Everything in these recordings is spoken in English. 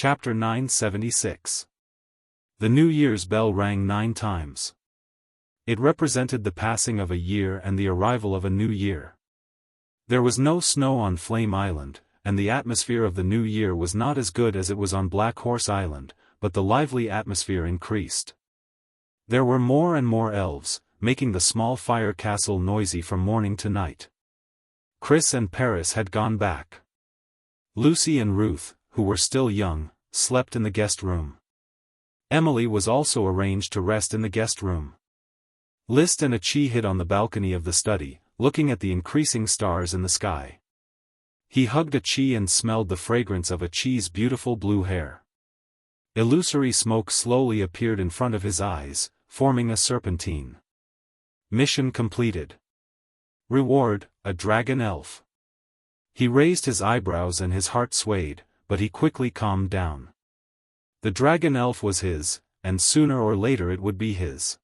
Chapter 976. The New Year's bell rang 9 times. It represented the passing of a year and the arrival of a new year. There was no snow on Flame Island, and the atmosphere of the new year was not as good as it was on Black Horse Island, but the lively atmosphere increased. There were more and more elves, making the small fire castle noisy from morning to night. Chris and Paris had gone back. Lucy and Ruth, who were still young, slept in the guest room. Emily was also arranged to rest in the guest room. List and Achi hid on the balcony of the study, looking at the increasing stars in the sky. He hugged Achi and smelled the fragrance of Achi's beautiful blue hair. Illusory smoke slowly appeared in front of his eyes, forming a serpentine. Mission completed. Reward, a dragon elf. He raised his eyebrows and his heart swayed, but he quickly calmed down. The dragon elf was his, and sooner or later it would be his.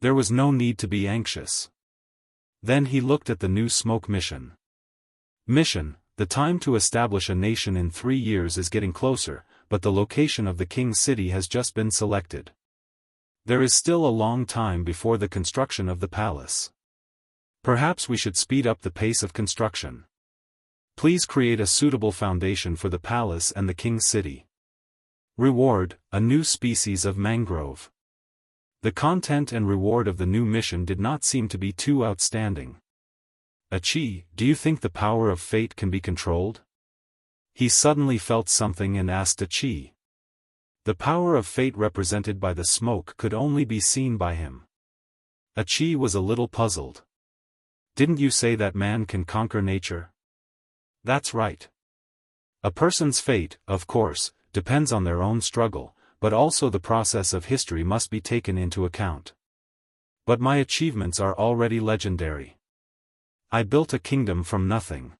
There was no need to be anxious. Then he looked at the new smoke mission. Mission: the time to establish a nation in 3 years is getting closer, but the location of the king's city has just been selected. There is still a long time before the construction of the palace. Perhaps we should speed up the pace of construction. Please create a suitable foundation for the palace and the king's city. Reward: a new species of mangrove. The content and reward of the new mission did not seem to be too outstanding. Achi, do you think the power of fate can be controlled? He suddenly felt something and asked Achi. The power of fate represented by the smoke could only be seen by him. Achi was a little puzzled. Didn't you say that man can conquer nature? That's right. A person's fate, of course, depends on their own struggle, but also the process of history must be taken into account. But my achievements are already legendary. I built a kingdom from nothing.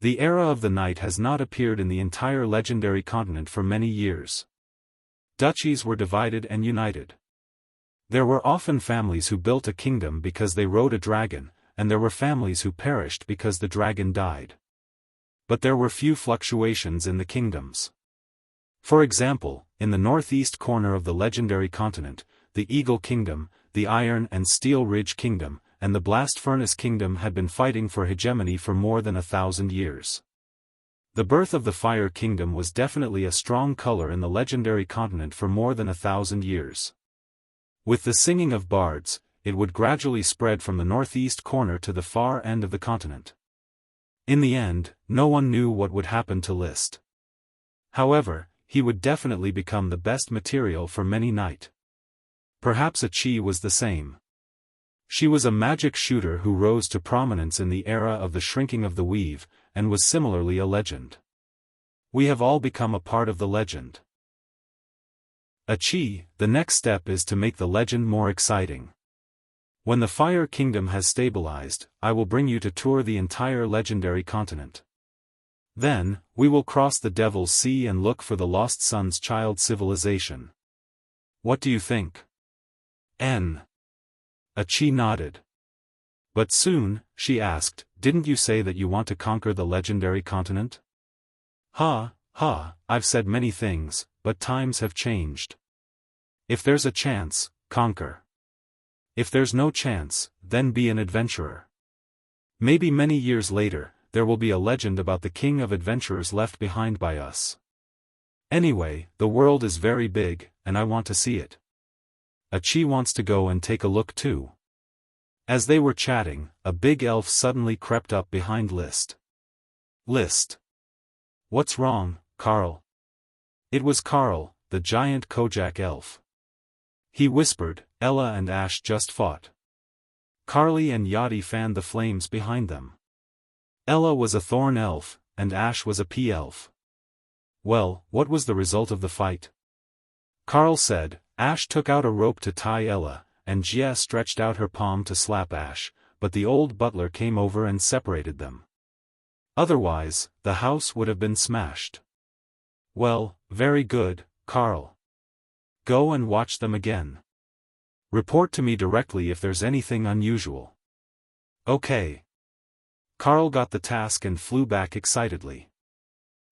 The era of the night has not appeared in the entire legendary continent for many years. Duchies were divided and united. There were often families who built a kingdom because they rode a dragon, and there were families who perished because the dragon died. But there were few fluctuations in the kingdoms. For example, in the northeast corner of the legendary continent, the Eagle Kingdom, the Iron and Steel Ridge Kingdom, and the Blast Furnace Kingdom had been fighting for hegemony for more than 1,000 years. The birth of the Fire Kingdom was definitely a strong color in the legendary continent for more than 1,000 years. With the singing of bards, it would gradually spread from the northeast corner to the far end of the continent. In the end, no one knew what would happen to List. However, he would definitely become the best material for many knight. Perhaps Achi was the same. She was a magic shooter who rose to prominence in the era of the shrinking of the weave, and was similarly a legend. We have all become a part of the legend. Achi, the next step is to make the legend more exciting. When the Fire Kingdom has stabilized, I will bring you to tour the entire legendary continent. Then, we will cross the Devil's Sea and look for the Lost Sun's child civilization. What do you think? Achi nodded. But soon, she asked, didn't you say that you want to conquer the legendary continent? I've said many things, but times have changed. If there's a chance, conquer. If there's no chance, then be an adventurer. Maybe many years later, there will be a legend about the king of adventurers left behind by us. Anyway, the world is very big, and I want to see it. Achi wants to go and take a look too. As they were chatting, a big elf suddenly crept up behind List. List. What's wrong, Carl? It was Carl, the giant Kojak elf. He whispered, Ella and Ash just fought. Carly and Yachty fanned the flames behind them. Ella was a thorn elf, and Ash was a pea elf. Well, what was the result of the fight? Carl said. Ash took out a rope to tie Ella, and Jia stretched out her palm to slap Ash, but the old butler came over and separated them. Otherwise, the house would have been smashed. Well, very good, Carl. Go and watch them again. Report to me directly if there's anything unusual. Okay. Carl got the task and flew back excitedly.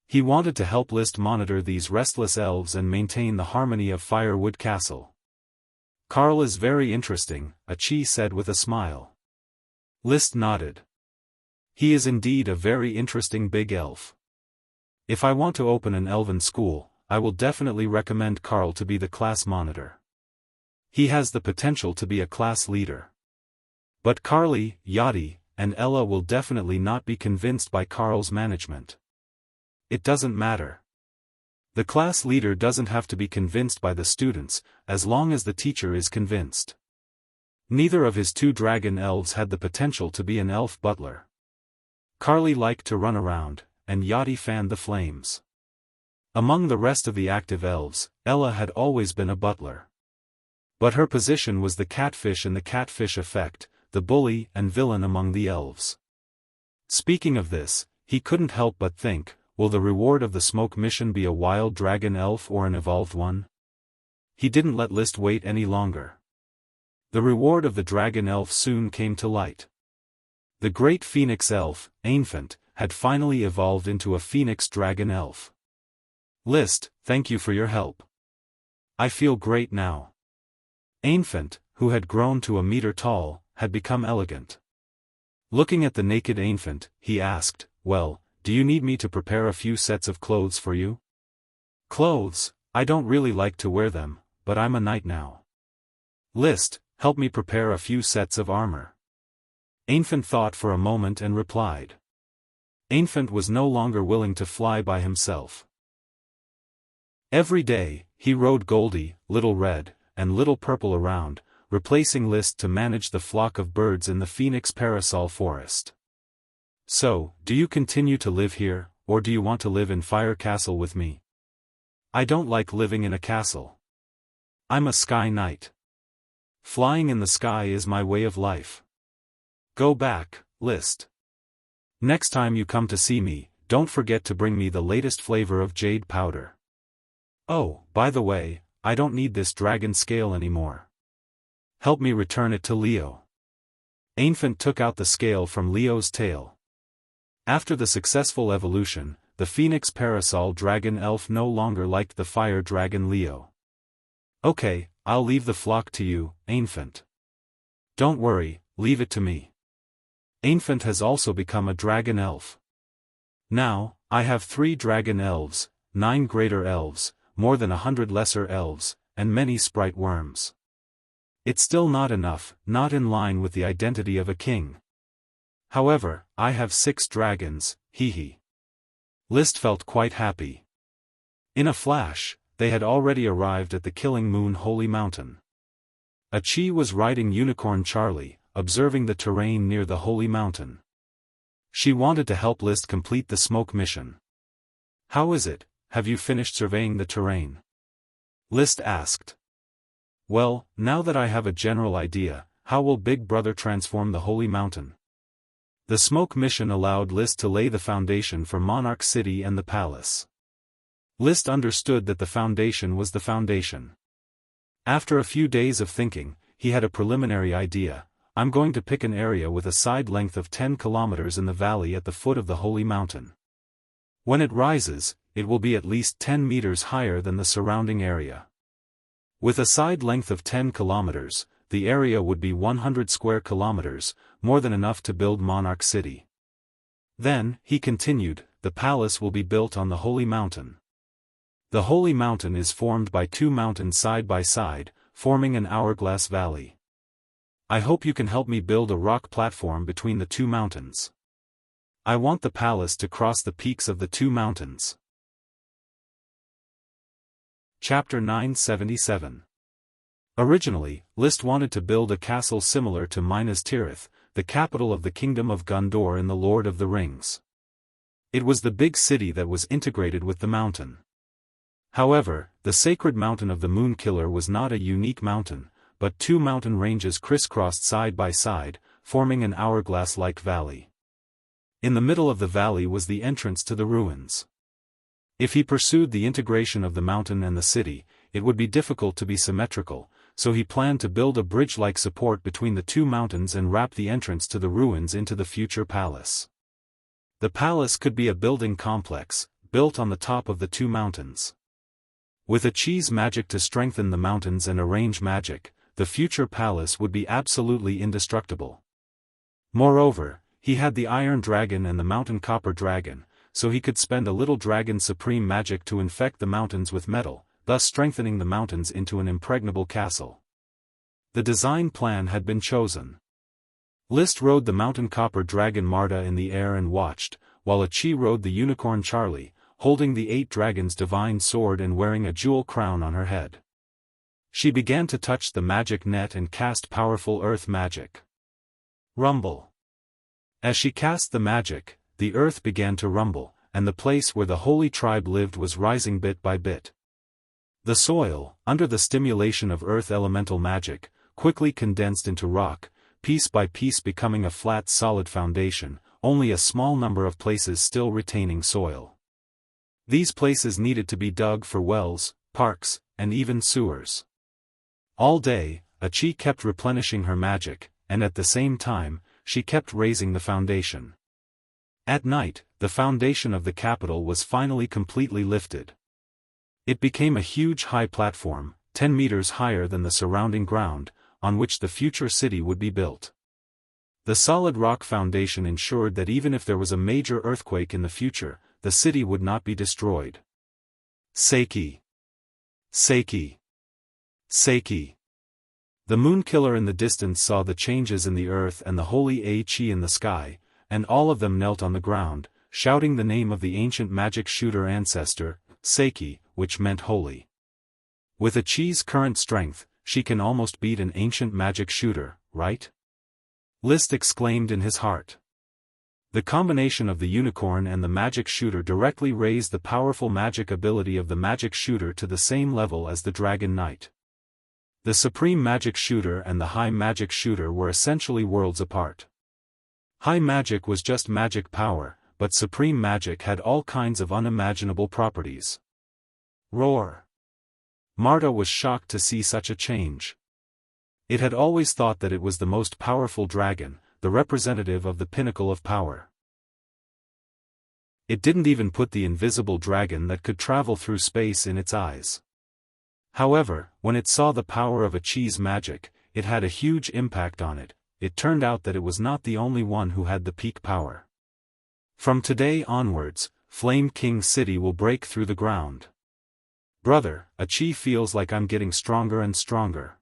He wanted to help List monitor these restless elves and maintain the harmony of Firewood Castle. Carl is very interesting, Achi said with a smile. List nodded. He is indeed a very interesting big elf. If I want to open an elven school, I will definitely recommend Carl to be the class monitor. He has the potential to be a class leader. But Carly, Yachty, and Ella will definitely not be convinced by Carl's management. It doesn't matter. The class leader doesn't have to be convinced by the students, as long as the teacher is convinced. Neither of his two dragon elves had the potential to be an elf butler. Carly liked to run around, and Yachty fanned the flames. Among the rest of the active elves, Ella had always been a butler. But her position was the catfish in the catfish effect, the bully and villain among the elves. Speaking of this, he couldn't help but think, will the reward of the smoke mission be a wild dragon elf or an evolved one? He didn't let List wait any longer. The reward of the dragon elf soon came to light. The great phoenix elf, Ainfant, had finally evolved into a phoenix dragon elf. List, thank you for your help. I feel great now. Ainfant, who had grown to a meter tall, had become elegant. Looking at the naked Ainfant, he asked, well, do you need me to prepare a few sets of clothes for you? Clothes, I don't really like to wear them, but I'm a knight now. List, help me prepare a few sets of armor. Ainfant thought for a moment and replied. Ainfant was no longer willing to fly by himself. Every day, he rode Goldie, Little Red, and Little Purple around, replacing List to manage the flock of birds in the Phoenix Parasol Forest. So, do you continue to live here, or do you want to live in Fire Castle with me? I don't like living in a castle. I'm a sky knight. Flying in the sky is my way of life. Go back, List. Next time you come to see me, don't forget to bring me the latest flavor of jade powder. Oh, by the way, I don't need this dragon scale anymore. Help me return it to Leo. Ainfant took out the scale from Leo's tail. After the successful evolution, the Phoenix Parasol Dragon Elf no longer liked the Fire Dragon Leo. Okay, I'll leave the flock to you, Ainfant. Don't worry, leave it to me. Ainfant has also become a dragon elf. Now, I have 3 dragon elves, 9 greater elves, more than 100 lesser elves, and many sprite worms. It's still not enough, not in line with the identity of a king. However, I have 6 dragons, hee. List felt quite happy. In a flash, they had already arrived at the Killing Moon Holy Mountain. Achi was riding Unicorn Charlie, observing the terrain near the Holy Mountain. She wanted to help List complete the smoke mission. How is it, have you finished surveying the terrain? List asked. Well, now that I have a general idea, how will Big Brother transform the Holy Mountain? The smoke mission allowed List to lay the foundation for Monarch City and the palace. List understood that the foundation was the foundation. After a few days of thinking, he had a preliminary idea. I'm going to pick an area with a side length of 10 kilometers in the valley at the foot of the Holy Mountain. When it rises, it will be at least 10 meters higher than the surrounding area. With a side length of 10 kilometers, the area would be 100 square kilometers, more than enough to build Monarch City. Then, he continued, the palace will be built on the Holy Mountain. The Holy Mountain is formed by 2 mountains side by side, forming an hourglass valley. I hope you can help me build a rock platform between the 2 mountains. I want the palace to cross the peaks of the 2 mountains. Chapter 977. Originally, List wanted to build a castle similar to Minas Tirith, the capital of the Kingdom of Gondor in The Lord of the Rings. It was the big city that was integrated with the mountain. However, the sacred mountain of the Moon Killer was not a unique mountain, but 2 mountain ranges crisscrossed side by side, forming an hourglass-like valley. In the middle of the valley was the entrance to the ruins. If he pursued the integration of the mountain and the city, it would be difficult to be symmetrical, so he planned to build a bridge-like support between the 2 mountains and wrap the entrance to the ruins into the future palace. The palace could be a building complex, built on the top of the two mountains. With Achi's magic to strengthen the mountains and arrange magic, the future palace would be absolutely indestructible. Moreover, he had the Iron Dragon and the Mountain Copper Dragon, so he could spend a little dragon supreme magic to infect the mountains with metal, thus strengthening the mountains into an impregnable castle. The design plan had been chosen. List rode the Mountain Copper Dragon Marta in the air and watched, while Achi rode the Unicorn Charlie, holding the 8 dragons' divine sword and wearing a jewel crown on her head. She began to touch the magic net and cast powerful earth magic. Rumble. As she cast the magic, the earth began to rumble, and the place where the holy tribe lived was rising bit by bit. The soil, under the stimulation of earth elemental magic, quickly condensed into rock, piece by piece becoming a flat solid foundation, only a small number of places still retaining soil. These places needed to be dug for wells, parks, and even sewers. All day, Achi kept replenishing her magic, and at the same time, she kept raising the foundation. At night, the foundation of the capital was finally completely lifted. It became a huge high platform, 10 meters higher than the surrounding ground, on which the future city would be built. The solid rock foundation ensured that even if there was a major earthquake in the future, the city would not be destroyed. Seiki. Seiki. Seiki. The Moonkiller in the distance saw the changes in the earth and the holy Achi in the sky, and all of them knelt on the ground, shouting the name of the ancient magic shooter ancestor, Seiki, which meant holy. With Achi's current strength, she can almost beat an ancient magic shooter, right? List exclaimed in his heart. The combination of the unicorn and the magic shooter directly raised the powerful magic ability of the magic shooter to the same level as the Dragon Knight. The supreme magic shooter and the high magic shooter were essentially worlds apart. High magic was just magic power, but supreme magic had all kinds of unimaginable properties. Roar. Marta was shocked to see such a change. It had always thought that it was the most powerful dragon, the representative of the pinnacle of power. It didn't even put the invisible dragon that could travel through space in its eyes. However, when it saw the power of Achi's magic, it had a huge impact on it. It turned out that it was not the only one who had the peak power. From today onwards, Flame King City will break through the ground. Brother, Achi feels like I'm getting stronger and stronger.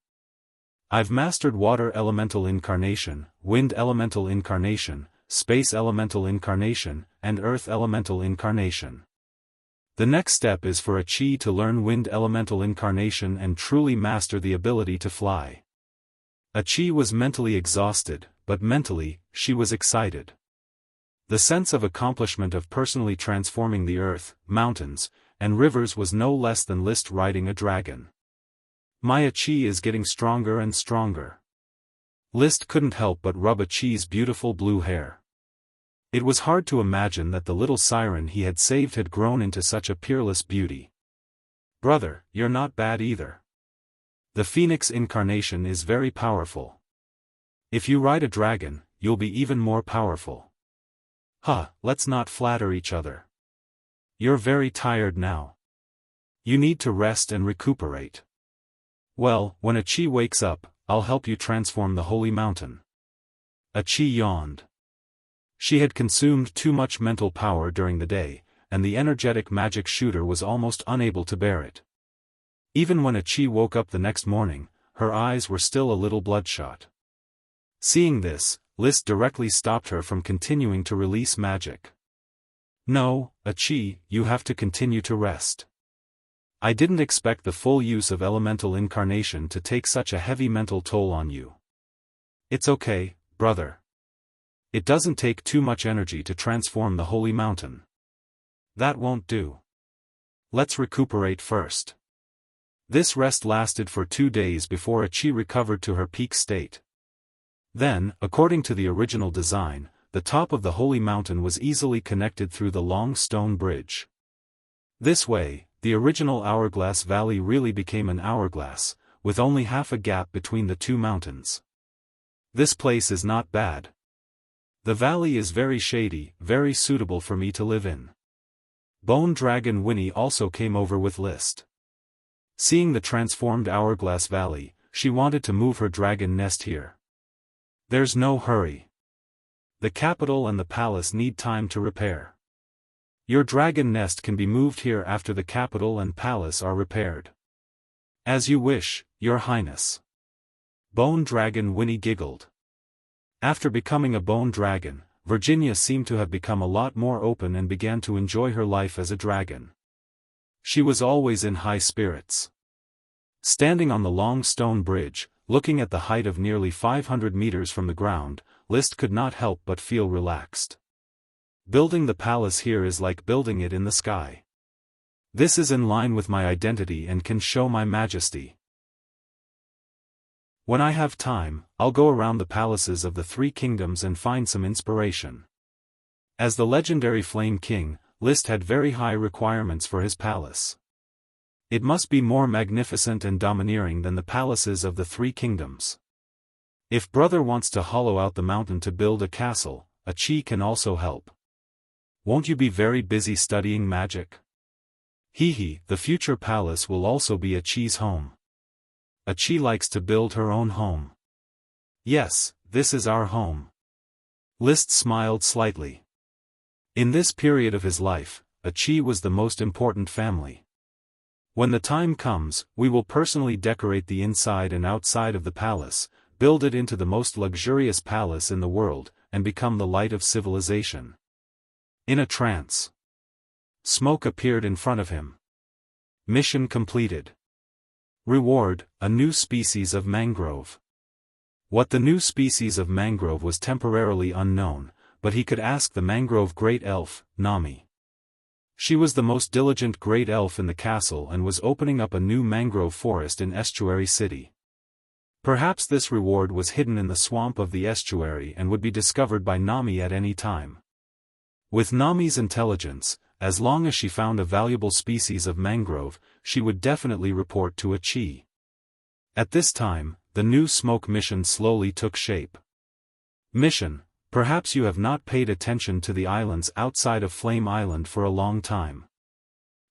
I've mastered Water Elemental Incarnation, Wind Elemental Incarnation, Space Elemental Incarnation, and Earth Elemental Incarnation. The next step is for Achi to learn Wind Elemental Incarnation and truly master the ability to fly. Achi was mentally exhausted, but mentally, she was excited. The sense of accomplishment of personally transforming the earth, mountains, and rivers was no less than List riding a dragon. My Achi is getting stronger and stronger. List couldn't help but rub Achi's beautiful blue hair. It was hard to imagine that the little siren he had saved had grown into such a peerless beauty. Brother, you're not bad either. The Phoenix Incarnation is very powerful. If you ride a dragon, you'll be even more powerful. Let's not flatter each other. You're very tired now. You need to rest and recuperate. Well, when Achi wakes up, I'll help you transform the holy mountain. Achi yawned. She had consumed too much mental power during the day, and the energetic magic shooter was almost unable to bear it. Even when Achi woke up the next morning, her eyes were still a little bloodshot. Seeing this, List directly stopped her from continuing to release magic. No, Achi, you have to continue to rest. I didn't expect the full use of Elemental Incarnation to take such a heavy mental toll on you. It's okay, brother. It doesn't take too much energy to transform the holy mountain. That won't do. Let's recuperate first. This rest lasted for 2 days before Achi recovered to her peak state. Then, according to the original design, the top of the holy mountain was easily connected through the long stone bridge. This way, the original hourglass valley really became an hourglass, with only half a gap between the two mountains. This place is not bad. The valley is very shady, very suitable for me to live in. Bone Dragon Winnie also came over with List. Seeing the transformed Hourglass Valley, she wanted to move her dragon nest here. There's no hurry. The capital and the palace need time to repair. Your dragon nest can be moved here after the capital and palace are repaired. As you wish, Your Highness. Bone Dragon Winnie giggled. After becoming a bone dragon, Virginia seemed to have become a lot more open and began to enjoy her life as a dragon. She was always in high spirits. Standing on the long stone bridge, looking at the height of nearly 500 meters from the ground, List could not help but feel relaxed. Building the palace here is like building it in the sky. This is in line with my identity and can show my majesty. When I have time, I'll go around the palaces of the three kingdoms and find some inspiration. As the legendary Flame King, List had very high requirements for his palace. It must be more magnificent and domineering than the palaces of the three kingdoms. If brother wants to hollow out the mountain to build a castle, a chi can also help. Won't you be very busy studying magic? Hehe, the future palace will also be a chi's home. A chi likes to build her own home. Yes, this is our home. List smiled slightly. In this period of his life, a chi was the most important family. When the time comes, we will personally decorate the inside and outside of the palace, build it into the most luxurious palace in the world, and become the light of civilization. In a trance. Smoke appeared in front of him. Mission completed. Reward, a new species of mangrove. What the new species of mangrove was temporarily unknown, but he could ask the mangrove great elf, Nami. She was the most diligent great elf in the castle and was opening up a new mangrove forest in Estuary City. Perhaps this reward was hidden in the swamp of the estuary and would be discovered by Nami at any time. With Nami's intelligence, as long as she found a valuable species of mangrove, she would definitely report to a chi. At this time, the new smoke mission slowly took shape. Mission: perhaps you have not paid attention to the islands outside of Flame Island for a long time.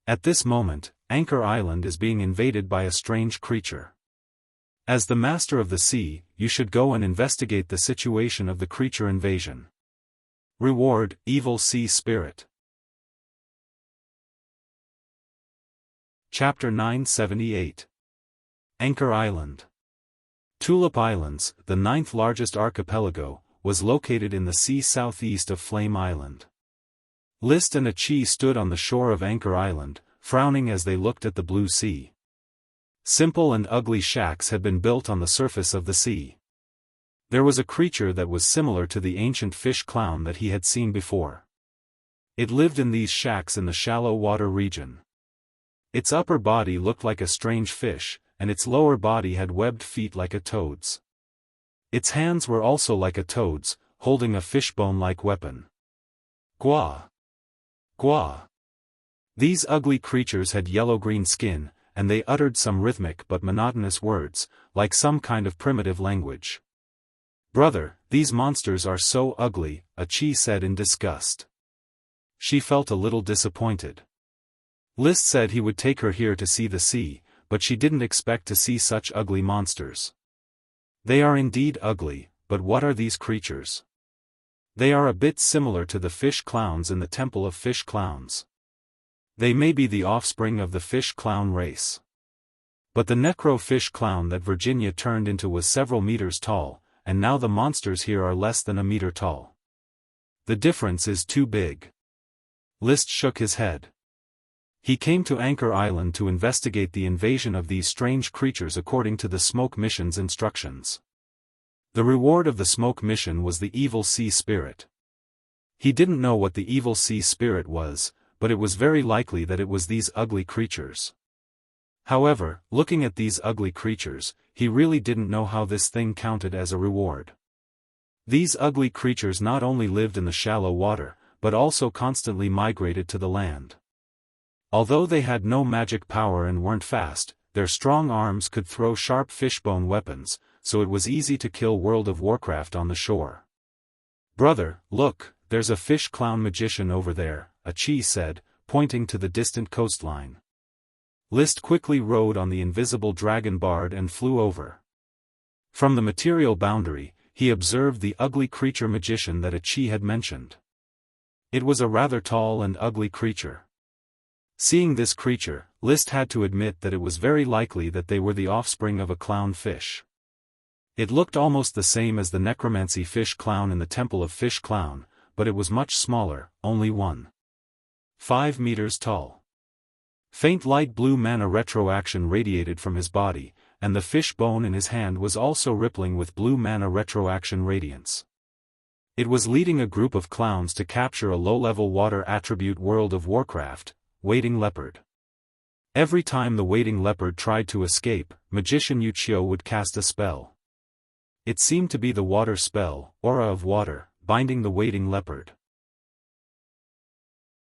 At this moment, Anchor Island is being invaded by a strange creature. As the master of the sea, you should go and investigate the situation of the creature invasion. Reward: Evil Sea Spirit. Chapter 978. Anchor Island. Tulip Islands, the 9th largest archipelago, was located in the sea southeast of Flame Island. List and a chi stood on the shore of Anchor Island, frowning as they looked at the blue sea. Simple and ugly shacks had been built on the surface of the sea. There was a creature that was similar to the ancient fish clown that he had seen before. It lived in these shacks in the shallow water region. Its upper body looked like a strange fish, and its lower body had webbed feet like a toad's. Its hands were also like a toad's, holding a fishbone-like weapon. Gwa! Gwa! These ugly creatures had yellow-green skin, and they uttered some rhythmic but monotonous words, like some kind of primitive language. Brother, these monsters are so ugly, a chi said in disgust. She felt a little disappointed. List said he would take her here to see the sea, but she didn't expect to see such ugly monsters. They are indeed ugly, but what are these creatures? They are a bit similar to the fish clowns in the Temple of Fish Clowns. They may be the offspring of the fish clown race. But the necro fish clown that Virginia turned into was several meters tall, and now the monsters here are less than a meter tall. The difference is too big. List shook his head. He came to Anchor Island to investigate the invasion of these strange creatures according to the Smoke Mission's instructions. The reward of the Smoke Mission was the Evil Sea Spirit. He didn't know what the Evil Sea Spirit was, but it was very likely that it was these ugly creatures. However, looking at these ugly creatures, he really didn't know how this thing counted as a reward. These ugly creatures not only lived in the shallow water, but also constantly migrated to the land. Although they had no magic power and weren't fast, their strong arms could throw sharp fishbone weapons, so it was easy to kill World of Warcraft on the shore. Brother, look, there's a fish clown magician over there, a chi said, pointing to the distant coastline. List quickly rode on the invisible dragon bard and flew over. From the material boundary, he observed the ugly creature magician that Chi had mentioned. It was a rather tall and ugly creature. Seeing this creature, List had to admit that it was very likely that they were the offspring of a clown fish. It looked almost the same as the necromancy fish clown in the Temple of Fish Clown, but it was much smaller, only 1.5 meters tall. Faint light blue mana retroaction radiated from his body, and the fish bone in his hand was also rippling with blue mana retroaction radiance. It was leading a group of clowns to capture a low-level water attribute World of Warcraft, Wading Leopard. Every time the wading leopard tried to escape, Magician Wuxia would cast a spell. It seemed to be the water spell, Aura of Water, binding the wading leopard.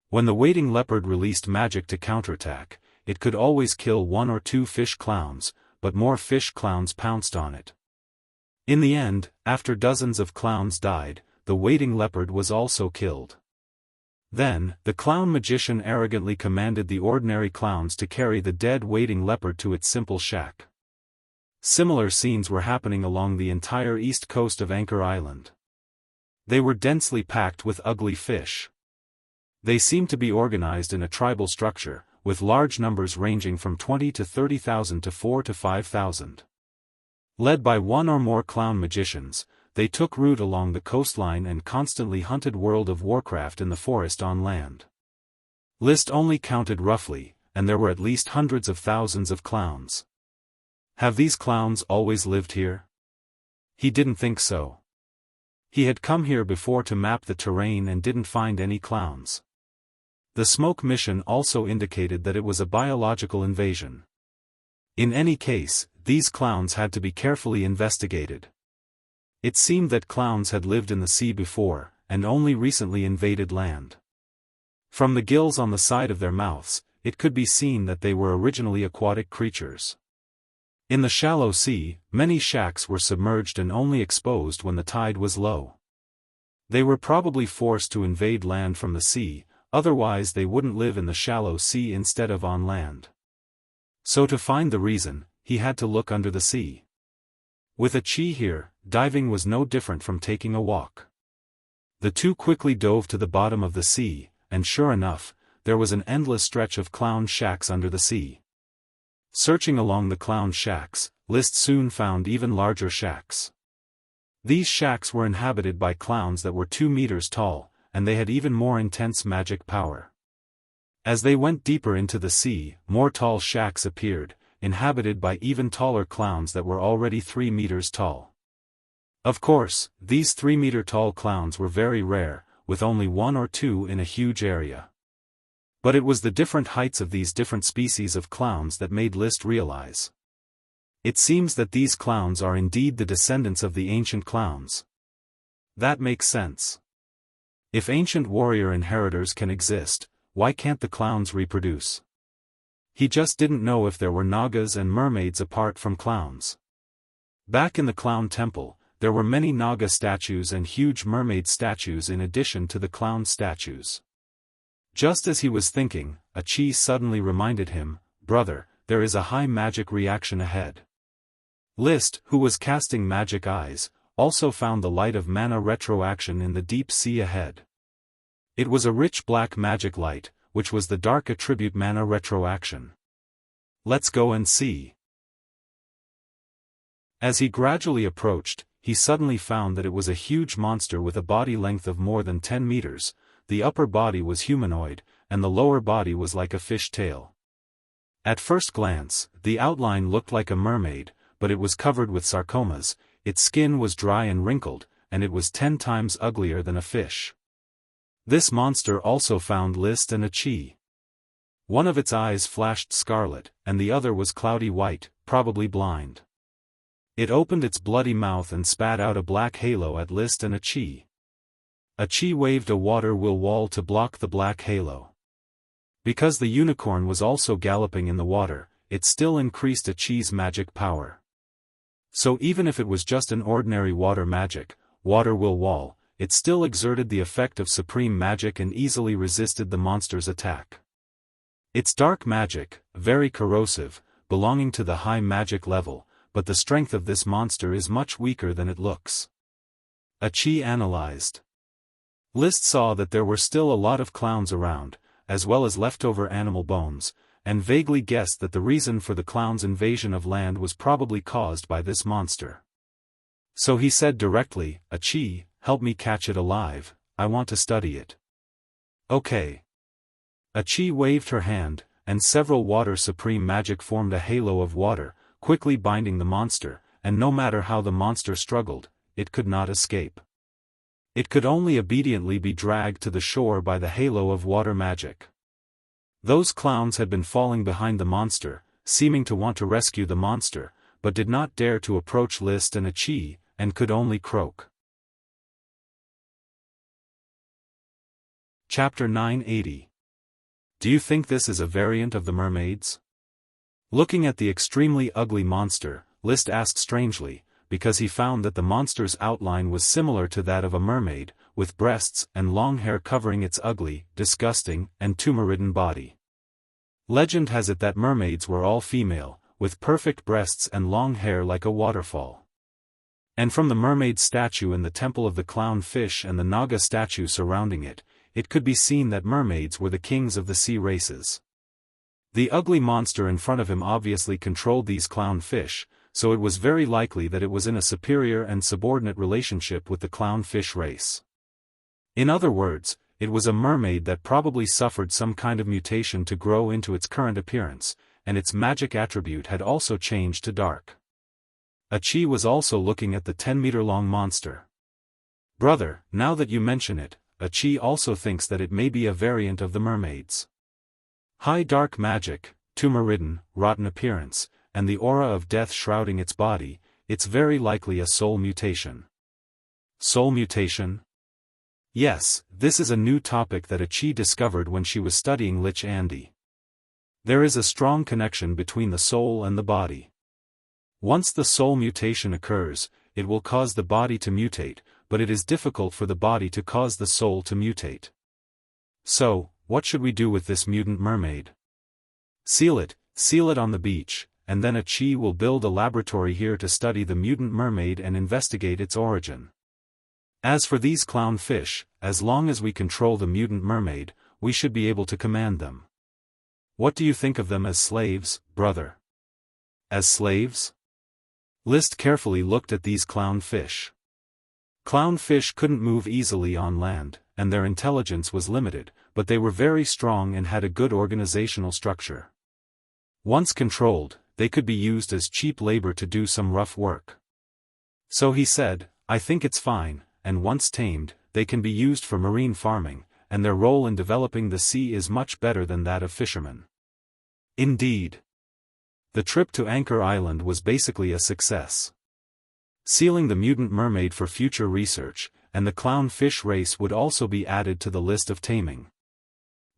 When the wading leopard released magic to counterattack, it could always kill 1 or 2 fish clowns, but more fish clowns pounced on it. In the end, after dozens of clowns died, the wading leopard was also killed. Then, the clown magician arrogantly commanded the ordinary clowns to carry the dead wading leopard to its simple shack. Similar scenes were happening along the entire east coast of Anchor Island. They were densely packed with ugly fish. They seemed to be organized in a tribal structure, with large numbers ranging from 20 to 30,000 to 4 to 5,000. Led by one or more clown magicians, they took route along the coastline and constantly hunted World of Warcraft in the forest on land. List only counted roughly, and there were at least hundreds of thousands of clowns. Have these clowns always lived here? He didn't think so. He had come here before to map the terrain and didn't find any clowns. The smoke mission also indicated that it was a biological invasion. In any case, these clowns had to be carefully investigated. It seemed that clowns had lived in the sea before, and only recently invaded land. From the gills on the side of their mouths, it could be seen that they were originally aquatic creatures. In the shallow sea, many shacks were submerged and only exposed when the tide was low. They were probably forced to invade land from the sea, otherwise they wouldn't live in the shallow sea instead of on land. So to find the reason, he had to look under the sea. With a Chi here, diving was no different from taking a walk. The two quickly dove to the bottom of the sea, and sure enough, there was an endless stretch of clown shacks under the sea. Searching along the clown shacks, List soon found even larger shacks. These shacks were inhabited by clowns that were 2 meters tall, and they had even more intense magic power. As they went deeper into the sea, more tall shacks appeared, inhabited by even taller clowns that were already 3 meters tall. Of course, these 3-meter tall clowns were very rare, with only 1 or 2 in a huge area. But it was the different heights of these different species of clowns that made List realize. It seems that these clowns are indeed the descendants of the ancient clowns. That makes sense. If ancient warrior inheritors can exist, why can't the clowns reproduce? He just didn't know if there were Nagas and mermaids apart from clowns. Back in the clown temple, there were many Naga statues and huge mermaid statues in addition to the clown statues. Just as he was thinking, a Chi suddenly reminded him, "Brother, there is a high magic reaction ahead." List, who was casting magic eyes, also found the light of mana retroaction in the deep sea ahead. It was a rich black magic light, which was the dark attribute mana retroaction. Let's go and see. As he gradually approached, he suddenly found that it was a huge monster with a body length of more than 10 meters, the upper body was humanoid, and the lower body was like a fish tail. At first glance, the outline looked like a mermaid, but it was covered with sarcomas, its skin was dry and wrinkled, and it was 10 times uglier than a fish. This monster also found List and a Chi. One of its eyes flashed scarlet, and the other was cloudy white, probably blind. It opened its bloody mouth and spat out a black halo at List and a Chi. A Chi waved a water will wall to block the black halo. Because the unicorn was also galloping in the water, it still increased a Chi's magic power. So even if it was just an ordinary water magic, water will wall, it still exerted the effect of supreme magic and easily resisted the monster's attack. It's dark magic, very corrosive, belonging to the high magic level, but the strength of this monster is much weaker than it looks. Qi analyzed. List saw that there were still a lot of clowns around, as well as leftover animal bones, and vaguely guessed that the reason for the clown's invasion of land was probably caused by this monster. So he said directly, Qi, help me catch it alive, I want to study it. Okay. Qi waved her hand, and several water supreme magic formed a halo of water, quickly binding the monster, and no matter how the monster struggled, it could not escape. It could only obediently be dragged to the shore by the halo of water magic. Those clowns had been falling behind the monster, seeming to want to rescue the monster, but did not dare to approach List and Qi, and could only croak. Chapter 980. Do you think this is a variant of the mermaids? Looking at the extremely ugly monster, List asked strangely, because he found that the monster's outline was similar to that of a mermaid, with breasts and long hair covering its ugly, disgusting, and tumor-ridden body. Legend has it that mermaids were all female, with perfect breasts and long hair like a waterfall. And from the mermaid statue in the temple of the clown fish and the Naga statue surrounding it, it could be seen that mermaids were the kings of the sea races. The ugly monster in front of him obviously controlled these clown fish, so it was very likely that it was in a superior and subordinate relationship with the clown fish race. In other words, it was a mermaid that probably suffered some kind of mutation to grow into its current appearance, and its magic attribute had also changed to dark. Qi was also looking at the 10-meter-long monster. Brother, now that you mention it, Qi also thinks that it may be a variant of the mermaids. High dark magic, tumor-ridden, rotten appearance, and the aura of death shrouding its body, it's very likely a soul mutation. Soul mutation? Yes, this is a new topic that Qi discovered when she was studying Lich Andi. There is a strong connection between the soul and the body. Once the soul mutation occurs, it will cause the body to mutate, but it is difficult for the body to cause the soul to mutate. So, what should we do with this mutant mermaid? Seal it on the beach, and then Qi will build a laboratory here to study the mutant mermaid and investigate its origin. As for these clown fish, as long as we control the mutant mermaid, we should be able to command them. What do you think of them as slaves, brother? As slaves? List carefully looked at these clown fish. Clown fish couldn't move easily on land, and their intelligence was limited, but they were very strong and had a good organizational structure. Once controlled, they could be used as cheap labor to do some rough work. So he said, I think it's fine, and once tamed, they can be used for marine farming, and their role in developing the sea is much better than that of fishermen. Indeed. The trip to Anchor Island was basically a success. Sealing the mutant mermaid for future research, and the clown fish race would also be added to the list of taming.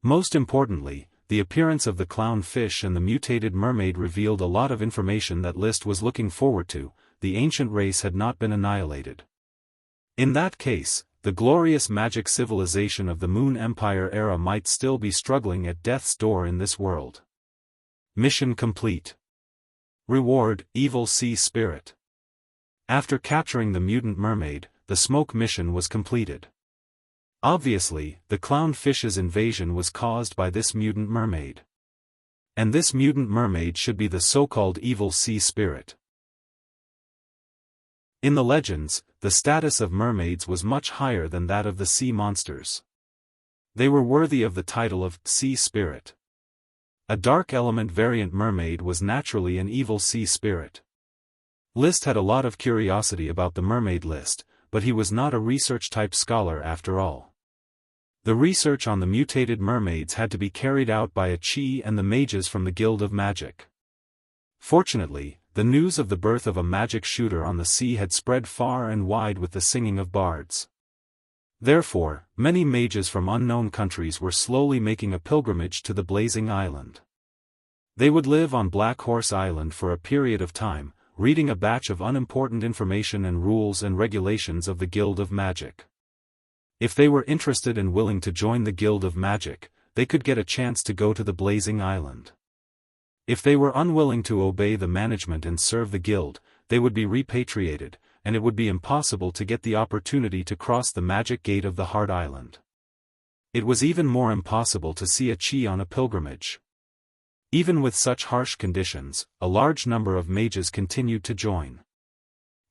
Most importantly, the appearance of the clown fish and the mutated mermaid revealed a lot of information that List was looking forward to. The ancient race had not been annihilated. In that case, the glorious magic civilization of the Moon Empire era might still be struggling at death's door in this world. Mission complete. Reward, Evil Sea Spirit. After capturing the mutant mermaid, the smoke mission was completed. Obviously, the clown fish's invasion was caused by this mutant mermaid. And this mutant mermaid should be the so-called Evil Sea Spirit. In the legends, the status of mermaids was much higher than that of the sea monsters. They were worthy of the title of Sea Spirit. A dark element variant mermaid was naturally an evil sea spirit. List had a lot of curiosity about the mermaid list, but he was not a research-type scholar after all. The research on the mutated mermaids had to be carried out by Qi and the mages from the Guild of Magic. Fortunately, the news of the birth of a magic shooter on the sea had spread far and wide with the singing of bards. Therefore, many mages from unknown countries were slowly making a pilgrimage to the Blazing Island. They would live on Black Horse Island for a period of time, reading a batch of unimportant information and rules and regulations of the Guild of Magic. If they were interested and willing to join the Guild of Magic, they could get a chance to go to the Blazing Island. If they were unwilling to obey the management and serve the guild, they would be repatriated, and it would be impossible to get the opportunity to cross the magic gate of the Hard Island. It was even more impossible to see a chi on a pilgrimage. Even with such harsh conditions, a large number of mages continued to join.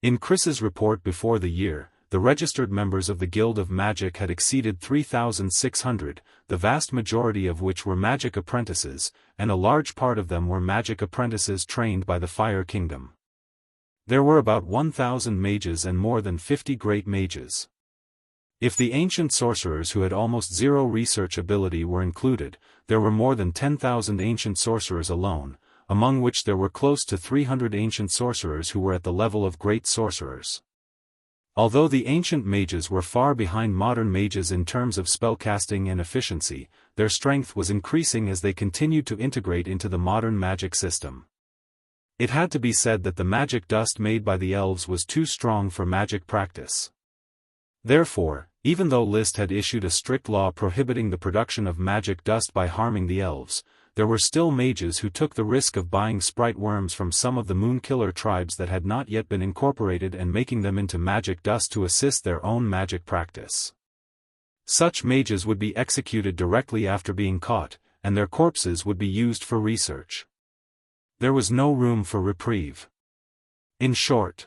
In Chris's report before the year, the registered members of the Guild of Magic had exceeded 3,600, the vast majority of which were magic apprentices, and a large part of them were magic apprentices trained by the Fire Kingdom. There were about 1,000 mages and more than 50 great mages. If the ancient sorcerers who had almost zero research ability were included, there were more than 10,000 ancient sorcerers alone, among which there were close to 300 ancient sorcerers who were at the level of great sorcerers. Although the ancient mages were far behind modern mages in terms of spellcasting and efficiency, their strength was increasing as they continued to integrate into the modern magic system. It had to be said that the magic dust made by the elves was too strong for magic practice. Therefore, even though List had issued a strict law prohibiting the production of magic dust by harming the elves, there were still mages who took the risk of buying sprite worms from some of the Moonkiller tribes that had not yet been incorporated and making them into magic dust to assist their own magic practice. Such mages would be executed directly after being caught, and their corpses would be used for research. There was no room for reprieve. In short,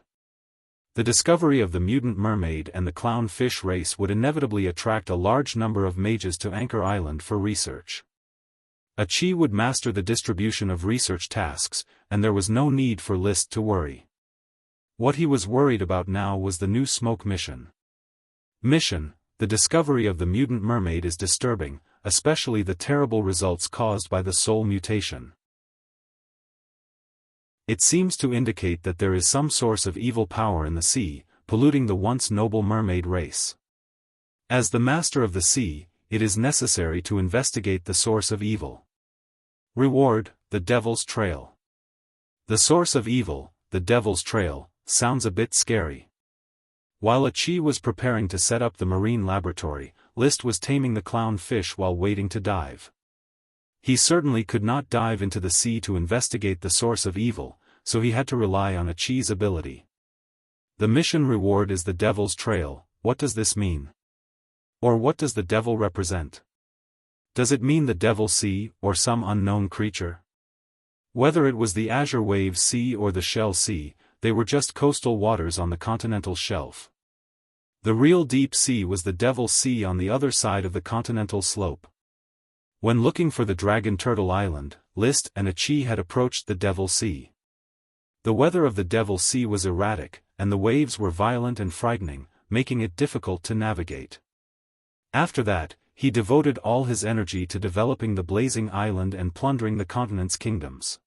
the discovery of the mutant mermaid and the clownfish race would inevitably attract a large number of mages to Anchor Island for research. A chi would master the distribution of research tasks, and there was no need for List to worry. What he was worried about now was the new smoke mission. Mission: the discovery of the mutant mermaid is disturbing, especially the terrible results caused by the soul mutation. It seems to indicate that there is some source of evil power in the sea, polluting the once noble mermaid race. As the master of the sea, it is necessary to investigate the source of evil. Reward: the Devil's Trail. The source of evil, the Devil's Trail, sounds a bit scary. While a chi was preparing to set up the marine laboratory, List was taming the clownfish while waiting to dive. He certainly could not dive into the sea to investigate the source of evil, so he had to rely on a chi's ability. The mission reward is the Devil's Trail. What does this mean? Or what does the devil represent? Does it mean the Devil Sea, or some unknown creature? Whether it was the Azure Wave Sea or the Shell Sea, they were just coastal waters on the continental shelf. The real deep sea was the Devil's Sea on the other side of the continental slope. When looking for the Dragon Turtle Island, List and a chi had approached the Devil's Sea. The weather of the Devil's Sea was erratic, and the waves were violent and frightening, making it difficult to navigate. After that, he devoted all his energy to developing the Blazing Island and plundering the continent's kingdoms.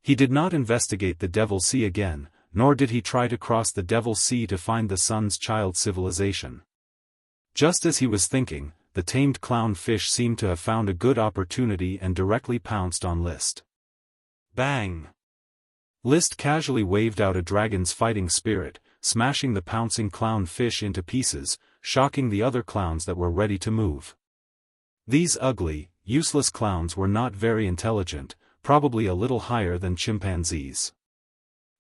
He did not investigate the Devil's Sea again, nor did he try to cross the Devil's Sea to find the Sun's Child civilization. Just as he was thinking, the tamed clownfish seemed to have found a good opportunity and directly pounced on List. Bang! List casually waved out a dragon's fighting spirit, smashing the pouncing clownfish into pieces, shocking the other clowns that were ready to move. These ugly, useless clowns were not very intelligent, probably a little higher than chimpanzees.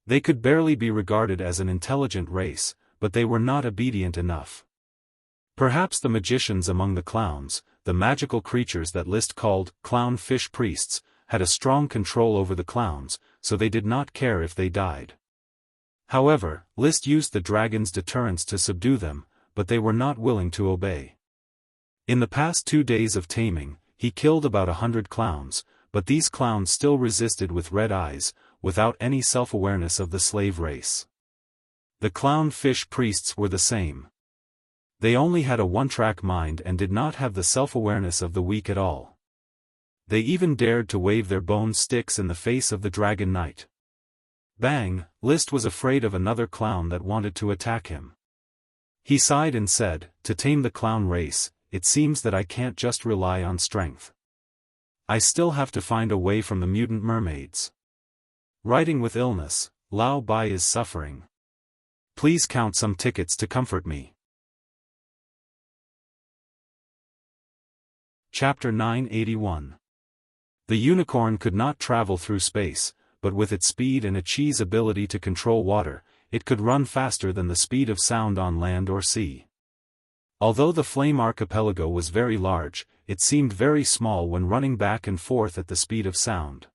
They could barely be regarded as an intelligent race, but they were not obedient enough. Perhaps the magicians among the clowns, the magical creatures that List called clownfish priests, had a strong control over the clowns, so they did not care if they died. However, List used the dragon's deterrence to subdue them, but they were not willing to obey. In the past 2 days of taming, he killed about 100 clowns, but these clowns still resisted with red eyes, without any self-awareness of the slave race. The clownfish priests were the same. They only had a one-track mind and did not have the self-awareness of the weak at all. They even dared to wave their bone sticks in the face of the Dragon Knight. Bang! List was afraid of another clown that wanted to attack him. He sighed and said, "To tame the clown race, it seems that I can't just rely on strength. I still have to find a way from the mutant mermaids. Riding with illness, Lao Bai is suffering. Please count some tickets to comfort me." Chapter 981. The unicorn could not travel through space, but with its speed and Ichi's ability to control water, it could run faster than the speed of sound on land or sea. Although the Flame Archipelago was very large, it seemed very small when running back and forth at the speed of sound.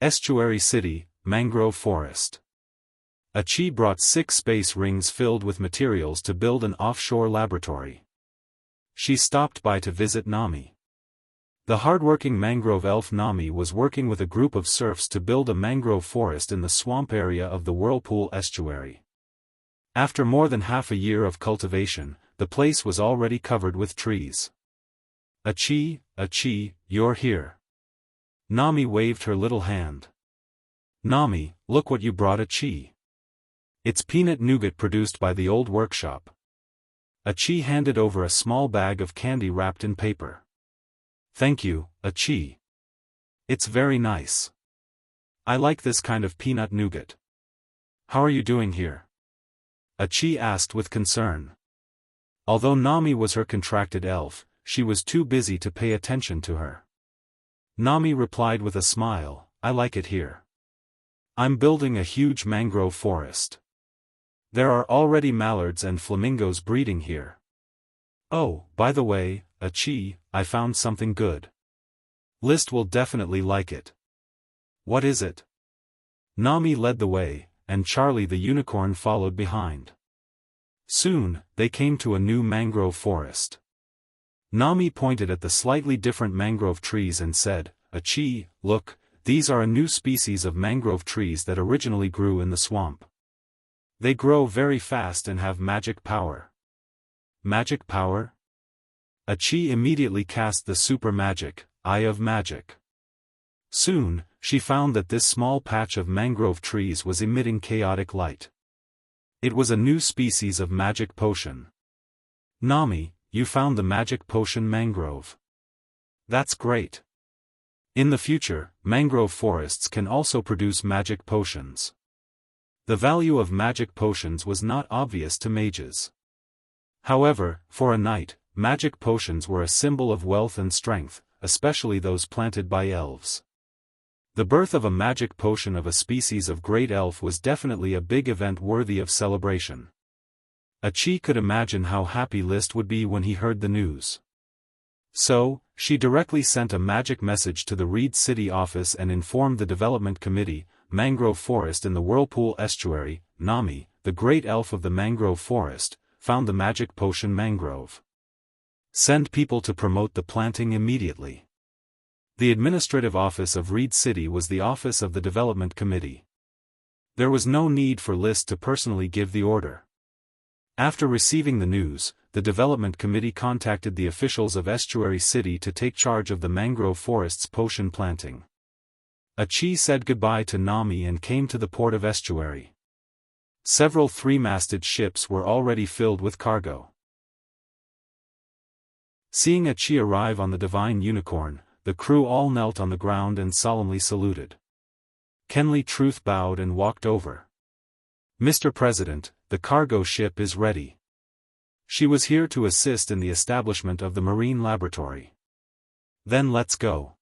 Estuary City, Mangrove Forest. Ichi brought 6 space rings filled with materials to build an offshore laboratory. She stopped by to visit Nami. The hardworking mangrove elf Nami was working with a group of serfs to build a mangrove forest in the swamp area of the Whirlpool Estuary. After more than half a year of cultivation, the place was already covered with trees. Ichi, you're here. Nami waved her little hand. Nami, look what you brought Ichi. It's peanut nougat produced by the old workshop. Ichi handed over a small bag of candy wrapped in paper. Thank you, Ichi. It's very nice. I like this kind of peanut nougat. How are you doing here? Ichi asked with concern. Although Nami was her contracted elf, she was too busy to pay attention to her. Nami replied with a smile, I like it here. I'm building a huge mangrove forest. There are already mallards and flamingos breeding here. Oh, by the way, Ichi, I found something good. List will definitely like it. What is it? Nami led the way, and Charlie the unicorn followed behind. Soon, they came to a new mangrove forest. Nami pointed at the slightly different mangrove trees and said, Ichi, look, these are a new species of mangrove trees that originally grew in the swamp. They grow very fast and have magic power. Magic power? Ichi immediately cast the super magic, Eye of Magic. Soon, she found that this small patch of mangrove trees was emitting chaotic light. It was a new species of magic potion. Nami, you found the magic potion mangrove. That's great. In the future, mangrove forests can also produce magic potions. The value of magic potions was not obvious to mages. However, for a knight, magic potions were a symbol of wealth and strength, especially those planted by elves. The birth of a magic potion of a species of great elf was definitely a big event worthy of celebration. Ichi could imagine how happy List would be when he heard the news. So, she directly sent a magic message to the Reed City office and informed the development committee, Mangrove Forest in the Whirlpool Estuary, Nami, the great elf of the mangrove forest, found the magic potion mangrove. Send people to promote the planting immediately. The administrative office of Reed City was the office of the development committee. There was no need for List to personally give the order. After receiving the news, the development committee contacted the officials of Estuary City to take charge of the mangrove forest's potion planting. Ichi said goodbye to Nami and came to the port of Estuary. Several 3-masted ships were already filled with cargo. Seeing Ichi arrive on the divine unicorn, the crew all knelt on the ground and solemnly saluted. Kenly Truth bowed and walked over. Mr. President, the cargo ship is ready. She was here to assist in the establishment of the marine laboratory. Then let's go.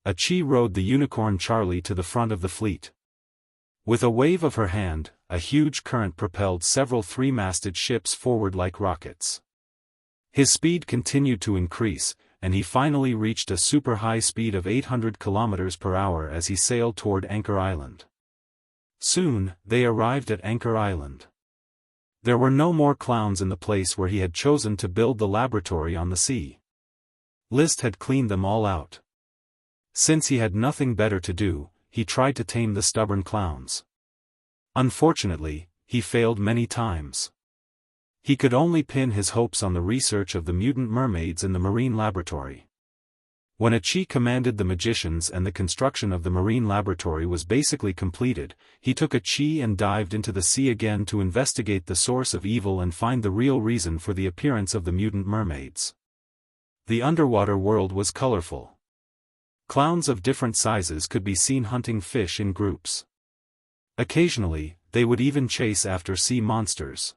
Ichi rode the unicorn Charlie to the front of the fleet. With a wave of her hand, a huge current propelled several 3-masted ships forward like rockets. His speed continued to increase, and he finally reached a super high speed of 800 km per hour as he sailed toward Anchor Island. Soon, they arrived at Anchor Island. There were no more clowns in the place where he had chosen to build the laboratory on the sea. List had cleaned them all out. Since he had nothing better to do, he tried to tame the stubborn clowns. Unfortunately, he failed many times. He could only pin his hopes on the research of the mutant mermaids in the marine laboratory. When Ichi commanded the magicians and the construction of the marine laboratory was basically completed, he took Ichi and dived into the sea again to investigate the source of evil and find the real reason for the appearance of the mutant mermaids. The underwater world was colorful. Clowns of different sizes could be seen hunting fish in groups. Occasionally, they would even chase after sea monsters.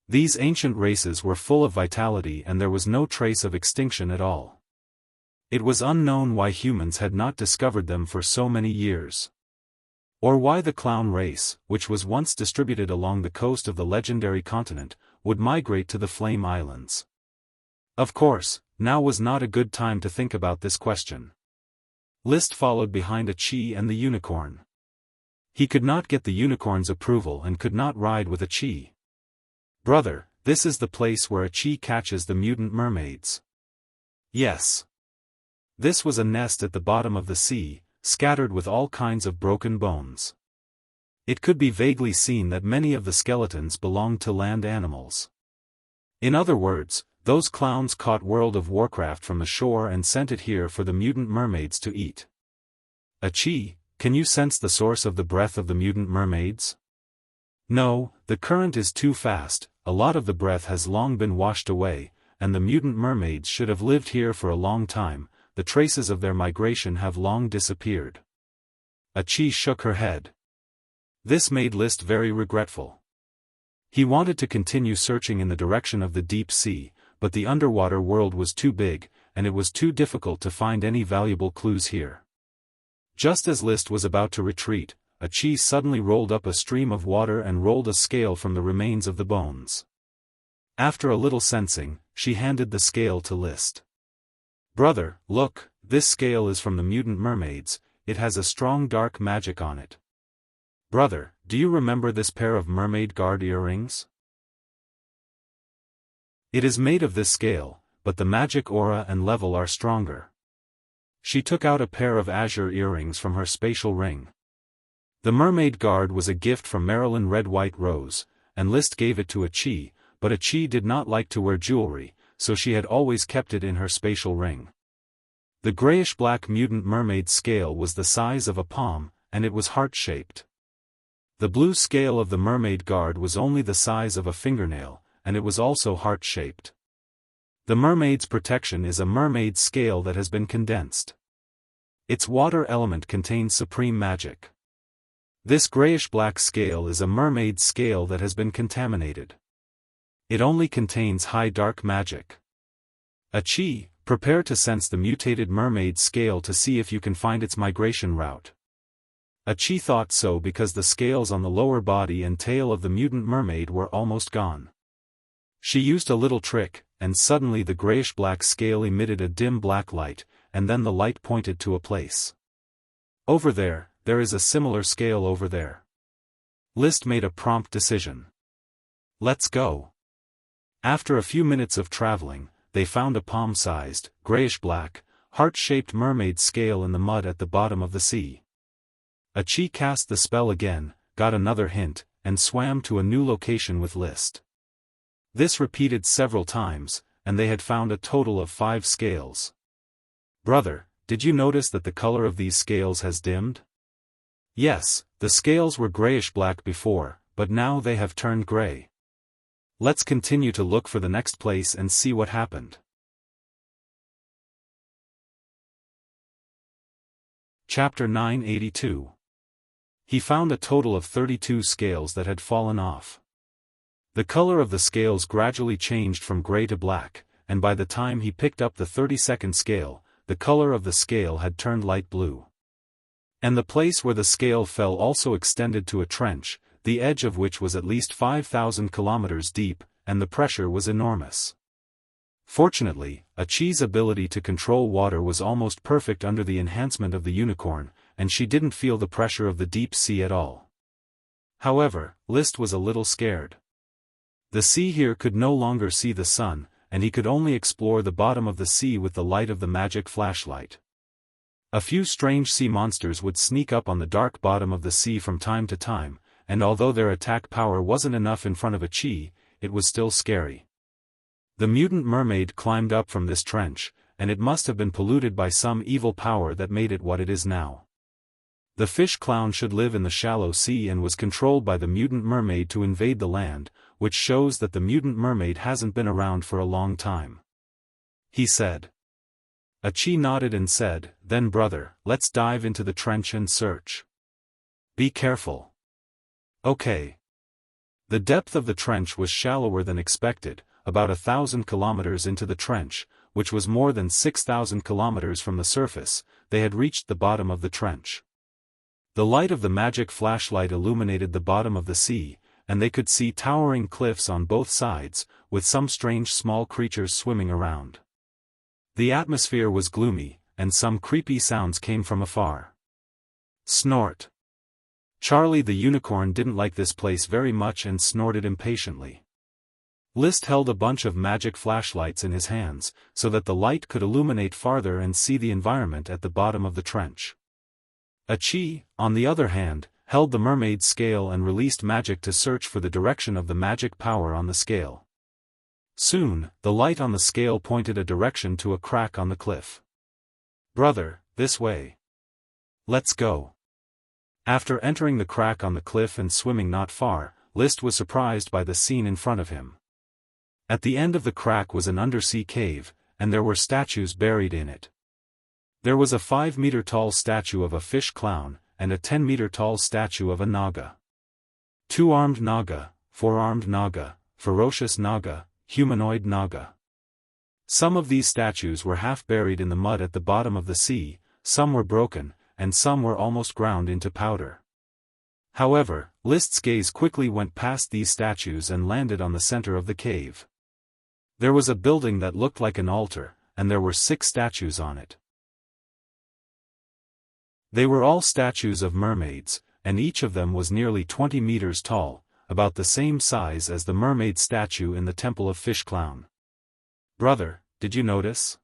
These ancient races were full of vitality and there was no trace of extinction at all. It was unknown why humans had not discovered them for so many years. Or why the clown race, which was once distributed along the coast of the legendary continent, would migrate to the Flame Islands. Of course, now was not a good time to think about this question. List followed behind a Chi and the unicorn. He could not get the unicorn's approval and could not ride with a Chi. "Brother, this is the place where a Chi catches the mutant mermaids." Yes. This was a nest at the bottom of the sea, scattered with all kinds of broken bones. It could be vaguely seen that many of the skeletons belonged to land animals. In other words, those clowns caught World of Warcraft from the shore and sent it here for the mutant mermaids to eat. A Chi, can you sense the source of the breath of the mutant mermaids? No, the current is too fast, a lot of the breath has long been washed away, and the mutant mermaids should have lived here for a long time. The traces of their migration have long disappeared. A Chi shook her head. This made List very regretful. He wanted to continue searching in the direction of the deep sea, but the underwater world was too big, and it was too difficult to find any valuable clues here. Just as List was about to retreat, a Chi suddenly rolled up a stream of water and rolled a scale from the remains of the bones. After a little sensing, she handed the scale to List. "Brother, look, this scale is from the mutant mermaids, it has a strong dark magic on it. Brother, do you remember this pair of mermaid guard earrings? It is made of this scale, but the magic aura and level are stronger." She took out a pair of azure earrings from her spatial ring. The mermaid guard was a gift from Marilyn Red White Rose, and List gave it to a Chi, but a Chi did not like to wear jewelry, so she had always kept it in her spatial ring. The grayish-black mutant mermaid scale was the size of a palm, and it was heart-shaped. The blue scale of the mermaid guard was only the size of a fingernail, and it was also heart-shaped. The mermaid's protection is a mermaid scale that has been condensed. Its water element contains supreme magic. This grayish-black scale is a mermaid scale that has been contaminated. It only contains high dark magic. A Chi, prepare to sense the mutated mermaid scale to see if you can find its migration route. A Chi thought so because the scales on the lower body and tail of the mutant mermaid were almost gone. She used a little trick, and suddenly the grayish-black scale emitted a dim black light, and then the light pointed to a place. "Over there, there is a similar scale over there." List made a prompt decision. "Let's go." After a few minutes of traveling, they found a palm-sized, grayish-black, heart-shaped mermaid scale in the mud at the bottom of the sea. A Chi cast the spell again, got another hint, and swam to a new location with List. This repeated several times, and they had found a total of 5 scales. "Brother, did you notice that the color of these scales has dimmed?" "Yes, the scales were grayish-black before, but now they have turned gray. Let's continue to look for the next place and see what happened." Chapter 982. He found a total of 32 scales that had fallen off. The color of the scales gradually changed from gray to black, and by the time he picked up the 32nd scale, the color of the scale had turned light blue. And the place where the scale fell also extended to a trench, the edge of which was at least 5,000 kilometers deep, and the pressure was enormous. Fortunately, a Chi's ability to control water was almost perfect under the enhancement of the unicorn, and she didn't feel the pressure of the deep sea at all. However, List was a little scared. The sea here could no longer see the sun, and he could only explore the bottom of the sea with the light of the magic flashlight. A few strange sea monsters would sneak up on the dark bottom of the sea from time to time, and although their attack power wasn't enough in front of a Chi, it was still scary. The mutant mermaid climbed up from this trench, and it must have been polluted by some evil power that made it what it is now. The fish clown should live in the shallow sea and was controlled by the mutant mermaid to invade the land, which shows that the mutant mermaid hasn't been around for a long time. He said. A Chi nodded and said, "Then brother, let's dive into the trench and search. Be careful." Okay. The depth of the trench was shallower than expected, about 1,000 kilometers into the trench, which was more than 6,000 kilometers from the surface, they had reached the bottom of the trench. The light of the magic flashlight illuminated the bottom of the sea, and they could see towering cliffs on both sides, with some strange small creatures swimming around. The atmosphere was gloomy, and some creepy sounds came from afar. Snort. Charlie the unicorn didn't like this place very much and snorted impatiently. List held a bunch of magic flashlights in his hands, so that the light could illuminate farther and see the environment at the bottom of the trench. Achi, on the other hand, held the mermaid scale and released magic to search for the direction of the magic power on the scale. Soon, the light on the scale pointed a direction to a crack on the cliff. "Brother, this way. Let's go." After entering the crack on the cliff and swimming not far, List was surprised by the scene in front of him. At the end of the crack was an undersea cave, and there were statues buried in it. There was a 5-meter-tall statue of a fish clown, and a 10-meter-tall statue of a Naga. 2-armed Naga, 4-armed Naga, ferocious Naga, humanoid Naga. Some of these statues were half buried in the mud at the bottom of the sea, some were broken, and some were almost ground into powder. However, List's gaze quickly went past these statues and landed on the center of the cave. There was a building that looked like an altar, and there were 6 statues on it. They were all statues of mermaids, and each of them was nearly 20 meters tall, about the same size as the mermaid statue in the Temple of Fish Clown. "Brother, did you notice?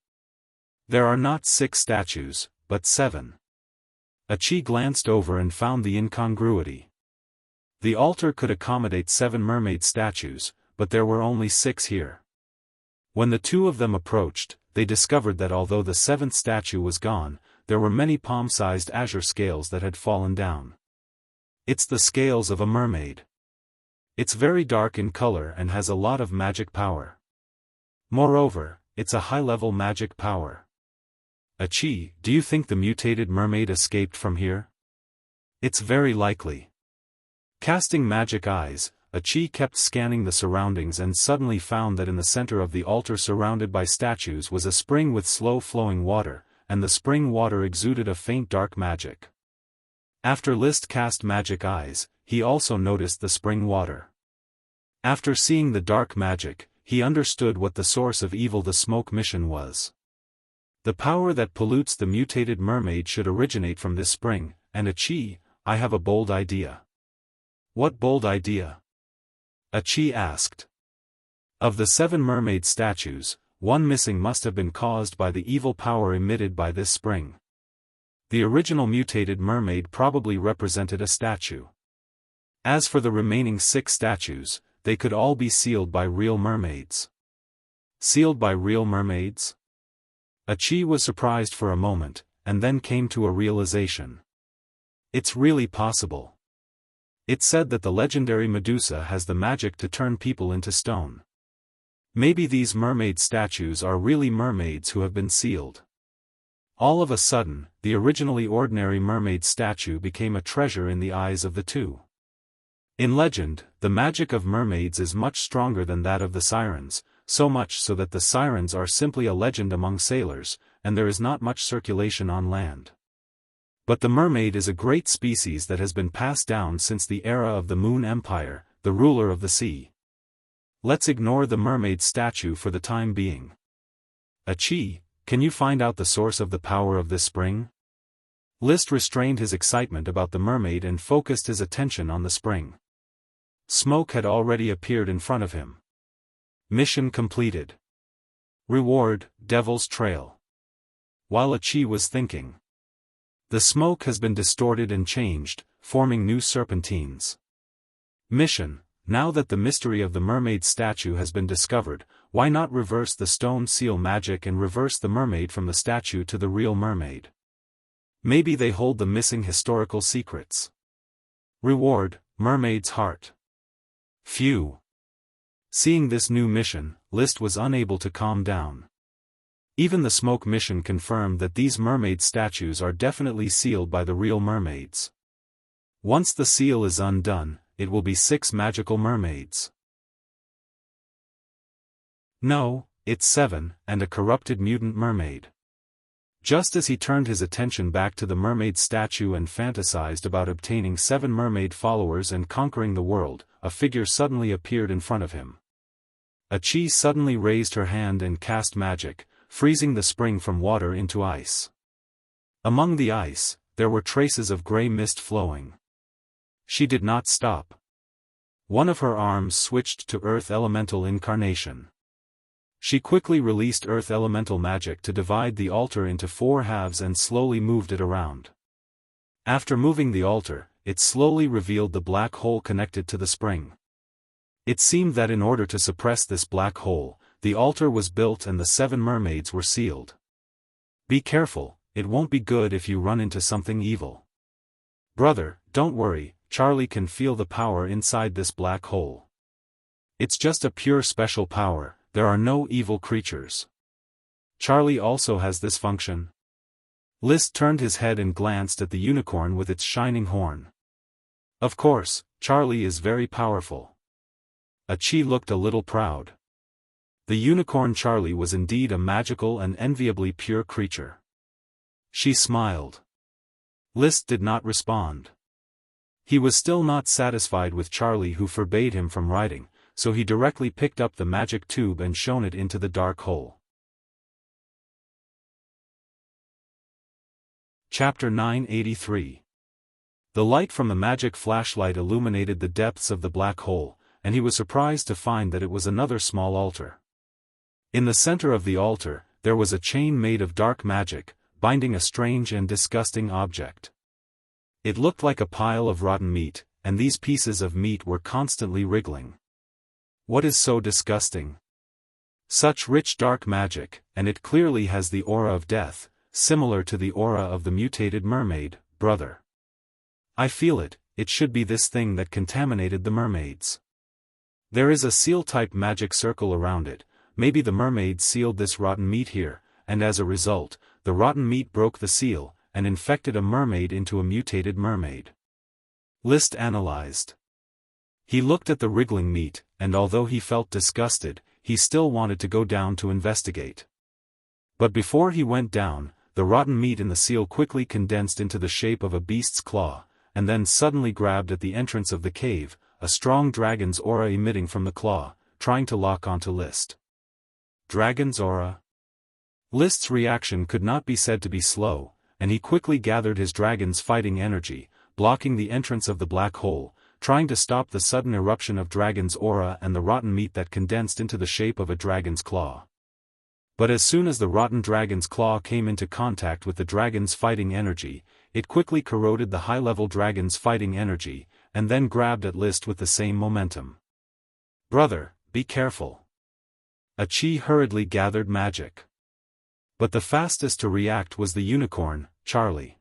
There are not 6 statues, but 7. Achi glanced over and found the incongruity. The altar could accommodate 7 mermaid statues, but there were only 6 here. When the 2 of them approached, they discovered that although the 7th statue was gone, there were many palm-sized azure scales that had fallen down. "It's the scales of a mermaid. It's very dark in color and has a lot of magic power. Moreover, it's a high-level magic power. Achi, do you think the mutated mermaid escaped from here? It's very likely." Casting magic eyes, Achi kept scanning the surroundings and suddenly found that in the center of the altar surrounded by statues was a spring with slow-flowing water, and the spring water exuded a faint dark magic. After List cast magic eyes, he also noticed the spring water. After seeing the dark magic, he understood what the source of evil the smoke mission was. The power that pollutes the mutated mermaid should originate from this spring, and Achi, I have a bold idea. "What bold idea?" Achi asked. "Of the 7 mermaid statues, 1 missing must have been caused by the evil power emitted by this spring. The original mutated mermaid probably represented a statue. As for the remaining 6 statues, they could all be sealed by real mermaids." "Sealed by real mermaids?" Achi was surprised for a moment, and then came to a realization. "It's really possible. It's said that the legendary Medusa has the magic to turn people into stone. Maybe these mermaid statues are really mermaids who have been sealed." All of a sudden, the originally ordinary mermaid statue became a treasure in the eyes of the 2. In legend, the magic of mermaids is much stronger than that of the sirens, so much so that the sirens are simply a legend among sailors, and there is not much circulation on land. But the mermaid is a great species that has been passed down since the era of the Moon Empire, the ruler of the sea. Let's ignore the mermaid statue for the time being. Achi, can you find out the source of the power of this spring? List restrained his excitement about the mermaid and focused his attention on the spring. Smoke had already appeared in front of him. Mission completed. Reward, Devil's Trail. While Achi was thinking, the smoke has been distorted and changed, forming new serpentines. Mission. Now that the mystery of the mermaid statue has been discovered, why not reverse the stone seal magic and reverse the mermaid from the statue to the real mermaid? Maybe they hold the missing historical secrets. Reward, Mermaid's Heart. Phew. Seeing this new mission, List was unable to calm down. Even the smoke mission confirmed that these mermaid statues are definitely sealed by the real mermaids. Once the seal is undone, it will be 6 magical mermaids. No, It's 7, and a corrupted mutant mermaid. Just as he turned his attention back to the mermaid statue and fantasized about obtaining 7 mermaid followers and conquering the world, a figure suddenly appeared in front of him. Chi suddenly raised her hand and cast magic, freezing the spring from water into ice. Among the ice, there were traces of gray mist flowing. She did not stop. One of her arms switched to Earth Elemental incarnation. She quickly released Earth Elemental magic to divide the altar into 4 halves and slowly moved it around. After moving the altar, it slowly revealed the black hole connected to the spring. It seemed that in order to suppress this black hole, the altar was built and the 7 mermaids were sealed. Be careful, it won't be good if you run into something evil. Brother, don't worry, Charlie can feel the power inside this black hole. It's just a pure special power, there are no evil creatures. Charlie also has this function. List turned his head and glanced at the unicorn with its shining horn. Of course, Charlie is very powerful. Chi looked a little proud. The unicorn Charlie was indeed a magical and enviably pure creature. She smiled. List did not respond. He was still not satisfied with Charlie, who forbade him from riding, so he directly picked up the magic tube and shone it into the dark hole. Chapter 983. The light from the magic flashlight illuminated the depths of the black hole, and he was surprised to find that it was another small altar. In the center of the altar, there was a chain made of dark magic, binding a strange and disgusting object. It looked like a pile of rotten meat, and these pieces of meat were constantly wriggling. What is so disgusting? Such rich dark magic, and it clearly has the aura of death, similar to the aura of the mutated mermaid, brother. I feel it, it should be this thing that contaminated the mermaids. There is a seal-type magic circle around it, maybe the mermaids sealed this rotten meat here, and as a result, the rotten meat broke the seal, and infected a mermaid into a mutated mermaid. List analyzed. He looked at the wriggling meat, and although he felt disgusted, he still wanted to go down to investigate. But before he went down, the rotten meat in the seal quickly condensed into the shape of a beast's claw, and then suddenly grabbed at the entrance of the cave, a strong dragon's aura emitting from the claw, trying to lock onto List. Dragon's aura? List's reaction could not be said to be slow, and he quickly gathered his dragon's fighting energy, blocking the entrance of the black hole, trying to stop the sudden eruption of dragon's aura and the rotten meat that condensed into the shape of a dragon's claw. But as soon as the rotten dragon's claw came into contact with the dragon's fighting energy, it quickly corroded the high-level dragon's fighting energy, and then grabbed at List with the same momentum. Brother, be careful. Chi hurriedly gathered magic. But the fastest to react was the unicorn, Charlie.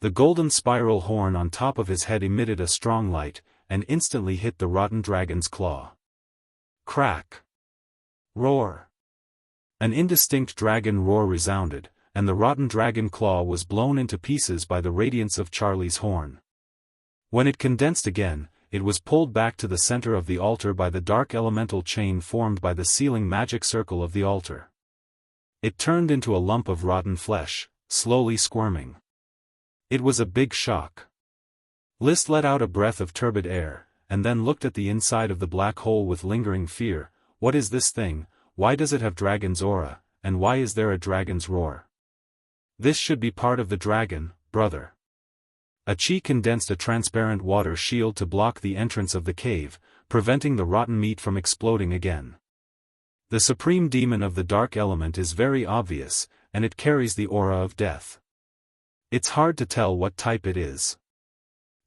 The golden spiral horn on top of his head emitted a strong light, and instantly hit the rotten dragon's claw. Crack! Roar! An indistinct dragon roar resounded, and the rotten dragon claw was blown into pieces by the radiance of Charlie's horn. When it condensed again, it was pulled back to the center of the altar by the dark elemental chain formed by the sealing magic circle of the altar. It turned into a lump of rotten flesh, slowly squirming. It was a big shock. List let out a breath of turbid air, and then looked at the inside of the black hole with lingering fear. What is this thing? Why does it have dragon's aura, and why is there a dragon's roar? This should be part of the dragon, brother. Chi condensed a transparent water shield to block the entrance of the cave, preventing the rotten meat from exploding again. The supreme demon of the dark element is very obvious, and it carries the aura of death. It's hard to tell what type it is.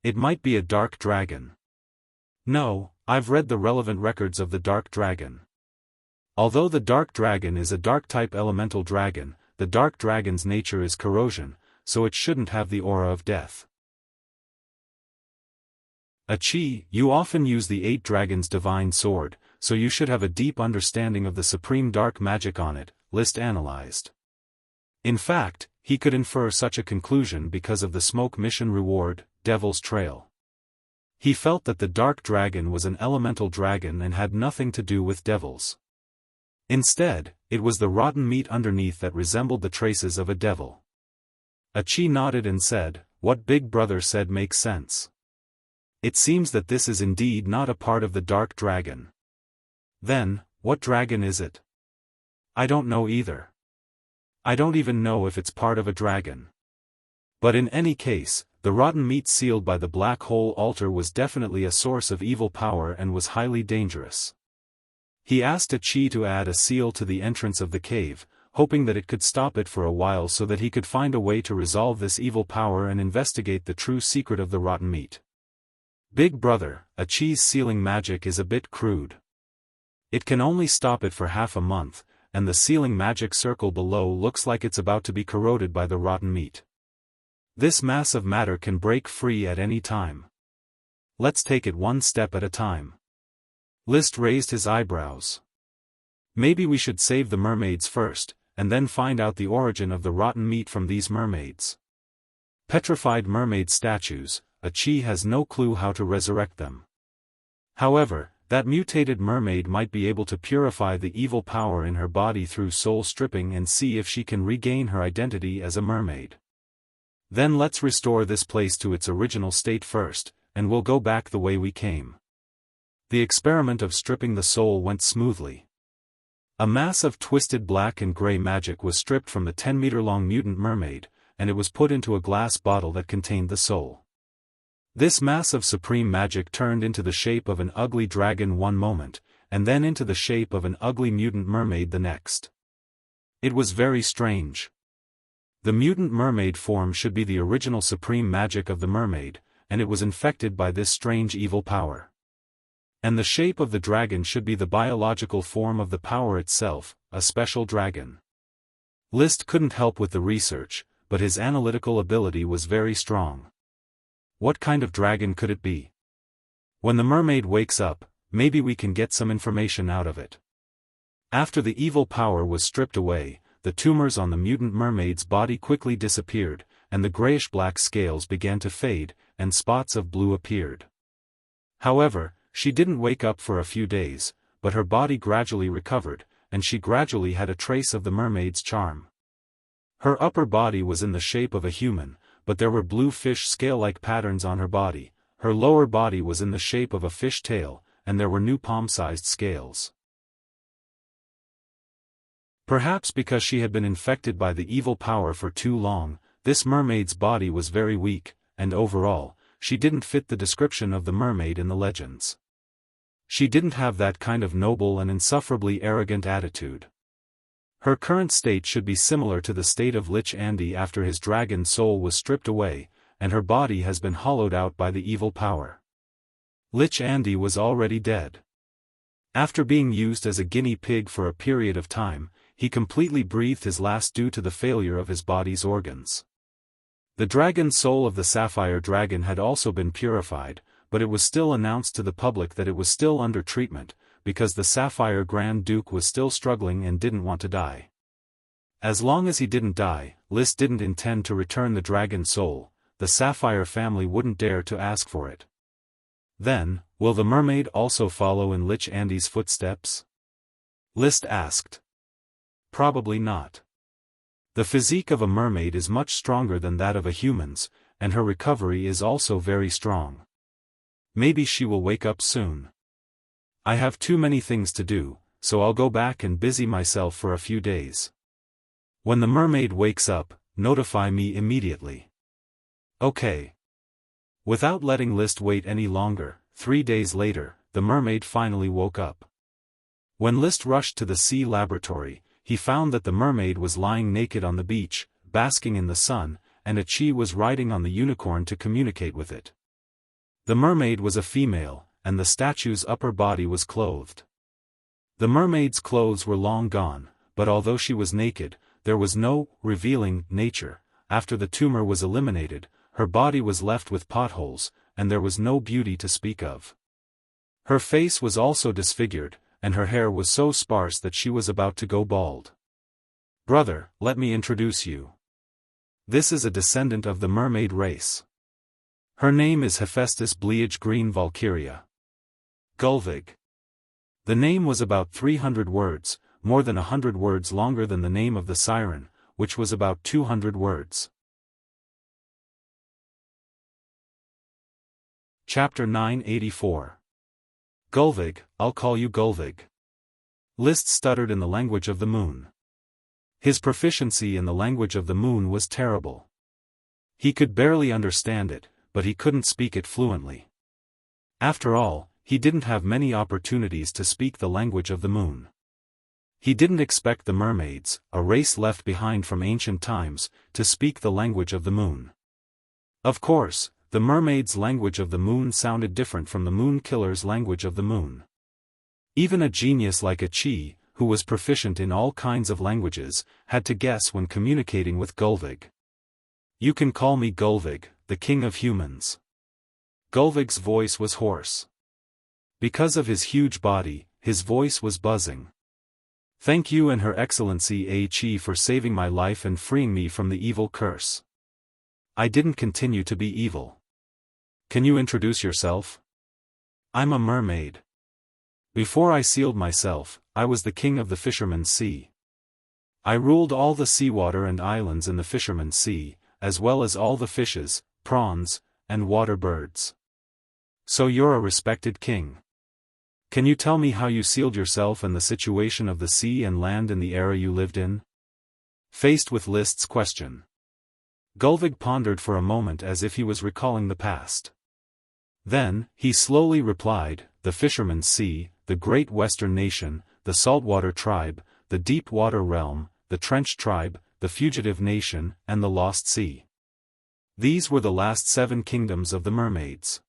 It might be a dark dragon. No, I've read the relevant records of the dark dragon. Although the dark dragon is a dark-type elemental dragon, the dark dragon's nature is corrosion, so it shouldn't have the aura of death. Chi, you often use the 8 Dragons' divine sword, so you should have a deep understanding of the supreme dark magic on it, List analyzed. In fact, he could infer such a conclusion because of the smoke mission reward, Devil's Trail. He felt that the dark dragon was an elemental dragon and had nothing to do with devils. Instead, it was the rotten meat underneath that resembled the traces of a devil. Chi nodded and said, "What Big Brother said makes sense. It seems that this is indeed not a part of the Dark Dragon. Then, what dragon is it? I don't know either. I don't even know if it's part of a dragon. But in any case, the rotten meat sealed by the black hole altar was definitely a source of evil power and was highly dangerous." He asked Chi to add a seal to the entrance of the cave, hoping that it could stop it for a while so that he could find a way to resolve this evil power and investigate the true secret of the rotten meat. "Big Brother, Chi's sealing magic is a bit crude. It can only stop it for half a month, and the sealing magic circle below looks like it's about to be corroded by the rotten meat. This mass of matter can break free at any time. Let's take it one step at a time." List raised his eyebrows. "Maybe we should save the mermaids first, and then find out the origin of the rotten meat from these mermaids. Petrified mermaid statues, Chi has no clue how to resurrect them. However, that mutated mermaid might be able to purify the evil power in her body through soul stripping and see if she can regain her identity as a mermaid. Then let's restore this place to its original state first, and we'll go back the way we came." The experiment of stripping the soul went smoothly. A mass of twisted black and gray magic was stripped from the 10-meter-long mutant mermaid, and it was put into a glass bottle that contained the soul. This mass of supreme magic turned into the shape of an ugly dragon one moment, and then into the shape of an ugly mutant mermaid the next. It was very strange. The mutant mermaid form should be the original supreme magic of the mermaid, and it was infected by this strange evil power. And the shape of the dragon should be the biological form of the power itself, a special dragon. List couldn't help with the research, but his analytical ability was very strong. What kind of dragon could it be? When the mermaid wakes up, maybe we can get some information out of it. After the evil power was stripped away, the tumors on the mutant mermaid's body quickly disappeared, and the grayish-black scales began to fade, and spots of blue appeared. However, she didn't wake up for a few days, but her body gradually recovered, and she gradually had a trace of the mermaid's charm. Her upper body was in the shape of a human, but there were blue fish scale-like patterns on her body. Her lower body was in the shape of a fish tail, and there were new palm-sized scales. Perhaps because she had been infected by the evil power for too long, this mermaid's body was very weak, and overall, she didn't fit the description of the mermaid in the legends. She didn't have that kind of noble and insufferably arrogant attitude. Her current state should be similar to the state of Lich Andi after his dragon soul was stripped away, and her body has been hollowed out by the evil power. Lich Andi was already dead. After being used as a guinea pig for a period of time, he completely breathed his last due to the failure of his body's organs. The dragon soul of the sapphire dragon had also been purified, but it was still announced to the public that it was still under treatment, because the Sapphire Grand Duke was still struggling and didn't want to die. As long as he didn't die, List didn't intend to return the dragon soul. The Sapphire family wouldn't dare to ask for it. Then, will the mermaid also follow in Lich Andi's footsteps? List asked. Probably not. The physique of a mermaid is much stronger than that of a human's, and her recovery is also very strong. Maybe she will wake up soon. I have too many things to do, so I'll go back and busy myself for a few days. When the mermaid wakes up, notify me immediately. Okay. Without letting List wait any longer, 3 days later, the mermaid finally woke up. When List rushed to the sea laboratory, he found that the mermaid was lying naked on the beach, basking in the sun, and Chi was riding on the unicorn to communicate with it. The mermaid was a female, and the statue's upper body was clothed. The mermaid's clothes were long gone, but although she was naked, there was no revealing nature. After the tumor was eliminated, her body was left with potholes, and there was no beauty to speak of. Her face was also disfigured, and her hair was so sparse that she was about to go bald. Brother, let me introduce you. This is a descendant of the mermaid race. Her name is Hephaestus Bleach Green Valkyria. Gulvig. The name was about 300 words, more than 100 words longer than the name of the siren, which was about 200 words. Chapter 984. Gulvig, I'll call you Gulvig. Liszt stuttered in the language of the moon. His proficiency in the language of the moon was terrible. He could barely understand it, but he couldn't speak it fluently. After all, he didn't have many opportunities to speak the language of the moon. He didn't expect the mermaids, a race left behind from ancient times, to speak the language of the moon. Of course, the mermaids' language of the moon sounded different from the moon killer's language of the moon. Even a genius like Chi, who was proficient in all kinds of languages, had to guess when communicating with Gulvig. You can call me Gulvig, the king of humans. Gulvig's voice was hoarse. Because of his huge body, his voice was buzzing. Thank you and Her Excellency Chi for saving my life and freeing me from the evil curse. I didn't continue to be evil. Can you introduce yourself? I'm a mermaid. Before I sealed myself, I was the king of the Fisherman's Sea. I ruled all the seawater and islands in the Fisherman's Sea, as well as all the fishes, prawns, and water birds. So you're a respected king. Can you tell me how you sealed yourself and the situation of the sea and land in the era you lived in? Faced with Liszt's question, Gulvig pondered for a moment as if he was recalling the past. Then, he slowly replied, the Fisherman's Sea, the Great Western Nation, the Saltwater Tribe, the Deep Water Realm, the Trench Tribe, the Fugitive Nation, and the Lost Sea. These were the last 7 kingdoms of the mermaids.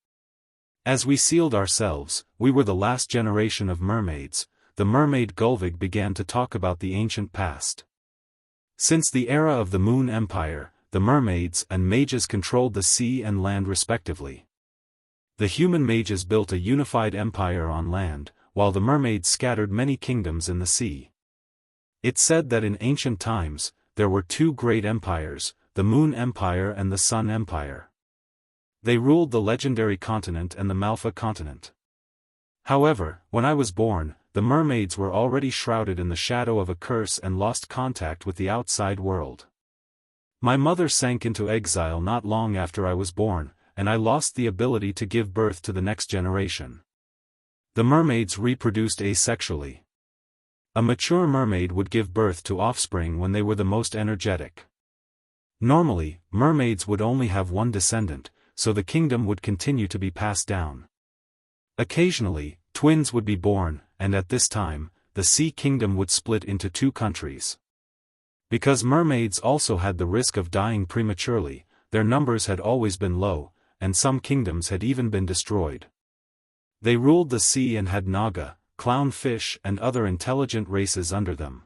As we sealed ourselves, we were the last generation of mermaids. The mermaid Gulvig began to talk about the ancient past. Since the era of the Moon Empire, the mermaids and mages controlled the sea and land respectively. The human mages built a unified empire on land, while the mermaids scattered many kingdoms in the sea. It's said that in ancient times, there were 2 great empires, the Moon Empire and the Sun Empire. They ruled the legendary continent and the Malfa continent. However, when I was born, the mermaids were already shrouded in the shadow of a curse and lost contact with the outside world. My mother sank into exile not long after I was born, and I lost the ability to give birth to the next generation. The mermaids reproduced asexually. A mature mermaid would give birth to offspring when they were the most energetic. Normally, mermaids would only have one descendant, so the kingdom would continue to be passed down. Occasionally, twins would be born, and at this time, the Sea Kingdom would split into 2 countries. Because mermaids also had the risk of dying prematurely, their numbers had always been low, and some kingdoms had even been destroyed. They ruled the sea and had naga, clownfish and other intelligent races under them.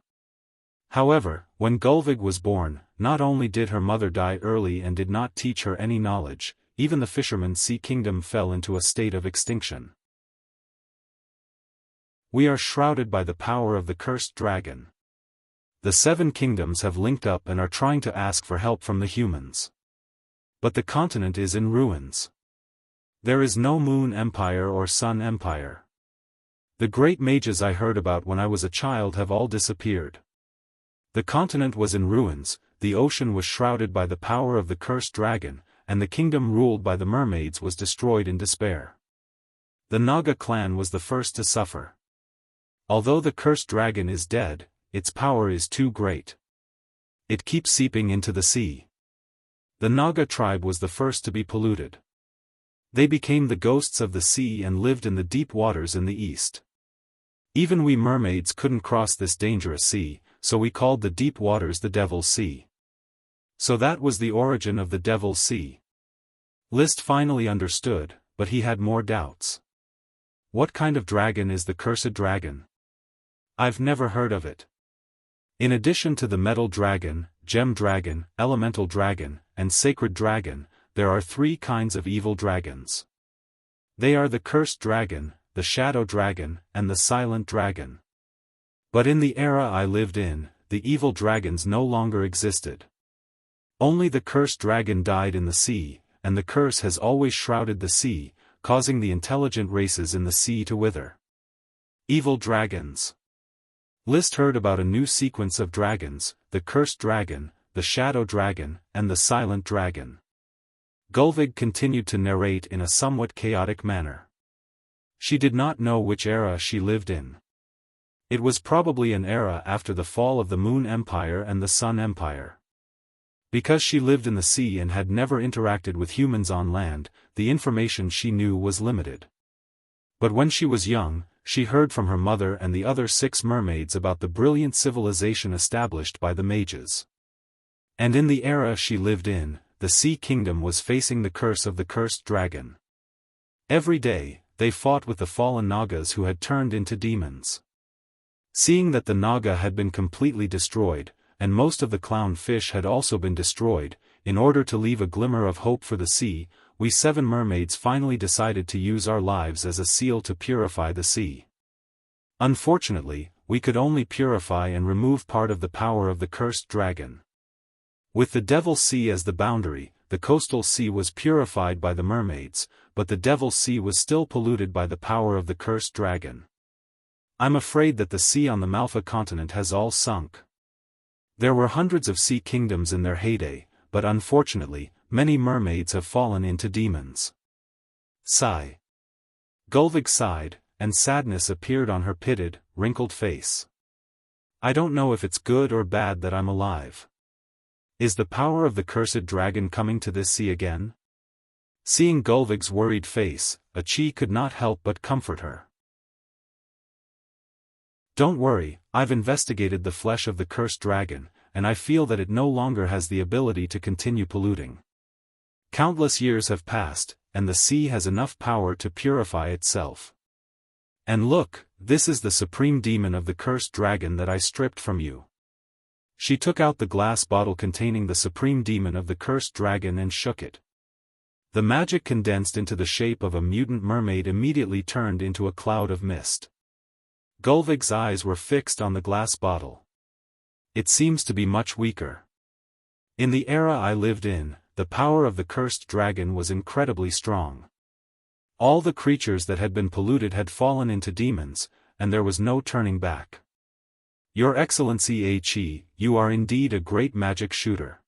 However, when Gulvig was born, not only did her mother die early and did not teach her any knowledge, even the Fisherman's Sea Kingdom fell into a state of extinction. We are shrouded by the power of the cursed dragon. The 7 kingdoms have linked up and are trying to ask for help from the humans. But the continent is in ruins. There is no Moon Empire or Sun Empire. The great mages I heard about when I was a child have all disappeared. The continent was in ruins, the ocean was shrouded by the power of the cursed dragon, and the kingdom ruled by the mermaids was destroyed in despair. The Naga clan was the first to suffer. Although the cursed dragon is dead, its power is too great. It keeps seeping into the sea. The Naga tribe was the first to be polluted. They became the ghosts of the sea and lived in the deep waters in the east. Even we mermaids couldn't cross this dangerous sea, so we called the deep waters the Devil's Sea. So that was the origin of the Devil's Sea. Liszt finally understood, but he had more doubts. What kind of dragon is the cursed dragon? I've never heard of it. In addition to the metal dragon, gem dragon, elemental dragon, and sacred dragon, there are 3 kinds of evil dragons. They are the cursed dragon, the shadow dragon, and the silent dragon. But in the era I lived in, the evil dragons no longer existed. Only the cursed dragon died in the sea, and the curse has always shrouded the sea, causing the intelligent races in the sea to wither. Evil dragons. List heard about a new sequence of dragons, the Cursed Dragon, the Shadow Dragon, and the Silent Dragon. Gulvig continued to narrate in a somewhat chaotic manner. She did not know which era she lived in. It was probably an era after the fall of the Moon Empire and the Sun Empire. Because she lived in the sea and had never interacted with humans on land, the information she knew was limited. But when she was young, she heard from her mother and the other 6 mermaids about the brilliant civilization established by the mages. And in the era she lived in, the Sea Kingdom was facing the curse of the Cursed Dragon. Every day, they fought with the fallen Nagas who had turned into demons. Seeing that the Naga had been completely destroyed, and most of the clown fish had also been destroyed, in order to leave a glimmer of hope for the sea, we 7 mermaids finally decided to use our lives as a seal to purify the sea. Unfortunately, we could only purify and remove part of the power of the Cursed Dragon. With the Devil's Sea as the boundary, the coastal sea was purified by the mermaids, but the Devil's Sea was still polluted by the power of the Cursed Dragon. I'm afraid that the sea on the Malfa continent has all sunk. There were hundreds of sea kingdoms in their heyday, but unfortunately, many mermaids have fallen into demons. Sigh. Gulvig sighed, and sadness appeared on her pitted, wrinkled face. I don't know if it's good or bad that I'm alive. Is the power of the Cursed Dragon coming to this sea again? Seeing Gulvig's worried face, Achi could not help but comfort her. Don't worry, I've investigated the flesh of the Cursed Dragon, and I feel that it no longer has the ability to continue polluting. Countless years have passed, and the sea has enough power to purify itself. And look, this is the supreme demon of the Cursed Dragon that I stripped from you. She took out the glass bottle containing the supreme demon of the Cursed Dragon and shook it. The magic condensed into the shape of a mutant mermaid immediately turned into a cloud of mist. Gulvig's eyes were fixed on the glass bottle. It seems to be much weaker. In the era I lived in, the power of the Cursed Dragon was incredibly strong. All the creatures that had been polluted had fallen into demons, and there was no turning back. Your Excellency Achi, you are indeed a great magic shooter.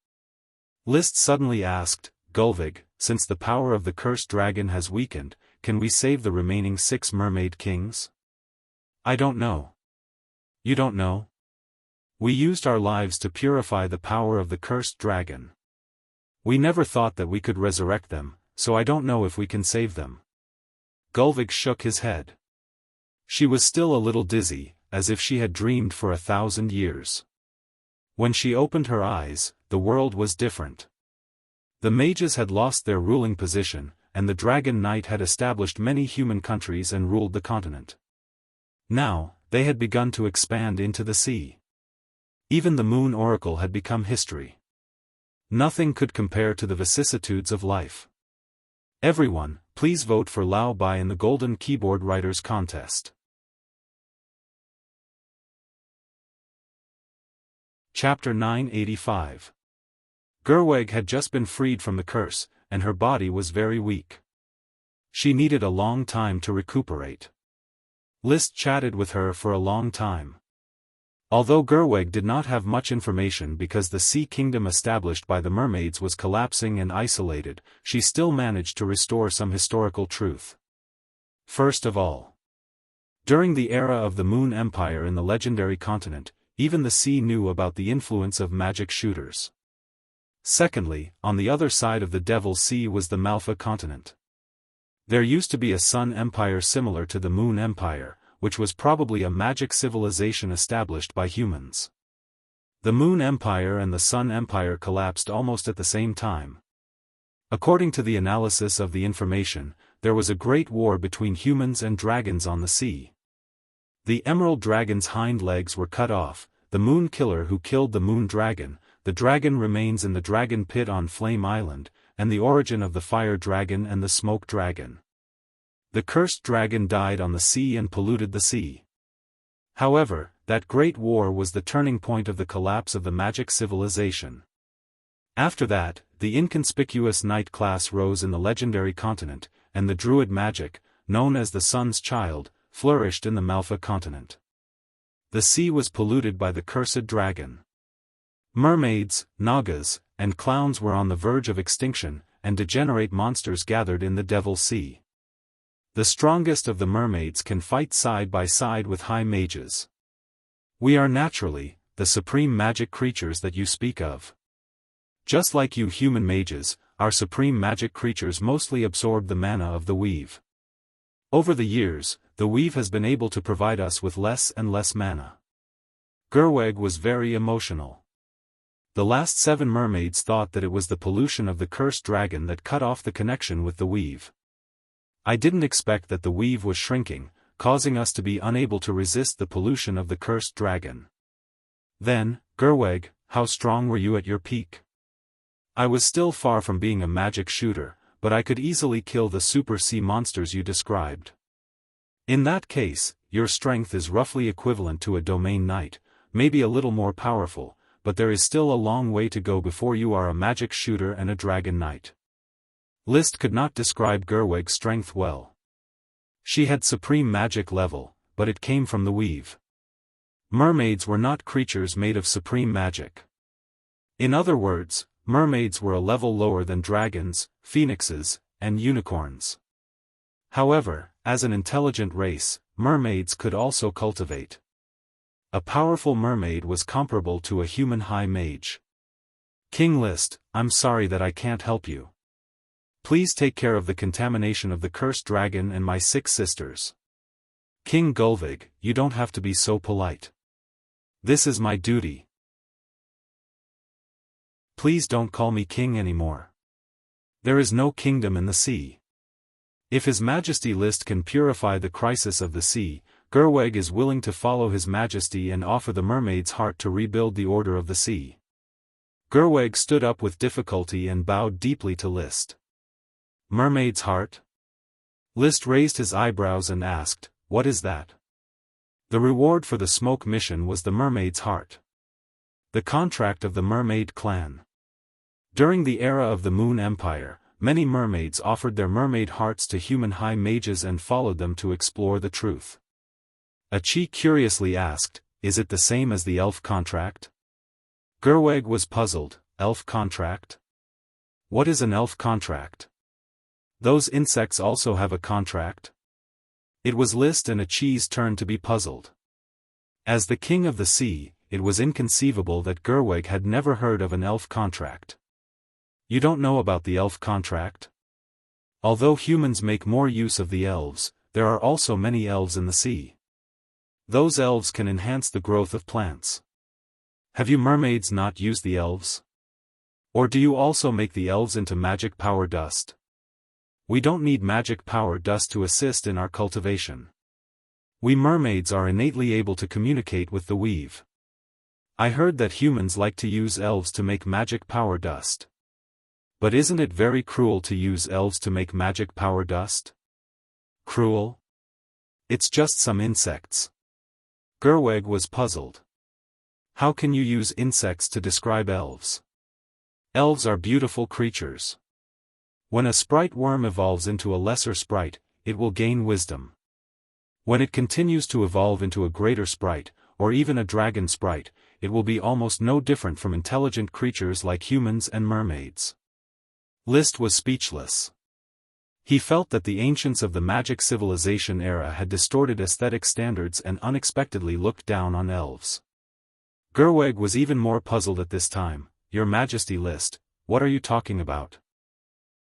List suddenly asked, Gulvig, since the power of the Cursed Dragon has weakened, can we save the remaining 6 mermaid kings? I don't know. You don't know? We used our lives to purify the power of the Cursed Dragon. We never thought that we could resurrect them, so I don't know if we can save them. Gulvig shook his head. She was still a little dizzy, as if she had dreamed for 1,000 years. When she opened her eyes, the world was different. The mages had lost their ruling position, and the Dragon Knight had established many human countries and ruled the continent. Now, they had begun to expand into the sea. Even the Moon Oracle had become history. Nothing could compare to the vicissitudes of life. Everyone, please vote for Lao Bai in the Golden Keyboard Writers Contest. Chapter 985. Gerweg had just been freed from the curse, and her body was very weak. She needed a long time to recuperate. List chatted with her for a long time. Although Gerweg did not have much information because the sea kingdom established by the mermaids was collapsing and isolated, she still managed to restore some historical truth. First of all, during the era of the Moon Empire in the legendary continent, even the sea knew about the influence of magic shooters. Secondly, on the other side of the Devil's Sea was the Malfa continent. There used to be a Sun Empire similar to the Moon Empire, which was probably a magic civilization established by humans. The Moon Empire and the Sun Empire collapsed almost at the same time. According to the analysis of the information, there was a great war between humans and dragons on the sea. The Emerald Dragon's hind legs were cut off, the Moon Killer who killed the Moon Dragon, the dragon remains in the Dragon Pit on Flame Island, and the origin of the Fire Dragon and the Smoke Dragon. The Cursed Dragon died on the sea and polluted the sea. However, that great war was the turning point of the collapse of the magic civilization. After that, the inconspicuous knight class rose in the legendary continent, and the druid magic, known as the Sun's Child, flourished in the Malfa continent. The sea was polluted by the cursed dragon. Mermaids, nagas, and clowns were on the verge of extinction, and degenerate monsters gathered in the Devil's Sea. The strongest of the mermaids can fight side by side with high mages. We are naturally the supreme magic creatures that you speak of. Just like you human mages, our supreme magic creatures mostly absorb the mana of the weave. Over the years, the weave has been able to provide us with less and less mana. Gerweg was very emotional. The last 7 mermaids thought that it was the pollution of the cursed dragon that cut off the connection with the weave. I didn't expect that the weave was shrinking, causing us to be unable to resist the pollution of the cursed dragon. Then, Gerweg, how strong were you at your peak? I was still far from being a magic shooter, but I could easily kill the super sea monsters you described. In that case, your strength is roughly equivalent to a domain knight, maybe a little more powerful, but there is still a long way to go before you are a magic shooter and a dragon knight. List could not describe Gerweg's strength well. She had supreme magic level, but it came from the weave. Mermaids were not creatures made of supreme magic. In other words, mermaids were a level lower than dragons, phoenixes, and unicorns. However, as an intelligent race, mermaids could also cultivate. A powerful mermaid was comparable to a human high mage. King List, I'm sorry that I can't help you. Please take care of the contamination of the cursed dragon and my 6 sisters. King Gulvig, you don't have to be so polite. This is my duty. Please don't call me king anymore. There is no kingdom in the sea. If His Majesty List can purify the crisis of the sea, Gerweg is willing to follow His Majesty and offer the mermaid's heart to rebuild the order of the sea. Gerweg stood up with difficulty and bowed deeply to List. Mermaid's heart? List raised his eyebrows and asked, what is that? The reward for the smoke mission was the mermaid's heart. The contract of the mermaid clan. During the era of the Moon Empire, many mermaids offered their mermaid hearts to human high mages and followed them to explore the truth. Achi curiously asked, is it the same as the elf contract? Gerweg was puzzled, elf contract? What is an elf contract? Those insects also have a contract? It was List and Achi's turn to be puzzled. As the king of the sea, it was inconceivable that Gerweg had never heard of an elf contract. You don't know about the elf contract? Although humans make more use of the elves, there are also many elves in the sea. Those elves can enhance the growth of plants. Have you mermaids not used the elves? Or do you also make the elves into magic power dust? We don't need magic power dust to assist in our cultivation. We mermaids are innately able to communicate with the weave. I heard that humans like to use elves to make magic power dust. But isn't it very cruel to use elves to make magic power dust? Cruel? It's just some insects. Gerweg was puzzled. How can you use insects to describe elves? Elves are beautiful creatures. When a sprite worm evolves into a lesser sprite, it will gain wisdom. When it continues to evolve into a greater sprite, or even a dragon sprite, it will be almost no different from intelligent creatures like humans and mermaids. List was speechless. He felt that the ancients of the magic civilization era had distorted aesthetic standards and unexpectedly looked down on elves. Gerweg was even more puzzled at this time. Your Majesty List, what are you talking about?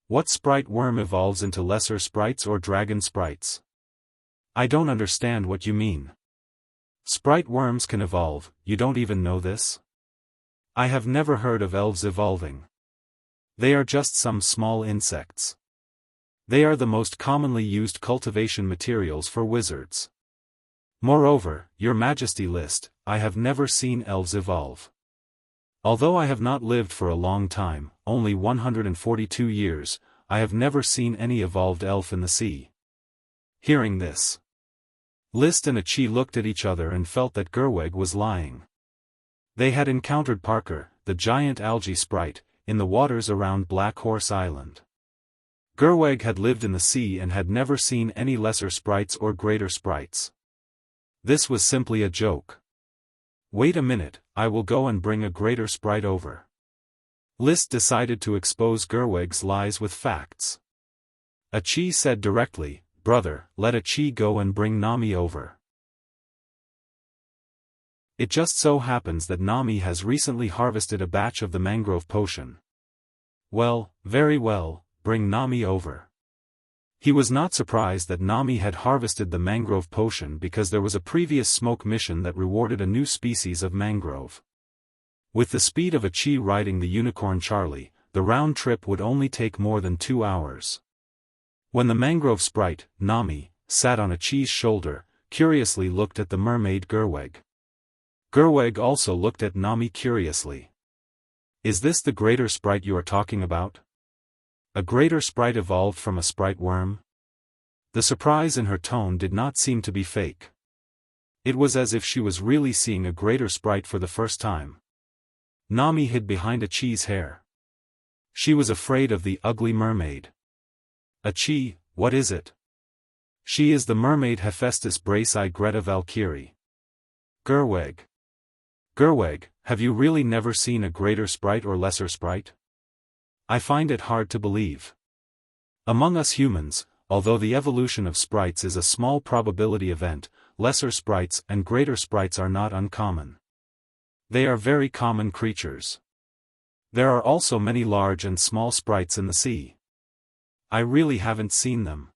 What sprite worm evolves into lesser sprites or dragon sprites? I don't understand what you mean. Sprite worms can evolve, you don't even know this? I have never heard of elves evolving. They are just some small insects. They are the most commonly used cultivation materials for wizards. Moreover, Your Majesty List, I have never seen elves evolve. Although I have not lived for a long time, only 142 years, I have never seen any evolved elf in the sea. Hearing this, List and Achi looked at each other and felt that Gerweg was lying. They had encountered Parker, the giant algae sprite, in the waters around Black Horse Island. Gerweg had lived in the sea and had never seen any lesser sprites or greater sprites. This was simply a joke. Wait a minute, I will go and bring a greater sprite over. List decided to expose Gerweg's lies with facts. Achi said directly, brother, let Achi go and bring Nami over. It just so happens that Nami has recently harvested a batch of the mangrove potion. Well, very well, bring Nami over. He was not surprised that Nami had harvested the mangrove potion because there was a previous smoke mission that rewarded a new species of mangrove. With the speed of Achi riding the unicorn Charlie, the round trip would only take more than 2 hours. When the mangrove sprite, Nami, sat on Achi's shoulder, curiously looked at the mermaid Gerweg. Gerweg also looked at Nami curiously. Is this the greater sprite you are talking about? A greater sprite evolved from a sprite worm? The surprise in her tone did not seem to be fake. It was as if she was really seeing a greater sprite for the first time. Nami hid behind Achi's hair. She was afraid of the ugly mermaid. Achi, what is it? She is the mermaid Hephaestus Brace I Greta Valkyrie. Gerweg. Gerweg, have you really never seen a greater sprite or lesser sprite? I find it hard to believe. Among us humans, although the evolution of sprites is a small probability event, lesser sprites and greater sprites are not uncommon. They are very common creatures. There are also many large and small sprites in the sea. I really haven't seen them.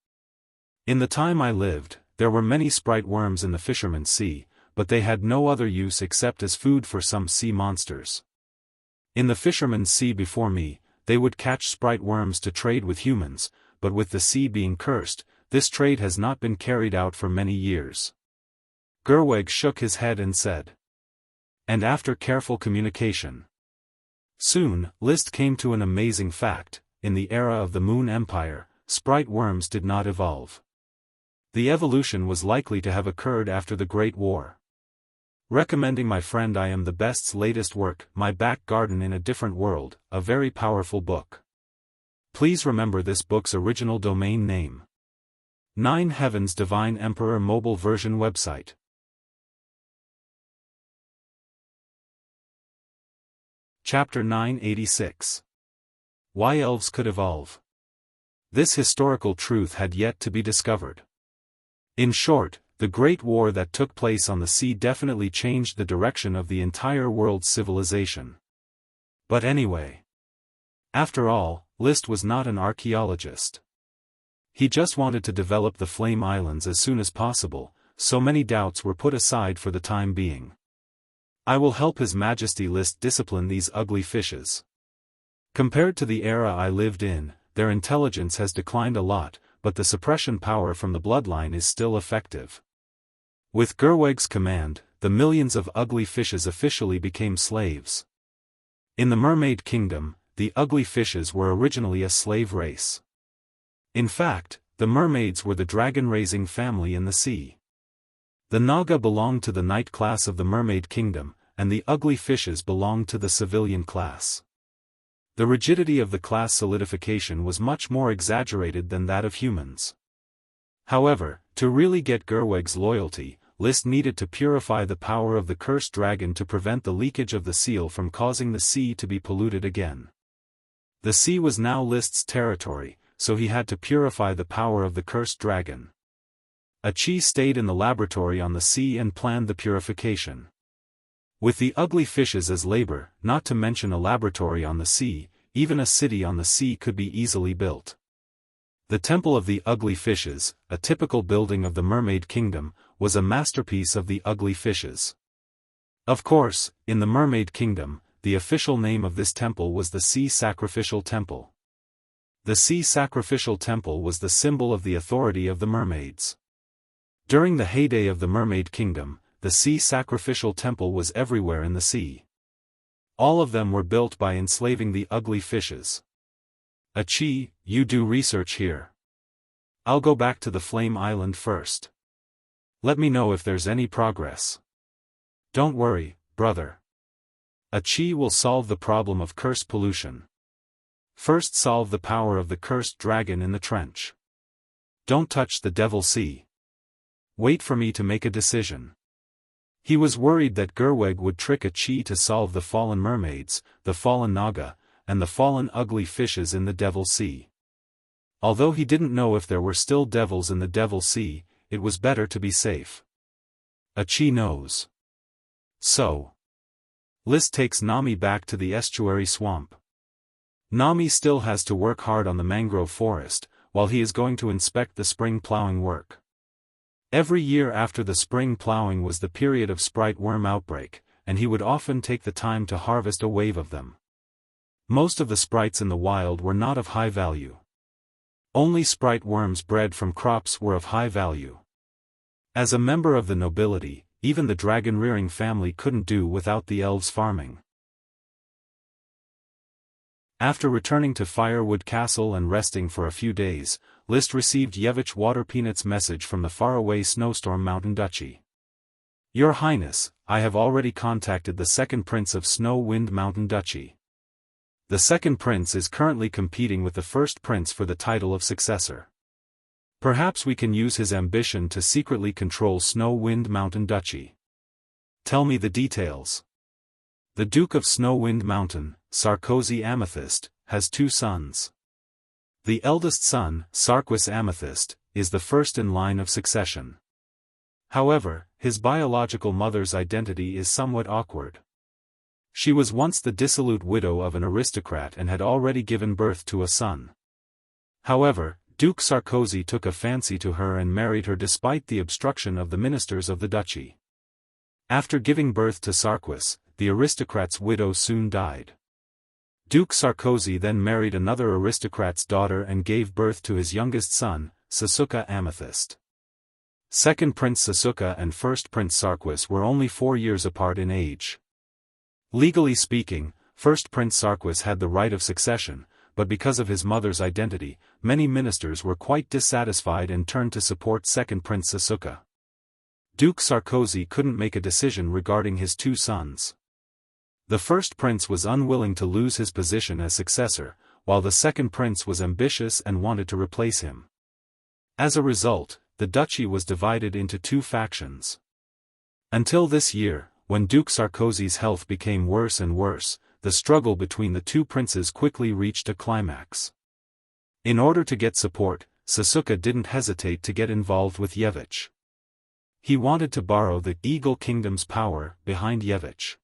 In the time I lived, there were many sprite worms in the fisherman's sea, but they had no other use except as food for some sea monsters. In the fisherman's sea before me, they would catch sprite worms to trade with humans, but with the sea being cursed, this trade has not been carried out for many years. Gerweg shook his head and said. And after careful communication. Soon, List came to an amazing fact: in the era of the Moon Empire, sprite worms did not evolve. The evolution was likely to have occurred after the Great War. Recommending my friend I Am the Best's latest work, My Back Garden in a Different World, a very powerful book. Please remember this book's original domain name. 9 Heavens Divine Emperor Mobile Version Website. Chapter 986. Why Elves Could Evolve. This historical truth had yet to be discovered. In short, the Great War that took place on the sea definitely changed the direction of the entire world's civilization. But anyway. After all, List was not an archaeologist. He just wanted to develop the Flame Islands as soon as possible, so many doubts were put aside for the time being. I will help His Majesty List discipline these ugly fishes. Compared to the era I lived in, their intelligence has declined a lot, but the suppression power from the bloodline is still effective. With Gerweg's command, the millions of ugly fishes officially became slaves. In the Mermaid Kingdom, the ugly fishes were originally a slave race. In fact, the mermaids were the dragon-raising family in the sea. The Naga belonged to the knight class of the Mermaid Kingdom, and the ugly fishes belonged to the civilian class. The rigidity of the class solidification was much more exaggerated than that of humans. However, to really get Gerweg's loyalty, List needed to purify the power of the cursed dragon to prevent the leakage of the seal from causing the sea to be polluted again. The sea was now List's territory, so he had to purify the power of the cursed dragon. Achi stayed in the laboratory on the sea and planned the purification. With the ugly fishes as labor, not to mention a laboratory on the sea, even a city on the sea could be easily built. The Temple of the Ugly Fishes, a typical building of the Mermaid Kingdom, was a masterpiece of the ugly fishes. Of course, in the Mermaid Kingdom, the official name of this temple was the Sea Sacrificial Temple. The Sea Sacrificial Temple was the symbol of the authority of the mermaids. During the heyday of the Mermaid Kingdom, the Sea Sacrificial Temple was everywhere in the sea. All of them were built by enslaving the ugly fishes. Achi, you do research here. I'll go back to the Flame Island first. Let me know if there's any progress. Don't worry, brother. Achi will solve the problem of curse pollution. First solve the power of the cursed dragon in the trench. Don't touch the Devil Sea. Wait for me to make a decision. He was worried that Gerweg would trick a Chi to solve the fallen mermaids, the fallen Naga, and the fallen ugly fishes in the Devil Sea. Although he didn't know if there were still devils in the Devil Sea, it was better to be safe. A Chi knows. So, List takes Nami back to the estuary swamp. Nami still has to work hard on the mangrove forest, while he is going to inspect the spring plowing work. Every year after the spring plowing was the period of sprite worm outbreak, and he would often take the time to harvest a wave of them. Most of the sprites in the wild were not of high value. Only sprite worms bred from crops were of high value. As a member of the nobility, even the dragon-rearing family couldn't do without the elves farming. After returning to Firewood Castle and resting for a few days, List received Yevich Waterpeanut's message from the faraway Snowstorm Mountain Duchy. Your Highness, I have already contacted the second prince of Snow Wind Mountain Duchy. The second prince is currently competing with the first prince for the title of successor. Perhaps we can use his ambition to secretly control Snow Wind Mountain Duchy. Tell me the details. The Duke of Snow Wind Mountain, Sarkozy Amethyst, has 2 sons. The eldest son, Sarquis Amethyst, is the first in line of succession. However, his biological mother's identity is somewhat awkward. She was once the dissolute widow of an aristocrat and had already given birth to a son. However, Duke Sarkozy took a fancy to her and married her despite the obstruction of the ministers of the duchy. After giving birth to Sarquis, the aristocrat's widow soon died. Duke Sarkozy then married another aristocrat's daughter and gave birth to his youngest son, Sasuke Amethyst. Second Prince Sasuke and First Prince Sarquis were only 4 years apart in age. Legally speaking, First Prince Sarquis had the right of succession, but because of his mother's identity, many ministers were quite dissatisfied and turned to support Second Prince Sasuke. Duke Sarkozy couldn't make a decision regarding his 2 sons. The first prince was unwilling to lose his position as successor, while the second prince was ambitious and wanted to replace him. As a result, the duchy was divided into 2 factions. Until this year, when Duke Sarkozy's health became worse and worse, the struggle between the 2 princes quickly reached a climax. In order to get support, Sasuke didn't hesitate to get involved with Yevich. He wanted to borrow the Eagle Kingdom's power behind Yevich.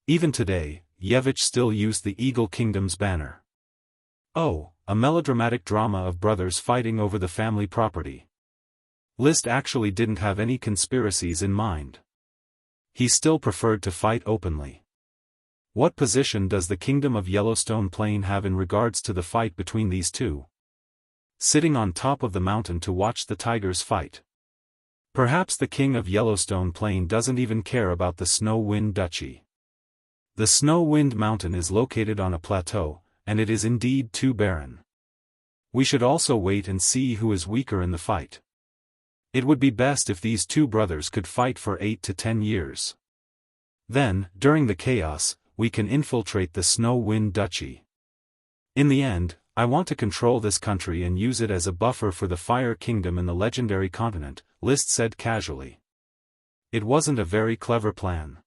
Even today, Yevich still used the Eagle Kingdom's banner. Oh, a melodramatic drama of brothers fighting over the family property. List actually didn't have any conspiracies in mind. He still preferred to fight openly. What position does the Kingdom of Yellowstone Plain have in regards to the fight between these 2? Sitting on top of the mountain to watch the tigers fight. Perhaps the King of Yellowstone Plain doesn't even care about the Snow Wind Duchy. The Snow Wind Mountain is located on a plateau, and it is indeed too barren. We should also wait and see who is weaker in the fight. It would be best if these 2 brothers could fight for 8 to 10 years. Then, during the chaos, we can infiltrate the Snow Wind Duchy. In the end, I want to control this country and use it as a buffer for the Fire Kingdom in the legendary continent, List said casually. It wasn't a very clever plan.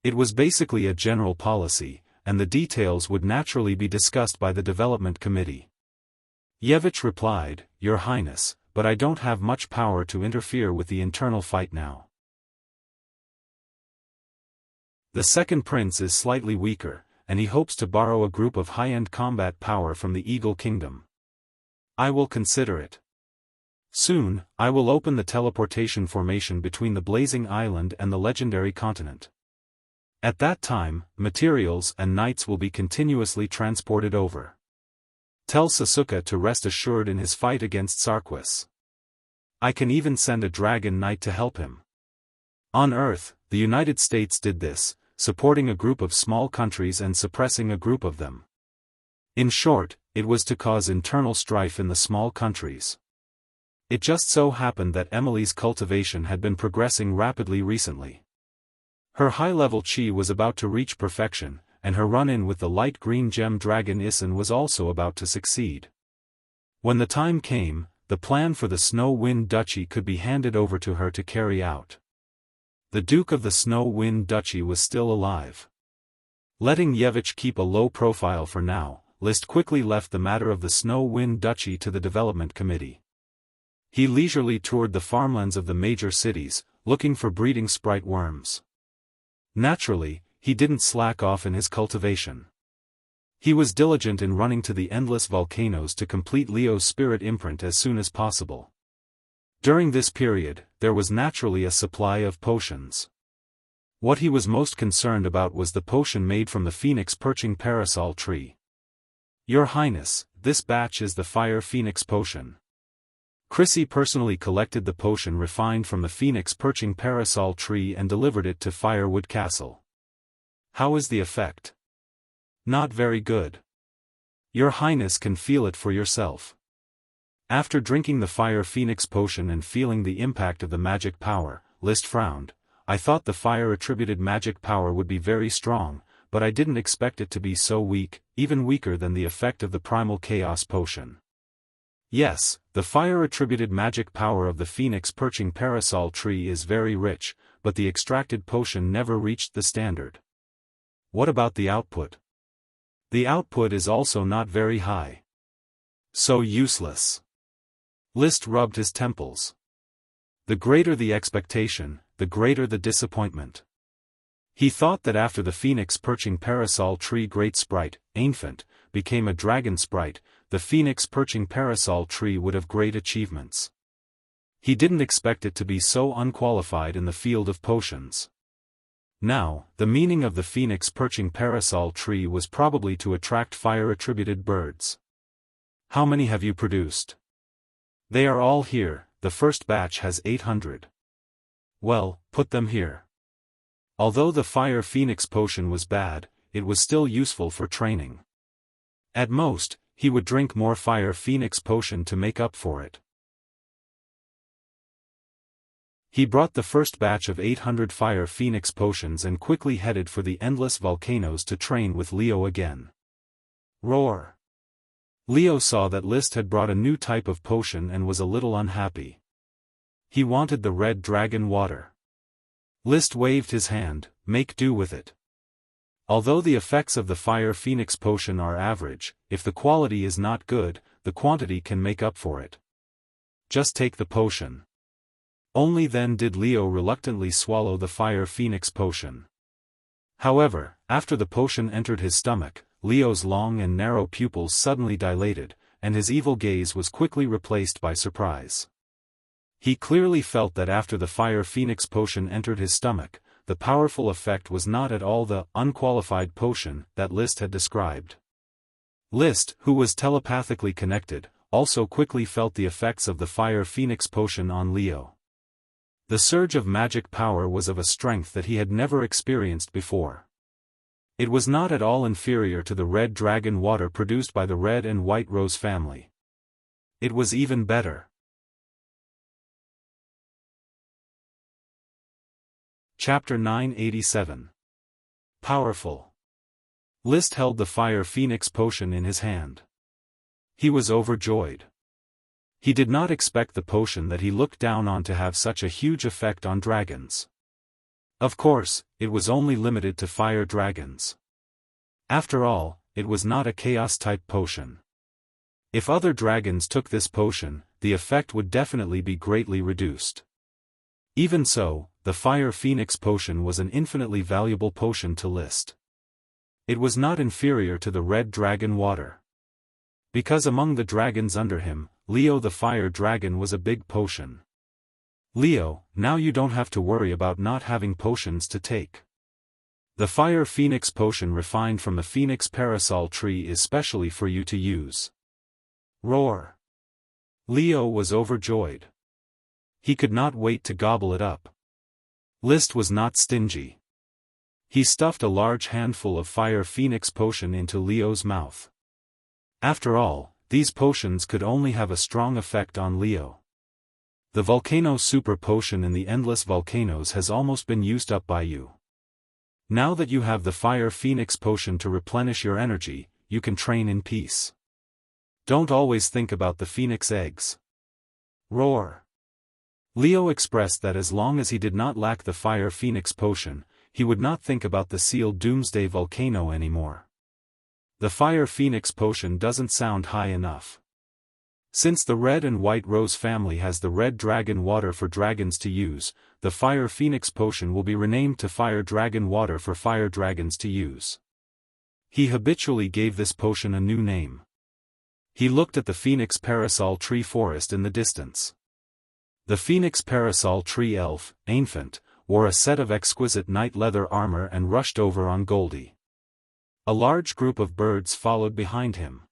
It was basically a general policy, and the details would naturally be discussed by the development committee. Yevich replied, Your Highness, but I don't have much power to interfere with the internal fight now. The second prince is slightly weaker, and he hopes to borrow a group of high-end combat power from the Eagle Kingdom. I will consider it. Soon, I will open the teleportation formation between the Blazing Island and the legendary continent. At that time, materials and knights will be continuously transported over. Tell Sasuke to rest assured in his fight against Sarquis. I can even send a dragon knight to help him. On Earth, the United States did this, supporting a group of small countries and suppressing a group of them. In short, it was to cause internal strife in the small countries. It just so happened that Emily's cultivation had been progressing rapidly recently. Her high-level chi was about to reach perfection, and her run-in with the light green gem dragon Issen was also about to succeed. When the time came, the plan for the Snow Wind Duchy could be handed over to her to carry out. The Duke of the Snow Wind Duchy was still alive. Letting Yevich keep a low profile for now, List quickly left the matter of the Snow Wind Duchy to the Development Committee. He leisurely toured the farmlands of the major cities, looking for breeding sprite worms. Naturally, he didn't slack off in his cultivation. He was diligent in running to the endless volcanoes to complete Leo's spirit imprint as soon as possible. During this period, there was naturally a supply of potions. What he was most concerned about was the potion made from the phoenix perching parasol tree. Your Highness, this batch is the Fire Phoenix Potion. Chrissy personally collected the potion refined from the phoenix perching parasol tree and delivered it to Firewood Castle. How is the effect? Not very good. Your Highness can feel it for yourself. After drinking the Fire Phoenix Potion and feeling the impact of the magic power, List frowned. I thought the fire-attributed magic power would be very strong, but I didn't expect it to be so weak, even weaker than the effect of the Primal Chaos Potion. Yes, the fire-attributed magic power of the phoenix perching parasol tree is very rich, but the extracted potion never reached the standard. What about the output? The output is also not very high. So useless. List rubbed his temples. The greater the expectation, the greater the disappointment. He thought that after the phoenix perching parasol tree great sprite, Infant, became a dragon sprite, the phoenix perching parasol tree would have great achievements. He didn't expect it to be so unqualified in the field of potions. Now, the meaning of the phoenix perching parasol tree was probably to attract fire-attributed birds. How many have you produced? They are all here, the first batch has 800. Well, put them here. Although the Fire Phoenix Potion was bad, it was still useful for training. At most, he would drink more Fire Phoenix Potion to make up for it. He brought the first batch of 800 Fire Phoenix Potions and quickly headed for the endless volcanoes to train with Leo again. Roar! Leo saw that List had brought a new type of potion and was a little unhappy. He wanted the red dragon water. List waved his hand, make do with it. Although the effects of the Fire Phoenix Potion are average, if the quality is not good, the quantity can make up for it. Just take the potion. Only then did Leo reluctantly swallow the Fire Phoenix Potion. However, after the potion entered his stomach, Leo's long and narrow pupils suddenly dilated, and his evil gaze was quickly replaced by surprise. He clearly felt that after the Fire Phoenix Potion entered his stomach, the powerful effect was not at all the unqualified potion that List had described. List, who was telepathically connected, also quickly felt the effects of the Fire Phoenix Potion on Leo. The surge of magic power was of a strength that he had never experienced before. It was not at all inferior to the red dragon water produced by the red and white rose family. It was even better. Chapter 987. Powerful. List held the Fire Phoenix Potion in his hand. He was overjoyed. He did not expect the potion that he looked down on to have such a huge effect on dragons. Of course, it was only limited to fire dragons. After all, it was not a chaos-type potion. If other dragons took this potion, the effect would definitely be greatly reduced. Even so, the Fire Phoenix Potion was an infinitely valuable potion to List. It was not inferior to the red dragon water. Because among the dragons under him, Leo the Fire Dragon was a big potion. Leo, now you don't have to worry about not having potions to take. The Fire Phoenix Potion refined from the Phoenix Parasol tree is specially for you to use. Roar! Leo was overjoyed. He could not wait to gobble it up. List was not stingy. He stuffed a large handful of Fire Phoenix Potion into Leo's mouth. After all, these potions could only have a strong effect on Leo. The Volcano Super Potion in the Endless Volcanoes has almost been used up by you. Now that you have the Fire Phoenix Potion to replenish your energy, you can train in peace. Don't always think about the phoenix eggs. Roar! Leo expressed that as long as he did not lack the Fire Phoenix potion, he would not think about the sealed Doomsday volcano anymore. The Fire Phoenix potion doesn't sound high enough. Since the Red and White Rose family has the Red Dragon Water for dragons to use, the Fire Phoenix potion will be renamed to Fire Dragon Water for fire dragons to use. He habitually gave this potion a new name. He looked at the Phoenix Parasol Tree Forest in the distance. The Phoenix Parasol Tree Elf, Infant, wore a set of exquisite night leather armor and rushed over on Goldie. A large group of birds followed behind him.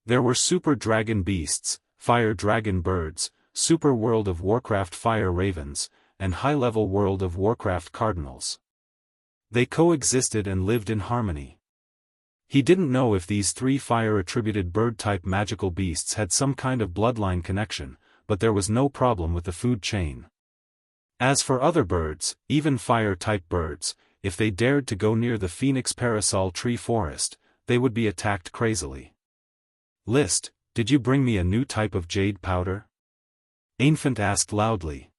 There were super dragon beasts, fire dragon birds, super World of Warcraft fire ravens, and high-level World of Warcraft cardinals. They coexisted and lived in harmony. He didn't know if these three fire-attributed bird-type magical beasts had some kind of bloodline connection, but there was no problem with the food chain. As for other birds, even fire-type birds, if they dared to go near the Phoenix Parasol Tree Forest, they would be attacked crazily. "List, did you bring me a new type of jade powder?" Infant asked loudly.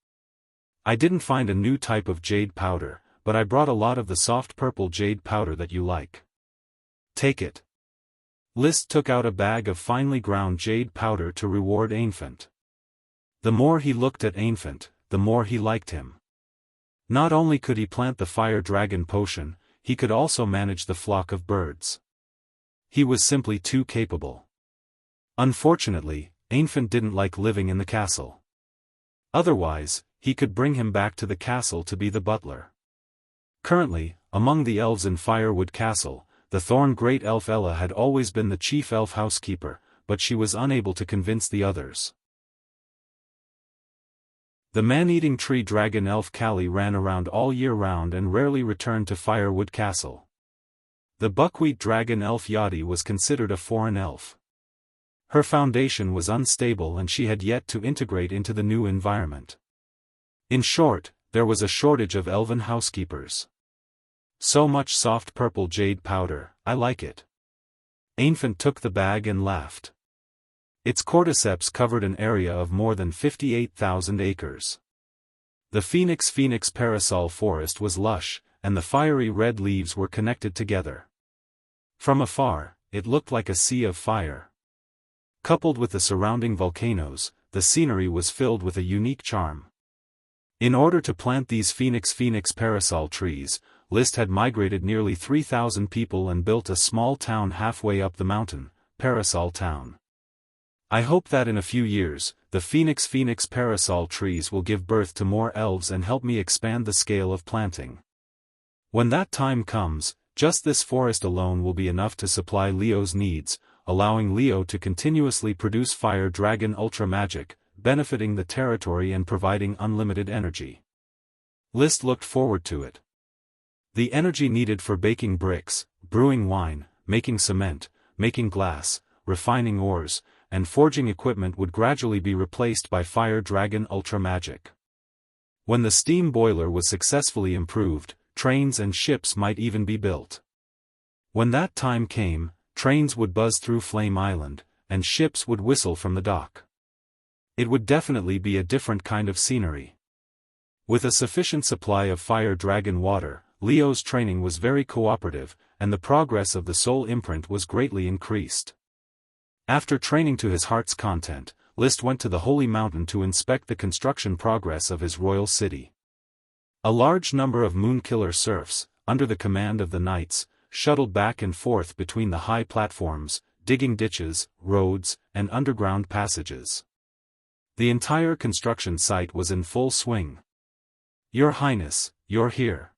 "I didn't find a new type of jade powder, but I brought a lot of the soft purple jade powder that you like. Take it." List took out a bag of finely ground jade powder to reward Infant. The more he looked at Infant, the more he liked him. Not only could he plant the Fire Dragon potion, he could also manage the flock of birds. He was simply too capable. Unfortunately, Infant didn't like living in the castle. Otherwise, he could bring him back to the castle to be the butler. Currently, among the elves in Firewood Castle, the Thorn Great Elf Ella had always been the chief elf housekeeper, but she was unable to convince the others. The man-eating tree dragon elf Callie ran around all year round and rarely returned to Firewood Castle. The buckwheat dragon elf Yadi was considered a foreign elf. Her foundation was unstable and she had yet to integrate into the new environment. In short, there was a shortage of elven housekeepers. "So much soft purple jade powder, I like it." Infant took the bag and laughed. Its cordyceps covered an area of more than 58,000 acres. The Phoenix Parasol Forest was lush, and the fiery red leaves were connected together. From afar, it looked like a sea of fire. Coupled with the surrounding volcanoes, the scenery was filled with a unique charm. In order to plant these Phoenix Parasol trees, List had migrated nearly 3,000 people and built a small town halfway up the mountain, Parasol Town. I hope that in a few years, the Phoenix Parasol trees will give birth to more elves and help me expand the scale of planting. When that time comes, just this forest alone will be enough to supply Leo's needs, allowing Leo to continuously produce Fire Dragon Ultra Magic, benefiting the territory and providing unlimited energy. List looked forward to it. The energy needed for baking bricks, brewing wine, making cement, making glass, refining ores, and forging equipment would gradually be replaced by Fire Dragon Ultra Magic. When the steam boiler was successfully improved, trains and ships might even be built. When that time came, trains would buzz through Flame Island, and ships would whistle from the dock. It would definitely be a different kind of scenery. With a sufficient supply of Fire Dragon water, Leo's training was very cooperative, and the progress of the soul imprint was greatly increased. After training to his heart's content, List went to the Holy Mountain to inspect the construction progress of his royal city. A large number of Moonkiller serfs, under the command of the knights, shuttled back and forth between the high platforms, digging ditches, roads, and underground passages. The entire construction site was in full swing. "Your Highness, you're here."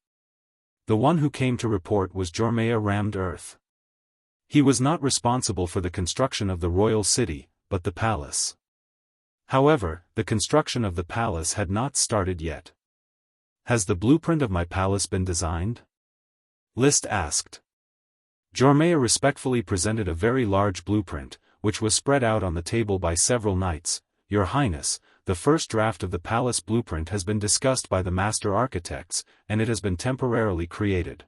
The one who came to report was Jormaya Rammed Earth. He was not responsible for the construction of the royal city, but the palace. However, the construction of the palace had not started yet. "Has the blueprint of my palace been designed?" List asked. Jormaya respectfully presented a very large blueprint, which was spread out on the table by several knights. "Your Highness, the first draft of the palace blueprint has been discussed by the master architects, and it has been temporarily created.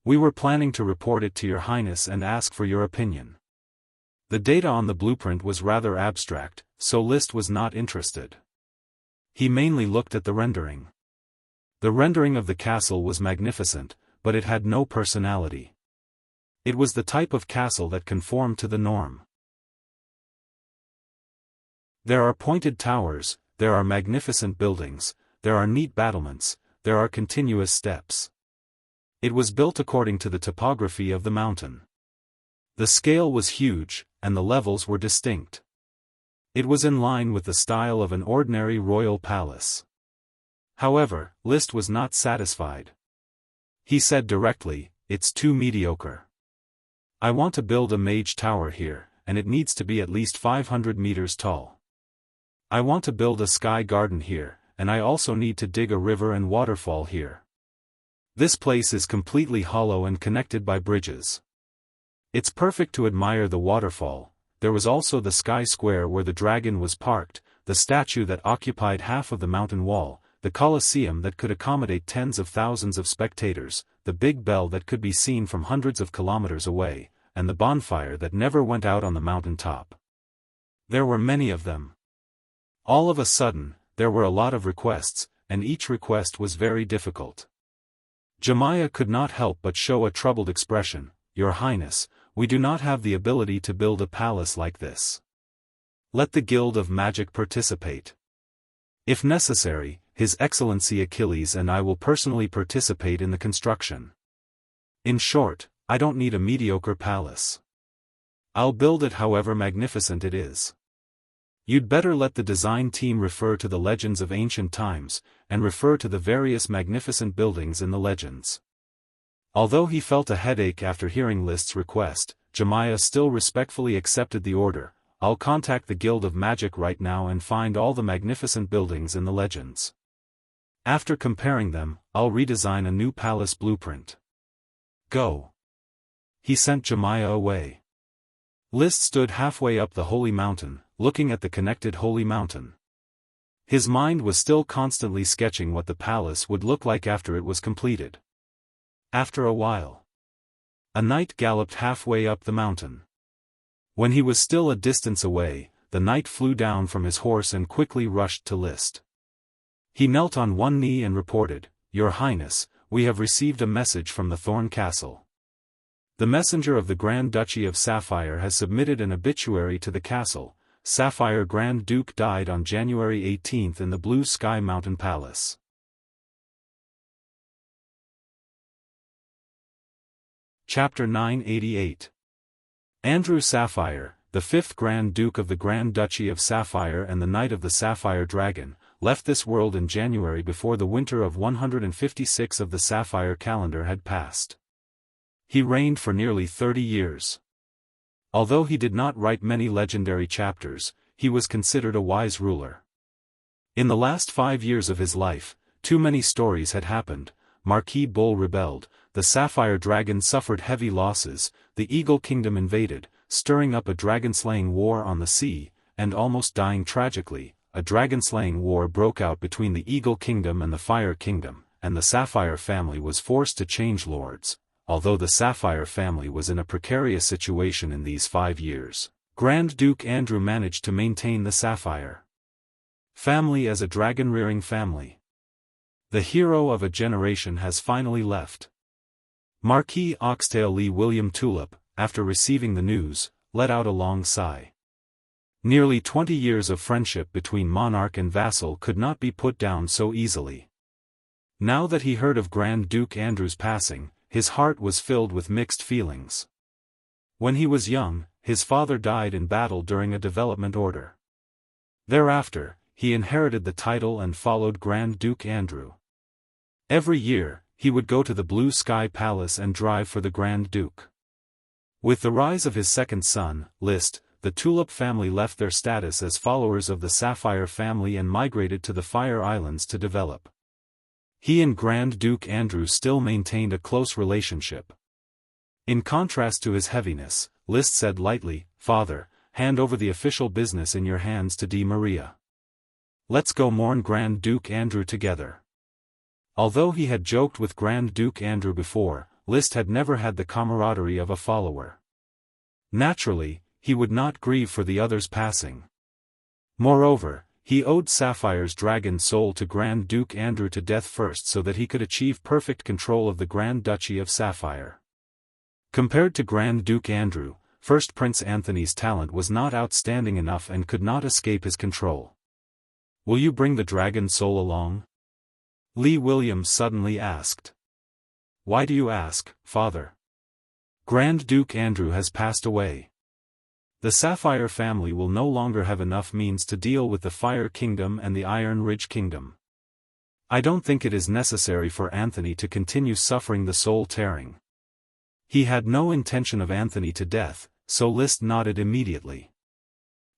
We were planning to report it to Your Highness and ask for your opinion." The data on the blueprint was rather abstract, so List was not interested. He mainly looked at the rendering. The rendering of the castle was magnificent, but it had no personality. It was the type of castle that conformed to the norm. There are pointed towers, there are magnificent buildings, there are neat battlements, there are continuous steps. It was built according to the topography of the mountain. The scale was huge, and the levels were distinct. It was in line with the style of an ordinary royal palace. However, Liszt was not satisfied. He said directly, "It's too mediocre. I want to build a mage tower here, and it needs to be at least 500 meters tall. I want to build a sky garden here, and I also need to dig a river and waterfall here. This place is completely hollow and connected by bridges. It's perfect to admire the waterfall." There was also the sky square where the dragon was parked, the statue that occupied half of the mountain wall, the Colosseum that could accommodate tens of thousands of spectators, the big bell that could be seen from hundreds of kilometers away, and the bonfire that never went out on the mountain top. There were many of them. All of a sudden, there were a lot of requests, and each request was very difficult. Jemiah could not help but show a troubled expression. "Your Highness, we do not have the ability to build a palace like this. Let the Guild of Magic participate. If necessary, His Excellency Achilles and I will personally participate in the construction. In short, I don't need a mediocre palace. I'll build it however magnificent it is. You'd better let the design team refer to the legends of ancient times, and refer to the various magnificent buildings in the legends." Although he felt a headache after hearing Liszt's request, Jemiah still respectfully accepted the order. "I'll contact the Guild of Magic right now and find all the magnificent buildings in the legends. After comparing them, I'll redesign a new palace blueprint. Go." He sent Jemiah away. Liszt stood halfway up the holy mountain, looking at the connected holy mountain. His mind was still constantly sketching what the palace would look like after it was completed. After a while, a knight galloped halfway up the mountain. When he was still a distance away, the knight flew down from his horse and quickly rushed to Liszt. He knelt on one knee and reported, "Your Highness, we have received a message from the Thorn Castle. The messenger of the Grand Duchy of Sapphire has submitted an obituary to the castle. Sapphire Grand Duke died on January 18 in the Blue Sky Mountain Palace." Chapter 988. Andrew Sapphire, the 5th Grand Duke of the Grand Duchy of Sapphire and the Knight of the Sapphire Dragon, left this world in January before the winter of 156 of the Sapphire calendar had passed. He reigned for nearly 30 years. Although he did not write many legendary chapters, he was considered a wise ruler. In the last 5 years of his life, too many stories had happened. Marquis Bull rebelled, the Sapphire Dragon suffered heavy losses, the Eagle Kingdom invaded, stirring up a dragon-slaying war on the sea, and almost dying tragically. A dragon-slaying war broke out between the Eagle Kingdom and the Fire Kingdom, and the Sapphire family was forced to change lords. Although the Sapphire family was in a precarious situation in these 5 years, Grand Duke Andrew managed to maintain the Sapphire family as a dragon-rearing family. The hero of a generation has finally left. Marquis Oxtail Lee William Tulip, after receiving the news, let out a long sigh. Nearly 20 years of friendship between monarch and vassal could not be put down so easily. Now that he heard of Grand Duke Andrew's passing, his heart was filled with mixed feelings. When he was young, his father died in battle during a development order. Thereafter, he inherited the title and followed Grand Duke Andrew. Every year, he would go to the Blue Sky Palace and drive for the Grand Duke. With the rise of his second son, Liszt, the Tulip family left their status as followers of the Sapphire family and migrated to the Fire Islands to develop. He and Grand Duke Andrew still maintained a close relationship. In contrast to his heaviness, Liszt said lightly, "Father, hand over the official business in your hands to Di Maria. Let's go mourn Grand Duke Andrew together." Although he had joked with Grand Duke Andrew before, Liszt had never had the camaraderie of a follower. Naturally, he would not grieve for the other's passing. Moreover, He owed Sapphire's dragon soul to Grand Duke Andrew to death first so that he could achieve perfect control of the Grand Duchy of Sapphire. Compared to Grand Duke Andrew, First Prince Anthony's talent was not outstanding enough and could not escape his control. "Will you bring the dragon soul along?" Lee Williams suddenly asked. "Why do you ask, father?" "Grand Duke Andrew has passed away. The Sapphire family will no longer have enough means to deal with the Fire Kingdom and the Iron Ridge Kingdom. I don't think it is necessary for Anthony to continue suffering the soul tearing." He had no intention of Anthony to death, so Liszt nodded immediately.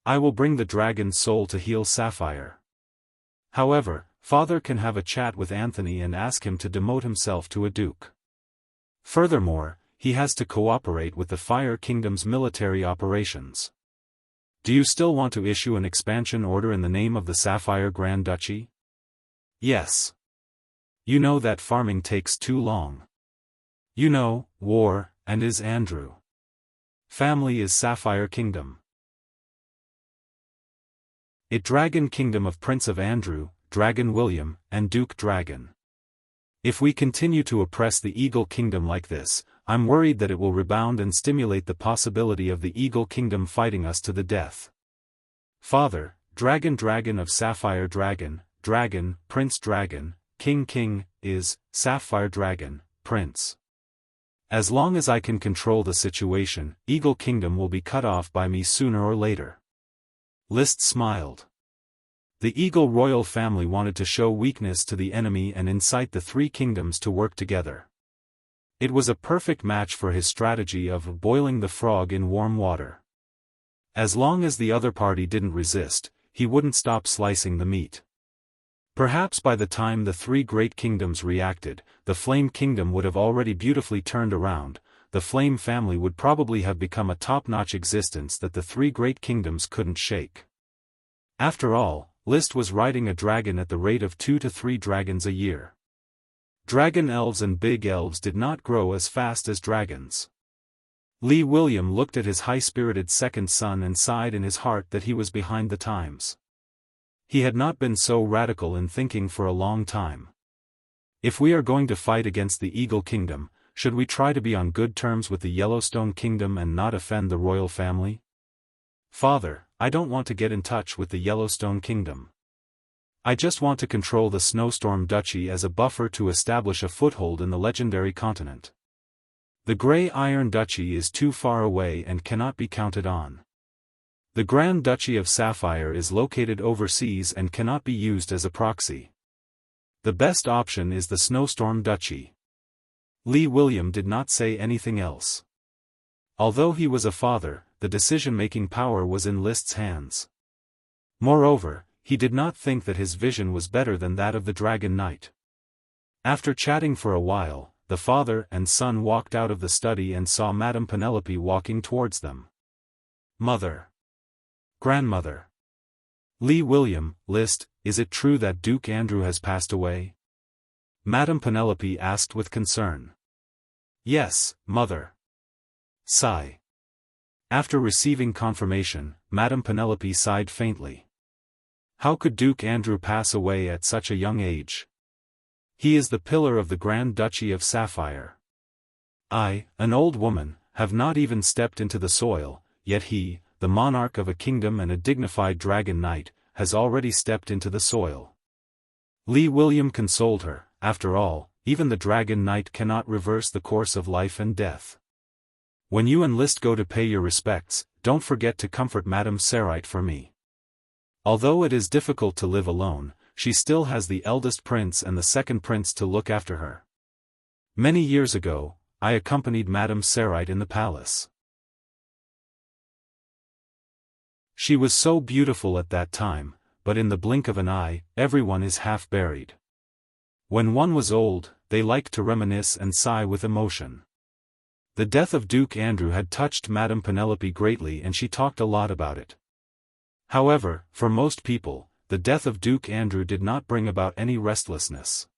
"I will bring the dragon's soul to heal Sapphire. However, father can have a chat with Anthony and ask him to demote himself to a duke. Furthermore, he has to cooperate with the Fire Kingdom's military operations. Do you still want to issue an expansion order in the name of the Sapphire Grand Duchy?" "Yes. You know that farming takes too long. You know, war, and is Andrew. Family is Sapphire Kingdom. It Dragon Kingdom of Prince of Andrew, Dragon William, and Duke Dragon. If we continue to oppress the Eagle Kingdom like this, I'm worried that it will rebound and stimulate the possibility of the Eagle Kingdom fighting us to the death. Father, Dragon of Sapphire Dragon, Dragon, Prince Dragon, King is, Sapphire Dragon, Prince. As long as I can control the situation, Eagle Kingdom will be cut off by me sooner or later." Liszt smiled. The Eagle royal family wanted to show weakness to the enemy and incite the three kingdoms to work together. It was a perfect match for his strategy of boiling the frog in warm water. As long as the other party didn't resist, he wouldn't stop slicing the meat. Perhaps by the time the three great kingdoms reacted, the Flame Kingdom would have already beautifully turned around. The Flame family would probably have become a top-notch existence that the three great kingdoms couldn't shake. After all, Liszt was riding a dragon at the rate of 2 to 3 dragons a year. Dragon elves and big elves did not grow as fast as dragons. Lee William looked at his high-spirited second son and sighed in his heart that he was behind the times. He had not been so radical in thinking for a long time. If we are going to fight against the Eagle Kingdom, should we try to be on good terms with the Yellowstone Kingdom and not offend the royal family? Father, I don't want to get in touch with the Yellowstone Kingdom. I just want to control the Snowstorm Duchy as a buffer to establish a foothold in the legendary continent. The Grey Iron Duchy is too far away and cannot be counted on. The Grand Duchy of Sapphire is located overseas and cannot be used as a proxy. The best option is the Snowstorm Duchy." Lee William did not say anything else. Although he was a father, the decision-making power was in Liszt's hands. Moreover, he did not think that his vision was better than that of the Dragon Knight. After chatting for a while, the father and son walked out of the study and saw Madame Penelope walking towards them. "Mother. Grandmother. Lee William, Liszt, is it true that Duke Andrew has passed away?" Madame Penelope asked with concern. "Yes, mother." Sigh. After receiving confirmation, Madame Penelope sighed faintly. How could Duke Andrew pass away at such a young age? He is the pillar of the Grand Duchy of Sapphire. I, an old woman, have not even stepped into the soil, yet he, the monarch of a kingdom and a dignified dragon knight, has already stepped into the soil. Lee William consoled her. After all, even the dragon knight cannot reverse the course of life and death. When you and Liszt go to pay your respects, don't forget to comfort Madame Sarite for me. Although it is difficult to live alone, she still has the eldest prince and the second prince to look after her. Many years ago, I accompanied Madame Sarite in the palace. She was so beautiful at that time, but in the blink of an eye, everyone is half buried. When one was old, they liked to reminisce and sigh with emotion. The death of Duke Andrew had touched Madame Penelope greatly and she talked a lot about it. However, for most people, the death of Duke Andrew did not bring about any restlessness.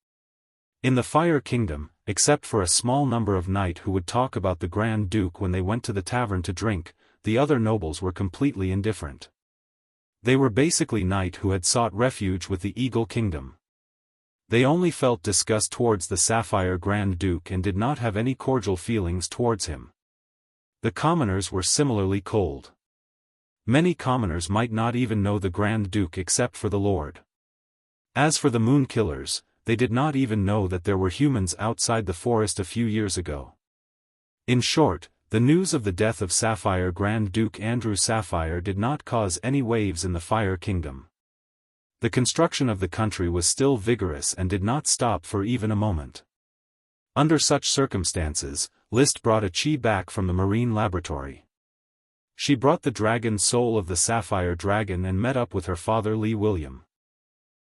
In the Fire Kingdom, except for a small number of knights who would talk about the Grand Duke when they went to the tavern to drink, the other nobles were completely indifferent. They were basically knights who had sought refuge with the Eagle Kingdom. They only felt disgust towards the Sapphire Grand Duke and did not have any cordial feelings towards him. The commoners were similarly cold. Many commoners might not even know the Grand Duke except for the Lord. As for the Moon Killers, they did not even know that there were humans outside the forest a few years ago. In short, the news of the death of Sapphire Grand Duke Andrew Sapphire did not cause any waves in the Fire Kingdom. The construction of the country was still vigorous and did not stop for even a moment. Under such circumstances, List brought a chi back from the marine laboratory. She brought the dragon soul of the Sapphire Dragon and met up with her father Li William.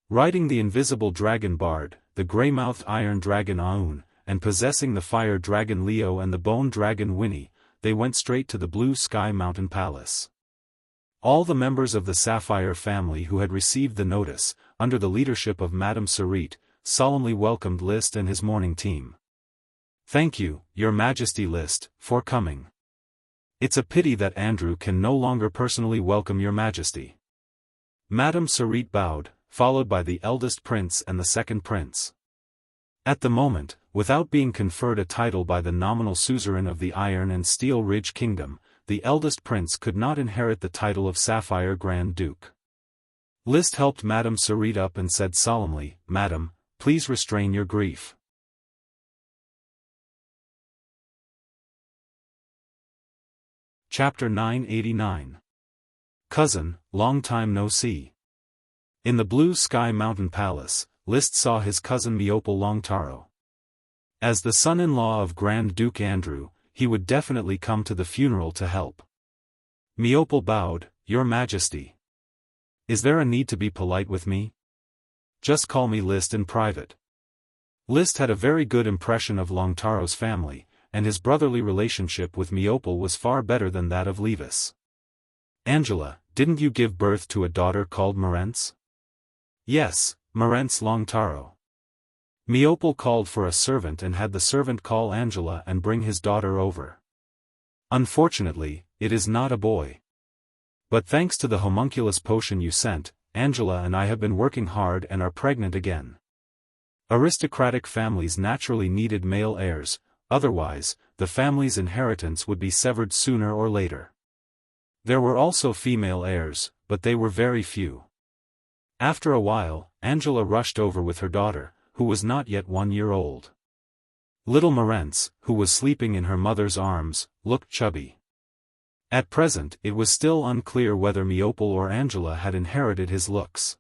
Riding the invisible dragon Bard, the grey-mouthed iron dragon Aun, and possessing the fire dragon Leo and the bone dragon Winnie, they went straight to the Blue Sky Mountain Palace. All the members of the Sapphire family who had received the notice, under the leadership of Madame Sarit, solemnly welcomed List and his morning team. "Thank you, Your Majesty List, for coming. It's a pity that Andrew can no longer personally welcome Your Majesty." Madame Sarit bowed, followed by the eldest prince and the second prince. At the moment, without being conferred a title by the nominal suzerain of the Iron and Steel Ridge Kingdom, the eldest prince could not inherit the title of Sapphire Grand Duke. List helped Madame Sarit up and said solemnly, "Madam, please restrain your grief." Chapter 989. Cousin, long time no see. In the Blue Sky Mountain Palace, List saw his cousin Meopal Longtaro. As the son-in-law of Grand Duke Andrew, he would definitely come to the funeral to help. Meopal bowed, "Your Majesty. Is there a need to be polite with me? Just call me List in private." List had a very good impression of Longtaro's family, and his brotherly relationship with Meopal was far better than that of Levis. "Angela, didn't you give birth to a daughter called Marentz?" "Yes, Marentz Longtaro." Meopal called for a servant and had the servant call Angela and bring his daughter over. "Unfortunately, it is not a boy. But thanks to the homunculus potion you sent, Angela and I have been working hard and are pregnant again." Aristocratic families naturally needed male heirs, otherwise, the family's inheritance would be severed sooner or later. There were also female heirs, but they were very few. After a while, Angela rushed over with her daughter, who was not yet 1 year old. Little Marentz, who was sleeping in her mother's arms, looked chubby. At present it was still unclear whether Meopal or Angela had inherited his looks.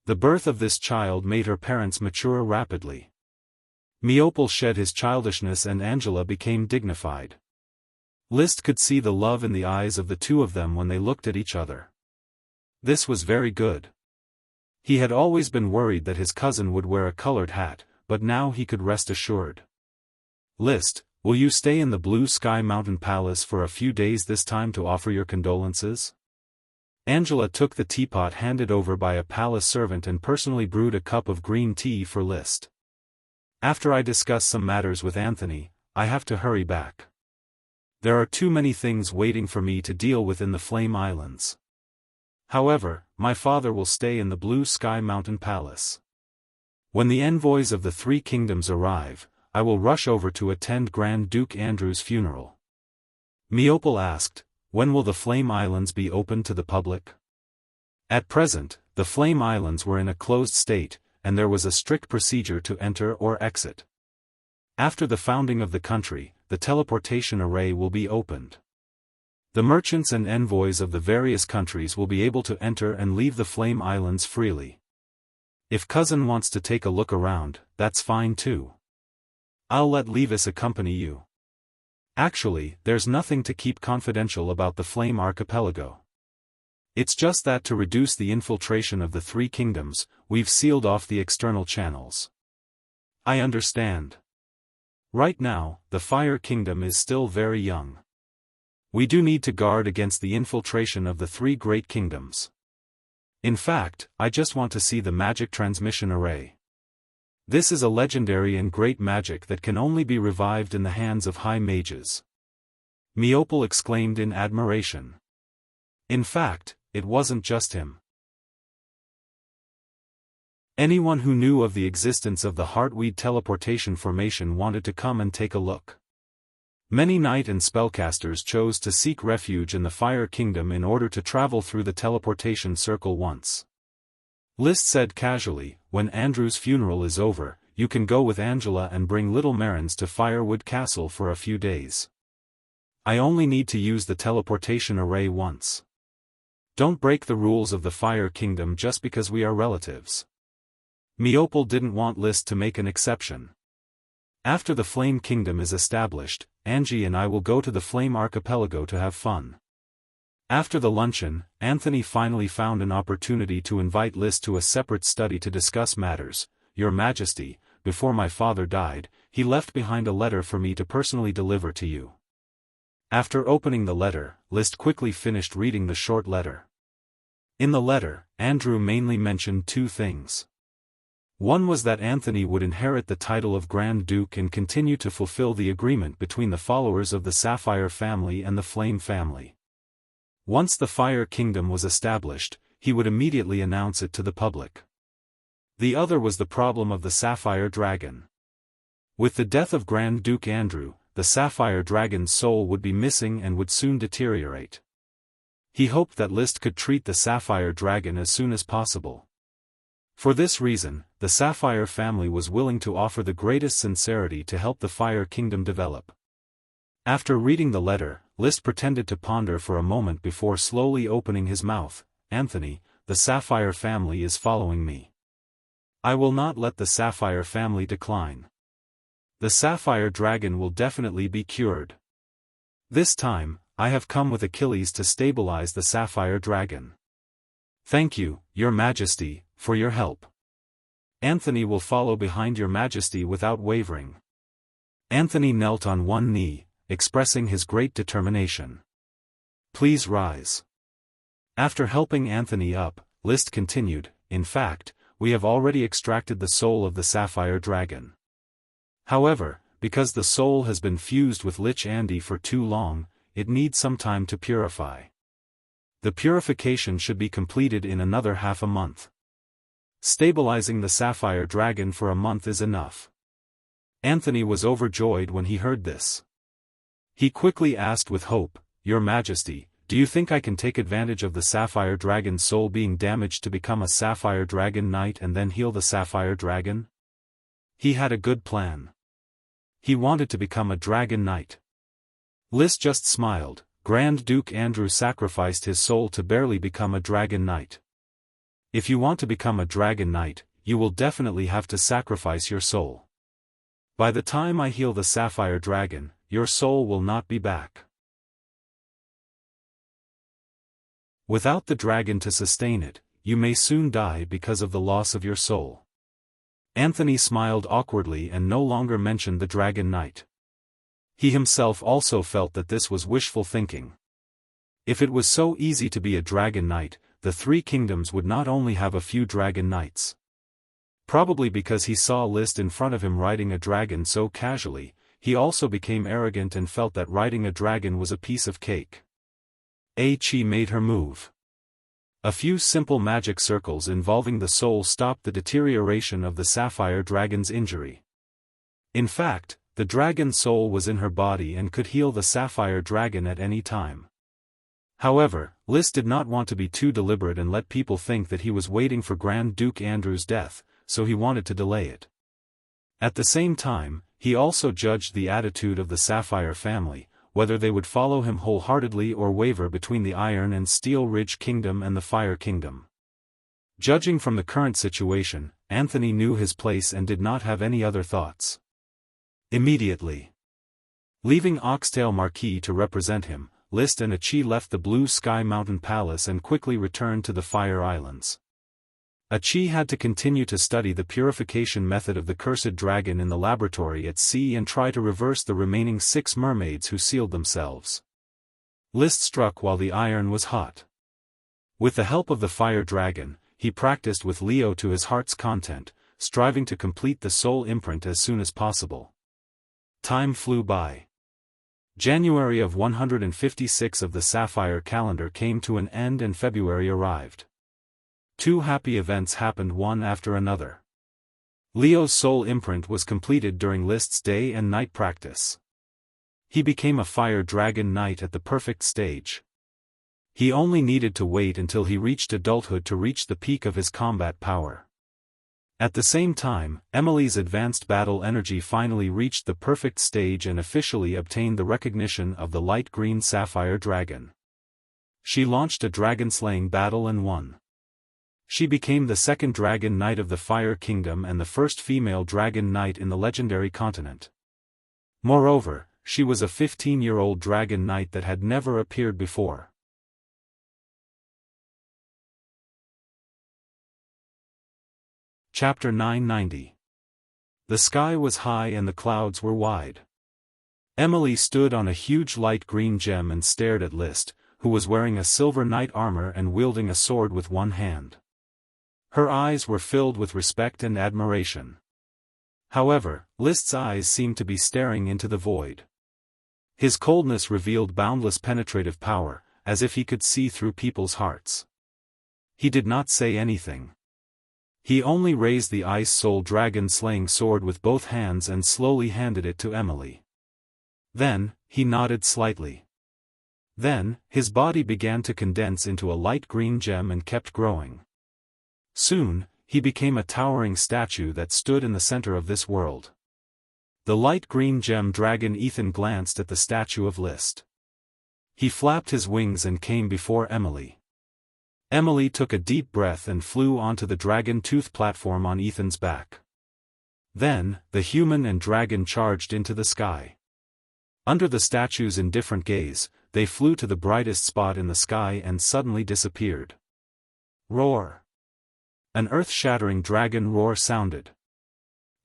The birth of this child made her parents mature rapidly. Meopal shed his childishness and Angela became dignified. List could see the love in the eyes of the two of them when they looked at each other. This was very good. He had always been worried that his cousin would wear a colored hat, but now he could rest assured. "List, will you stay in the Blue Sky Mountain Palace for a few days this time to offer your condolences?" Angela took the teapot handed over by a palace servant and personally brewed a cup of green tea for List. "After I discuss some matters with Anthony, I have to hurry back. There are too many things waiting for me to deal with in the Flame Islands. However, my father will stay in the Blue Sky Mountain Palace. When the envoys of the three kingdoms arrive, I will rush over to attend Grand Duke Andrew's funeral." Meopal asked, "When will the Flame Islands be open to the public?" At present, the Flame Islands were in a closed state, and there was a strict procedure to enter or exit. After the founding of the country, the teleportation array will be opened. The merchants and envoys of the various countries will be able to enter and leave the Flame Islands freely. If cousin wants to take a look around, that's fine too. I'll let Levis accompany you. Actually, there's nothing to keep confidential about the Flame Archipelago. It's just that to reduce the infiltration of the three kingdoms, we've sealed off the external channels." "I understand. Right now, the Fire Kingdom is still very young. We do need to guard against the infiltration of the three great kingdoms. In fact, I just want to see the magic transmission array. This is a legendary and great magic that can only be revived in the hands of high mages." Meopal exclaimed in admiration. In fact, it wasn't just him. Anyone who knew of the existence of the Heartweed teleportation formation wanted to come and take a look. Many knight and spellcasters chose to seek refuge in the Fire Kingdom in order to travel through the teleportation circle once. List said casually, "When Andrew's funeral is over, you can go with Angela and bring little Marins to Firewood Castle for a few days. I only need to use the teleportation array once. Don't break the rules of the Fire Kingdom just because we are relatives." Meopal didn't want List to make an exception. "After the Flame Kingdom is established, Angie and I will go to the Flame Archipelago to have fun." After the luncheon, Anthony finally found an opportunity to invite List to a separate study to discuss matters. "Your Majesty, before my father died, he left behind a letter for me to personally deliver to you." After opening the letter, List quickly finished reading the short letter. In the letter, Andrew mainly mentioned two things. One was that Anthony would inherit the title of Grand Duke and continue to fulfill the agreement between the followers of the Sapphire family and the Flame family. Once the Fire Kingdom was established, he would immediately announce it to the public. The other was the problem of the Sapphire Dragon. With the death of Grand Duke Andrew, the Sapphire Dragon's soul would be missing and would soon deteriorate. He hoped that List could treat the Sapphire Dragon as soon as possible. For this reason, the Sapphire family was willing to offer the greatest sincerity to help the Fire Kingdom develop. After reading the letter, List pretended to ponder for a moment before slowly opening his mouth. "Anthony, the Sapphire family is following me. I will not let the Sapphire family decline. The Sapphire Dragon will definitely be cured. This time, I have come with Achilles to stabilize the Sapphire Dragon. Thank you, Your Majesty, for your help. Anthony will follow behind Your Majesty without wavering." Anthony knelt on one knee, expressing his great determination. "Please rise." After helping Anthony up, List continued, "In fact, we have already extracted the soul of the Sapphire Dragon. However, because the soul has been fused with Lich Andy for too long, it needs some time to purify. The purification should be completed in another half a month. Stabilizing the Sapphire Dragon for a month is enough." Anthony was overjoyed when he heard this. He quickly asked with hope, "Your Majesty, do you think I can take advantage of the Sapphire Dragon's soul being damaged to become a Sapphire Dragon Knight and then heal the Sapphire Dragon?" He had a good plan. He wanted to become a Dragon Knight. List just smiled. Grand Duke Andrew sacrificed his soul to barely become a Dragon Knight. If you want to become a Dragon Knight, you will definitely have to sacrifice your soul. By the time I heal the Sapphire Dragon, your soul will not be back. Without the dragon to sustain it, you may soon die because of the loss of your soul. Anthony smiled awkwardly and no longer mentioned the Dragon Knight. He himself also felt that this was wishful thinking. If it was so easy to be a Dragon Knight, the Three Kingdoms would not only have a few Dragon Knights. Probably because he saw List in front of him riding a dragon so casually, he also became arrogant and felt that riding a dragon was a piece of cake. Chi made her move. A few simple magic circles involving the soul stopped the deterioration of the Sapphire Dragon's injury. In fact, the dragon soul was in her body and could heal the Sapphire Dragon at any time. However, List did not want to be too deliberate and let people think that he was waiting for Grand Duke Andrew's death, so he wanted to delay it. At the same time, he also judged the attitude of the Sapphire family, whether they would follow him wholeheartedly or waver between the Iron and Steel Ridge Kingdom and the Fire Kingdom. Judging from the current situation, Anthony knew his place and did not have any other thoughts. Immediately, leaving Oxtail Marquis to represent him, List and Chi left the Blue Sky Mountain Palace and quickly returned to the Fire Islands. Chi had to continue to study the purification method of the Cursed Dragon in the laboratory at sea and try to reverse the remaining 6 mermaids who sealed themselves. List struck while the iron was hot. With the help of the Fire Dragon, he practiced with Leo to his heart's content, striving to complete the soul imprint as soon as possible. Time flew by. January of 156 of the Sapphire calendar came to an end and February arrived. Two happy events happened one after another. Leo's soul imprint was completed during List's day and night practice. He became a fire dragon knight at the perfect stage. He only needed to wait until he reached adulthood to reach the peak of his combat power. At the same time, Emily's advanced battle energy finally reached the perfect stage and officially obtained the recognition of the light green sapphire dragon. She launched a dragon-slaying battle and won. She became the second dragon knight of the Fire Kingdom and the first female dragon knight in the legendary continent. Moreover, she was a 15-year-old dragon knight that had never appeared before. Chapter 990. The sky was high and the clouds were wide. Emily stood on a huge light green gem and stared at List, who was wearing a silver knight armor and wielding a sword with one hand. Her eyes were filled with respect and admiration. However, List's eyes seemed to be staring into the void. His coldness revealed boundless penetrative power, as if he could see through people's hearts. He did not say anything. He only raised the ice soul dragon-slaying sword with both hands and slowly handed it to Emily. Then, he nodded slightly. Then, his body began to condense into a light green gem and kept growing. Soon, he became a towering statue that stood in the center of this world. The light green gem dragon Ethan glanced at the statue of List. He flapped his wings and came before Emily. Emily took a deep breath and flew onto the dragon tooth platform on Ethan's back. Then, the human and dragon charged into the sky. Under the statue's indifferent gaze, they flew to the brightest spot in the sky and suddenly disappeared. Roar! An earth-shattering dragon roar sounded.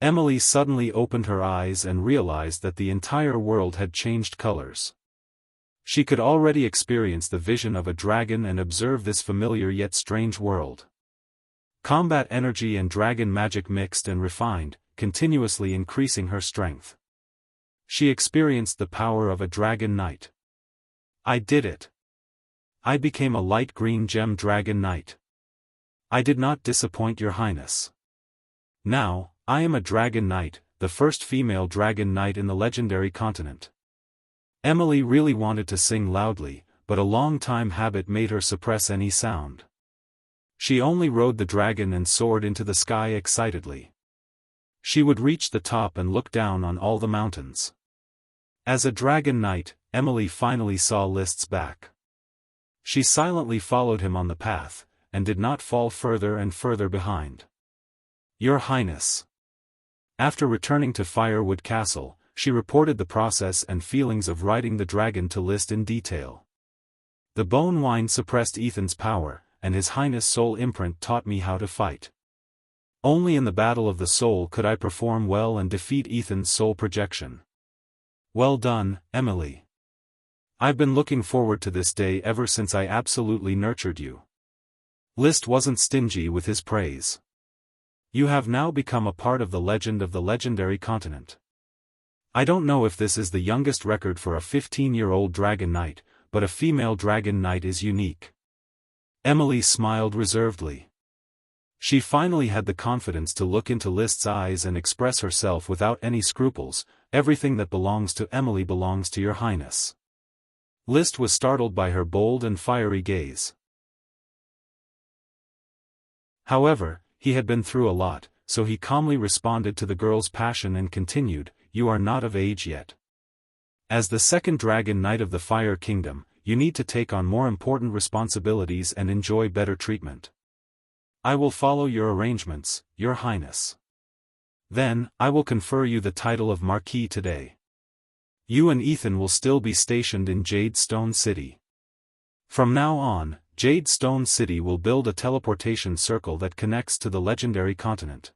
Emily suddenly opened her eyes and realized that the entire world had changed colors. She could already experience the vision of a dragon and observe this familiar yet strange world. Combat energy and dragon magic mixed and refined, continuously increasing her strength. She experienced the power of a dragon knight. I did it. I became a light green gem dragon knight. I did not disappoint your highness. Now, I am a dragon knight, the first female dragon knight in the legendary continent. Emily really wanted to sing loudly, but a long-time habit made her suppress any sound. She only rode the dragon and soared into the sky excitedly. She would reach the top and look down on all the mountains. As a dragon knight, Emily finally saw List's back. She silently followed him on the path, and did not fall further and further behind. Your Highness. After returning to Firewood Castle, she reported the process and feelings of riding the dragon to List in detail. The bone wine suppressed Ethan's power, and His Highness' soul imprint taught me how to fight. Only in the battle of the soul could I perform well and defeat Ethan's soul projection. Well done, Emily. I've been looking forward to this day ever since I absolutely nurtured you. List wasn't stingy with his praise. You have now become a part of the legend of the legendary continent. I don't know if this is the youngest record for a 15-year-old dragon knight, but a female dragon knight is unique. Emily smiled reservedly. She finally had the confidence to look into List's eyes and express herself without any scruples. Everything that belongs to Emily belongs to your highness. List was startled by her bold and fiery gaze. However, he had been through a lot, so he calmly responded to the girl's passion and continued, you are not of age yet. As the second dragon knight of the Fire Kingdom, you need to take on more important responsibilities and enjoy better treatment. I will follow your arrangements, your highness. Then, I will confer you the title of Marquis today. You and Ethan will still be stationed in Jade Stone City. From now on, Jade Stone City will build a teleportation circle that connects to the legendary continent.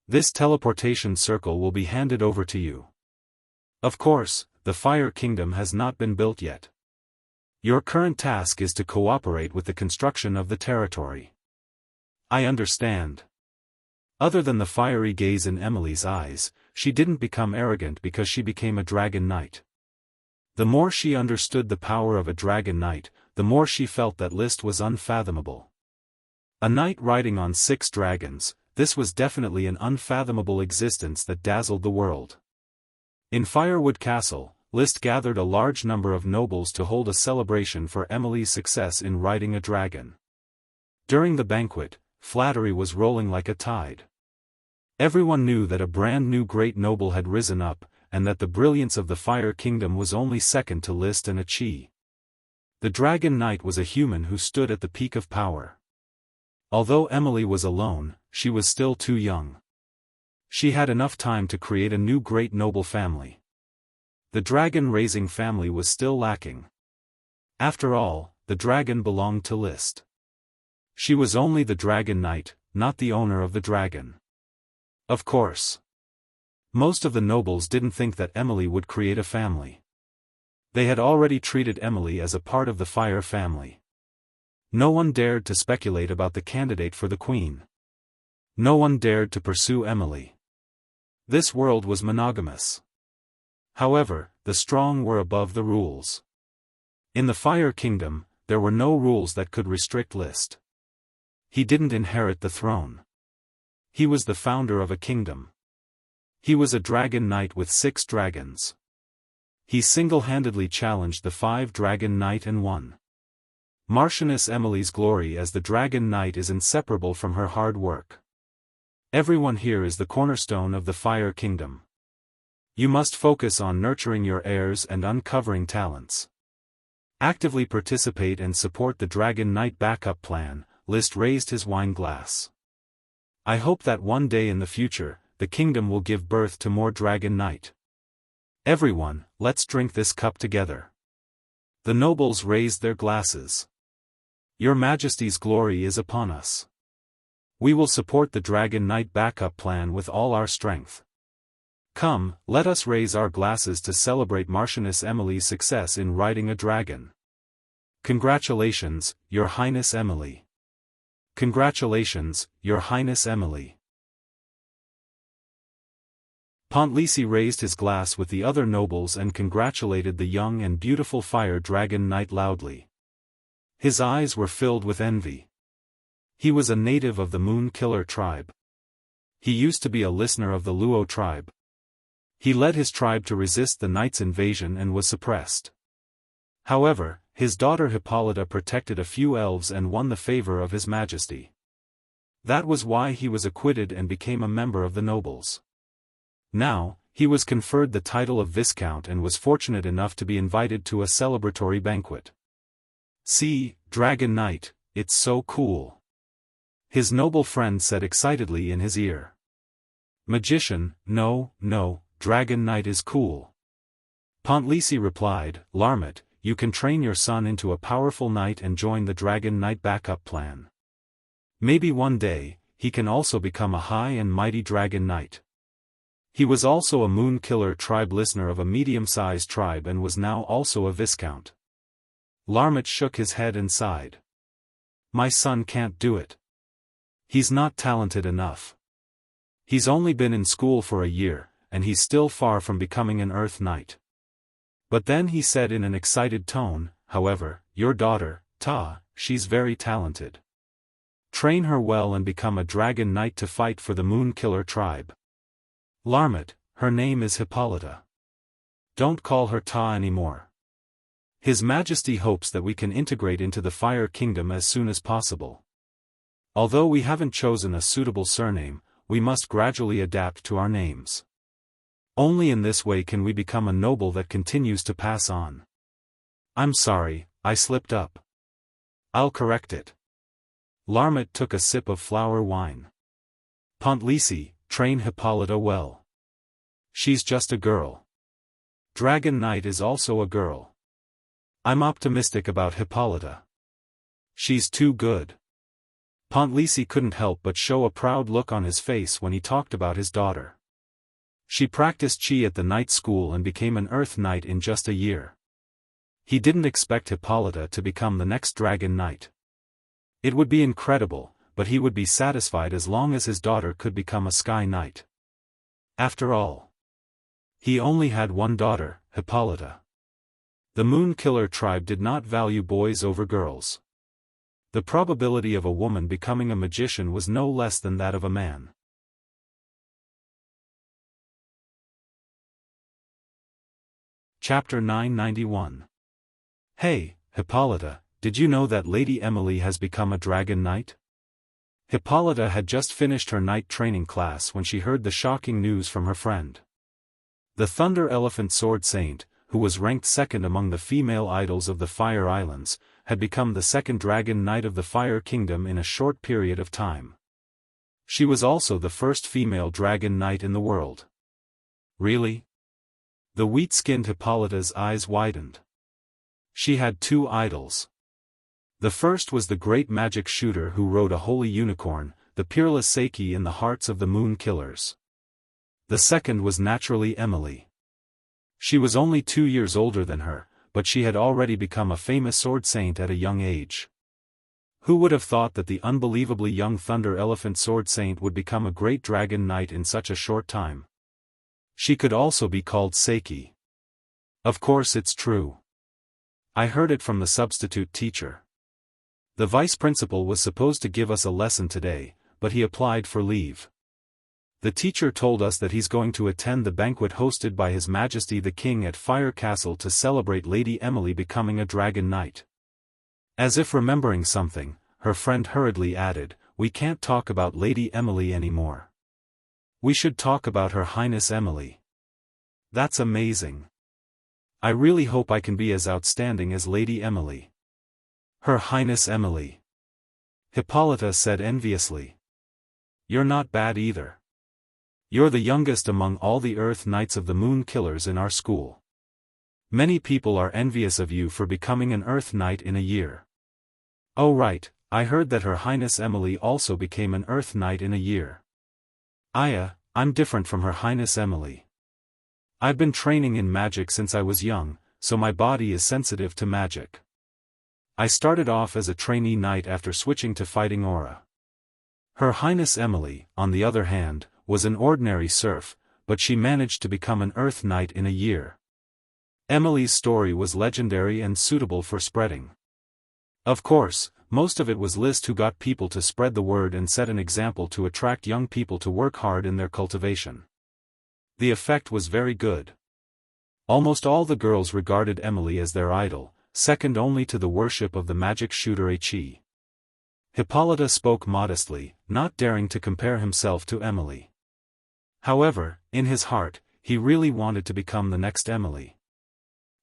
This teleportation circle will be handed over to you. Of course, the Fire Kingdom has not been built yet. Your current task is to cooperate with the construction of the territory. I understand. Other than the fiery gaze in Emily's eyes, she didn't become arrogant because she became a dragon knight. The more she understood the power of a dragon knight, the more she felt that list was unfathomable. A knight riding on 6 dragons, this was definitely an unfathomable existence that dazzled the world. In Firewood Castle, List gathered a large number of nobles to hold a celebration for Emily's success in riding a dragon. During the banquet, flattery was rolling like a tide. Everyone knew that a brand new great noble had risen up, and that the brilliance of the Fire Kingdom was only second to List and Achi. The Dragon Knight was a human who stood at the peak of power. Although Emily was alone, she was still too young. She had enough time to create a new great noble family. The dragon-raising family was still lacking. After all, the dragon belonged to List. She was only the Dragon Knight, not the owner of the dragon. Of course. Most of the nobles didn't think that Emily would create a family. They had already treated Emily as a part of the Fire family. No one dared to speculate about the candidate for the queen. No one dared to pursue Emily. This world was monogamous. However, the strong were above the rules. In the Fire Kingdom, there were no rules that could restrict List. He didn't inherit the throne. He was the founder of a kingdom. He was a dragon knight with 6 dragons. He single-handedly challenged the 5-dragon knight and won. Marchioness Emily's glory as the Dragon Knight is inseparable from her hard work. Everyone here is the cornerstone of the Fire Kingdom. You must focus on nurturing your heirs and uncovering talents. Actively participate and support the Dragon Knight backup plan. List raised his wine glass. I hope that one day in the future, the kingdom will give birth to more Dragon Knight. Everyone, let's drink this cup together. The nobles raised their glasses. Your Majesty's glory is upon us. We will support the Dragon Knight backup plan with all our strength. Come, let us raise our glasses to celebrate Marchioness Emily's success in riding a dragon. Congratulations, Your Highness Emily. Congratulations, Your Highness Emily. Pontlisi raised his glass with the other nobles and congratulated the young and beautiful Fire Dragon Knight loudly. His eyes were filled with envy. He was a native of the Moon Killer tribe. He used to be a listener of the Luo tribe. He led his tribe to resist the Knight's invasion and was suppressed. However, his daughter Hippolyta protected a few elves and won the favor of His Majesty. That was why he was acquitted and became a member of the nobles. Now, he was conferred the title of Viscount and was fortunate enough to be invited to a celebratory banquet. See, Dragon Knight, it's so cool. His noble friend said excitedly in his ear. Magician, no, Dragon Knight is cool. Pontlisi replied, Larmet, you can train your son into a powerful knight and join the Dragon Knight backup plan. Maybe one day, he can also become a high and mighty Dragon Knight. He was also a Moon Killer tribe listener of a medium-sized tribe and was now also a Viscount. Larmet shook his head and sighed. My son can't do it. He's not talented enough. He's only been in school for a year, and he's still far from becoming an Earth Knight. But then he said in an excited tone, however, your daughter, Ta, she's very talented. Train her well and become a Dragon Knight to fight for the Moon Killer tribe. Larmet, her name is Hippolyta. Don't call her Ta anymore. His Majesty hopes that we can integrate into the Fire Kingdom as soon as possible. Although we haven't chosen a suitable surname, we must gradually adapt to our names. Only in this way can we become a noble that continues to pass on. I'm sorry, I slipped up. I'll correct it. Larmet took a sip of flower wine. Pontlisi, train Hippolyta well. She's just a girl. Dragon Knight is also a girl. I'm optimistic about Hippolyta. She's too good. Pontlisi couldn't help but show a proud look on his face when he talked about his daughter. She practiced Qi at the night school and became an Earth Knight in just a year. He didn't expect Hippolyta to become the next Dragon Knight. It would be incredible, but he would be satisfied as long as his daughter could become a Sky Knight. After all, he only had one daughter, Hippolyta. The Moon Killer tribe did not value boys over girls. The probability of a woman becoming a magician was no less than that of a man. Chapter 991. Hey, Hippolyta, did you know that Lady Emily has become a dragon knight? Hippolyta had just finished her knight training class when she heard the shocking news from her friend. The Thunder Elephant Sword Saint, who was ranked second among the female idols of the Fire Islands, had become the second dragon knight of the Fire Kingdom in a short period of time. She was also the first female dragon knight in the world. Really? The wheat-skinned Hippolyta's eyes widened. She had two idols. The first was the great magic shooter who rode a holy unicorn, the peerless Saki in the hearts of the Moon Killers. The second was naturally Emily. She was only 2 years older than her, but she had already become a famous sword saint at a young age. Who would have thought that the unbelievably young Thunder Elephant Sword Saint would become a great dragon knight in such a short time? She could also be called Saki. Of course it's true. I heard it from the substitute teacher. The vice principal was supposed to give us a lesson today, but he applied for leave. The teacher told us that he's going to attend the banquet hosted by His Majesty the King at Fire Castle to celebrate Lady Emily becoming a dragon knight. As if remembering something, her friend hurriedly added, "We can't talk about Lady Emily anymore. We should talk about Her Highness Emily." That's amazing. I really hope I can be as outstanding as Lady Emily. Her Highness Emily. Hippolyta said enviously. You're not bad either. You're the youngest among all the Earth Knights of the Moon Killers in our school. Many people are envious of you for becoming an Earth Knight in a year. Oh right, I heard that Her Highness Emily also became an Earth Knight in a year. I'm different from Her Highness Emily. I've been training in magic since I was young, so my body is sensitive to magic. I started off as a trainee knight after switching to fighting aura. Her Highness Emily, on the other hand, was an ordinary serf, but she managed to become an Earth Knight in a year. Emily's story was legendary and suitable for spreading. Of course, most of it was List who got people to spread the word and set an example to attract young people to work hard in their cultivation. The effect was very good. Almost all the girls regarded Emily as their idol, second only to the worship of the magic shooter He. Hippolyta spoke modestly, not daring to compare himself to Emily. However, in his heart, he really wanted to become the next Emily.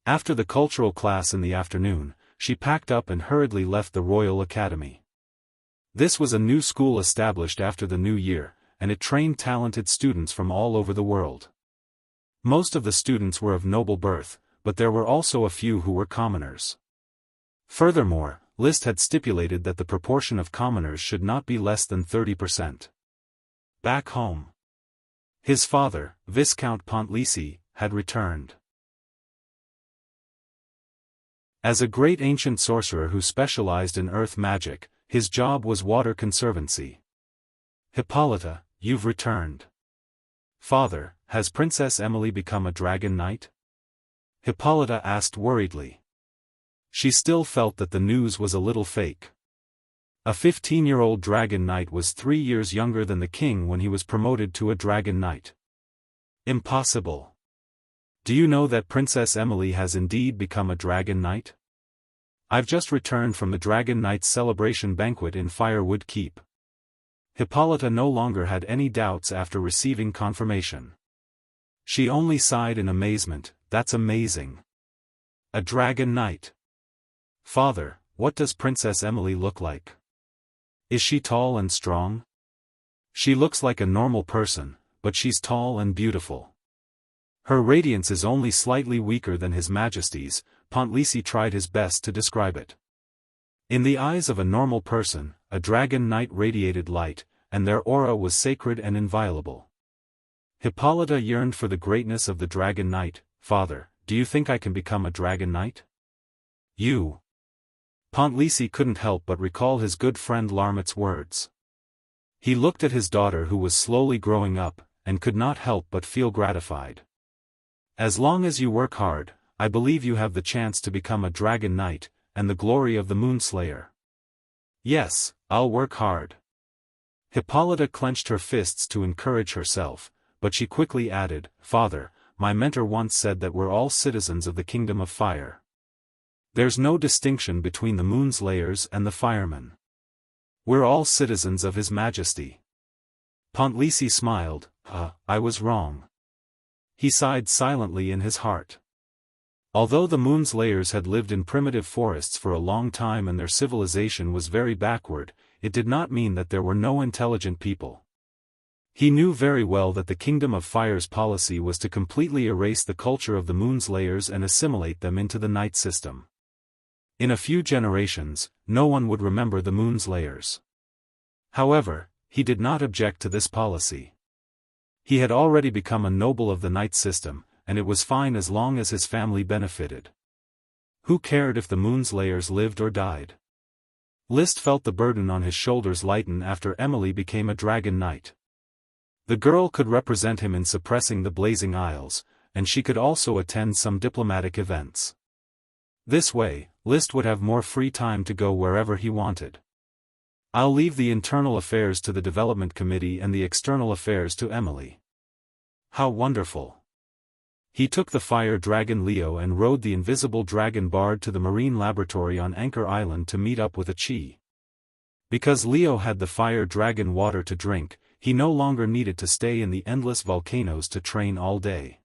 After the cultural class in the afternoon, she packed up and hurriedly left the Royal Academy. This was a new school established after the new year, and it trained talented students from all over the world. Most of the students were of noble birth, but there were also a few who were commoners. Furthermore, List had stipulated that the proportion of commoners should not be less than 30%. Back home, his father, Viscount Pontlisi, had returned. As a great ancient sorcerer who specialized in earth magic, his job was water conservancy. Hippolyta, you've returned. Father, has Princess Emily become a dragon knight? Hippolyta asked worriedly. She still felt that the news was a little fake. A 15-year-old dragon knight was 3 years younger than the king when he was promoted to a dragon knight. Impossible. Do you know that Princess Emily has indeed become a dragon knight? I've just returned from the Dragon Knight's celebration banquet in Firewood Keep. Hippolyta no longer had any doubts after receiving confirmation. She only sighed in amazement. That's amazing. A dragon knight. Father, what does Princess Emily look like? Is she tall and strong? She looks like a normal person, but she's tall and beautiful. Her radiance is only slightly weaker than His Majesty's. Pontlisi tried his best to describe it. In the eyes of a normal person, a dragon knight radiated light, and their aura was sacred and inviolable. Hippolyta yearned for the greatness of the dragon knight. Father, do you think I can become a dragon knight? You. Pontlisi couldn't help but recall his good friend Larmet's words. He looked at his daughter who was slowly growing up, and could not help but feel gratified. As long as you work hard, I believe you have the chance to become a dragon knight, and the glory of the Moonslayer. Yes, I'll work hard. Hippolyta clenched her fists to encourage herself, but she quickly added, Father, my mentor once said that we're all citizens of the Kingdom of Fire. There's no distinction between the Moonslayers and the firemen. We're all citizens of His Majesty. Pontlisi smiled, I was wrong. He sighed silently in his heart. Although the Moonslayers had lived in primitive forests for a long time and their civilization was very backward, it did not mean that there were no intelligent people. He knew very well that the Kingdom of Fire's policy was to completely erase the culture of the Moonslayers and assimilate them into the Night system. In a few generations, no one would remember the Moonslayers. However, he did not object to this policy. He had already become a noble of the Night system, and it was fine as long as his family benefited. Who cared if the Moonslayers lived or died? List felt the burden on his shoulders lighten after Emily became a dragon knight. The girl could represent him in suppressing the Blazing Isles, and she could also attend some diplomatic events. This way, List would have more free time to go wherever he wanted. I'll leave the internal affairs to the development committee and the external affairs to Emily. How wonderful. He took the fire dragon Leo and rode the invisible dragon Bard to the marine laboratory on Anchor Island to meet up with a Chi. Because Leo had the fire dragon water to drink, he no longer needed to stay in the endless volcanoes to train all day.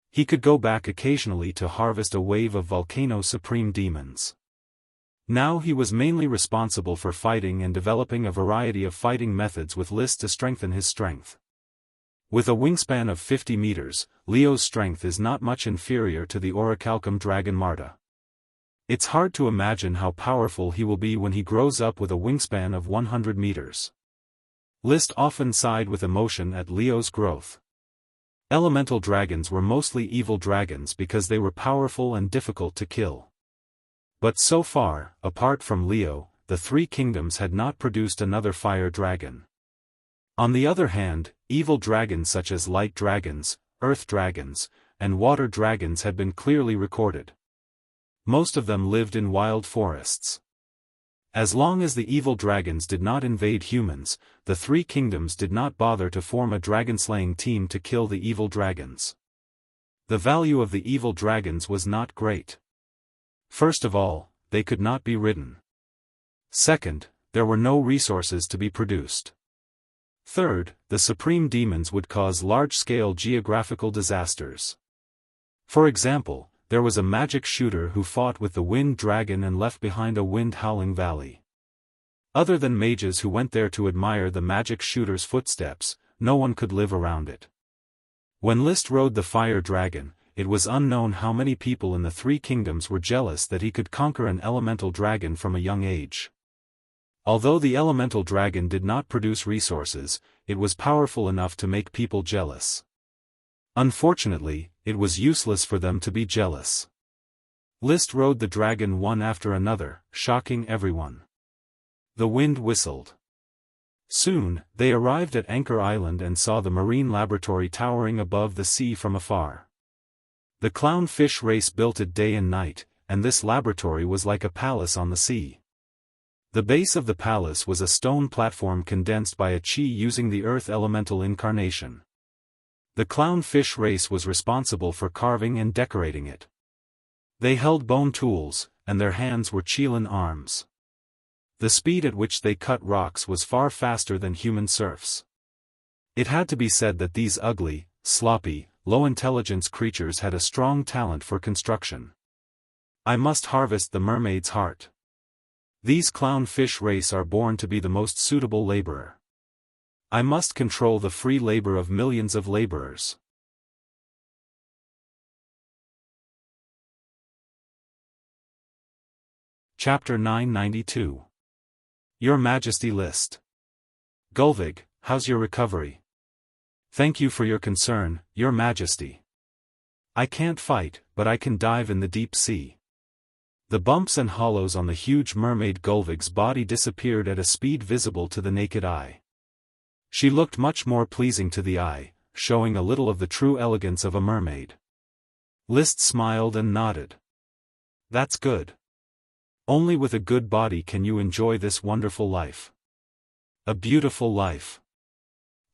He could go back occasionally to harvest a wave of volcano supreme demons. Now he was mainly responsible for fighting and developing a variety of fighting methods with List to strengthen his strength. With a wingspan of 50 meters, Leo's strength is not much inferior to the Orichalcum dragon Marta. It's hard to imagine how powerful he will be when he grows up with a wingspan of 100 meters. List often sighed with emotion at Leo's growth. Elemental dragons were mostly evil dragons because they were powerful and difficult to kill. But so far, apart from Leo, the three kingdoms had not produced another fire dragon. On the other hand, evil dragons such as light dragons, earth dragons, and water dragons had been clearly recorded. Most of them lived in wild forests. As long as the evil dragons did not invade humans, the three kingdoms did not bother to form a dragon-slaying team to kill the evil dragons. The value of the evil dragons was not great. First of all, they could not be ridden. Second, there were no resources to be produced. Third, the supreme demons would cause large-scale geographical disasters. For example, there was a magic shooter who fought with the wind dragon and left behind a wind-howling valley. Other than mages who went there to admire the magic shooter's footsteps, no one could live around it. When List rode the fire dragon, it was unknown how many people in the three kingdoms were jealous that he could conquer an elemental dragon from a young age. Although the elemental dragon did not produce resources, it was powerful enough to make people jealous. Unfortunately, it was useless for them to be jealous. List rode the dragon one after another, shocking everyone. The wind whistled. Soon, they arrived at Anchor Island and saw the marine laboratory towering above the sea from afar. The clownfish race built it day and night, and this laboratory was like a palace on the sea. The base of the palace was a stone platform condensed by a chi using the earth elemental incarnation. The clownfish race was responsible for carving and decorating it. They held bone tools, and their hands were Qilin arms. The speed at which they cut rocks was far faster than human serfs. It had to be said that these ugly, sloppy, low-intelligence creatures had a strong talent for construction. I must harvest the mermaid's heart. These clownfish race are born to be the most suitable laborer. I must control the free labor of millions of laborers. Chapter 992. Your Majesty List. Gulvig, how's your recovery? Thank you for your concern, Your Majesty. I can't fight, but I can dive in the deep sea. The bumps and hollows on the huge mermaid Gulvig's body disappeared at a speed visible to the naked eye. She looked much more pleasing to the eye, showing a little of the true elegance of a mermaid. List smiled and nodded. That's good. Only with a good body can you enjoy this wonderful life. A beautiful life.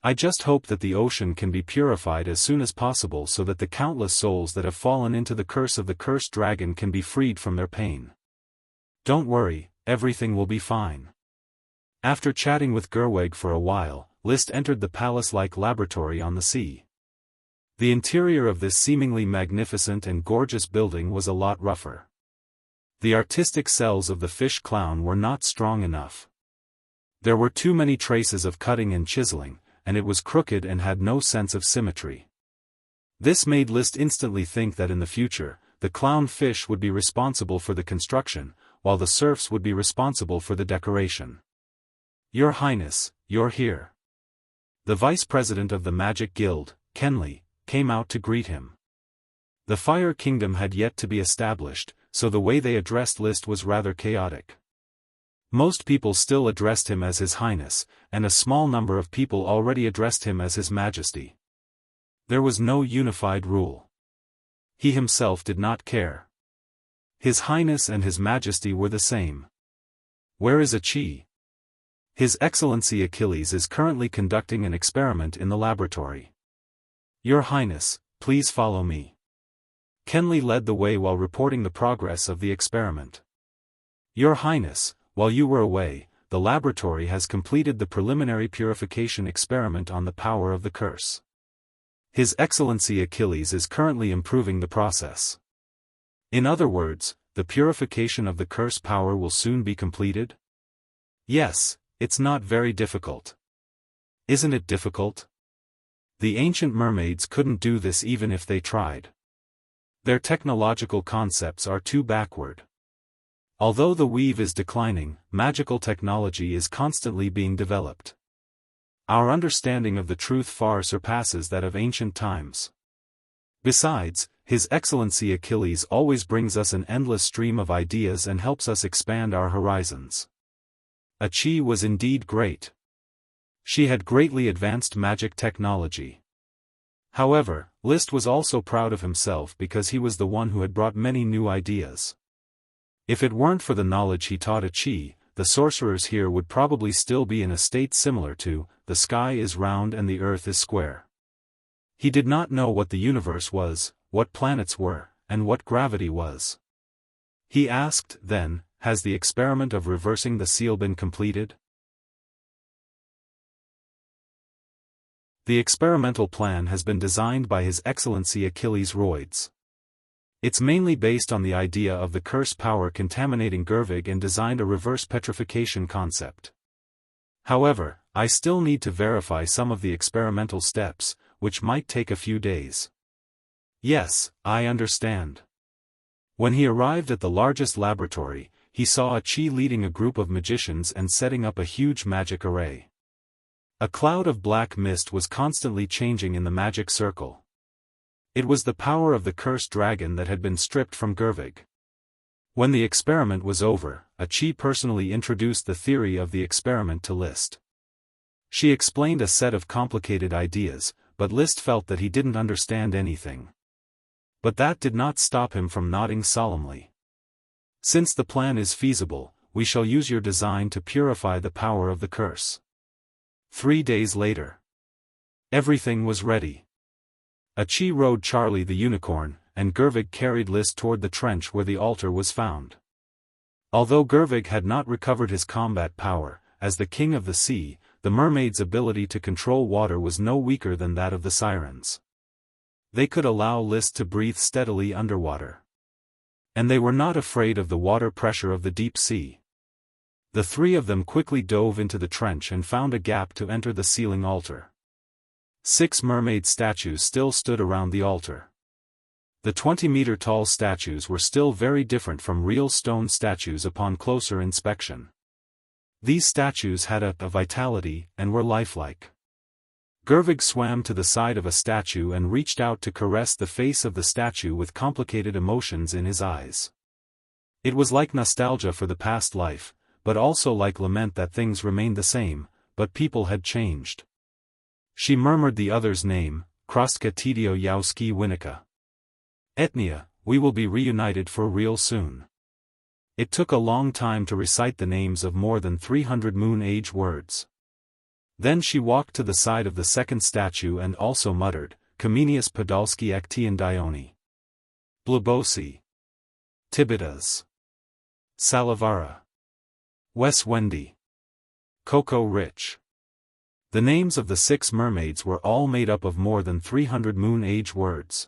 I just hope that the ocean can be purified as soon as possible so that the countless souls that have fallen into the curse of the cursed dragon can be freed from their pain. Don't worry, everything will be fine. After chatting with Gerwig for a while, List entered the palace-like laboratory on the sea. The interior of this seemingly magnificent and gorgeous building was a lot rougher. The artistic cells of the fish clown were not strong enough. There were too many traces of cutting and chiseling, and it was crooked and had no sense of symmetry. This made List instantly think that in the future, the clown fish would be responsible for the construction, while the serfs would be responsible for the decoration. Your Highness, you're here. The vice president of the Magic Guild, Kenley, came out to greet him. The Fire Kingdom had yet to be established, so the way they addressed List was rather chaotic. Most people still addressed him as His Highness, and a small number of people already addressed him as His Majesty. There was no unified rule. He himself did not care. His Highness and His Majesty were the same. Where is Achi? His Excellency Achilles is currently conducting an experiment in the laboratory. Your Highness, please follow me. Kenley led the way while reporting the progress of the experiment. Your Highness, while you were away, the laboratory has completed the preliminary purification experiment on the power of the curse. His Excellency Achilles is currently improving the process. In other words, the purification of the curse power will soon be completed? Yes, it's not very difficult. Isn't it difficult? The ancient mermaids couldn't do this even if they tried. Their technological concepts are too backward. Although the weave is declining, magical technology is constantly being developed. Our understanding of the truth far surpasses that of ancient times. Besides, His Excellency Achilles always brings us an endless stream of ideas and helps us expand our horizons. Achi was indeed great. She had greatly advanced magic technology. However, List was also proud of himself because he was the one who had brought many new ideas. If it weren't for the knowledge he taught Achi, the sorcerers here would probably still be in a state similar to, the sky is round and the earth is square. He did not know what the universe was, what planets were, and what gravity was. He asked, then, has the experiment of reversing the seal been completed? The experimental plan has been designed by His Excellency Achilles Roids. It's mainly based on the idea of the curse power contaminating Gerwig and designed a reverse petrification concept. However, I still need to verify some of the experimental steps, which might take a few days. Yes, I understand. When he arrived at the largest laboratory, he saw Achi leading a group of magicians and setting up a huge magic array. A cloud of black mist was constantly changing in the magic circle. It was the power of the cursed dragon that had been stripped from Gerwig. When the experiment was over, Achi personally introduced the theory of the experiment to List. She explained a set of complicated ideas, but List felt that he didn't understand anything. But that did not stop him from nodding solemnly. Since the plan is feasible, we shall use your design to purify the power of the curse. 3 days later. Everything was ready. Achi rode Charlie the unicorn, and Gerwig carried List toward the trench where the altar was found. Although Gerwig had not recovered his combat power, as the king of the sea, the mermaid's ability to control water was no weaker than that of the sirens. They could allow List to breathe steadily underwater. And they were not afraid of the water pressure of the deep sea. The three of them quickly dove into the trench and found a gap to enter the sealing altar. 6 mermaid statues still stood around the altar. The 20-meter-tall statues were still very different from real stone statues upon closer inspection. These statues had a vitality and were lifelike. Gerwig swam to the side of a statue and reached out to caress the face of the statue with complicated emotions in his eyes. It was like nostalgia for the past life, but also like lament that things remained the same, but people had changed. She murmured the other's name, Krostka Tidio Yauski Winika. Etnia, we will be reunited for real soon. It took a long time to recite the names of more than 300 Moon Age words. Then she walked to the side of the second statue and also muttered, Kamenius Podolski Aktian Dioni. Blabosi. Tibitas. Salavara. Wes Wendy. Coco Rich. The names of the 6 mermaids were all made up of more than 300 Moon Age words.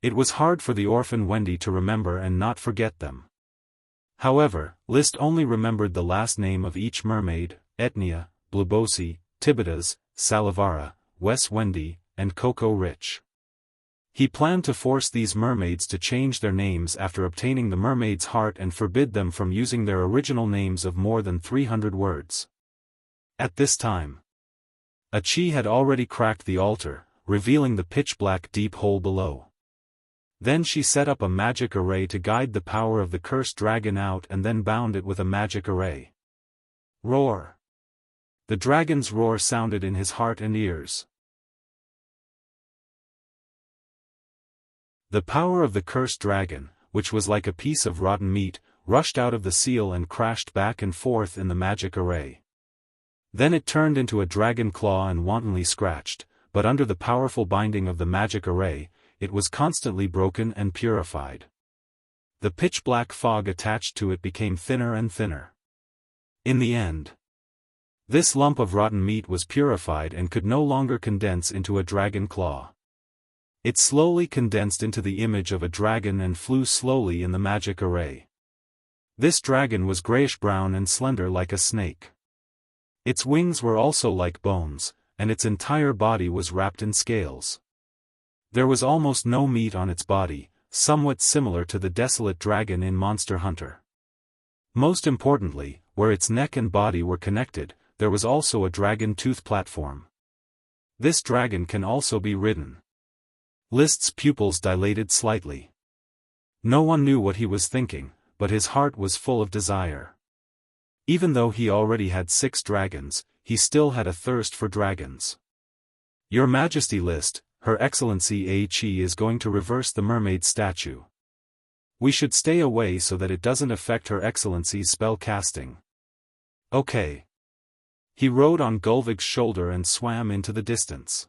It was hard for the orphan Wendy to remember and not forget them. However, List only remembered the last name of each mermaid, Etnia, Blabosi, Tibitas, Salavara, Wes Wendy, and Coco Rich. He planned to force these mermaids to change their names after obtaining the mermaid's heart and forbid them from using their original names of more than 300 words. At this time, Achi had already cracked the altar, revealing the pitch-black deep hole below. Then she set up a magic array to guide the power of the cursed dragon out and then bound it with a magic array. Roar! The dragon's roar sounded in his heart and ears. The power of the cursed dragon, which was like a piece of rotten meat, rushed out of the seal and crashed back and forth in the magic array. Then it turned into a dragon claw and wantonly scratched, but under the powerful binding of the magic array, it was constantly broken and purified. The pitch-black fog attached to it became thinner and thinner. In the end, this lump of rotten meat was purified and could no longer condense into a dragon claw. It slowly condensed into the image of a dragon and flew slowly in the magic array. This dragon was grayish-brown and slender like a snake. Its wings were also like bones, and its entire body was wrapped in scales. There was almost no meat on its body, somewhat similar to the desolate dragon in Monster Hunter. Most importantly, where its neck and body were connected, there was also a dragon tooth platform. This dragon can also be ridden. List's pupils dilated slightly. No one knew what he was thinking, but his heart was full of desire. Even though he already had 6 dragons, he still had a thirst for dragons. Your Majesty, List, Her Excellency A-Chi is going to reverse the mermaid statue. We should stay away so that it doesn't affect Her Excellency's spell casting. Okay. He rode on Gulvig's shoulder and swam into the distance.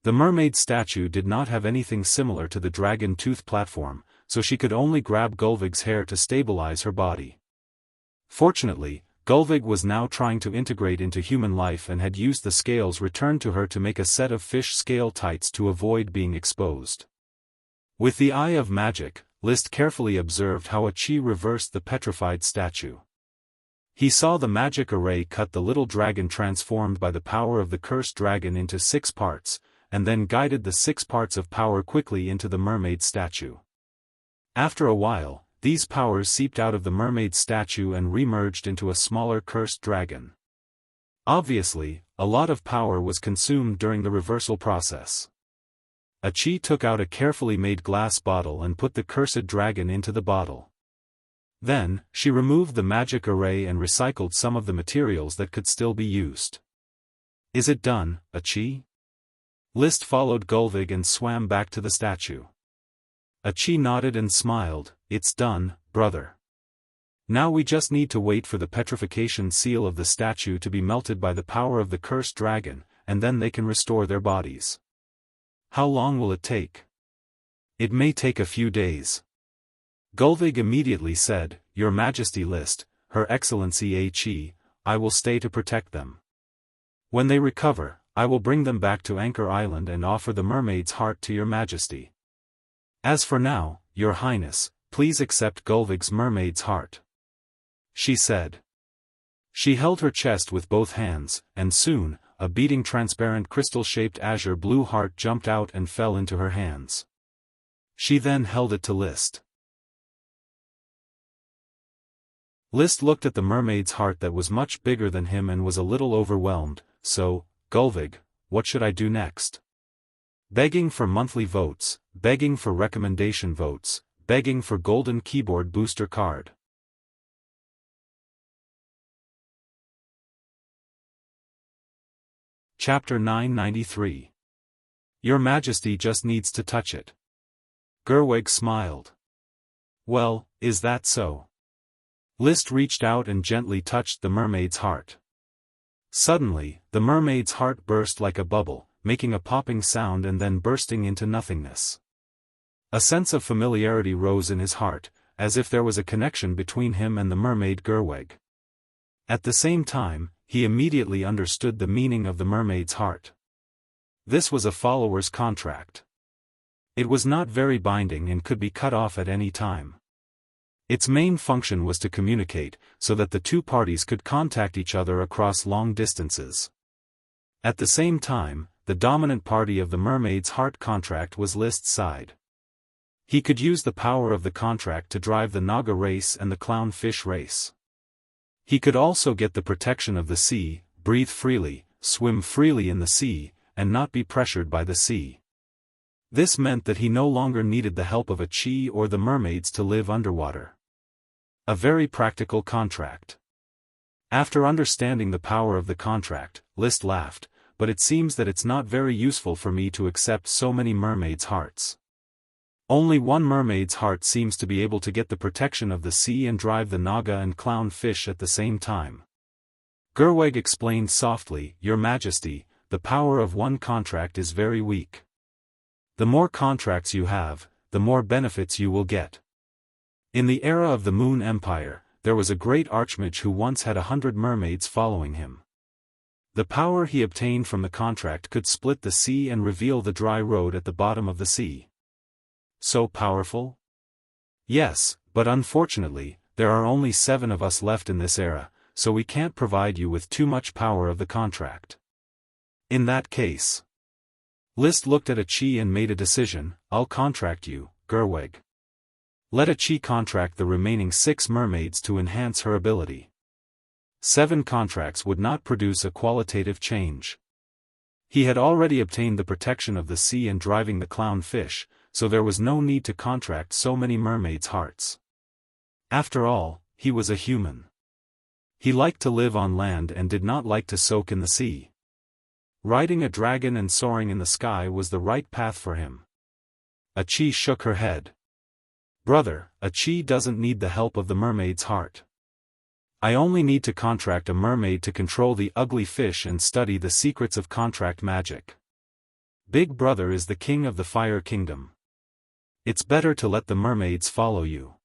The mermaid statue did not have anything similar to the dragon tooth platform, so she could only grab Gulvig's hair to stabilize her body. Fortunately, Gulvig was now trying to integrate into human life and had used the scales returned to her to make a set of fish scale tights to avoid being exposed. With the eye of magic, List carefully observed how Achi reversed the petrified statue. He saw the magic array cut the little dragon transformed by the power of the cursed dragon into 6 parts, and then guided the 6 parts of power quickly into the mermaid statue. After a while, these powers seeped out of the mermaid statue and remerged into a smaller cursed dragon. Obviously, a lot of power was consumed during the reversal process. Achi took out a carefully made glass bottle and put the cursed dragon into the bottle. Then, she removed the magic array and recycled some of the materials that could still be used. Is it done, Achi? List followed Gulvig and swam back to the statue. Achi nodded and smiled, it's done, brother. Now we just need to wait for the petrification seal of the statue to be melted by the power of the cursed dragon, and then they can restore their bodies. How long will it take? It may take a few days. Gulvig immediately said, Your Majesty, List, Her Excellency A-Chi, I will stay to protect them. When they recover, I will bring them back to Anchor Island and offer the mermaid's heart to Your Majesty. As for now, Your Highness, please accept Gulvig's mermaid's heart. She said. She held her chest with both hands, and soon, a beating transparent crystal-shaped azure blue heart jumped out and fell into her hands. She then held it to List. List looked at the mermaid's heart that was much bigger than him and was a little overwhelmed, so, Gulvig, what should I do next? Begging for monthly votes, begging for recommendation votes, begging for golden keyboard booster card. Chapter 993. Your Majesty just needs to touch it. Gerwig smiled. Well, is that so? List reached out and gently touched the mermaid's heart. Suddenly, the mermaid's heart burst like a bubble, making a popping sound and then bursting into nothingness. A sense of familiarity rose in his heart, as if there was a connection between him and the mermaid Gerwig. At the same time, he immediately understood the meaning of the mermaid's heart. This was a follower's contract. It was not very binding and could be cut off at any time. Its main function was to communicate, so that the two parties could contact each other across long distances. At the same time, the dominant party of the mermaid's heart contract was List's side. He could use the power of the contract to drive the Naga race and the clownfish race. He could also get the protection of the sea, breathe freely, swim freely in the sea, and not be pressured by the sea. This meant that he no longer needed the help of a chi or the mermaids to live underwater. A very practical contract. After understanding the power of the contract, List laughed, but it seems that it's not very useful for me to accept so many mermaids' hearts. Only one mermaid's heart seems to be able to get the protection of the sea and drive the Naga and clownfish at the same time. Gerwig explained softly, Your Majesty, the power of one contract is very weak. The more contracts you have, the more benefits you will get. In the era of the Moon Empire, there was a great archmage who once had 100 mermaids following him. The power he obtained from the contract could split the sea and reveal the dry road at the bottom of the sea. So powerful? Yes, but unfortunately, there are only 7 of us left in this era, so we can't provide you with too much power of the contract. In that case, List looked at a chi and made a decision, I'll contract you, Gerwig. Let a chi contract the remaining 6 mermaids to enhance her ability. 7 contracts would not produce a qualitative change. He had already obtained the protection of the sea and driving the clownfish, so there was no need to contract so many mermaids' hearts. After all, he was a human. He liked to live on land and did not like to soak in the sea. Riding a dragon and soaring in the sky was the right path for him. A chi shook her head. Brother, a chi doesn't need the help of the mermaid's heart. I only need to contract a mermaid to control the ugly fish and study the secrets of contract magic. Big Brother is the king of the Fire Kingdom. It's better to let the mermaids follow you.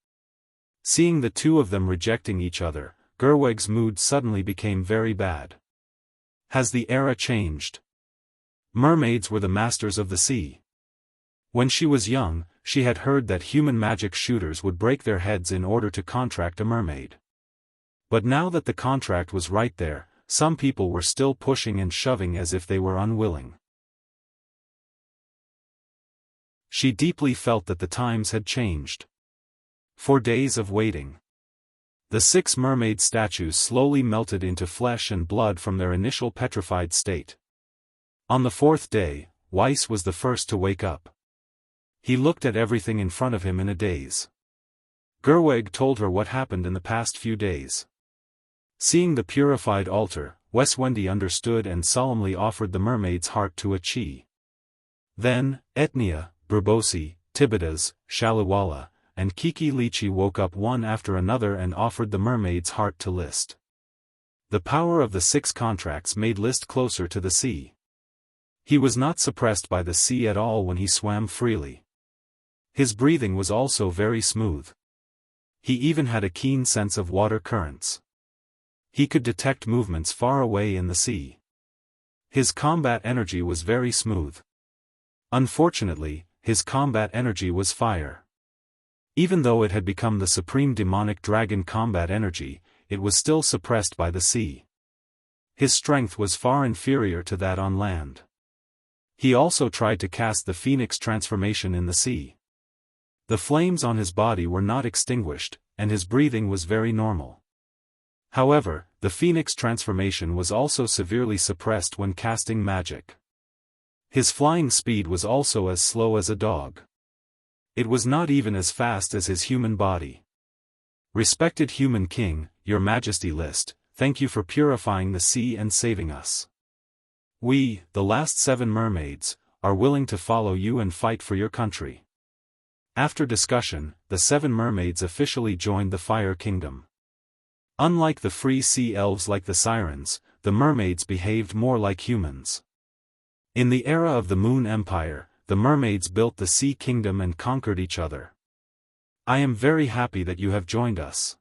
Seeing the two of them rejecting each other, Gerwig's mood suddenly became very bad. Has the era changed? Mermaids were the masters of the sea. When she was young, she had heard that human magic shooters would break their heads in order to contract a mermaid. But now that the contract was right there, some people were still pushing and shoving as if they were unwilling. She deeply felt that the times had changed. 4 days of waiting. The 6 mermaid statues slowly melted into flesh and blood from their initial petrified state. On the 4th day, Weiss was the first to wake up. He looked at everything in front of him in a daze. Gerwig told her what happened in the past few days. Seeing the purified altar, Weswendy understood and solemnly offered the mermaid's heart to a chi. Then, Etnia, Burbosi, Tibidas, Shaliwala, and Kiki Lichi woke up one after another and offered the mermaid's heart to List. The power of the 6 contracts made List closer to the sea. He was not suppressed by the sea at all when he swam freely. His breathing was also very smooth. He even had a keen sense of water currents. He could detect movements far away in the sea. His combat energy was very smooth. Unfortunately, his combat energy was fire. Even though it had become the supreme demonic dragon combat energy, it was still suppressed by the sea. His strength was far inferior to that on land. He also tried to cast the phoenix transformation in the sea. The flames on his body were not extinguished, and his breathing was very normal. However, the phoenix transformation was also severely suppressed when casting magic. His flying speed was also as slow as a dog. It was not even as fast as his human body. Respected human king, Your Majesty List, thank you for purifying the sea and saving us. We, the last 7 mermaids, are willing to follow you and fight for your country." After discussion, the 7 mermaids officially joined the Fire Kingdom. Unlike the free sea elves like the sirens, the mermaids behaved more like humans. In the era of the Moon Empire, the mermaids built the Sea Kingdom and conquered each other. "I am very happy that you have joined us.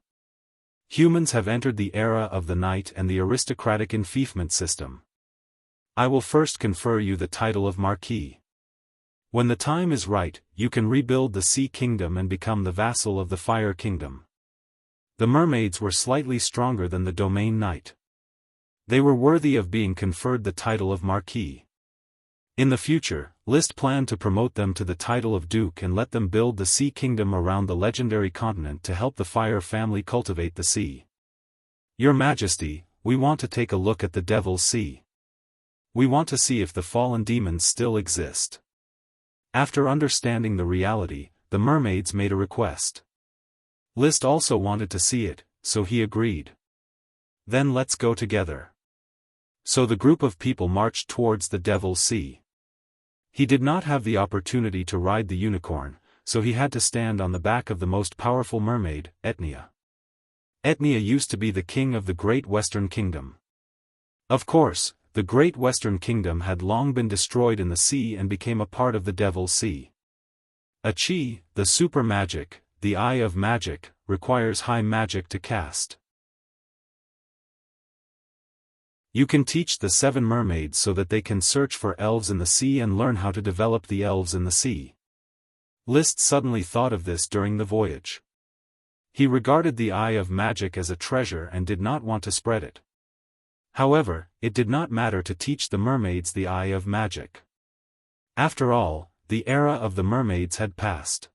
Humans have entered the era of the night and the aristocratic enfeoffment system. I will first confer you the title of Marquis. When the time is right, you can rebuild the Sea Kingdom and become the vassal of the Fire Kingdom." The mermaids were slightly stronger than the Domain Knight. They were worthy of being conferred the title of Marquis. In the future, List planned to promote them to the title of Duke and let them build the Sea Kingdom around the legendary continent to help the Fire family cultivate the sea. "Your Majesty, we want to take a look at the Devil's Sea. We want to see if the fallen demons still exist." After understanding the reality, the mermaids made a request. List also wanted to see it, so he agreed. "Then let's go together." So the group of people marched towards the Devil's Sea. He did not have the opportunity to ride the unicorn, so he had to stand on the back of the most powerful mermaid, Etnia. Etnia used to be the king of the Great Western Kingdom. Of course, the Great Western Kingdom had long been destroyed in the sea and became a part of the Devil's Sea. A chi, the super magic, the eye of magic, requires high magic to cast. You can teach the 7 mermaids so that they can search for elves in the sea and learn how to develop the elves in the sea. List suddenly thought of this during the voyage. He regarded the eye of magic as a treasure and did not want to spread it. However, it did not matter to teach the mermaids the eye of magic. After all, the era of the mermaids had passed.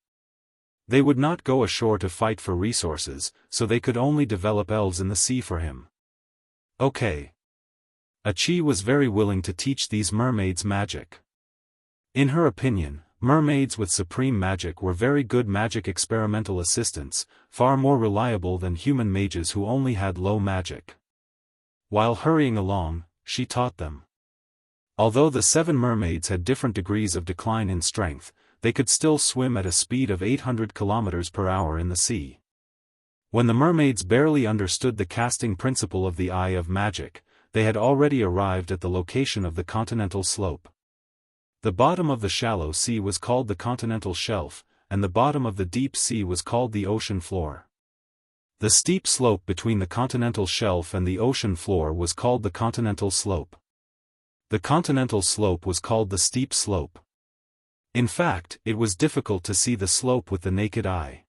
They would not go ashore to fight for resources, so they could only develop elves in the sea for him. Okay. Achi was very willing to teach these mermaids magic. In her opinion, mermaids with supreme magic were very good magic experimental assistants, far more reliable than human mages who only had low magic. While hurrying along, she taught them. Although the 7 mermaids had different degrees of decline in strength, they could still swim at a speed of 800 km per hour in the sea. When the mermaids barely understood the casting principle of the eye of magic, they had already arrived at the location of the continental slope. The bottom of the shallow sea was called the continental shelf, and the bottom of the deep sea was called the ocean floor. The steep slope between the continental shelf and the ocean floor was called the continental slope. The continental slope was called the steep slope. In fact, it was difficult to see the slope with the naked eye.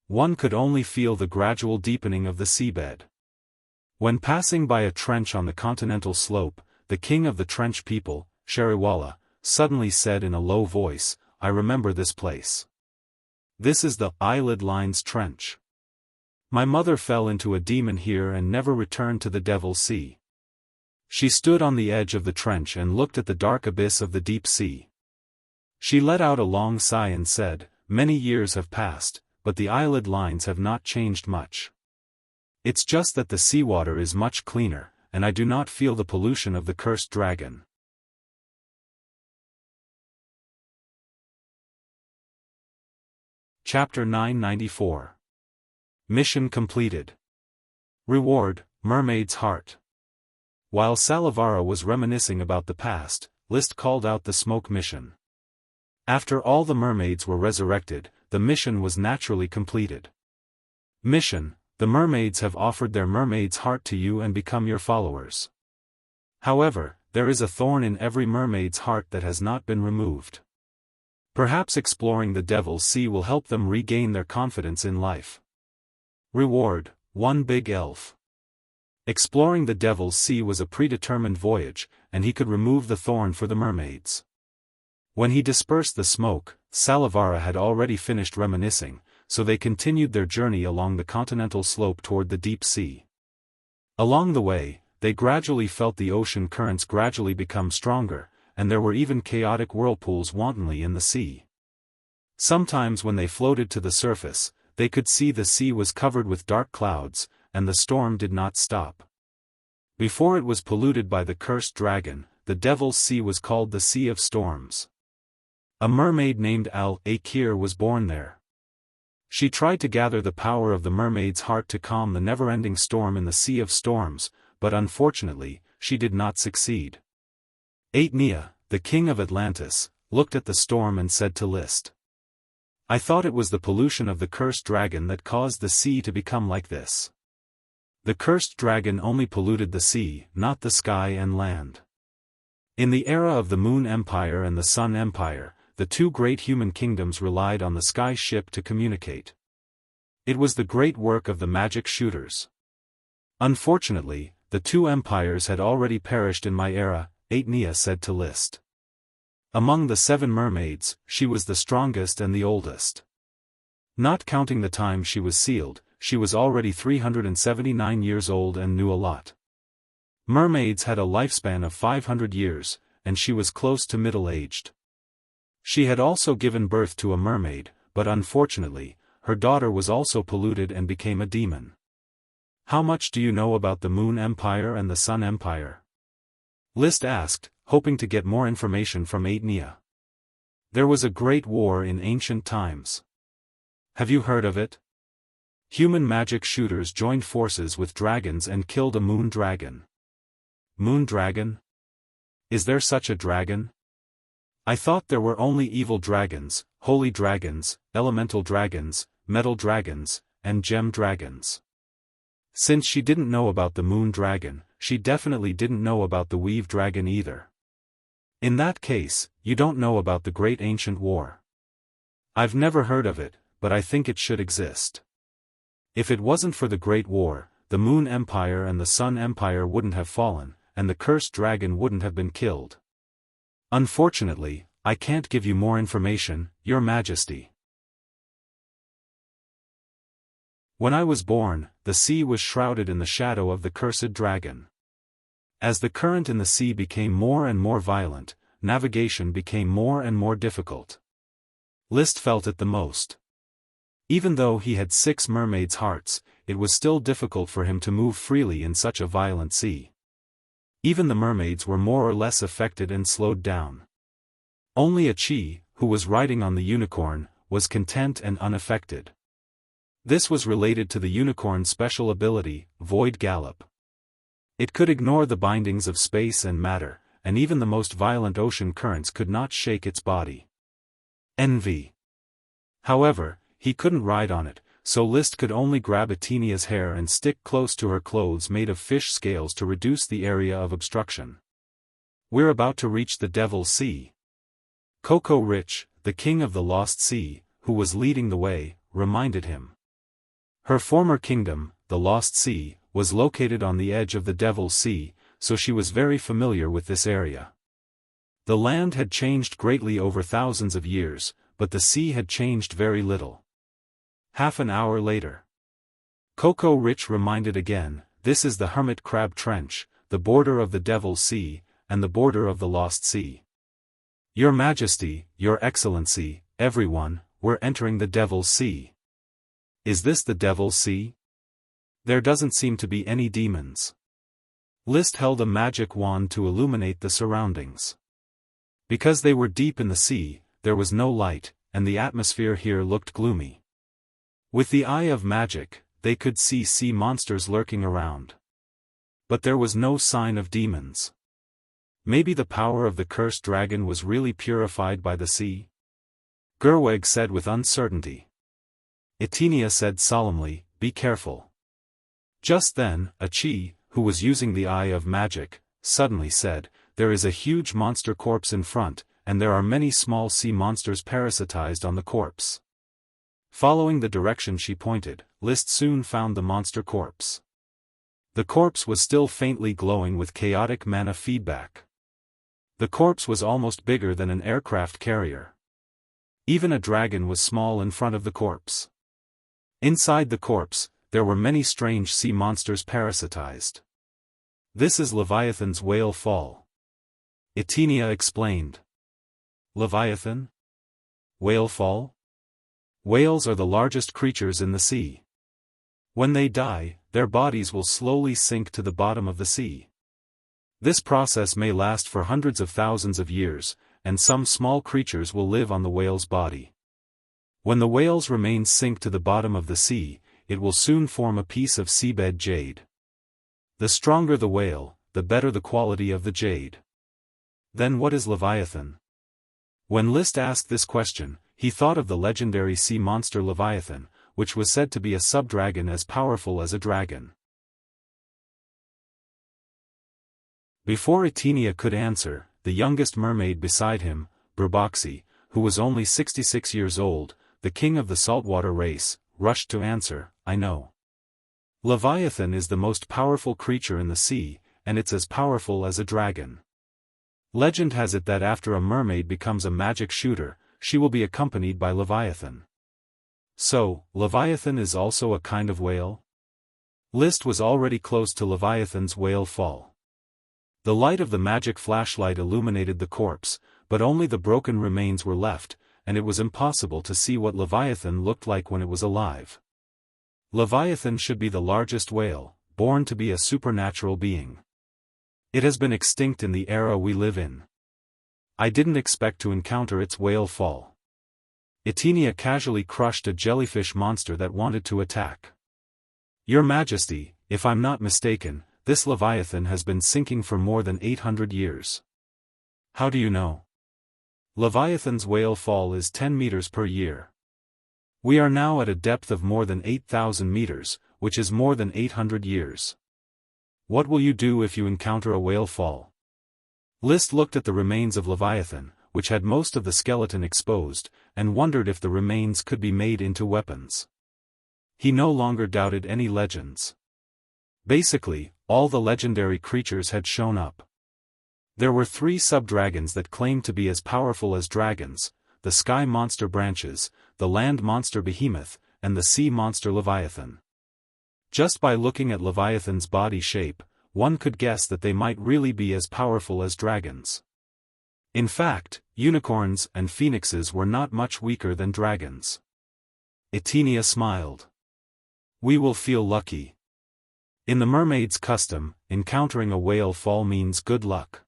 One could only feel the gradual deepening of the seabed. When passing by a trench on the continental slope, the king of the trench people, Sheriwala, suddenly said in a low voice, "I remember this place. This is the Eyelid Lines Trench. My mother fell into a demon here and never returned to the Devil's Sea." She stood on the edge of the trench and looked at the dark abyss of the deep sea. She let out a long sigh and said, "Many years have passed, but the eyelid lines have not changed much. It's just that the seawater is much cleaner, and I do not feel the pollution of the cursed dragon." Chapter 994. Mission completed. Reward, Mermaid's Heart. While Salavara was reminiscing about the past, List called out the smoke mission. After all the mermaids were resurrected, the mission was naturally completed. Mission: the mermaids have offered their mermaid's heart to you and become your followers. However, there is a thorn in every mermaid's heart that has not been removed. Perhaps exploring the Devil's Sea will help them regain their confidence in life. Reward: one big elf. Exploring the Devil's Sea was a predetermined voyage, and he could remove the thorn for the mermaids. When he dispersed the smoke, Salavara had already finished reminiscing, so they continued their journey along the continental slope toward the deep sea. Along the way, they gradually felt the ocean currents gradually become stronger, and there were even chaotic whirlpools wantonly in the sea. Sometimes when they floated to the surface, they could see the sea was covered with dark clouds, and the storm did not stop. Before it was polluted by the cursed dragon, the Devil's Sea was called the Sea of Storms. A mermaid named Al-Akir was born there. She tried to gather the power of the mermaid's heart to calm the never-ending storm in the Sea of Storms, but unfortunately, she did not succeed. Aetnia, the king of Atlantis, looked at the storm and said to List, "I thought it was the pollution of the cursed dragon that caused the sea to become like this. The cursed dragon only polluted the sea, not the sky and land." In the era of the Moon Empire and the Sun Empire, the two great human kingdoms relied on the sky ship to communicate. It was the great work of the magic shooters. Unfortunately, the two empires had already perished in my era, Aetnia said to List. Among the 7 mermaids, she was the strongest and the oldest. Not counting the time she was sealed, she was already 379 years old and knew a lot. Mermaids had a lifespan of 500 years, and she was close to middle-aged. She had also given birth to a mermaid, but unfortunately, her daughter was also polluted and became a demon. "How much do you know about the Moon Empire and the Sun Empire?" List asked, hoping to get more information from Aetnia. "There was a great war in ancient times. Have you heard of it? Human magic shooters joined forces with dragons and killed a moon dragon." "Moon dragon? Is there such a dragon? I thought there were only evil dragons, holy dragons, elemental dragons, metal dragons, and gem dragons." Since she didn't know about the moon dragon, she definitely didn't know about the weave dragon either. "In that case, you don't know about the Great Ancient War." "I've never heard of it, but I think it should exist. If it wasn't for the Great War, the Moon Empire and the Sun Empire wouldn't have fallen, and the cursed dragon wouldn't have been killed. Unfortunately, I can't give you more information, Your Majesty. When I was born, the sea was shrouded in the shadow of the cursed dragon. As the current in the sea became more and more violent, navigation became more and more difficult. List felt it the most. Even though he had 6 mermaids' hearts, it was still difficult for him to move freely in such a violent sea. Even the mermaids were more or less affected and slowed down. Only Achi, who was riding on the unicorn, was content and unaffected. This was related to the unicorn's special ability, Void Gallop. It could ignore the bindings of space and matter, and even the most violent ocean currents could not shake its body. Envy. However, he couldn't ride on it, so List could only grab Aetnia's hair and stick close to her clothes made of fish scales to reduce the area of obstruction. "We're about to reach the Devil's Sea." Coco Rich, the king of the Lost Sea, who was leading the way, reminded him. Her former kingdom, the Lost Sea, was located on the edge of the Devil's Sea, so she was very familiar with this area. The land had changed greatly over thousands of years, but the sea had changed very little. Half an hour later, Coco Rich reminded again, "This is the Hermit Crab Trench, the border of the Devil's Sea, and the border of the Lost Sea. Your Majesty, Your Excellency, everyone, we're entering the Devil's Sea." "Is this the Devil's Sea? There doesn't seem to be any demons." List held a magic wand to illuminate the surroundings. Because they were deep in the sea, there was no light, and the atmosphere here looked gloomy. With the eye of magic, they could see sea monsters lurking around. But there was no sign of demons. Maybe the power of the cursed dragon was really purified by the sea? Gerweg said with uncertainty. Aetnia said solemnly, "Be careful." Just then, Achi, who was using the eye of magic, suddenly said, "There is a huge monster corpse in front, and there are many small sea monsters parasitized on the corpse." Following the direction she pointed, List soon found the monster corpse. The corpse was still faintly glowing with chaotic mana feedback. The corpse was almost bigger than an aircraft carrier. Even a dragon was small in front of the corpse. Inside the corpse, there were many strange sea monsters parasitized. "This is Leviathan's whale fall," Aetnia explained. "Leviathan? Whale fall? Whales are the largest creatures in the sea. When they die, their bodies will slowly sink to the bottom of the sea. This process may last for hundreds of thousands of years, and some small creatures will live on the whale's body. When the whale's remains sink to the bottom of the sea, it will soon form a piece of seabed jade. The stronger the whale, the better the quality of the jade. Then what is Leviathan? When Liszt asked this question, he thought of the legendary sea monster Leviathan, which was said to be a sub-dragon as powerful as a dragon. Before Etenia could answer, the youngest mermaid beside him, Brboxy, who was only 66 years old, the king of the saltwater race, rushed to answer, I know. Leviathan is the most powerful creature in the sea, and it's as powerful as a dragon. Legend has it that after a mermaid becomes a magic shooter, she will be accompanied by Leviathan. So, Leviathan is also a kind of whale? Liszt was already close to Leviathan's whale fall. The light of the magic flashlight illuminated the corpse, but only the broken remains were left, and it was impossible to see what Leviathan looked like when it was alive. Leviathan should be the largest whale, born to be a supernatural being. It has been extinct in the era we live in. I didn't expect to encounter its whale fall. Etenia casually crushed a jellyfish monster that wanted to attack. Your Majesty, if I'm not mistaken, this Leviathan has been sinking for more than 800 years. How do you know? Leviathan's whale fall is 10 meters per year. We are now at a depth of more than 8,000 meters, which is more than 800 years. What will you do if you encounter a whale fall? Liszt looked at the remains of Leviathan, which had most of the skeleton exposed, and wondered if the remains could be made into weapons. He no longer doubted any legends. Basically, all the legendary creatures had shown up. There were 3 sub-dragons that claimed to be as powerful as dragons, the sky monster Branches, the land monster Behemoth, and the sea monster Leviathan. Just by looking at Leviathan's body shape, one could guess that they might really be as powerful as dragons. In fact, unicorns and phoenixes were not much weaker than dragons. Etenia smiled. We will feel lucky. In the mermaid's custom, encountering a whale fall means good luck.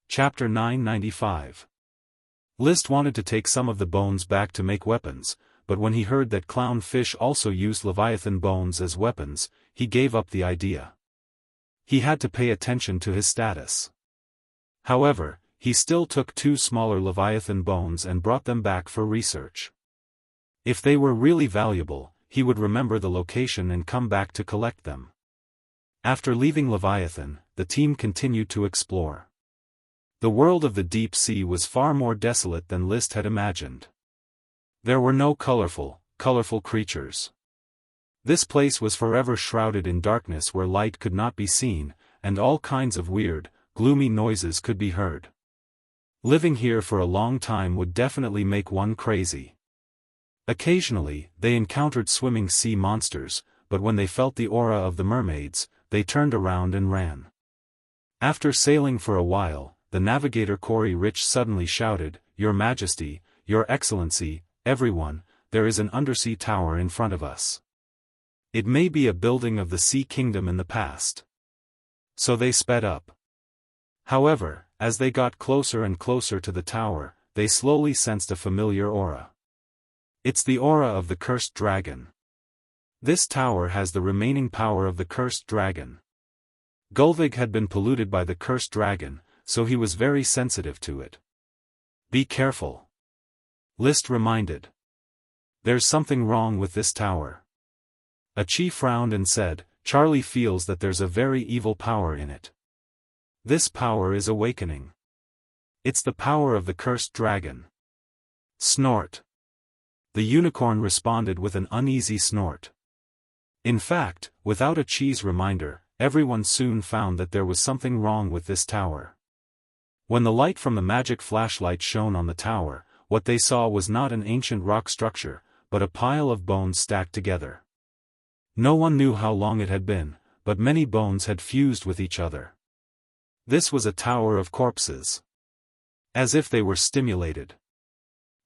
Chapter 995. Liszt wanted to take some of the bones back to make weapons, but when he heard that clownfish also used Leviathan bones as weapons, he gave up the idea. He had to pay attention to his status. However, he still took 2 smaller Leviathan bones and brought them back for research. If they were really valuable, he would remember the location and come back to collect them. After leaving Leviathan, the team continued to explore. The world of the deep sea was far more desolate than Liszt had imagined. There were no colorful creatures. This place was forever shrouded in darkness where light could not be seen, and all kinds of weird, gloomy noises could be heard. Living here for a long time would definitely make one crazy. Occasionally, they encountered swimming sea monsters, but when they felt the aura of the mermaids, they turned around and ran. After sailing for a while, the navigator Corey Rich suddenly shouted, Your Majesty, Your Excellency, everyone, there is an undersea tower in front of us. It may be a building of the Sea Kingdom in the past. So they sped up. However, as they got closer and closer to the tower, they slowly sensed a familiar aura. It's the aura of the cursed dragon. This tower has the remaining power of the cursed dragon. Gulvig had been polluted by the cursed dragon, so he was very sensitive to it. Be careful. Liszt reminded. There's something wrong with this tower. A chief frowned and said, Charlie feels that there's a very evil power in it. This power is awakening. It's the power of the cursed dragon. Snort. The unicorn responded with an uneasy snort. In fact, without a cheese reminder, everyone soon found that there was something wrong with this tower. When the light from the magic flashlight shone on the tower, what they saw was not an ancient rock structure, but a pile of bones stacked together. No one knew how long it had been, but many bones had fused with each other. This was a tower of corpses. As if they were stimulated.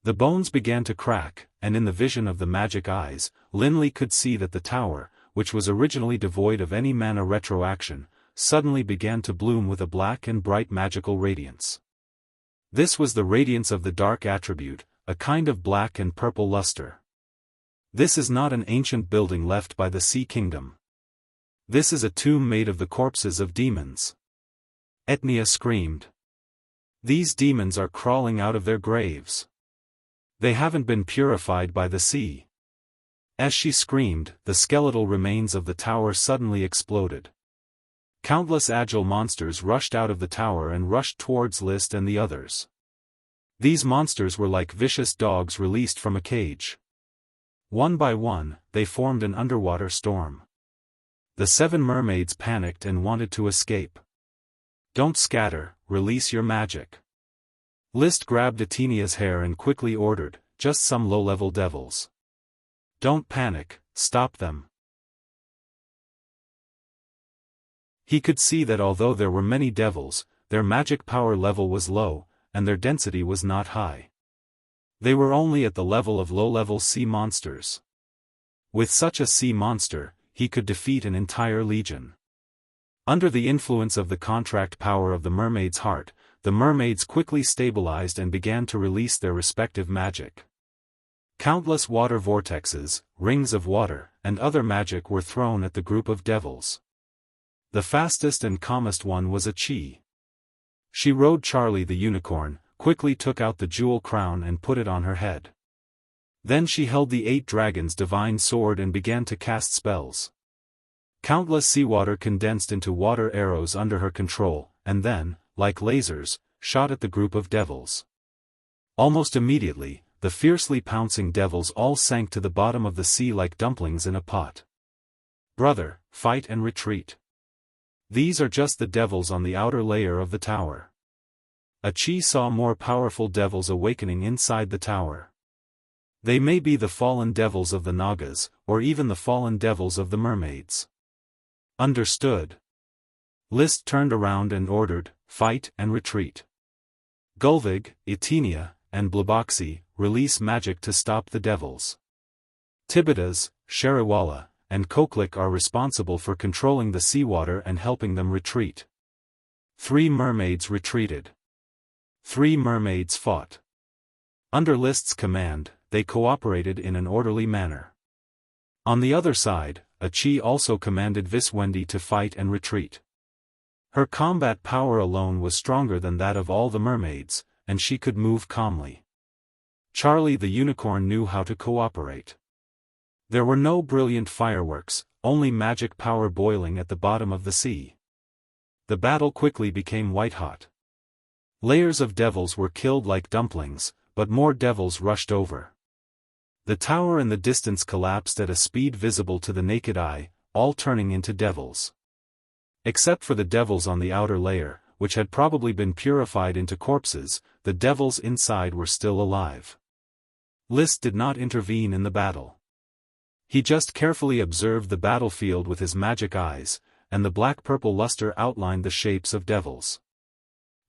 The bones began to crack, and in the vision of the magic eyes, Linley could see that the tower, which was originally devoid of any mana retroaction, suddenly began to bloom with a black and bright magical radiance. This was the radiance of the dark attribute, a kind of black and purple luster. This is not an ancient building left by the Sea Kingdom. This is a tomb made of the corpses of demons. Etnia screamed. These demons are crawling out of their graves. They haven't been purified by the sea. As she screamed, the skeletal remains of the tower suddenly exploded. Countless agile monsters rushed out of the tower and rushed towards List and the others. These monsters were like vicious dogs released from a cage. One by one, they formed an underwater storm. The 7 mermaids panicked and wanted to escape. Don't scatter, release your magic. List grabbed Etenia's hair and quickly ordered, just some low-level devils. Don't panic, stop them. He could see that although there were many devils, their magic power level was low, and their density was not high. They were only at the level of low-level sea monsters. With such a sea monster, he could defeat an entire legion. Under the influence of the contract power of the mermaid's heart, the mermaids quickly stabilized and began to release their respective magic. Countless water vortexes, rings of water, and other magic were thrown at the group of devils. The fastest and calmest one was a Chi. She rode Charlie the unicorn, quickly took out the jewel crown and put it on her head. Then she held the 8 dragons' divine sword and began to cast spells. Countless seawater condensed into water arrows under her control, and then, like lasers, shot at the group of devils. Almost immediately, the fiercely pouncing devils all sank to the bottom of the sea like dumplings in a pot. Brother, fight and retreat. These are just the devils on the outer layer of the tower. A Chi saw more powerful devils awakening inside the tower. They may be the fallen devils of the Nagas, or even the fallen devils of the mermaids. Understood. List turned around and ordered, fight and retreat. Gulvig, Etenia, and Blaboxi, release magic to stop the devils. Tibitas, Sheriwala, and Koklik are responsible for controlling the seawater and helping them retreat. 3 mermaids retreated. 3 mermaids fought. Under List's command, they cooperated in an orderly manner. On the other side, a Chi also commanded Viswendi to fight and retreat. Her combat power alone was stronger than that of all the mermaids, and she could move calmly. Charlie the unicorn knew how to cooperate. There were no brilliant fireworks, only magic power boiling at the bottom of the sea. The battle quickly became white-hot. Layers of devils were killed like dumplings, but more devils rushed over. The tower in the distance collapsed at a speed visible to the naked eye, all turning into devils. Except for the devils on the outer layer, which had probably been purified into corpses, the devils inside were still alive. List did not intervene in the battle. He just carefully observed the battlefield with his magic eyes, and the black-purple luster outlined the shapes of devils.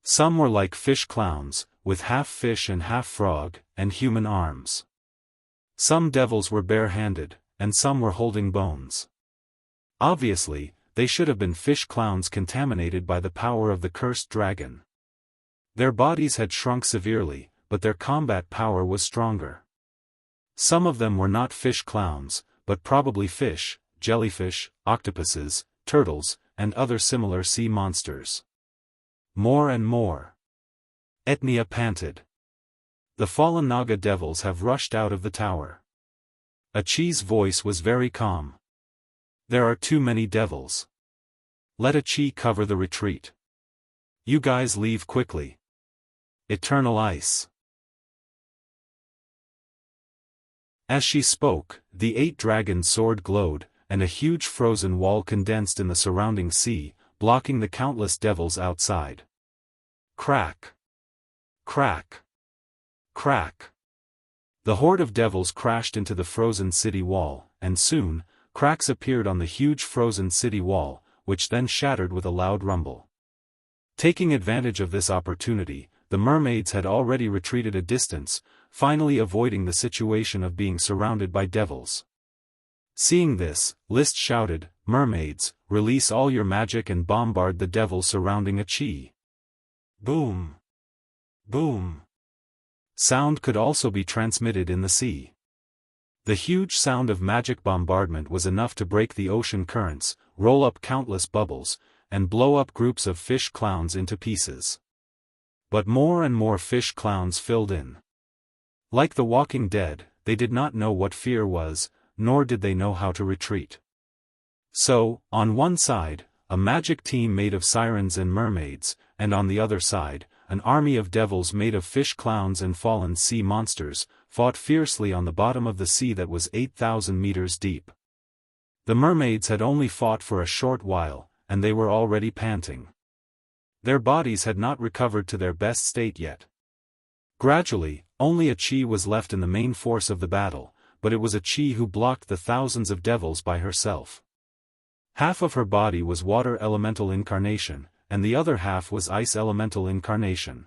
Some were like fish clowns, with half fish and half frog, and human arms. Some devils were bare-handed, and some were holding bones. Obviously, they should have been fish clowns contaminated by the power of the cursed dragon. Their bodies had shrunk severely, but their combat power was stronger. Some of them were not fish clowns, but probably fish, jellyfish, octopuses, turtles, and other similar sea monsters. More and more. Etnia panted. The fallen Naga devils have rushed out of the tower. A Chi's voice was very calm. There are too many devils. Let a Chi cover the retreat. You guys leave quickly. Eternal ice. As she spoke, the 8 dragons' sword glowed, and a huge frozen wall condensed in the surrounding sea, blocking the countless devils outside. Crack! Crack! Crack! The horde of devils crashed into the frozen city wall, and soon, cracks appeared on the huge frozen city wall, which then shattered with a loud rumble. Taking advantage of this opportunity, the mermaids had already retreated a distance, finally avoiding the situation of being surrounded by devils. Seeing this, List shouted, "Mermaids, release all your magic and bombard the devils surrounding Qi." Boom! Boom! Sound could also be transmitted in the sea. The huge sound of magic bombardment was enough to break the ocean currents, roll up countless bubbles, and blow up groups of fish clowns into pieces. But more and more fish clowns filled in. Like the Walking Dead, they did not know what fear was, nor did they know how to retreat. So, on one side, a magic team made of sirens and mermaids, and on the other side, an army of devils made of fish clowns and fallen sea monsters, fought fiercely on the bottom of the sea that was 8,000 meters deep. The mermaids had only fought for a short while, and they were already panting. Their bodies had not recovered to their best state yet. Gradually, only Qi was left in the main force of the battle, but it was Qi who blocked the thousands of devils by herself. Half of her body was water elemental incarnation, and the other half was ice elemental incarnation.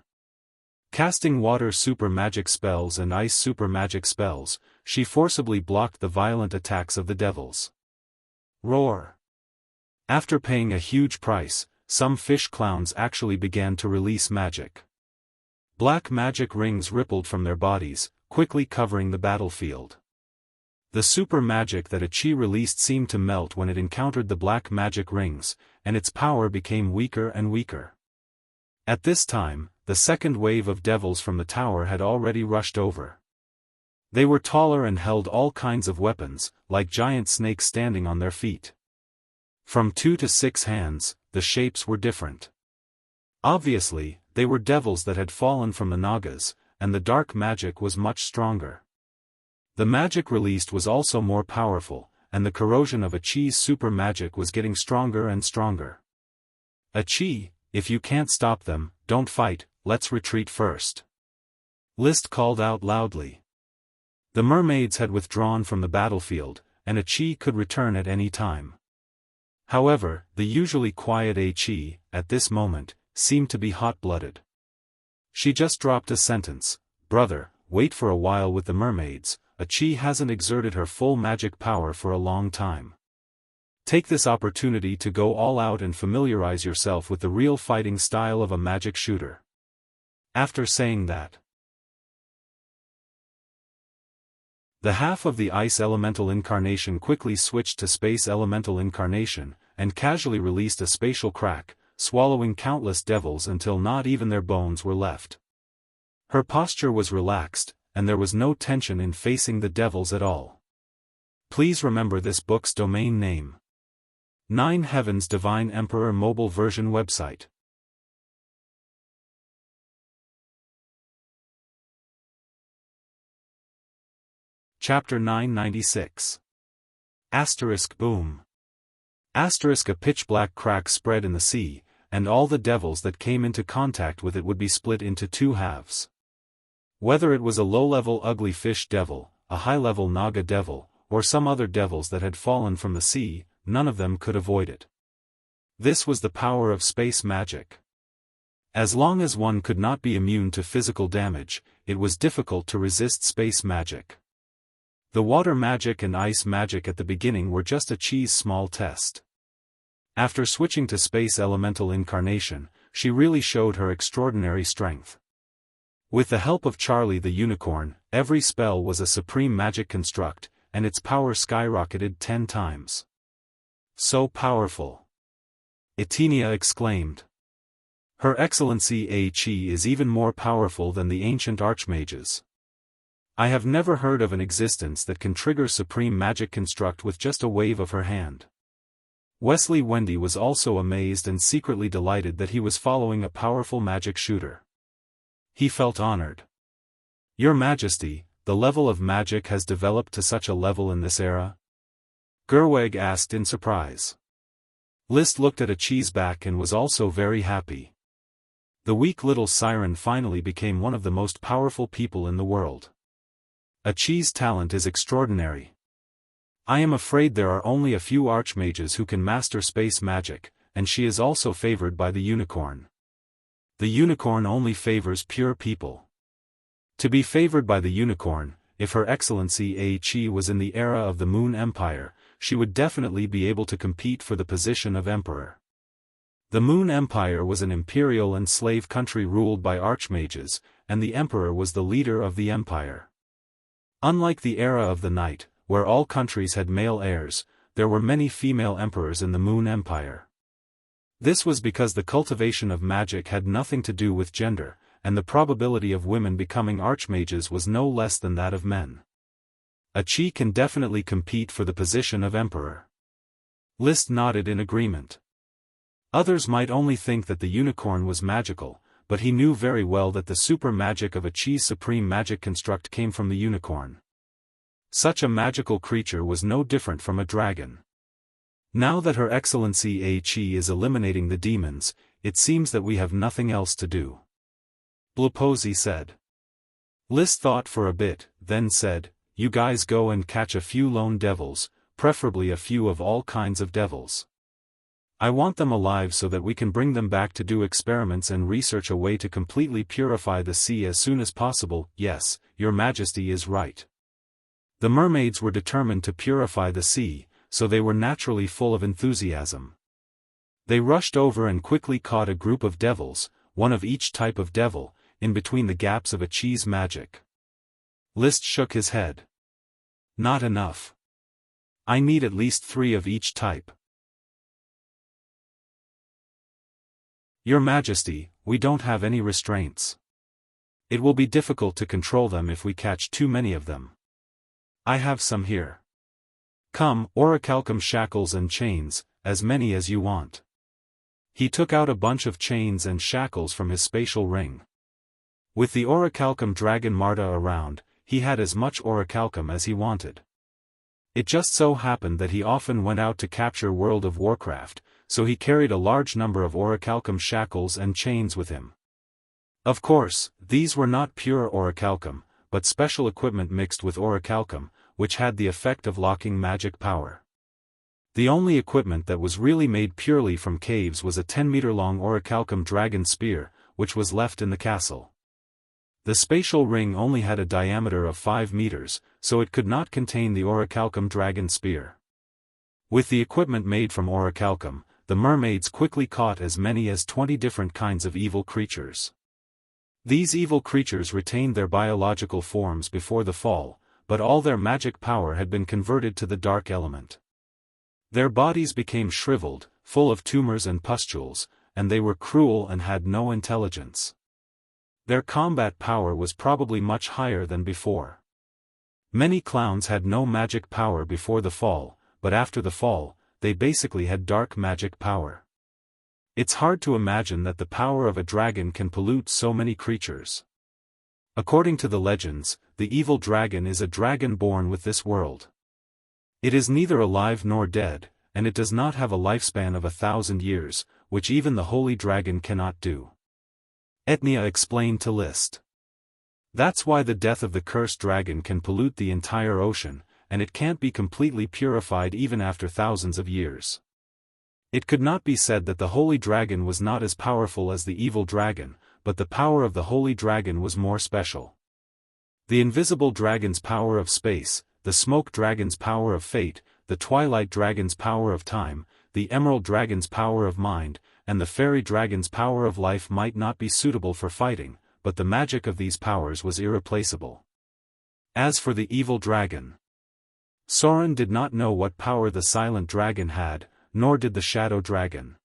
Casting water super magic spells and ice super magic spells, she forcibly blocked the violent attacks of the devils. Roar! After paying a huge price, some fish clowns actually began to release magic. Black magic rings rippled from their bodies, quickly covering the battlefield. The super magic that Qi released seemed to melt when it encountered the black magic rings, and its power became weaker and weaker. At this time, the second wave of devils from the tower had already rushed over. They were taller and held all kinds of weapons, like giant snakes standing on their feet. From 2 to 6 hands, the shapes were different. Obviously, they were devils that had fallen from the Nagas, and the dark magic was much stronger. The magic released was also more powerful, and the corrosion of Qi's super magic was getting stronger and stronger. Qi, if you can't stop them, don't fight, let's retreat first. List called out loudly. The mermaids had withdrawn from the battlefield, and Qi could return at any time. However, the usually quiet Qi, at this moment, seemed to be hot-blooded. She just dropped a sentence, "Brother, wait for a while with the mermaids, Qi hasn't exerted her full magic power for a long time. Take this opportunity to go all out and familiarize yourself with the real fighting style of a magic shooter." After saying that, the half of the ice elemental incarnation quickly switched to space elemental incarnation, and casually released a spatial crack, swallowing countless devils until not even their bones were left. Her posture was relaxed, and there was no tension in facing the devils at all. Please remember this book's domain name. 9 Heavens Divine Emperor Mobile Version Website. Chapter 996. Asterisk boom. Asterisk a pitch-black crack spread in the sea, and all the devils that came into contact with it would be split into 2 halves. Whether it was a low-level ugly fish devil, a high-level Naga devil, or some other devils that had fallen from the sea, none of them could avoid it. This was the power of space magic. As long as one could not be immune to physical damage, it was difficult to resist space magic. The water magic and ice magic at the beginning were just Qi's small test. After switching to space elemental incarnation, she really showed her extraordinary strength. With the help of Charlie the Unicorn, every spell was a supreme magic construct, and its power skyrocketed 10 times. So powerful! Etenia exclaimed. Her Excellency Qi is even more powerful than the ancient archmages. I have never heard of an existence that can trigger supreme magic construct with just a wave of her hand. Wesley Wendy was also amazed and secretly delighted that he was following a powerful magic shooter. He felt honored. Your Majesty, the level of magic has developed to such a level in this era? Gerweg asked in surprise. List looked at Qi's back and was also very happy. The weak little siren finally became one of the most powerful people in the world. Qi's talent is extraordinary. I am afraid there are only a few archmages who can master space magic, and she is also favored by the unicorn. The unicorn only favors pure people. To be favored by the unicorn, if Her Excellency A Qi was in the era of the Moon Empire, she would definitely be able to compete for the position of emperor. The Moon Empire was an imperial and slave country ruled by archmages, and the emperor was the leader of the empire. Unlike the era of the Night, where all countries had male heirs, there were many female emperors in the Moon Empire. This was because the cultivation of magic had nothing to do with gender, and the probability of women becoming archmages was no less than that of men. A Qi can definitely compete for the position of emperor. List nodded in agreement. Others might only think that the unicorn was magical, but he knew very well that the super magic of a Qi's supreme magic construct came from the unicorn. Such a magical creature was no different from a dragon. Now that Her Excellency A Qi is eliminating the demons, it seems that we have nothing else to do. Blupozzi said. List thought for a bit, then said, "You guys go and catch a few lone devils, preferably a few of all kinds of devils. I want them alive so that we can bring them back to do experiments and research a way to completely purify the sea as soon as possible." "Yes, Your Majesty is right." The mermaids were determined to purify the sea, so they were naturally full of enthusiasm. They rushed over and quickly caught a group of devils, one of each type of devil, in between the gaps of a Qi's magic. List shook his head. Not enough. I need at least 3 of each type. Your Majesty, we don't have any restraints. It will be difficult to control them if we catch too many of them. I have some here. Come, orichalcum shackles and chains, as many as you want. He took out a bunch of chains and shackles from his spatial ring. With the orichalcum dragon Marta around, he had as much orichalcum as he wanted. It just so happened that he often went out to capture World of Warcraft, so he carried a large number of orichalcum shackles and chains with him. Of course, these were not pure orichalcum, but special equipment mixed with orichalcum, which had the effect of locking magic power. The only equipment that was really made purely from caves was a 10-meter-long orichalcum dragon spear, which was left in the castle. The spatial ring only had a diameter of 5 meters, so it could not contain the orichalcum dragon spear. With the equipment made from orichalcum, the mermaids quickly caught as many as 20 different kinds of evil creatures. These evil creatures retained their biological forms before the fall, but all their magic power had been converted to the dark element. Their bodies became shriveled, full of tumors and pustules, and they were cruel and had no intelligence. Their combat power was probably much higher than before. Many clowns had no magic power before the fall, but after the fall, they basically had dark magic power. It's hard to imagine that the power of a dragon can pollute so many creatures. According to the legends, the evil dragon is a dragon born with this world. It is neither alive nor dead, and it does not have a lifespan of 1,000 years, which even the holy dragon cannot do. Etnia explained to List. That's why the death of the cursed dragon can pollute the entire ocean, and it can't be completely purified even after thousands of years. It could not be said that the holy dragon was not as powerful as the evil dragon, but the power of the holy dragon was more special. The invisible dragon's power of space, the smoke dragon's power of fate, the twilight dragon's power of time, the emerald dragon's power of mind, and the fairy dragon's power of life might not be suitable for fighting, but the magic of these powers was irreplaceable. As for the evil dragon, Soren did not know what power the silent dragon had, nor did the shadow dragon.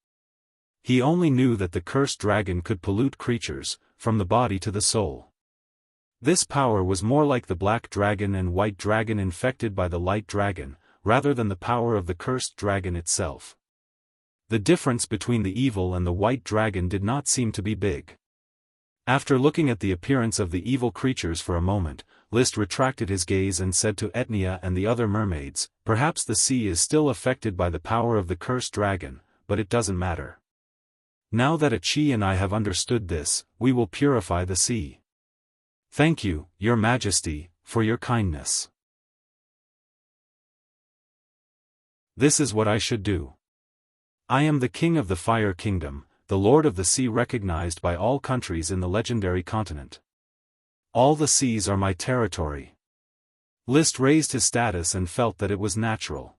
He only knew that the cursed dragon could pollute creatures, from the body to the soul. This power was more like the black dragon and white dragon infected by the light dragon, rather than the power of the cursed dragon itself. The difference between the evil and the white dragon did not seem to be big. After looking at the appearance of the evil creatures for a moment, List retracted his gaze and said to Etnia and the other mermaids, "Perhaps the sea is still affected by the power of the cursed dragon, but it doesn't matter. Now that a Qi and I have understood this, we will purify the sea. Thank you, Your Majesty, for your kindness. This is what I should do. I am the king of the Fire Kingdom, the lord of the sea recognized by all countries in the legendary continent. All the seas are my territory. List raised his status and felt that it was natural.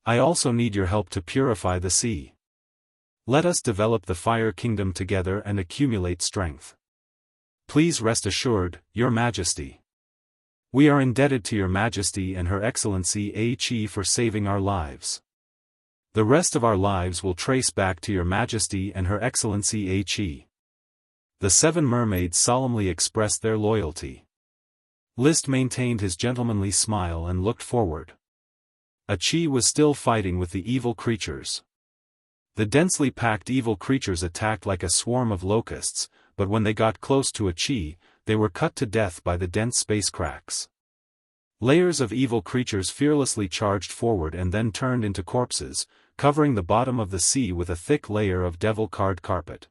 I also need your help to purify the sea. Let us develop the Fire Kingdom together and accumulate strength. Please rest assured, Your Majesty. We are indebted to Your Majesty and Her Excellency Qi for saving our lives. The rest of our lives will trace back to Your Majesty and Her Excellency Qi. The 7 mermaids solemnly expressed their loyalty. List maintained his gentlemanly smile and looked forward. Qi was still fighting with the evil creatures. The densely packed evil creatures attacked like a swarm of locusts, but when they got close to Qi, they were cut to death by the dense space cracks. Layers of evil creatures fearlessly charged forward and then turned into corpses, covering the bottom of the sea with a thick layer of devil-card carpet.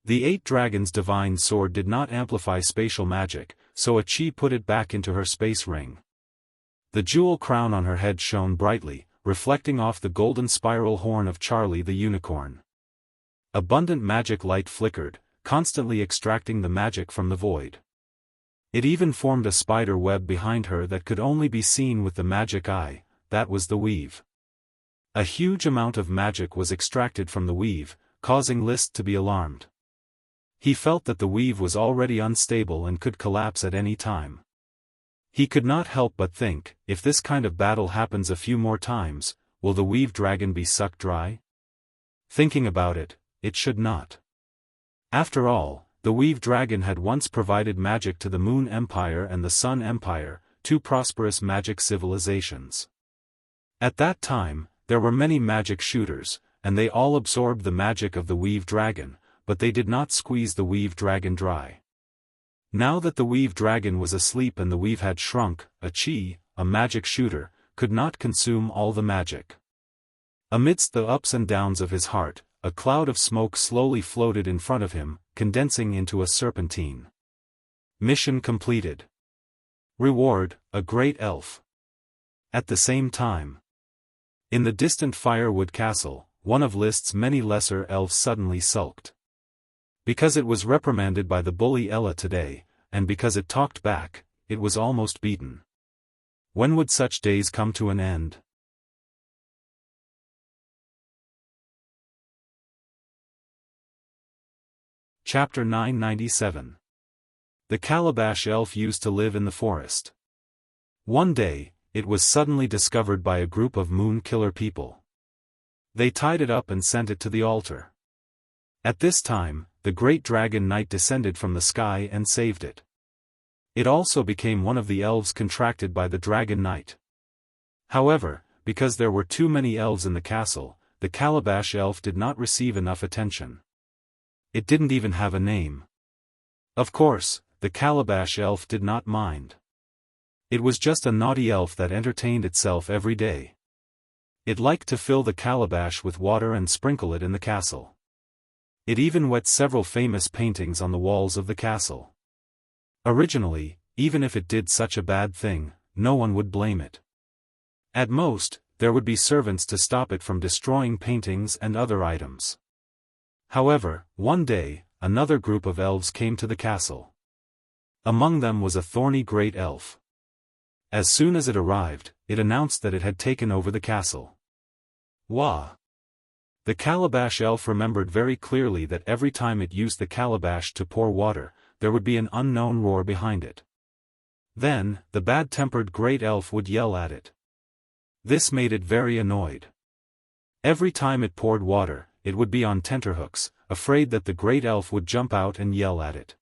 The 8 dragons' divine sword did not amplify spatial magic, so Qi put it back into her space ring. The jewel crown on her head shone brightly, reflecting off the golden spiral horn of Charlie the unicorn. Abundant magic light flickered, constantly extracting the magic from the void. It even formed a spider web behind her that could only be seen with the magic eye. That was the weave. A huge amount of magic was extracted from the weave, causing List to be alarmed. He felt that the weave was already unstable and could collapse at any time. He could not help but think, if this kind of battle happens a few more times, will the weave dragon be sucked dry? Thinking about it, it should not. After all, the weave dragon had once provided magic to the Moon Empire and the Sun Empire, 2 prosperous magic civilizations. At that time, there were many magic shooters, and they all absorbed the magic of the weave dragon, but they did not squeeze the weave dragon dry. Now that the weave dragon was asleep and the weave had shrunk, Qi, a magic shooter, could not consume all the magic. Amidst the ups and downs of his heart, a cloud of smoke slowly floated in front of him, condensing into a serpentine. Mission completed. Reward, a great elf. At the same time, in the distant firewood castle, one of List's many lesser elves suddenly sulked. Because it was reprimanded by the bully Ella today, and because it talked back, it was almost beaten. When would such days come to an end? Chapter 997. The Calabash Elf used to live in the forest. One day, it was suddenly discovered by a group of moon-killer people. They tied it up and sent it to the altar. At this time, the great dragon knight descended from the sky and saved it. It also became one of the elves contracted by the dragon knight. However, because there were too many elves in the castle, the Calabash Elf did not receive enough attention. It didn't even have a name. Of course, the Calabash Elf did not mind. It was just a naughty elf that entertained itself every day. It liked to fill the calabash with water and sprinkle it in the castle. It even wet several famous paintings on the walls of the castle. Originally, even if it did such a bad thing, no one would blame it. At most, there would be servants to stop it from destroying paintings and other items. However, one day, another group of elves came to the castle. Among them was a thorny great elf. As soon as it arrived, it announced that it had taken over the castle. Wah! The Calabash Elf remembered very clearly that every time it used the calabash to pour water, there would be an unknown roar behind it. Then, the bad-tempered great elf would yell at it. This made it very annoyed. Every time it poured water, it would be on tenterhooks, afraid that the great elf would jump out and yell at it.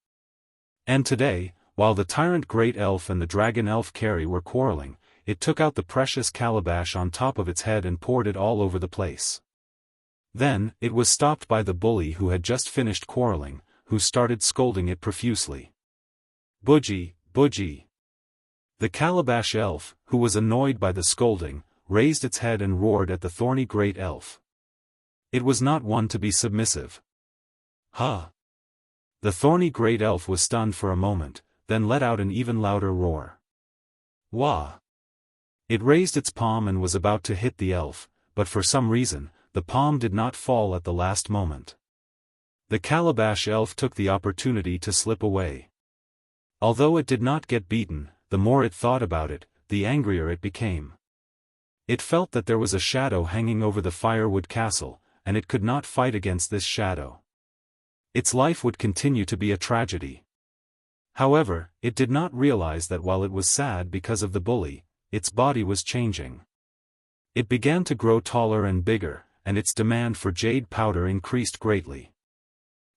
And today, while the tyrant great elf and the dragon elf Carrie were quarreling, it took out the precious calabash on top of its head and poured it all over the place. Then, it was stopped by the bully who had just finished quarreling, who started scolding it profusely. Budgie, budgie. The Calabash Elf, who was annoyed by the scolding, raised its head and roared at the thorny great elf. It was not one to be submissive. Ha! The thorny great elf was stunned for a moment, then let out an even louder roar. Wah! It raised its palm and was about to hit the elf, but for some reason, the palm did not fall at the last moment. The Calabash Elf took the opportunity to slip away. Although it did not get beaten, the more it thought about it, the angrier it became. It felt that there was a shadow hanging over the firewood castle, and it could not fight against this shadow. Its life would continue to be a tragedy. However, it did not realize that while it was sad because of the bully, its body was changing. It began to grow taller and bigger, and its demand for jade powder increased greatly.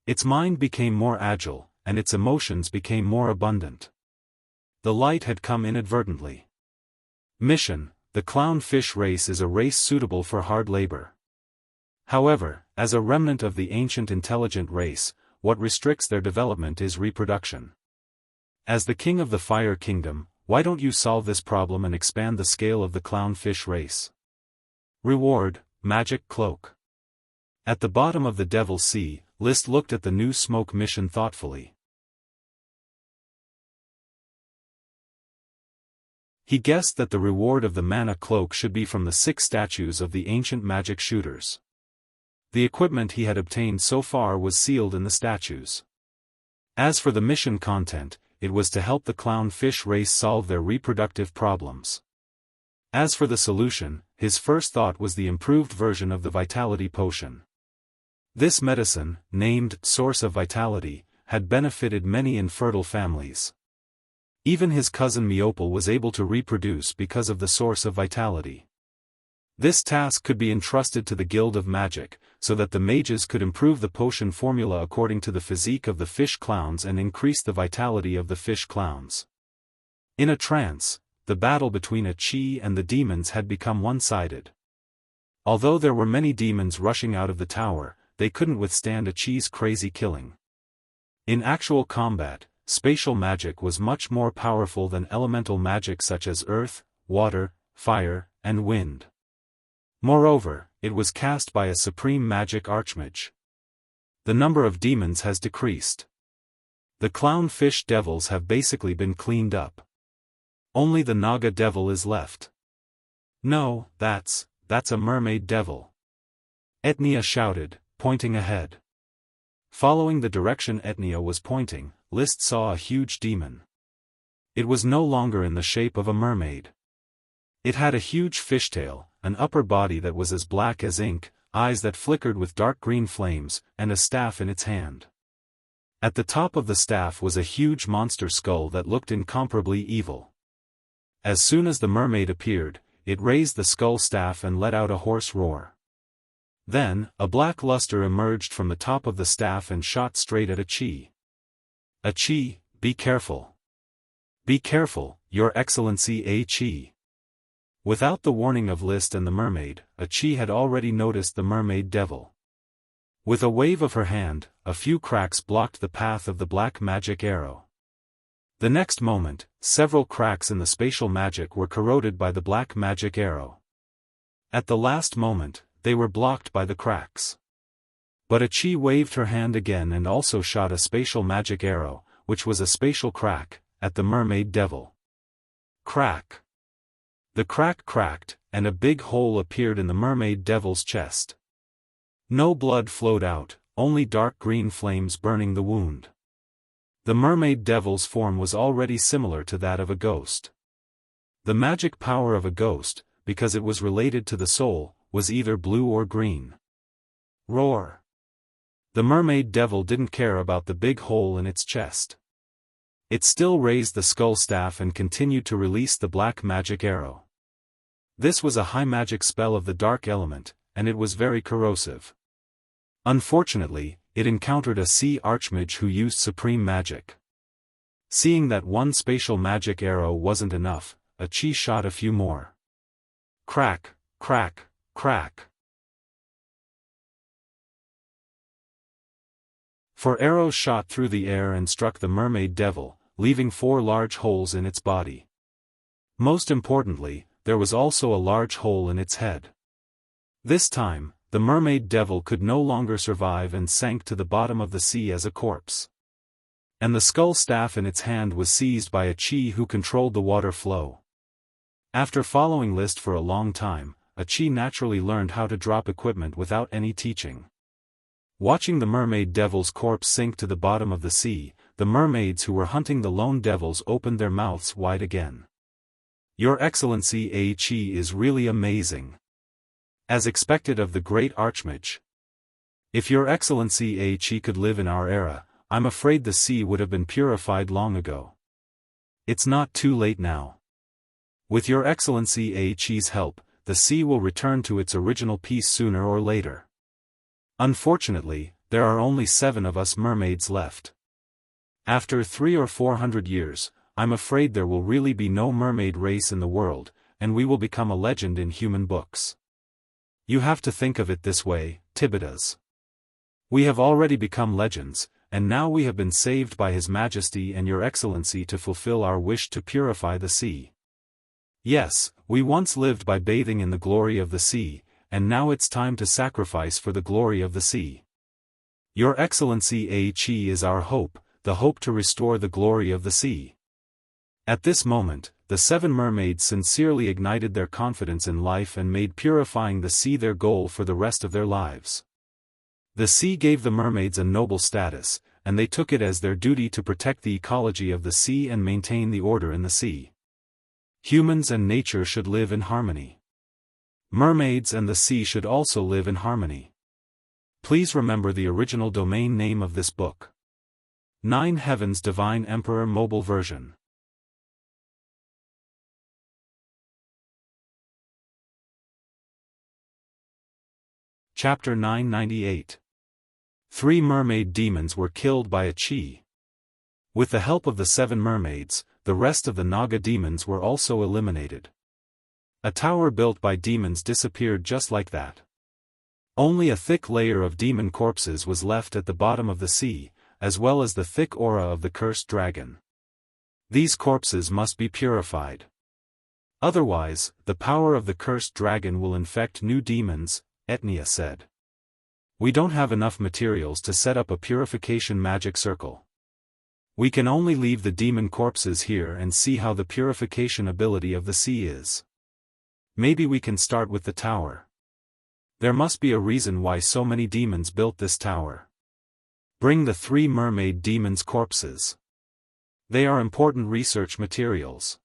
Its mind became more agile, and its emotions became more abundant. The light had come inadvertently. Mission: the clownfish race is a race suitable for hard labor. However, as a remnant of the ancient intelligent race, what restricts their development is reproduction. As the king of the Fire Kingdom, why don't you solve this problem and expand the scale of the clownfish race? Reward: magic cloak. At the bottom of the Devil's Sea, List looked at the new smoke mission thoughtfully. He guessed that the reward of the mana cloak should be from the 6 statues of the ancient magic shooters. The equipment he had obtained so far was sealed in the statues. As for the mission content, it was to help the clownfish race solve their reproductive problems. As for the solution, his first thought was the improved version of the vitality potion. This medicine, named Source of Vitality, had benefited many infertile families. Even his cousin Miopal was able to reproduce because of the Source of Vitality. This task could be entrusted to the Guild of Magic, so that the mages could improve the potion formula according to the physique of the fish clowns and increase the vitality of the fish clowns. In a trance, the battle between a Chi and the demons had become one-sided. Although there were many demons rushing out of the tower, they couldn't withstand a Chi's crazy killing. In actual combat, spatial magic was much more powerful than elemental magic such as earth, water, fire, and wind. Moreover, it was cast by a supreme magic archmage. The number of demons has decreased. The clownfish devils have basically been cleaned up. Only the Naga devil is left. No, that's a mermaid devil. Etnia shouted, pointing ahead. Following the direction Etnia was pointing, List saw a huge demon. It was no longer in the shape of a mermaid. It had a huge fishtail, an upper body that was as black as ink, eyes that flickered with dark green flames, and a staff in its hand. At the top of the staff was a huge monster skull that looked incomparably evil. As soon as the mermaid appeared, it raised the skull staff and let out a hoarse roar. Then, a black luster emerged from the top of the staff and shot straight at a Chi. A Chi, be careful. Be careful, Your Excellency a Chi. Without the warning of List and the mermaid, a Chi had already noticed the mermaid devil. With a wave of her hand, a few cracks blocked the path of the black magic arrow. The next moment, several cracks in the spatial magic were corroded by the black magic arrow. At the last moment, they were blocked by the cracks. But a Chi waved her hand again and also shot a spatial magic arrow, which was a spatial crack, at the mermaid devil. Crack. The crack cracked, and a big hole appeared in the mermaid devil's chest. No blood flowed out, only dark green flames burning the wound. The mermaid devil's form was already similar to that of a ghost. The magic power of a ghost, because it was related to the soul, was either blue or green. Roar. The mermaid devil didn't care about the big hole in its chest. It still raised the skull staff and continued to release the black magic arrow. This was a high magic spell of the dark element, and it was very corrosive. Unfortunately, it encountered a sea archmage who used supreme magic. Seeing that one spatial magic arrow wasn't enough, a Chi shot a few more. Crack, crack, crack. 4 arrows shot through the air and struck the mermaid devil, leaving 4 large holes in its body. Most importantly, there was also a large hole in its head. This time, the mermaid devil could no longer survive and sank to the bottom of the sea as a corpse. And the skull staff in its hand was seized by a Chi who controlled the water flow. After following List for a long time, a Chi naturally learned how to drop equipment without any teaching. Watching the mermaid devil's corpse sink to the bottom of the sea, the mermaids who were hunting the lone devils opened their mouths wide again. Your Excellency A Qi is really amazing. As expected of the great Archmage. If Your Excellency A Qi could live in our era, I'm afraid the sea would have been purified long ago. It's not too late now. With Your Excellency A Qi's help, the sea will return to its original peace sooner or later. Unfortunately, there are only 7 of us mermaids left. After 300 or 400 years, I'm afraid there will really be no mermaid race in the world, and we will become a legend in human books. You have to think of it this way, Tibitas. We have already become legends, and now we have been saved by His Majesty and Your Excellency to fulfill our wish to purify the sea. Yes, we once lived by bathing in the glory of the sea, and now it's time to sacrifice for the glory of the sea. Your Excellency A Qi is our hope, the hope to restore the glory of the sea. At this moment, the 7 mermaids sincerely ignited their confidence in life and made purifying the sea their goal for the rest of their lives. The sea gave the mermaids a noble status, and they took it as their duty to protect the ecology of the sea and maintain the order in the sea. Humans and nature should live in harmony. Mermaids and the sea should also live in harmony. Please remember the original domain name of this book. 9 Heavens Divine Emperor Mobile Version. Chapter 998. 3 mermaid demons were killed by a Qi. With the help of the 7 mermaids, the rest of the Naga demons were also eliminated. A tower built by demons disappeared just like that. Only a thick layer of demon corpses was left at the bottom of the sea, as well as the thick aura of the cursed dragon. These corpses must be purified. Otherwise, the power of the cursed dragon will infect new demons, Etnia said. We don't have enough materials to set up a purification magic circle. We can only leave the demon corpses here and see how the purification ability of the sea is. Maybe we can start with the tower. There must be a reason why so many demons built this tower. Bring the 3 mermaid demons' corpses. They are important research materials.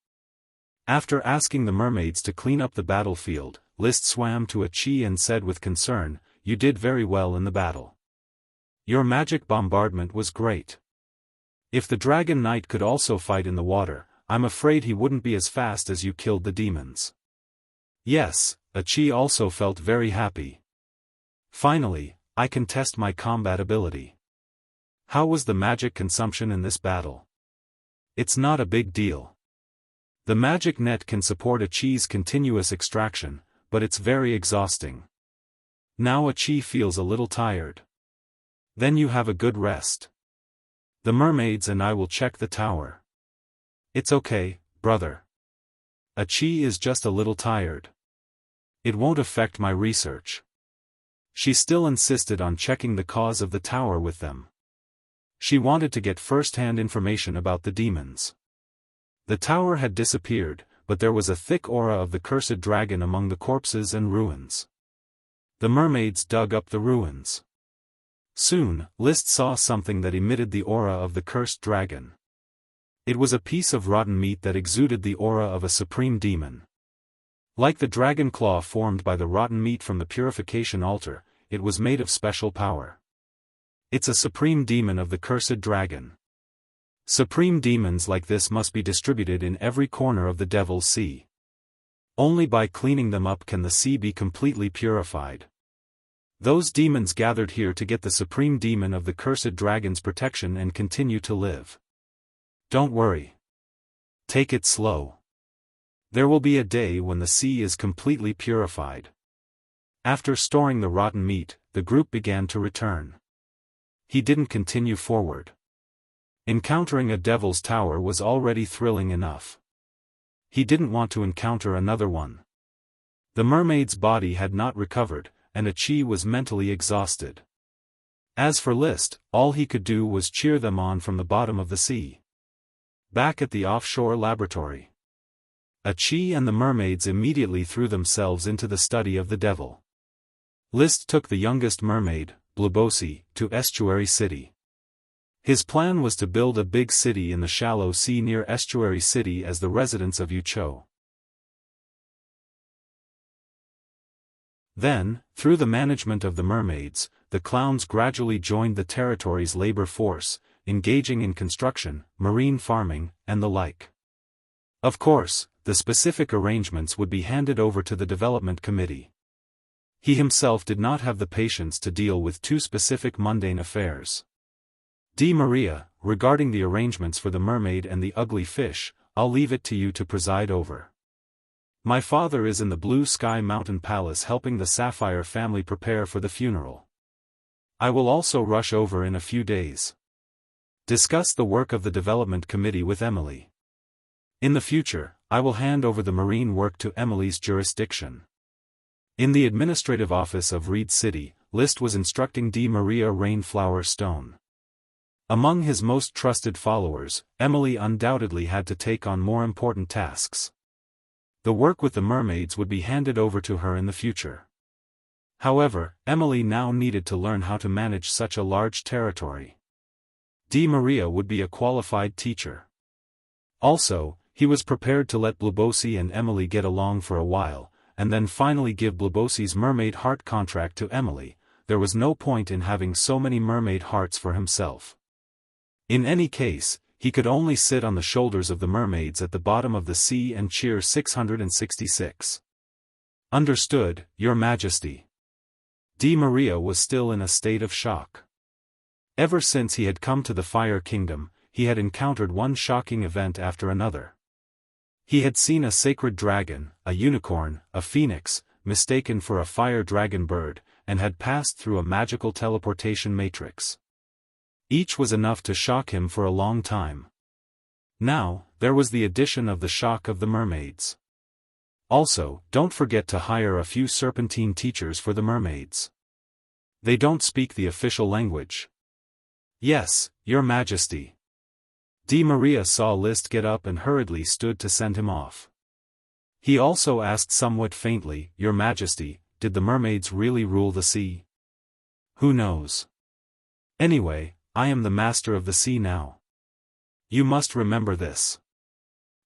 After asking the mermaids to clean up the battlefield, List swam to a Qi and said with concern, "You did very well in the battle. Your magic bombardment was great. If the Dragon Knight could also fight in the water, I'm afraid he wouldn't be as fast as you killed the demons." Yes, a Qi also felt very happy. Finally, I can test my combat ability. How was the magic consumption in this battle? It's not a big deal. The magic net can support a Qi's continuous extraction, but it's very exhausting. Now a Qi feels a little tired. Then you have a good rest. The mermaids and I will check the tower. It's okay, brother. A Qi is just a little tired. It won't affect my research. She still insisted on checking the cause of the tower with them. She wanted to get first-hand information about the demons. The tower had disappeared, but there was a thick aura of the cursed dragon among the corpses and ruins. The mermaids dug up the ruins. Soon, List saw something that emitted the aura of the cursed dragon. It was a piece of rotten meat that exuded the aura of a supreme demon. Like the dragon claw formed by the rotten meat from the purification altar, it was made of special power. It's a supreme demon of the cursed dragon. Supreme demons like this must be distributed in every corner of the Devil's Sea. Only by cleaning them up can the sea be completely purified. Those demons gathered here to get the supreme demon of the cursed dragon's protection and continue to live. Don't worry. Take it slow. There will be a day when the sea is completely purified. After storing the rotten meat, the group began to return. He didn't continue forward. Encountering a devil's tower was already thrilling enough. He didn't want to encounter another one. The mermaid's body had not recovered, and a Qi was mentally exhausted. As for List, all he could do was cheer them on from the bottom of the sea. Back at the offshore laboratory, a Qi and the mermaids immediately threw themselves into the study of the devil. List took the youngest mermaid, Blubossi, to Estuary City. His plan was to build a big city in the shallow sea near Estuary City as the residence of Yuchou. Then, through the management of the mermaids, the clowns gradually joined the territory's labor force, engaging in construction, marine farming, and the like. Of course, the specific arrangements would be handed over to the development committee. He himself did not have the patience to deal with too specific mundane affairs. Di Maria, regarding the arrangements for the mermaid and the ugly fish, I'll leave it to you to preside over. My father is in the Blue Sky Mountain Palace helping the Sapphire family prepare for the funeral. I will also rush over in a few days. Discuss the work of the development committee with Emily. In the future, I will hand over the marine work to Emily's jurisdiction. In the administrative office of Reed City, List was instructing Di Maria Rainflower Stone. Among his most trusted followers, Emily undoubtedly had to take on more important tasks. The work with the mermaids would be handed over to her in the future. However, Emily now needed to learn how to manage such a large territory. Di Maria would be a qualified teacher. Also, he was prepared to let Blubossi and Emily get along for a while, and then finally give Blubossi's mermaid heart contract to Emily. There was no point in having so many mermaid hearts for himself. In any case, he could only sit on the shoulders of the mermaids at the bottom of the sea and cheer 666. Understood, Your Majesty. Di Maria was still in a state of shock. Ever since he had come to the Fire Kingdom, he had encountered one shocking event after another. He had seen a sacred dragon, a unicorn, a phoenix, mistaken for a fire dragon bird, and had passed through a magical teleportation matrix. Each was enough to shock him for a long time. Now, there was the addition of the shock of the mermaids. Also, don't forget to hire a few serpentine teachers for the mermaids. They don't speak the official language. Yes, Your Majesty. Di Maria saw List get up and hurriedly stood to send him off. He also asked somewhat faintly, Your Majesty, did the mermaids really rule the sea? Who knows? Anyway, I am the master of the sea now. You must remember this.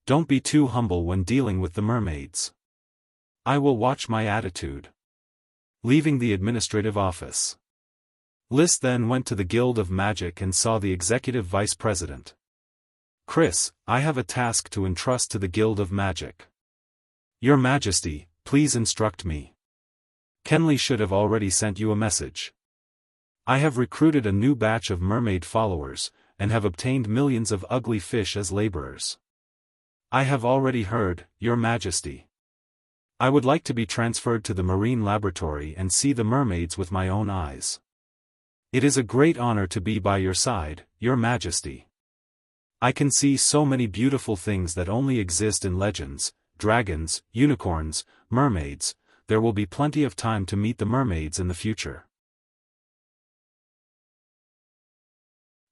Don't be too humble when dealing with the mermaids. I will watch my attitude. Leaving the administrative office, List then went to the Guild of Magic and saw the executive vice president. Chris, I have a task to entrust to the Guild of Magic. Your Majesty, please instruct me. Kenley should have already sent you a message. I have recruited a new batch of mermaid followers, and have obtained millions of ugly fish as laborers. I have already heard, Your Majesty. I would like to be transferred to the marine laboratory and see the mermaids with my own eyes. It is a great honor to be by your side, Your Majesty. I can see so many beautiful things that only exist in legends, dragons, unicorns, mermaids. There will be plenty of time to meet the mermaids in the future.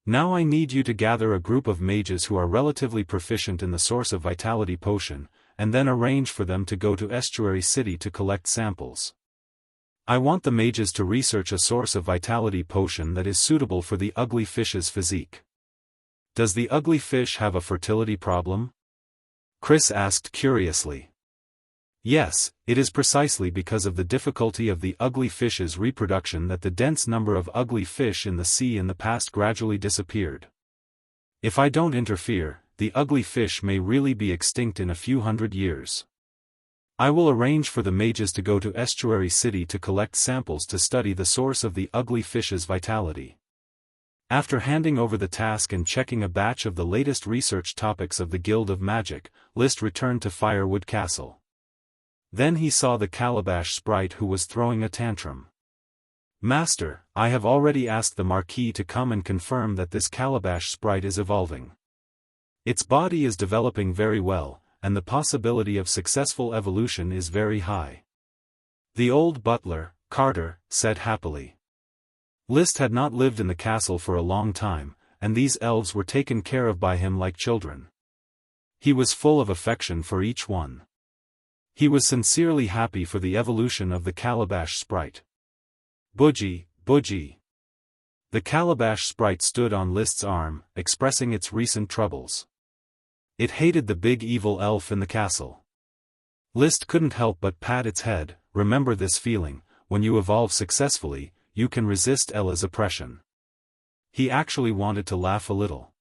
Now I need you to gather a group of mages who are relatively proficient in the source of vitality potion, and then arrange for them to go to Estuary City to collect samples. I want the mages to research a source of vitality potion that is suitable for the ugly fish's physique. Does the ugly fish have a fertility problem? Chris asked curiously. Yes, it is precisely because of the difficulty of the ugly fish's reproduction that the dense number of ugly fish in the sea in the past gradually disappeared. If I don't interfere, the ugly fish may really be extinct in a few hundred years. I will arrange for the mages to go to Estuary City to collect samples to study the source of the ugly fish's vitality. After handing over the task and checking a batch of the latest research topics of the Guild of Magic, List returned to Firewood Castle. Then he saw the calabash sprite who was throwing a tantrum. Master, I have already asked the Marquis to come and confirm that this calabash sprite is evolving. Its body is developing very well, and the possibility of successful evolution is very high. The old butler, Carter, said happily. List had not lived in the castle for a long time, and these elves were taken care of by him like children. He was full of affection for each one. He was sincerely happy for the evolution of the calabash sprite. Budgie, Budgie. The calabash sprite stood on List's arm, expressing its recent troubles. It hated the big evil elf in the castle. List couldn't help but pat its head. Remember this feeling, when you evolve successfully, you can resist Ella's oppression. He actually wanted to laugh a little.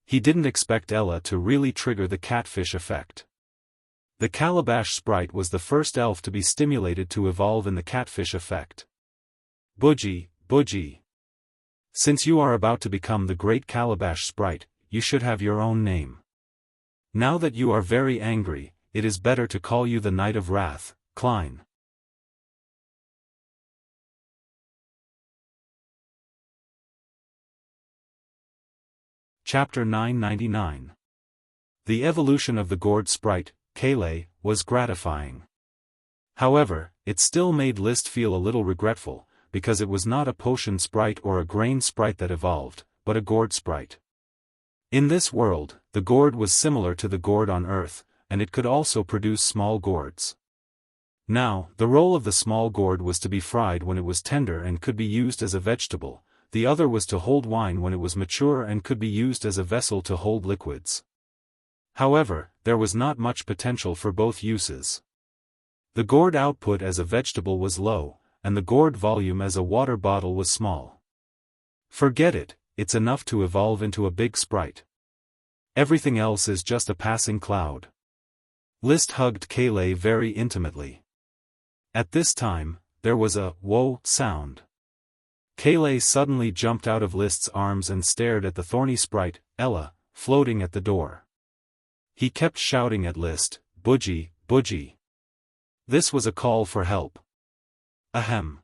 He didn't expect Ella to really trigger the catfish effect. The calabash sprite was the first elf to be stimulated to evolve in the catfish effect. Budgie, Budgie. Since you are about to become the great calabash sprite, you should have your own name. Now that you are very angry, it is better to call you the Knight of Wrath, Klein. Chapter 999. The evolution of the gourd sprite, Kale, was gratifying. However, it still made List feel a little regretful, because it was not a potion sprite or a grain sprite that evolved, but a gourd sprite. In this world, the gourd was similar to the gourd on Earth, and it could also produce small gourds. Now, the role of the small gourd was to be fried when it was tender and could be used as a vegetable. The other was to hold wine when it was mature and could be used as a vessel to hold liquids. However, there was not much potential for both uses. The gourd output as a vegetable was low, and the gourd volume as a water bottle was small. Forget it, it's enough to evolve into a big sprite. Everything else is just a passing cloud. List hugged Kale very intimately. At this time, there was a whoa sound. Kale suddenly jumped out of List's arms and stared at the thorny sprite, Ella, floating at the door. He kept shouting at List, Budgie, Budgie. This was a call for help. Ahem.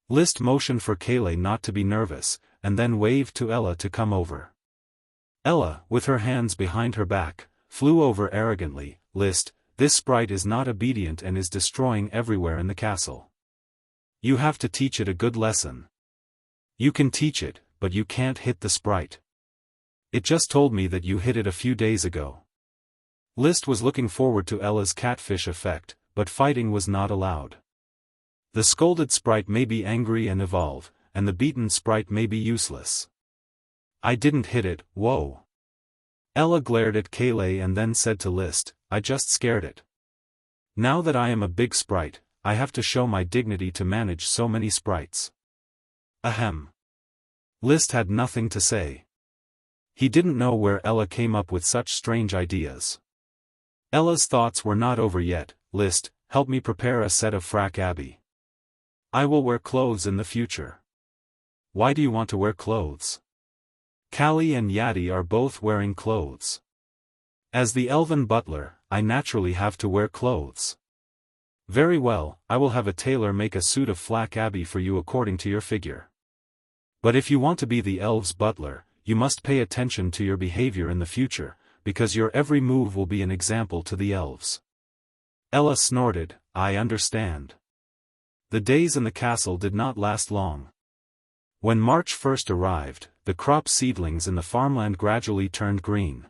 List motioned for Kale not to be nervous, and then waved to Ella to come over. Ella, with her hands behind her back, flew over arrogantly. List, this sprite is not obedient and is destroying everywhere in the castle. You have to teach it a good lesson. You can teach it, but you can't hit the sprite. It just told me that you hit it a few days ago. List was looking forward to Ella's catfish effect, but fighting was not allowed. The scolded sprite may be angry and evolve, and the beaten sprite may be useless. I didn't hit it, whoa. Ella glared at Kale and then said to List, I just scared it. Now that I am a big sprite, I have to show my dignity to manage so many sprites. Ahem. List had nothing to say. He didn't know where Ella came up with such strange ideas. Ella's thoughts were not over yet. List, help me prepare a set of frack Abbey. I will wear clothes in the future. Why do you want to wear clothes? Callie and Yadi are both wearing clothes. As the elven butler, I naturally have to wear clothes. Very well, I will have a tailor make a suit of flak Abbey for you according to your figure. But if you want to be the elves' butler, you must pay attention to your behavior in the future, because your every move will be an example to the elves. Ella snorted, I understand. The days in the castle did not last long. When March first arrived, the crop seedlings in the farmland gradually turned green.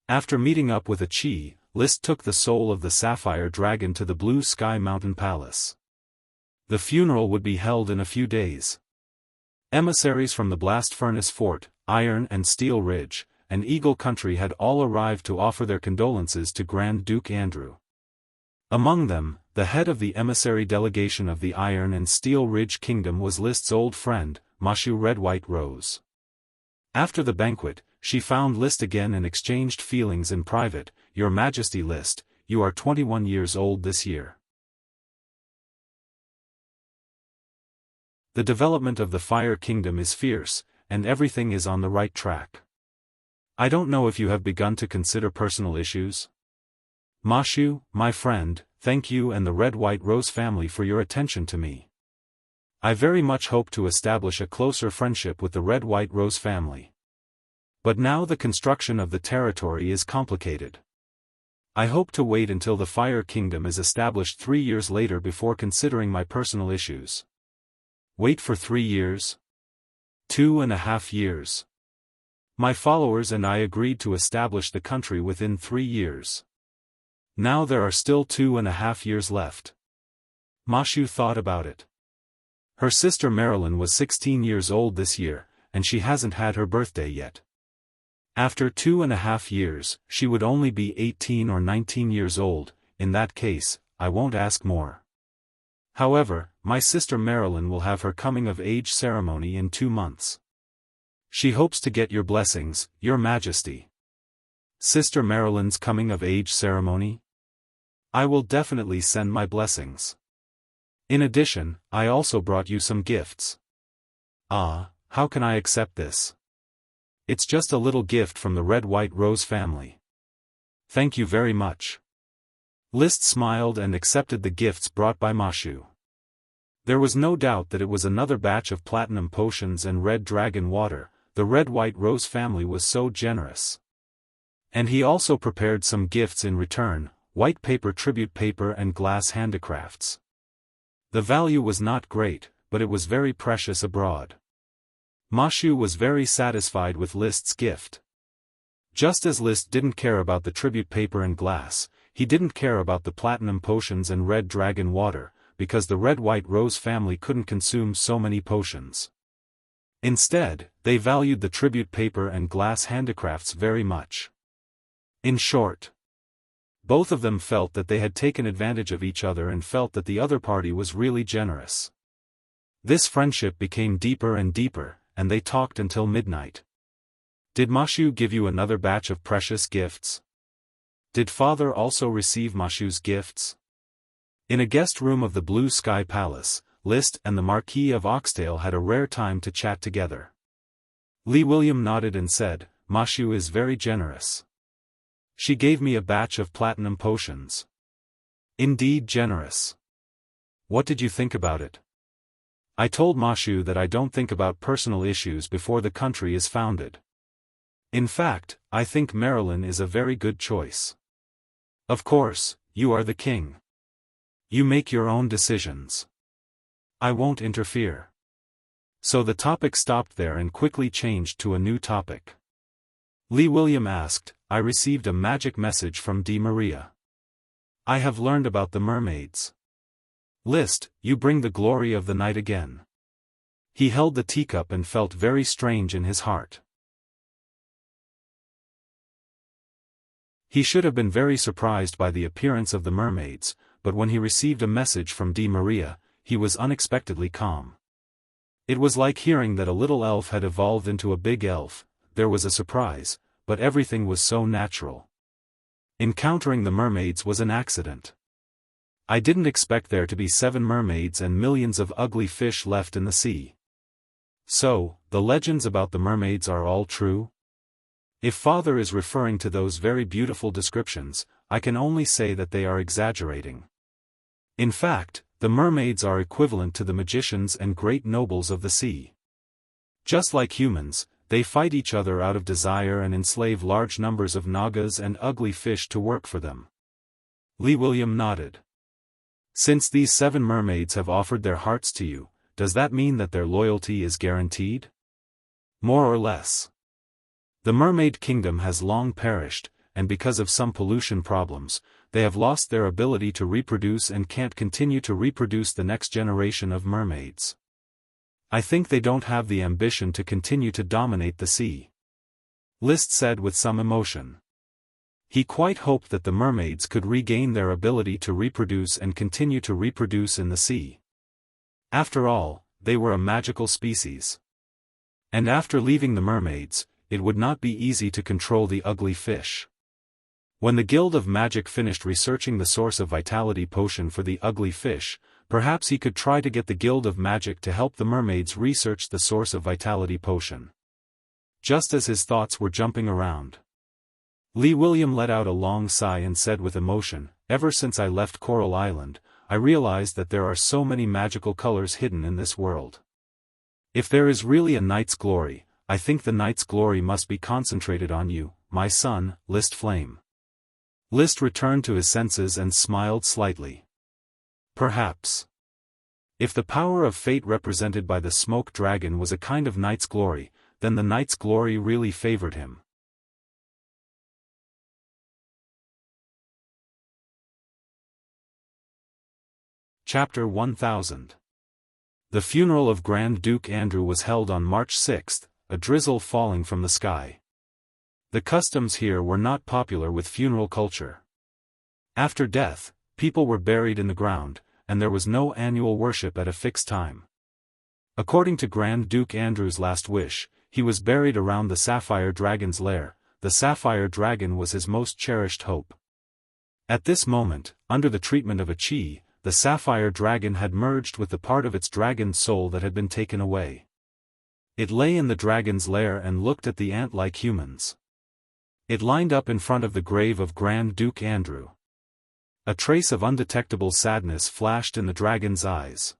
After meeting up with a chi, List took the soul of the sapphire dragon to the Blue Sky Mountain Palace. The funeral would be held in a few days. Emissaries from the Blast Furnace Fort, Iron and Steel Ridge, and Eagle Country had all arrived to offer their condolences to Grand Duke Andrew. Among them, the head of the emissary delegation of the Iron and Steel Ridge Kingdom was List's old friend, Mashu Red White Rose. After the banquet, she found List again and exchanged feelings in private. Your Majesty List, you are 21 years old this year. The development of the Fire Kingdom is fierce, and everything is on the right track. I don't know if you have begun to consider personal issues. Mashu, my friend, thank you and the Red White Rose family for your attention to me. I very much hope to establish a closer friendship with the Red White Rose family. But now the construction of the territory is complicated. I hope to wait until the Fire Kingdom is established 3 years later before considering my personal issues. Wait for 3 years? 2.5 years. My followers and I agreed to establish the country within 3 years. Now there are still 2.5 years left. Mashu thought about it. Her sister Marilyn was 16 years old this year, and she hasn't had her birthday yet. After 2.5 years, she would only be 18 or 19 years old. In that case, I won't ask more. However, my sister Marilyn will have her coming-of-age ceremony in 2 months. She hopes to get your blessings, Your Majesty. Sister Marilyn's coming-of-age ceremony? I will definitely send my blessings. In addition, I also brought you some gifts. Ah, how can I accept this? It's just a little gift from the Red-White Rose family. Thank you very much. List smiled and accepted the gifts brought by Ma Shu. There was no doubt that it was another batch of platinum potions and red dragon water. The Red-White Rose family was so generous. And he also prepared some gifts in return, white paper tribute paper and glass handicrafts. The value was not great, but it was very precious abroad. Ma Shu was very satisfied with List's gift. Just as List didn't care about the tribute paper and glass, he didn't care about the platinum potions and red dragon water, because the Red-White Rose family couldn't consume so many potions. Instead, they valued the tribute paper and glass handicrafts very much. In short, both of them felt that they had taken advantage of each other and felt that the other party was really generous. This friendship became deeper and deeper, and they talked until midnight. Did Ma Shu give you another batch of precious gifts? Did father also receive Ma Shu's gifts? In a guest room of the Blue Sky Palace, List and the Marquis of Oxtail had a rare time to chat together. Li William nodded and said, Ma Shu is very generous. She gave me a batch of platinum potions. Indeed generous. What did you think about it? I told Ma Shu that I don't think about personal issues before the country is founded. In fact, I think Marilyn is a very good choice. Of course, you are the king. You make your own decisions. I won't interfere. So the topic stopped there and quickly changed to a new topic. Li William asked, I received a magic message from Di Maria. I have learned about the mermaids. List, you bring the glory of the night again. He held the teacup and felt very strange in his heart. He should have been very surprised by the appearance of the mermaids, but when he received a message from Di Maria, he was unexpectedly calm. It was like hearing that a little elf had evolved into a big elf. There was a surprise, but everything was so natural. Encountering the mermaids was an accident. I didn't expect there to be 7 mermaids and millions of ugly fish left in the sea. So, the legends about the mermaids are all true? If father is referring to those very beautiful descriptions, I can only say that they are exaggerating. In fact, the mermaids are equivalent to the magicians and great nobles of the sea. Just like humans, they fight each other out of desire and enslave large numbers of nagas and ugly fish to work for them. Li William nodded. Since these 7 mermaids have offered their hearts to you, does that mean that their loyalty is guaranteed? More or less. The mermaid kingdom has long perished, and because of some pollution problems, they have lost their ability to reproduce and can't continue to reproduce the next generation of mermaids. I think they don't have the ambition to continue to dominate the sea. List said with some emotion. He quite hoped that the mermaids could regain their ability to reproduce and continue to reproduce in the sea. After all, they were a magical species. And after leaving the mermaids, it would not be easy to control the ugly fish. When the Guild of Magic finished researching the source of vitality potion for the ugly fish, perhaps he could try to get the Guild of Magic to help the mermaids research the source of vitality potion. Just as his thoughts were jumping around, Li William let out a long sigh and said with emotion, ever since I left Coral Island, I realized that there are so many magical colors hidden in this world. If there is really a knight's glory, I think the knight's glory must be concentrated on you, my son, List Flame. List returned to his senses and smiled slightly. Perhaps. If the power of fate represented by the smoke dragon was a kind of knight's glory, then the knight's glory really favored him. Chapter 1000. The funeral of Grand Duke Andrew was held on March 6, a drizzle falling from the sky. The customs here were not popular with funeral culture. After death, people were buried in the ground, and there was no annual worship at a fixed time. According to Grand Duke Andrew's last wish, he was buried around the Sapphire Dragon's lair. The Sapphire Dragon was his most cherished hope. At this moment, under the treatment of a chi, the Sapphire Dragon had merged with the part of its dragon's soul that had been taken away. It lay in the dragon's lair and looked at the ant-like humans. It lined up in front of the grave of Grand Duke Andrew. A trace of undetectable sadness flashed in the dragon's eyes.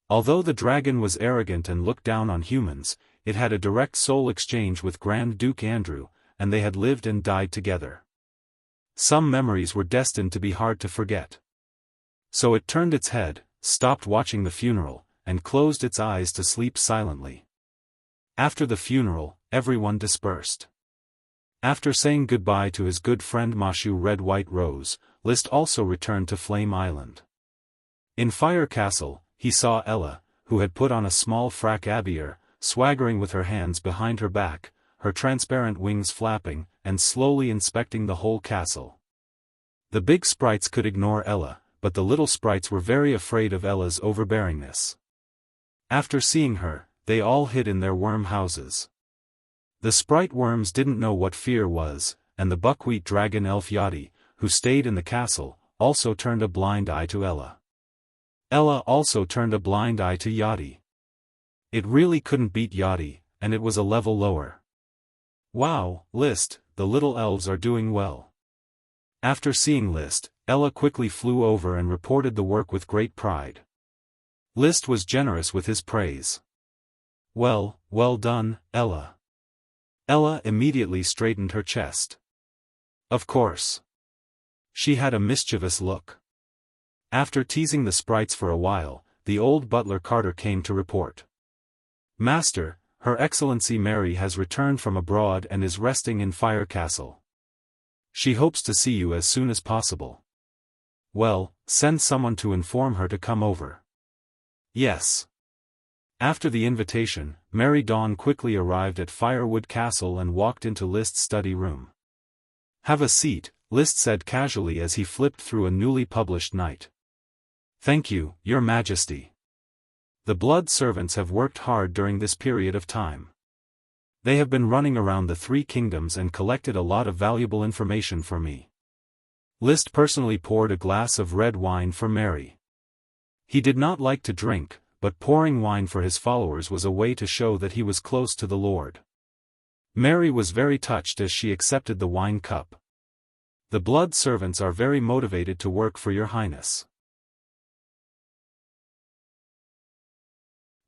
Although the dragon was arrogant and looked down on humans, it had a direct soul exchange with Grand Duke Andrew, and they had lived and died together. Some memories were destined to be hard to forget. So it turned its head, stopped watching the funeral, and closed its eyes to sleep silently. After the funeral, everyone dispersed. After saying goodbye to his good friend Mashu Red White Rose, List also returned to Flame Island. In Fire Castle, he saw Ella, who had put on a small frac abier, swaggering with her hands behind her back, her transparent wings flapping, and slowly inspecting the whole castle. The big sprites could ignore Ella, but the little sprites were very afraid of Ella's overbearingness. After seeing her, they all hid in their worm houses. The sprite worms didn't know what fear was, and the buckwheat dragon elf Yachty, who stayed in the castle, also turned a blind eye to Ella. Ella also turned a blind eye to Yachty. It really couldn't beat Yachty, and it was a level lower. Wow, List, the little elves are doing well. After seeing List, Ella quickly flew over and reported the work with great pride. List was generous with his praise. Well done, Ella. Ella immediately straightened her chest. Of course. She had a mischievous look. After teasing the sprites for a while, the old butler Carter came to report. Master, Her Excellency Mary has returned from abroad and is resting in Fire Castle. She hopes to see you as soon as possible. Well, send someone to inform her to come over. Yes. After the invitation, Mary Dawn quickly arrived at Firewood Castle and walked into List's study room. Have a seat, List said casually as he flipped through a newly published Knight. Thank you, Your Majesty. The blood servants have worked hard during this period of time. They have been running around the 3 kingdoms and collected a lot of valuable information for me. List personally poured a glass of red wine for Mary. He did not like to drink, but pouring wine for his followers was a way to show that he was close to the Lord. Mary was very touched as she accepted the wine cup. The blood servants are very motivated to work for Your Highness.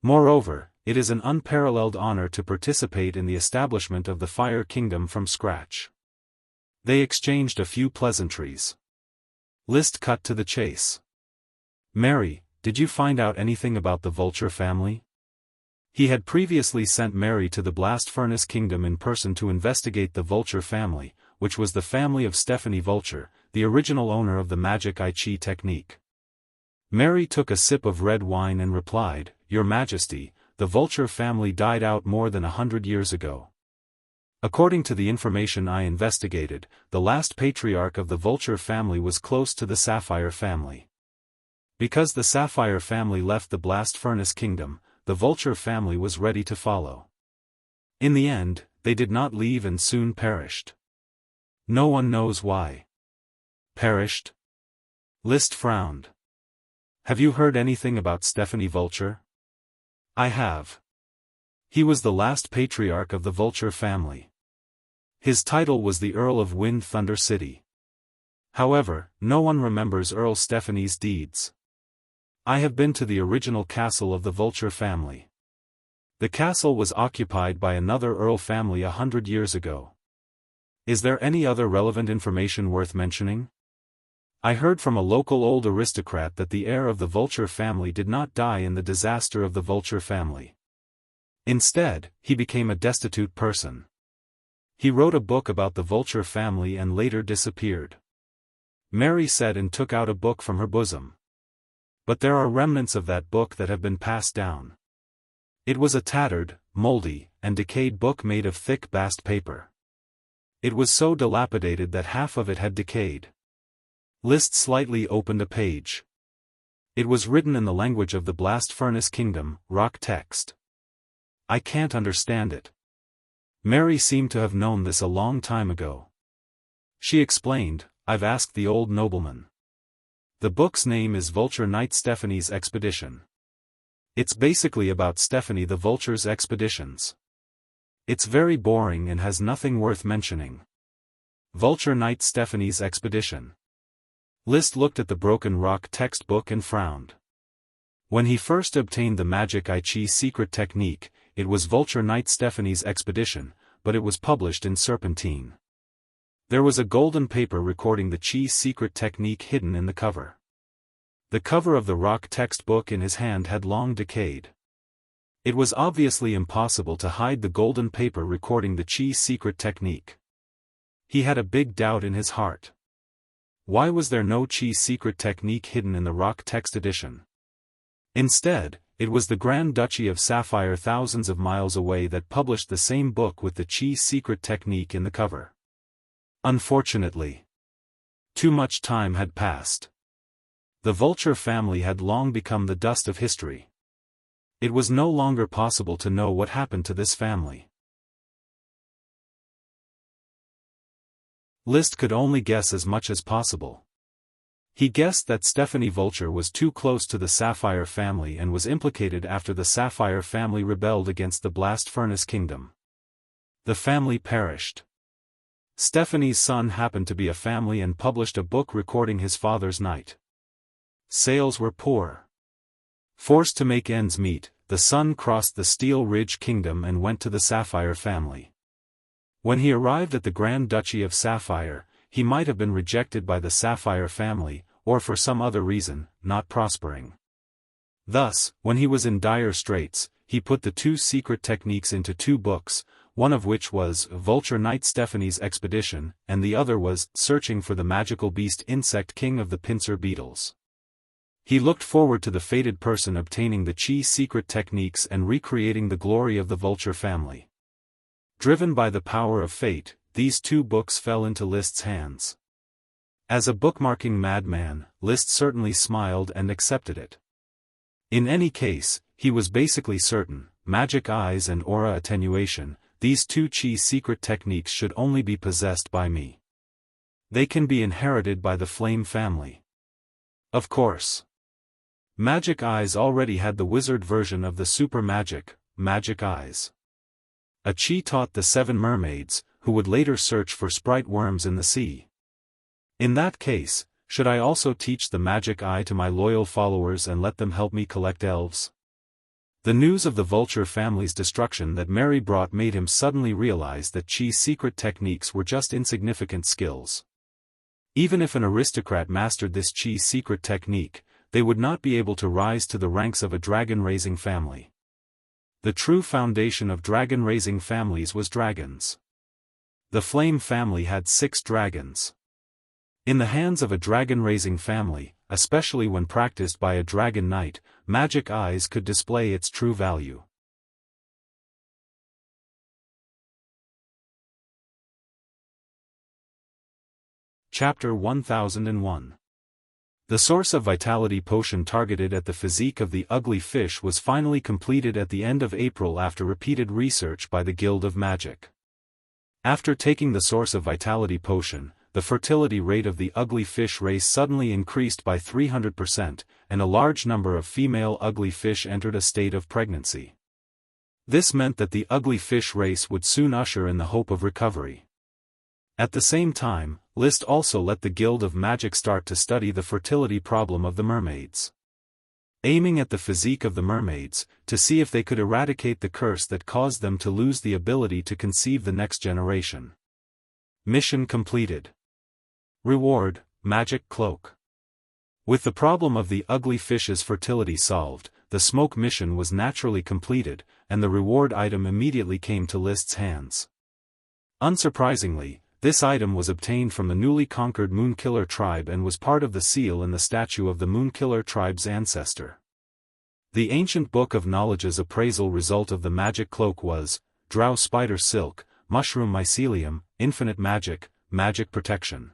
Moreover, it is an unparalleled honor to participate in the establishment of the Fire Kingdom from scratch. They exchanged a few pleasantries. List cut to the chase. Mary, did you find out anything about the Vulture family? He had previously sent Mary to the Blast Furnace Kingdom in person to investigate the Vulture family, which was the family of Stephanie Vulture, the original owner of the magic I Chi technique. Mary took a sip of red wine and replied, Your Majesty, the Vulture family died out more than 100 years ago. According to the information I investigated, the last patriarch of the Vulture family was close to the Sapphire family. Because the Sapphire family left the Blast Furnace Kingdom, the Vulture family was ready to follow. In the end, they did not leave and soon perished. No one knows why. Perished? List frowned. Have you heard anything about Stephanie Vulture? I have. He was the last patriarch of the Vulture family. His title was the Earl of Wind Thunder City. However, no one remembers Earl Stephanie's deeds. I have been to the original castle of the Vulture family. The castle was occupied by another Earl family 100 years ago. Is there any other relevant information worth mentioning? I heard from a local old aristocrat that the heir of the Vulture family did not die in the disaster of the Vulture family. Instead, he became a destitute person. He wrote a book about the Vulture family and later disappeared. Mary said and took out a book from her bosom. But there are remnants of that book that have been passed down. It was a tattered, moldy, and decayed book made of thick bast paper. It was so dilapidated that half of it had decayed. List slightly opened a page. It was written in the language of the Blast Furnace Kingdom, rock text. I can't understand it. Mary seemed to have known this a long time ago. She explained, I've asked the old nobleman. The book's name is Vulture Knight Stephanie's Expedition. It's basically about Stephanie the Vulture's expeditions. It's very boring and has nothing worth mentioning. Vulture Knight Stephanie's Expedition. List looked at the broken rock textbook and frowned. When he first obtained the magic I Chi secret technique, it was Vulture Knight Stephanie's Expedition, but it was published in Serpentine. There was a golden paper recording the Chi secret technique hidden in the cover. The cover of the rock textbook in his hand had long decayed. It was obviously impossible to hide the golden paper recording the Chi secret technique. He had a big doubt in his heart. Why was there no Chi secret technique hidden in the rock text edition? Instead, it was the Grand Duchy of Sapphire thousands of miles away that published the same book with the Chi secret technique in the cover. Unfortunately, too much time had passed. The Vulture family had long become the dust of history. It was no longer possible to know what happened to this family. List could only guess as much as possible. He guessed that Stephanie Vulture was too close to the Sapphire family and was implicated after the Sapphire family rebelled against the Blast Furnace Kingdom. The family perished. Stephanie's son happened to be a family and published a book recording his father's night. Sales were poor. Forced to make ends meet, the son crossed the Steel Ridge Kingdom and went to the Sapphire family. When he arrived at the Grand Duchy of Sapphire, he might have been rejected by the Sapphire family, or for some other reason, not prospering. Thus, when he was in dire straits, he put the two secret techniques into two books, one of which was Vulture Knight Stephanie's Expedition, and the other was Searching for the Magical Beast Insect King of the Pincer Beetles. He looked forward to the fated person obtaining the Chi secret techniques and recreating the glory of the Vulture family. Driven by the power of fate, these two books fell into List's hands. As a bookmarking madman, List certainly smiled and accepted it. In any case, he was basically certain, magic eyes and aura attenuation, these two Chi secret techniques should only be possessed by me. They can be inherited by the Flame family. Of course. Magic Eyes already had the wizard version of the super magic, Magic Eyes. A Chi taught the 7 mermaids, who would later search for sprite worms in the sea. In that case, should I also teach the Magic Eye to my loyal followers and let them help me collect elves? The news of the Vulture family's destruction that Mary brought made him suddenly realize that Chi's secret techniques were just insignificant skills. Even if an aristocrat mastered this Chi's secret technique, they would not be able to rise to the ranks of a dragon-raising family. The true foundation of dragon-raising families was dragons. The Flame family had 6 dragons. In the hands of a dragon-raising family, especially when practiced by a dragon knight, Magic Eyes could display its true value. Chapter 1001. The source of vitality potion targeted at the physique of the ugly fish was finally completed at the end of April after repeated research by the Guild of Magic. After taking the source of vitality potion, the fertility rate of the ugly fish race suddenly increased by 300%, and a large number of female ugly fish entered a state of pregnancy. This meant that the ugly fish race would soon usher in the hope of recovery. At the same time, List also let the Guild of Magic start to study the fertility problem of the mermaids. Aiming at the physique of the mermaids, to see if they could eradicate the curse that caused them to lose the ability to conceive the next generation. Mission completed. Reward, Magic Cloak. With the problem of the ugly fish's fertility solved, the smoke mission was naturally completed, and the reward item immediately came to List's hands. Unsurprisingly, This item was obtained from the newly conquered Moonkiller tribe and was part of the seal in the statue of the Moonkiller tribe's ancestor. The ancient Book of Knowledge's appraisal result of the magic cloak was, Drow spider silk, mushroom mycelium, infinite magic, magic protection.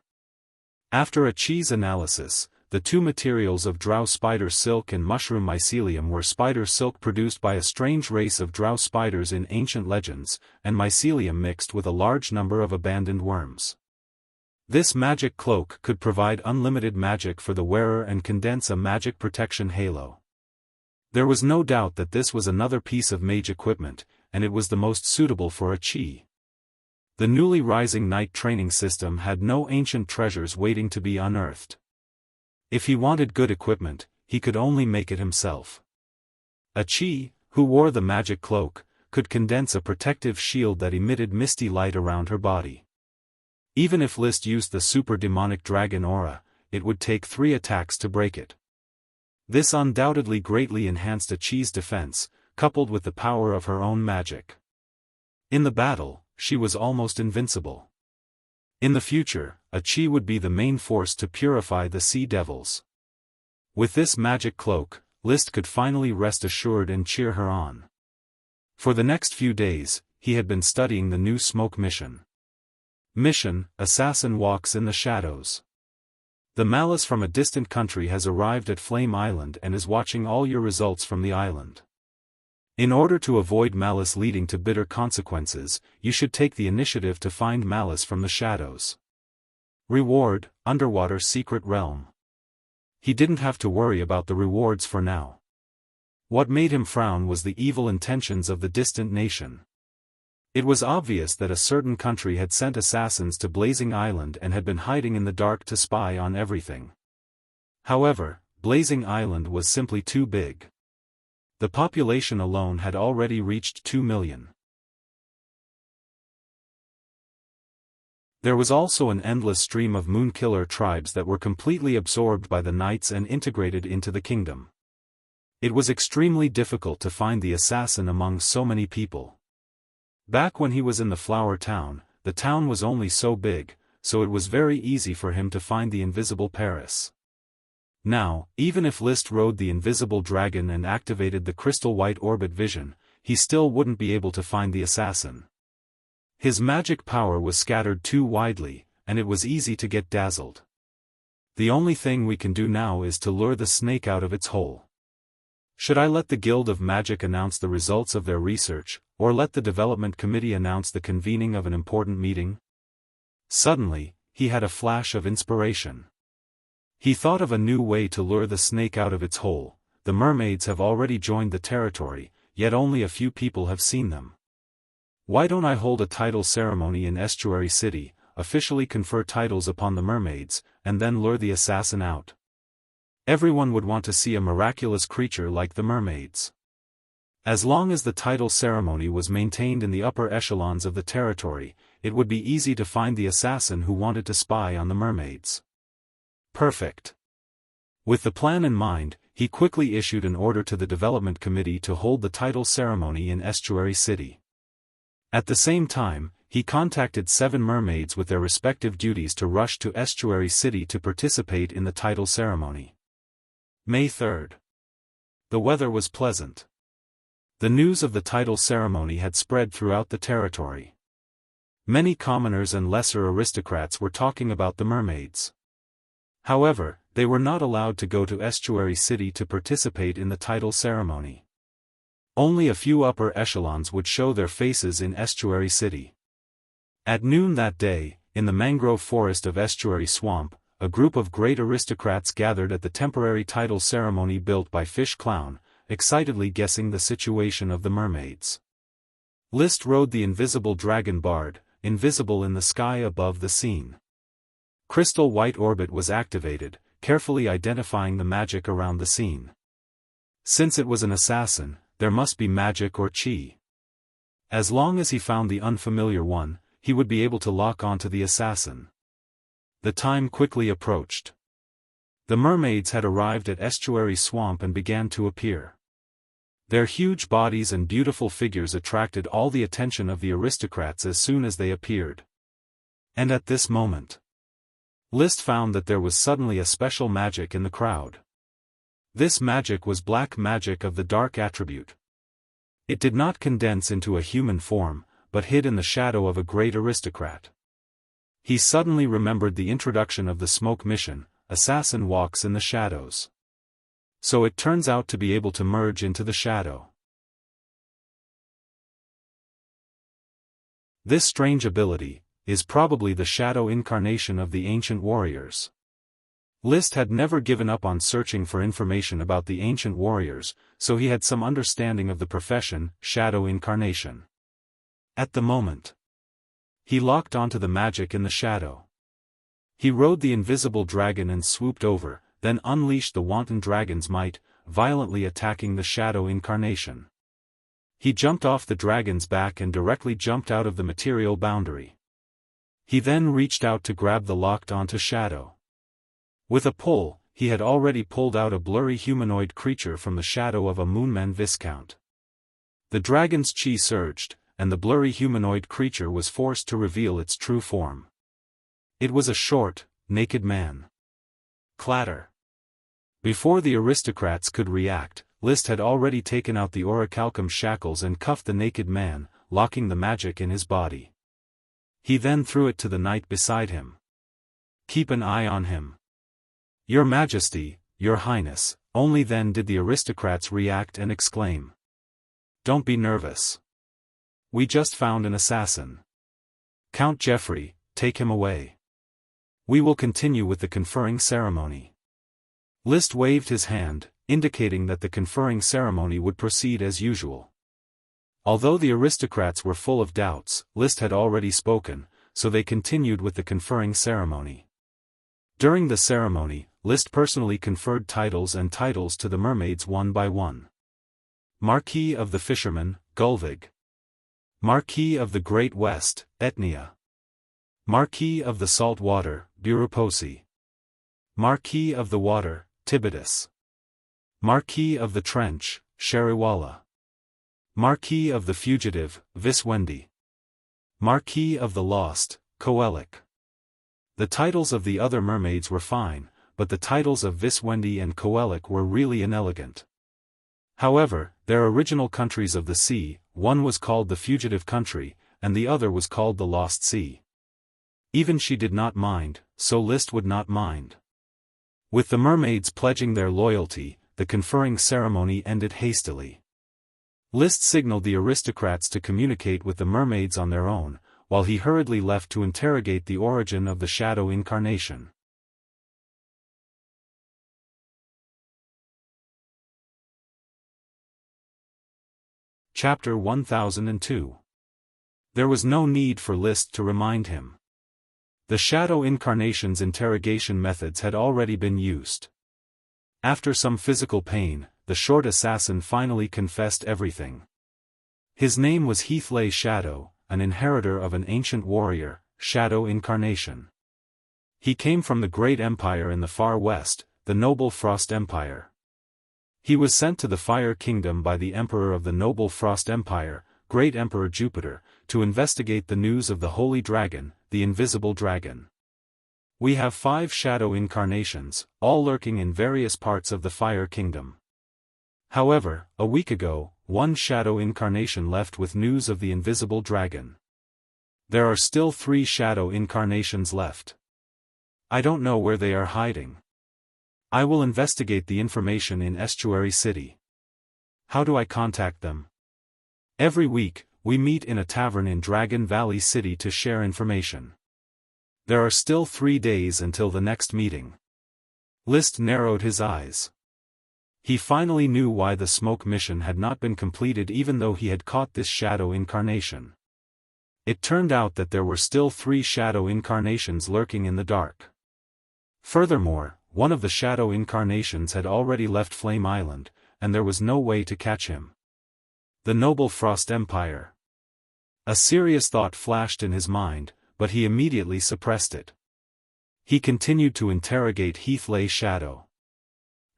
After a cheese analysis, the two materials of Drow spider silk and mushroom mycelium were spider silk produced by a strange race of Drow spiders in ancient legends, and mycelium mixed with a large number of abandoned worms. This magic cloak could provide unlimited magic for the wearer and condense a magic protection halo. There was no doubt that this was another piece of mage equipment, and it was the most suitable for a chi. The newly rising knight training system had no ancient treasures waiting to be unearthed. If he wanted good equipment, he could only make it himself. A chi, who wore the magic cloak, could condense a protective shield that emitted misty light around her body. Even if List used the super demonic dragon aura, it would take 3 attacks to break it. This undoubtedly greatly enhanced a chi's defense, coupled with the power of her own magic. In the battle, she was almost invincible. In the future, a chi would be the main force to purify the sea devils. With this magic cloak, List could finally rest assured and cheer her on. For the next few days, he had been studying the new smoke mission. Mission: Assassin walks in the shadows. The Malice from a distant country has arrived at Flame Island and is watching all your results from the island. In order to avoid Malice leading to bitter consequences, you should take the initiative to find Malice from the shadows. Reward: Underwater Secret Realm. He didn't have to worry about the rewards for now. What made him frown was the evil intentions of the distant nation. It was obvious that a certain country had sent assassins to Blazing Island and had been hiding in the dark to spy on everything. However, Blazing Island was simply too big. The population alone had already reached 2 million. There was also an endless stream of Moonkiller tribes that were completely absorbed by the Knights and integrated into the kingdom. It was extremely difficult to find the assassin among so many people. Back when he was in the Flower Town, the town was only so big, so it was very easy for him to find the invisible Paris. Now, even if List rode the invisible dragon and activated the crystal white orbit vision, he still wouldn't be able to find the assassin. His magic power was scattered too widely, and it was easy to get dazzled. The only thing we can do now is to lure the snake out of its hole. Should I let the Guild of Magic announce the results of their research, or let the development committee announce the convening of an important meeting? Suddenly, he had a flash of inspiration. He thought of a new way to lure the snake out of its hole. The mermaids have already joined the territory, yet only a few people have seen them. Why don't I hold a title ceremony in Estuary City, officially confer titles upon the mermaids, and then lure the assassin out? Everyone would want to see a miraculous creature like the mermaids. As long as the title ceremony was maintained in the upper echelons of the territory, it would be easy to find the assassin who wanted to spy on the mermaids. Perfect. With the plan in mind, he quickly issued an order to the development committee to hold the title ceremony in Estuary City. At the same time, he contacted 7 mermaids with their respective duties to rush to Estuary City to participate in the title ceremony. May 3rd. The weather was pleasant. The news of the title ceremony had spread throughout the territory. Many commoners and lesser aristocrats were talking about the mermaids. However, they were not allowed to go to Estuary City to participate in the title ceremony. Only a few upper echelons would show their faces in Estuary City. At noon that day, in the mangrove forest of Estuary Swamp, a group of great aristocrats gathered at the temporary title ceremony built by Fish Clown, excitedly guessing the situation of the mermaids. List rode the invisible dragon bard, invisible in the sky above the scene. Crystal white orbit was activated, carefully identifying the magic around the scene. Since it was an assassin, there must be magic or chi. As long as he found the unfamiliar one, he would be able to lock onto the assassin. The time quickly approached. The mermaids had arrived at Estuary Swamp and began to appear. Their huge bodies and beautiful figures attracted all the attention of the aristocrats as soon as they appeared. And at this moment, List found that there was suddenly a special magic in the crowd. This magic was black magic of the dark attribute. It did not condense into a human form, but hid in the shadow of a great aristocrat. He suddenly remembered the introduction of the smoke mission, assassin walks in the shadows. So it turns out to be able to merge into the shadow. This strange ability is probably the shadow incarnation of the ancient warriors. List had never given up on searching for information about the ancient warriors, so he had some understanding of the profession, shadow incarnation. At the moment, he locked onto the magic in the shadow. He rode the invisible dragon and swooped over, then unleashed the wanton dragon's might, violently attacking the shadow incarnation. He jumped off the dragon's back and directly jumped out of the material boundary. He then reached out to grab the locked onto shadow. With a pull, he had already pulled out a blurry humanoid creature from the shadow of a moonman viscount. The dragon's chi surged, and the blurry humanoid creature was forced to reveal its true form. It was a short, naked man. Clatter. Before the aristocrats could react, List had already taken out the orichalcum shackles and cuffed the naked man, locking the magic in his body. He then threw it to the knight beside him. "Keep an eye on him. Your Majesty, Your Highness." Only then did the aristocrats react and exclaim, "Don't be nervous. We just found an assassin. Count Geoffrey, take him away. We will continue with the conferring ceremony." List waved his hand, indicating that the conferring ceremony would proceed as usual. Although the aristocrats were full of doubts, List had already spoken, so they continued with the conferring ceremony. During the ceremony, List personally conferred titles to the mermaids one by one. Marquis of the Fishermen, Gulvig. Marquis of the Great West, Etnia. Marquis of the Salt Water, Buruposi. Marquis of the Water, Tibitus. Marquis of the Trench, Sheriwala. Marquis of the Fugitive, Viswendi. Marquis of the Lost, Coelic. The titles of the other mermaids were fine, but the titles of Viswendi and Coelic were really inelegant. However, their original countries of the sea, one was called the Fugitive Country, and the other was called the Lost Sea. Even she did not mind, so List would not mind. With the mermaids pledging their loyalty, the conferring ceremony ended hastily. List signaled the aristocrats to communicate with the mermaids on their own, while he hurriedly left to interrogate the origin of the shadow incarnation. Chapter 1002. There was no need for List to remind him. The shadow incarnation's interrogation methods had already been used. After some physical pain, the short assassin finally confessed everything. His name was Heathley Shadow, an inheritor of an ancient warrior, shadow incarnation. He came from the great empire in the far west, the noble Frost Empire. He was sent to the Fire Kingdom by the Emperor of the noble Frost Empire, Great Emperor Jupiter, to investigate the news of the Holy Dragon, the Invisible Dragon. We have 5 shadow incarnations, all lurking in various parts of the Fire Kingdom. However, a week ago, one shadow incarnation left with news of the Invisible Dragon. There are still 3 shadow incarnations left. I don't know where they are hiding. I will investigate the information in Estuary City. How do I contact them? Every week, we meet in a tavern in Dragon Valley City to share information. There are still 3 days until the next meeting. List narrowed his eyes. He finally knew why the smoke mission had not been completed even though he had caught this shadow incarnation. It turned out that there were still 3 shadow incarnations lurking in the dark. Furthermore, one of the shadow incarnations had already left Flame Island, and there was no way to catch him. The noble Frost Empire. A serious thought flashed in his mind, but he immediately suppressed it. He continued to interrogate Heathley Shadow.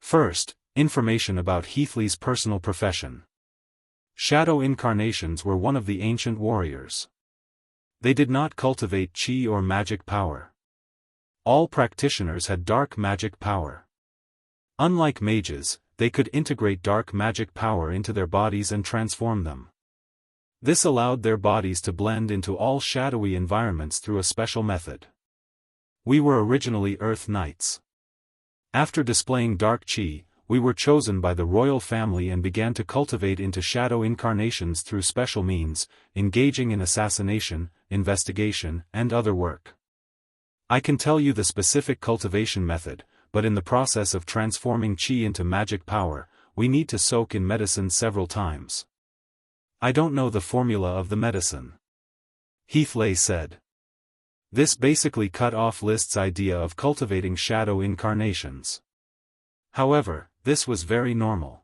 First, information about Heathley's personal profession. Shadow incarnations were one of the ancient warriors. They did not cultivate qi or magic power. All practitioners had dark magic power. Unlike mages, they could integrate dark magic power into their bodies and transform them. This allowed their bodies to blend into all shadowy environments through a special method. We were originally Earth Knights. After displaying dark qi, we were chosen by the royal family and began to cultivate into shadow incarnations through special means, engaging in assassination, investigation, and other work. I can tell you the specific cultivation method, but in the process of transforming qi into magic power, we need to soak in medicine several times. I don't know the formula of the medicine. Heathley said. This basically cut off List's idea of cultivating shadow incarnations. However, this was very normal.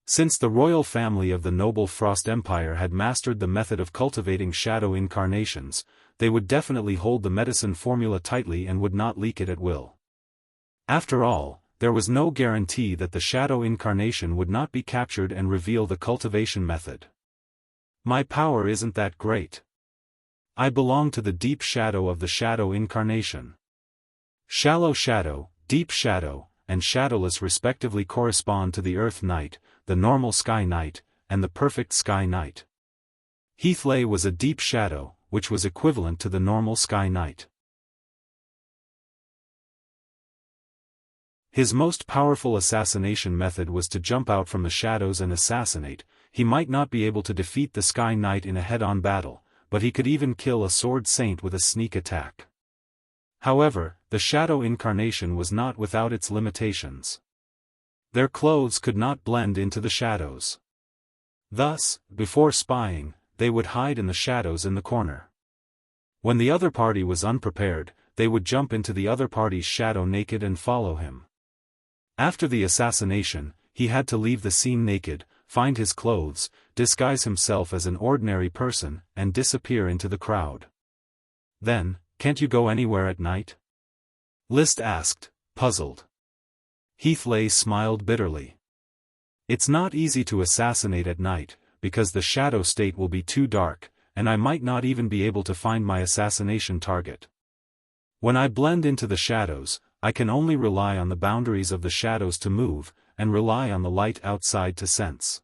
Since the royal family of the noble Frost Empire had mastered the method of cultivating shadow incarnations, they would definitely hold the medicine formula tightly and would not leak it at will. After all, there was no guarantee that the shadow incarnation would not be captured and reveal the cultivation method. My power isn't that great. I belong to the deep shadow of the shadow incarnation. Shallow shadow, deep shadow, and shadowless respectively correspond to the Earth Knight, the normal Sky Knight, and the perfect Sky Knight. Heathley was a deep shadow, which was equivalent to the normal Sky Knight. His most powerful assassination method was to jump out from the shadows and assassinate. He might not be able to defeat the Sky Knight in a head-on battle, but he could even kill a sword saint with a sneak attack. However, the shadow incarnation was not without its limitations. Their clothes could not blend into the shadows. Thus, before spying, they would hide in the shadows in the corner. When the other party was unprepared, they would jump into the other party's shadow naked and follow him. After the assassination, he had to leave the scene naked, find his clothes, disguise himself as an ordinary person, and disappear into the crowd. Then, can't you go anywhere at night? List asked, puzzled. Heathley smiled bitterly. It's not easy to assassinate at night, because the shadow state will be too dark, and I might not even be able to find my assassination target. When I blend into the shadows, I can only rely on the boundaries of the shadows to move, and rely on the light outside to sense.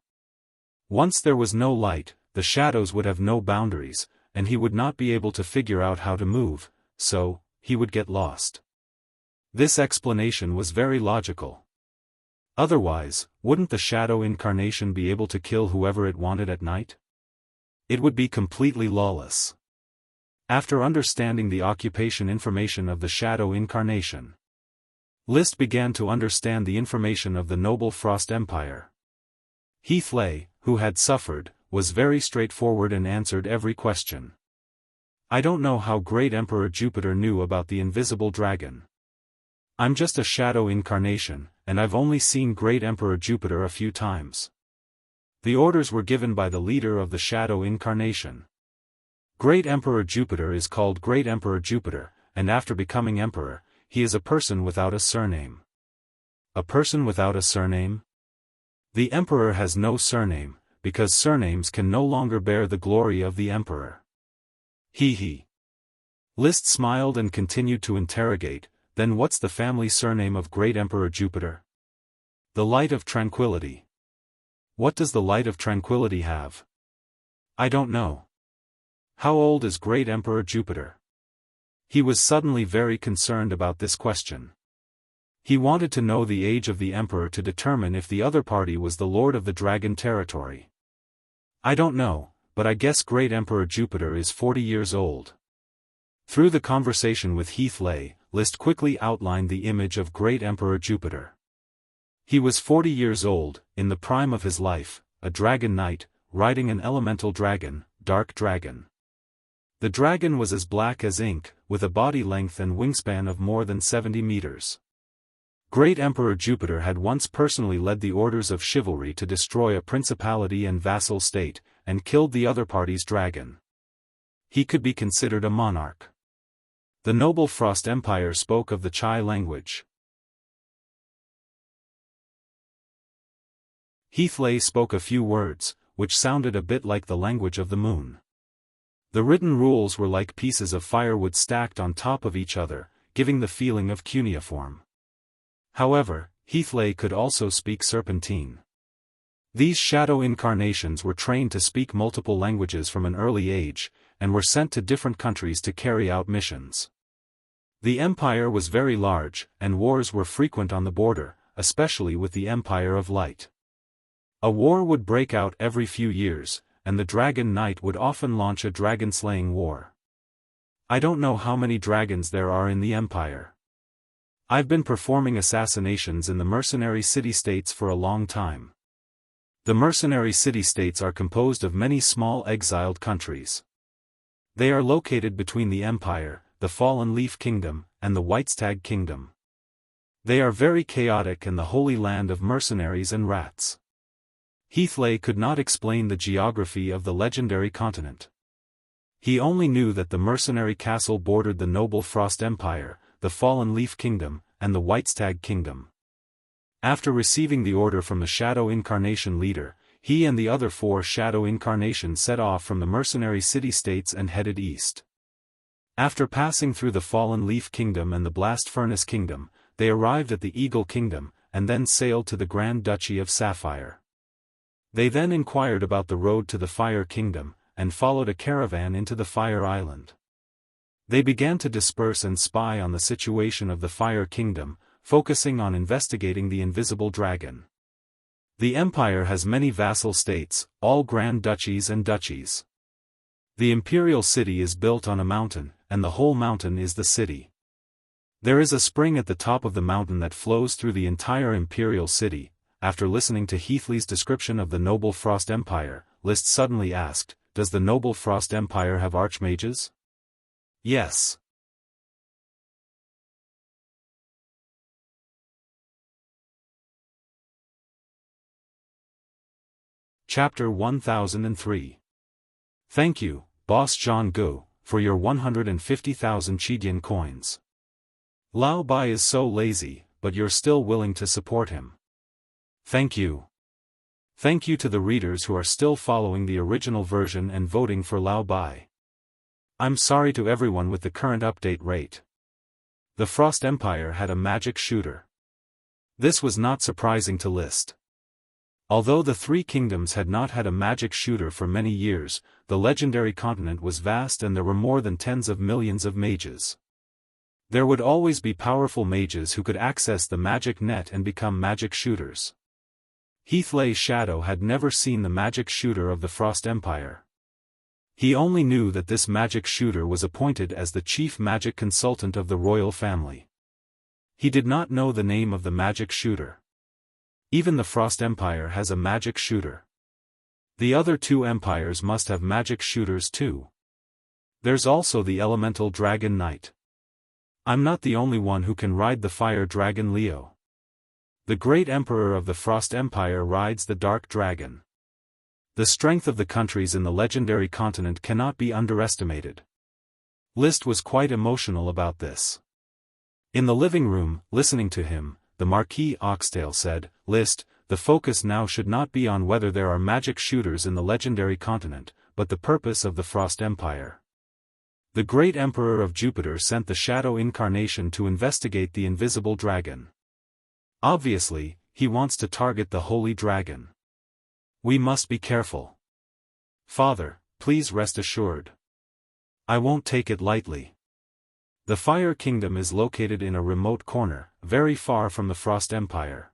Once there was no light, the shadows would have no boundaries, and he would not be able to figure out how to move, so, he would get lost. This explanation was very logical. Otherwise, wouldn't the shadow incarnation be able to kill whoever it wanted at night? It would be completely lawless. After understanding the occupation information of the shadow incarnation, List began to understand the information of the noble Frost Empire. Heathley, who had suffered, was very straightforward and answered every question. I don't know how Great Emperor Jupiter knew about the invisible dragon. I'm just a shadow incarnation, and I've only seen Great Emperor Jupiter a few times. The orders were given by the leader of the shadow incarnation. Great Emperor Jupiter is called Great Emperor Jupiter, and after becoming emperor, he is a person without a surname. A person without a surname? The emperor has no surname, because surnames can no longer bear the glory of the emperor. He. List smiled and continued to interrogate, then what's the family surname of Great Emperor Jupiter? The Light of Tranquility. What does the Light of Tranquility have? I don't know. How old is Great Emperor Jupiter? He was suddenly very concerned about this question. He wanted to know the age of the emperor to determine if the other party was the lord of the dragon territory. I don't know, but I guess Great Emperor Jupiter is 40 years old. Through the conversation with Heathley, List quickly outlined the image of Great Emperor Jupiter. He was 40 years old, in the prime of his life, a dragon knight, riding an elemental dragon, Dark Dragon. The dragon was as black as ink, with a body length and wingspan of more than 70 meters. Great Emperor Jupiter had once personally led the orders of chivalry to destroy a principality and vassal state, and killed the other party's dragon. He could be considered a monarch. The noble Frost Empire spoke of the Chai language. Heathley spoke a few words, which sounded a bit like the language of the moon. The written rules were like pieces of firewood stacked on top of each other, giving the feeling of cuneiform. However, Heathley could also speak Serpentine. These shadow incarnations were trained to speak multiple languages from an early age, and were sent to different countries to carry out missions. The empire was very large, and wars were frequent on the border, especially with the Empire of Light. A war would break out every few years, and the Dragon Knight would often launch a dragon-slaying war. I don't know how many dragons there are in the Empire. I've been performing assassinations in the mercenary city-states for a long time. The mercenary city-states are composed of many small exiled countries. They are located between the Empire, the Fallen Leaf Kingdom, and the Whitestag Kingdom. They are very chaotic and the holy land of mercenaries and rats. Heathley could not explain the geography of the legendary continent. He only knew that the mercenary castle bordered the noble Frost Empire, the Fallen Leaf Kingdom, and the Whitestag Kingdom. After receiving the order from the Shadow Incarnation leader, he and the other 4 Shadow Incarnations set off from the mercenary city-states and headed east. After passing through the Fallen Leaf Kingdom and the Blast Furnace Kingdom, they arrived at the Eagle Kingdom, and then sailed to the Grand Duchy of Sapphire. They then inquired about the road to the Fire Kingdom, and followed a caravan into the Fire Island. They began to disperse and spy on the situation of the Fire Kingdom, focusing on investigating the invisible dragon. The empire has many vassal states, all grand duchies and duchies. The imperial city is built on a mountain, and the whole mountain is the city. There is a spring at the top of the mountain that flows through the entire imperial city. After listening to Heathley's description of the noble Frost Empire, List suddenly asked, "Does the noble Frost Empire have archmages?" "Yes." Chapter 1003. Thank you, Boss Jianghu, for your 150,000 Qidian coins. Lao Bai is so lazy, but you're still willing to support him. Thank you. Thank you to the readers who are still following the original version and voting for Lao Bai. I'm sorry to everyone with the current update rate. The Frost Empire had a magic shooter. This was not surprising to List. Although the 3 kingdoms had not had a magic shooter for many years, the legendary continent was vast and there were more than tens of millions of mages. There would always be powerful mages who could access the magic net and become magic shooters. Heathley Shadow had never seen the magic shooter of the Frost Empire. He only knew that this magic shooter was appointed as the chief magic consultant of the royal family. He did not know the name of the magic shooter. Even the Frost Empire has a magic shooter. The other 2 empires must have magic shooters too. There's also the elemental dragon knight. I'm not the only one who can ride the fire dragon Leo. The great emperor of the Frost Empire rides the dark dragon. The strength of the countries in the legendary continent cannot be underestimated. List was quite emotional about this. In the living room, listening to him, the Marquis Oxtail said, "List, the focus now should not be on whether there are magic shooters in the legendary continent, but the purpose of the Frost Empire. The great Emperor of Jupiter sent the Shadow Incarnation to investigate the invisible dragon. Obviously, he wants to target the Holy Dragon. We must be careful. Father, please rest assured. I won't take it lightly. The Fire Kingdom is located in a remote corner, very far from the Frost Empire.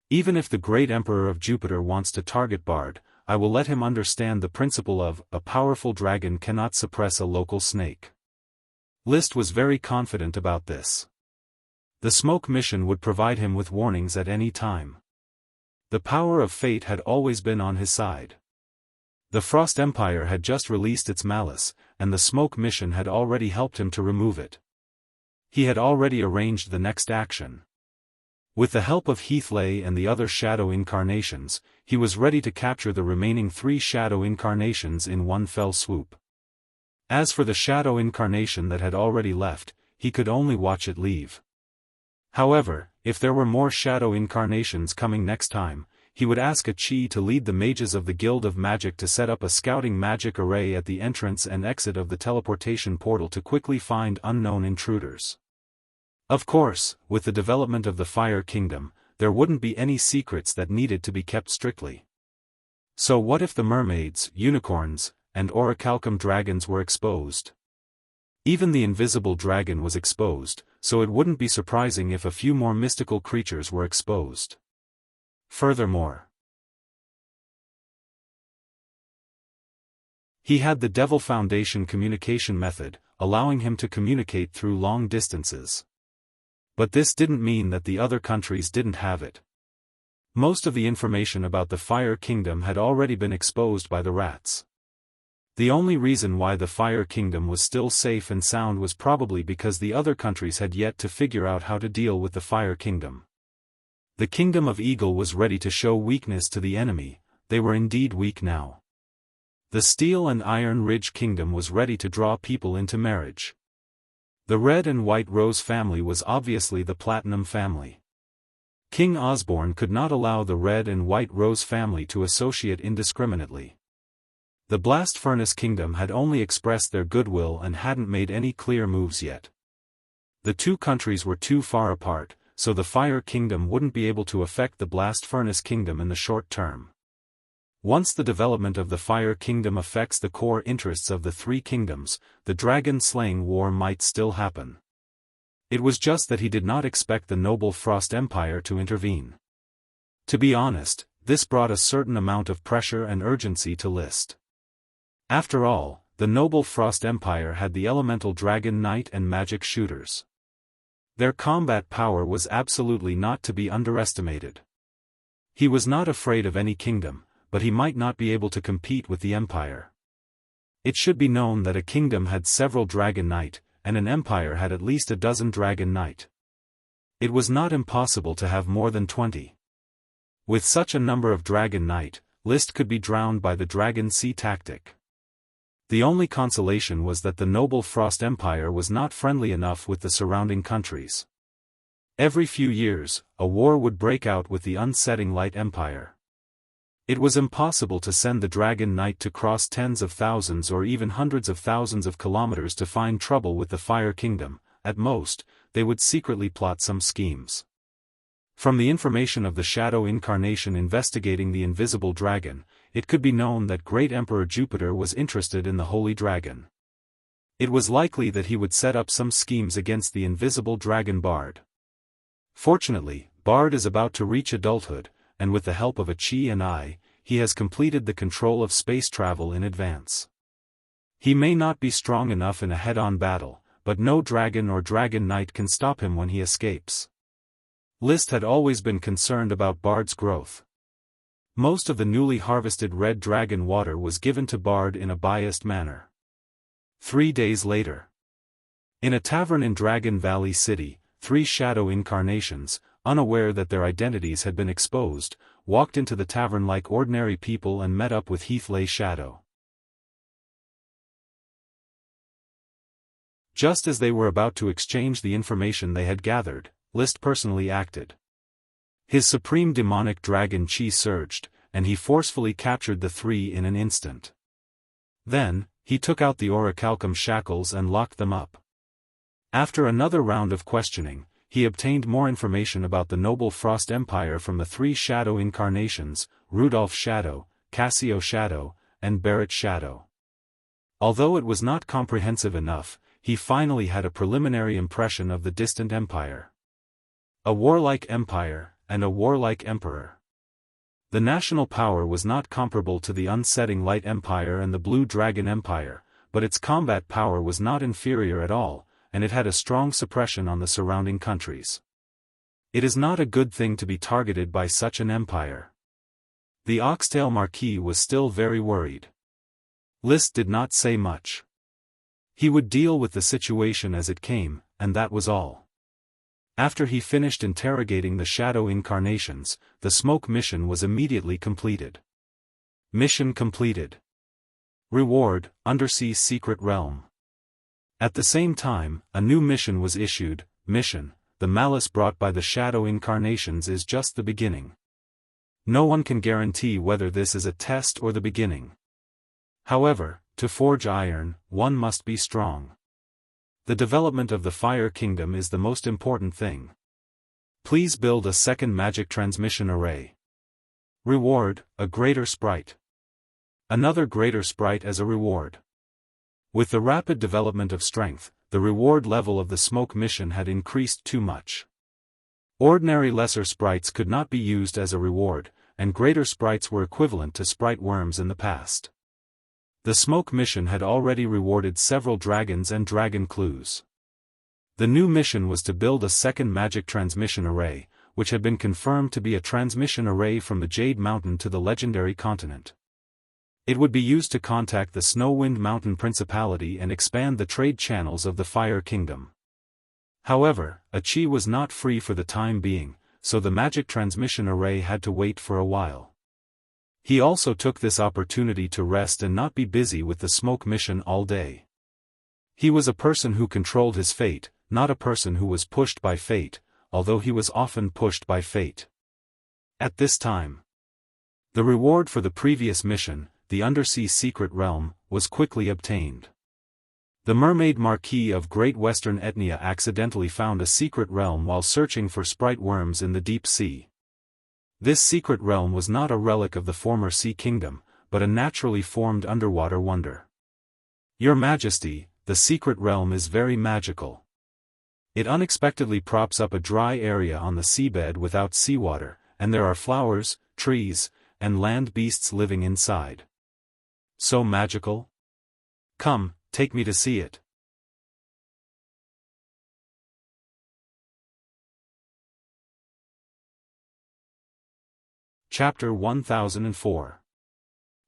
Even if the great Emperor of Jupiter wants to target Bard, I will let him understand the principle of, a powerful dragon cannot suppress a local snake." List was very confident about this. The smoke mission would provide him with warnings at any time. The power of fate had always been on his side. The Frost Empire had just released its malice, and the smoke mission had already helped him to remove it. He had already arranged the next action. With the help of Heathley and the other Shadow Incarnations, he was ready to capture the remaining 3 Shadow Incarnations in one fell swoop. As for the Shadow Incarnation that had already left, he could only watch it leave. However, if there were more Shadow Incarnations coming next time, he would ask a Qi to lead the mages of the Guild of Magic to set up a scouting magic array at the entrance and exit of the teleportation portal to quickly find unknown intruders. Of course, with the development of the Fire Kingdom, there wouldn't be any secrets that needed to be kept strictly. So what if the mermaids, unicorns, and orichalcum dragons were exposed? Even the invisible dragon was exposed, so it wouldn't be surprising if a few more mystical creatures were exposed. Furthermore, he had the Devil Foundation communication method, allowing him to communicate through long distances. But this didn't mean that the other countries didn't have it. Most of the information about the Fire Kingdom had already been exposed by the rats. The only reason why the Fire Kingdom was still safe and sound was probably because the other countries had yet to figure out how to deal with the Fire Kingdom. The Kingdom of Eagle was ready to show weakness to the enemy. They were indeed weak now. The Steel and Iron Ridge Kingdom was ready to draw people into marriage. The Red and White Rose family was obviously the Platinum family. King Osborne could not allow the Red and White Rose family to associate indiscriminately. The Blast Furnace Kingdom had only expressed their goodwill and hadn't made any clear moves yet. The two countries were too far apart, so the Fire Kingdom wouldn't be able to affect the Blast Furnace Kingdom in the short term. Once the development of the Fire Kingdom affects the core interests of the three kingdoms, the dragon-slaying war might still happen. It was just that he did not expect the noble Frost Empire to intervene. To be honest, this brought a certain amount of pressure and urgency to List. After all, the noble Frost Empire had the elemental dragon knight and magic shooters. Their combat power was absolutely not to be underestimated. He was not afraid of any kingdom, but he might not be able to compete with the empire. It should be known that a kingdom had several dragon knight, and an empire had at least a dozen dragon knight. It was not impossible to have more than 20. With such a number of dragon knight, List could be drowned by the dragon sea tactic. The only consolation was that the noble Frost Empire was not friendly enough with the surrounding countries. Every few years, a war would break out with the unsetting Light Empire. It was impossible to send the Dragon Knight to cross tens of thousands or even hundreds of thousands of kilometers to find trouble with the Fire Kingdom. At most, they would secretly plot some schemes. From the information of the Shadow Incarnation investigating the invisible dragon, it could be known that Great Emperor Jupiter was interested in the Holy Dragon. It was likely that he would set up some schemes against the invisible dragon Bard. Fortunately, Bard is about to reach adulthood, and with the help of a Qi and I, he has completed the control of space travel in advance. He may not be strong enough in a head-on battle, but no dragon or dragon knight can stop him when he escapes. List had always been concerned about Bard's growth. Most of the newly harvested red dragon water was given to Bard in a biased manner. 3 days later, in a tavern in Dragon Valley City, 3 shadow incarnations, unaware that their identities had been exposed, walked into the tavern like ordinary people and met up with Heathley Shadow. Just as they were about to exchange the information they had gathered, List personally acted. His supreme demonic dragon Qi surged, and he forcefully captured the 3 in an instant. Then, he took out the orichalcum shackles and locked them up. After another round of questioning, he obtained more information about the noble Frost Empire from the 3 shadow incarnations, Rudolph Shadow, Cassio Shadow, and Barrett Shadow. Although it was not comprehensive enough, he finally had a preliminary impression of the distant empire. A warlike empire, and a warlike emperor. The national power was not comparable to the unsetting Light Empire and the Blue Dragon Empire, but its combat power was not inferior at all, and it had a strong suppression on the surrounding countries. It is not a good thing to be targeted by such an empire. The Oxtail Marquis was still very worried. List did not say much. He would deal with the situation as it came, and that was all. After he finished interrogating the shadow incarnations, the smoke mission was immediately completed. Mission completed. Reward, Undersea Secret Realm. At the same time, a new mission was issued. Mission, the malice brought by the shadow incarnations is just the beginning. No one can guarantee whether this is a test or the beginning. However, to forge iron, one must be strong. The development of the Fire Kingdom is the most important thing. Please build a second magic transmission array. Reward, a greater sprite. Another greater sprite as a reward. With the rapid development of strength, the reward level of the smoke mission had increased too much. Ordinary lesser sprites could not be used as a reward, and greater sprites were equivalent to sprite worms in the past. The smoke mission had already rewarded several dragons and dragon clues. The new mission was to build a second magic transmission array, which had been confirmed to be a transmission array from the Jade Mountain to the legendary continent. It would be used to contact the Snowwind Mountain Principality and expand the trade channels of the Fire Kingdom. However, Achi was not free for the time being, so the magic transmission array had to wait for a while. He also took this opportunity to rest and not be busy with the smoke mission all day. He was a person who controlled his fate, not a person who was pushed by fate, although he was often pushed by fate. At this time, the reward for the previous mission, the Undersea Secret Realm, was quickly obtained. The Mermaid Marquis of Great Western Etnia accidentally found a secret realm while searching for sprite worms in the deep sea. This secret realm was not a relic of the former Sea Kingdom, but a naturally formed underwater wonder. Your Majesty, the secret realm is very magical. It unexpectedly props up a dry area on the seabed without seawater, and there are flowers, trees, and land beasts living inside. So magical? Come, take me to see it. Chapter 1004.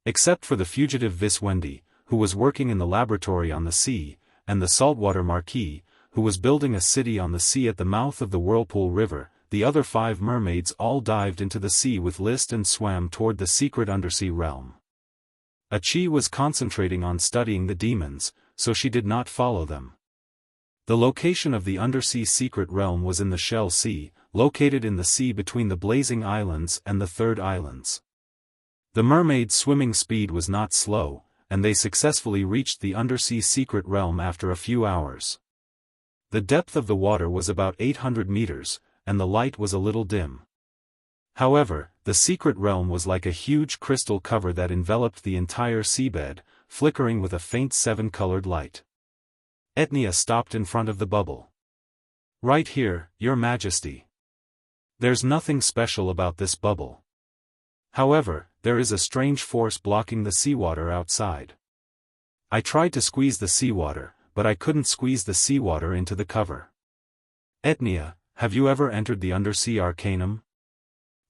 Except for the fugitive Viswendi, who was working in the laboratory on the sea, and the saltwater Marquis, who was building a city on the sea at the mouth of the Whirlpool River, the other 5 mermaids all dived into the sea with List and swam toward the secret undersea realm. Achi was concentrating on studying the demons, so she did not follow them. The location of the undersea secret realm was in the Shell Sea, located in the sea between the Blazing Islands and the Third Islands. The mermaids' swimming speed was not slow, and they successfully reached the undersea secret realm after a few hours. The depth of the water was about 800 meters, and the light was a little dim. However, the secret realm was like a huge crystal cover that enveloped the entire seabed, flickering with a faint 7-colored light. Etnia stopped in front of the bubble. Right here, Your Majesty. There's nothing special about this bubble. However, there is a strange force blocking the seawater outside. I tried to squeeze the seawater, but I couldn't squeeze the seawater into the cover. Etnia, have you ever entered the undersea arcanum?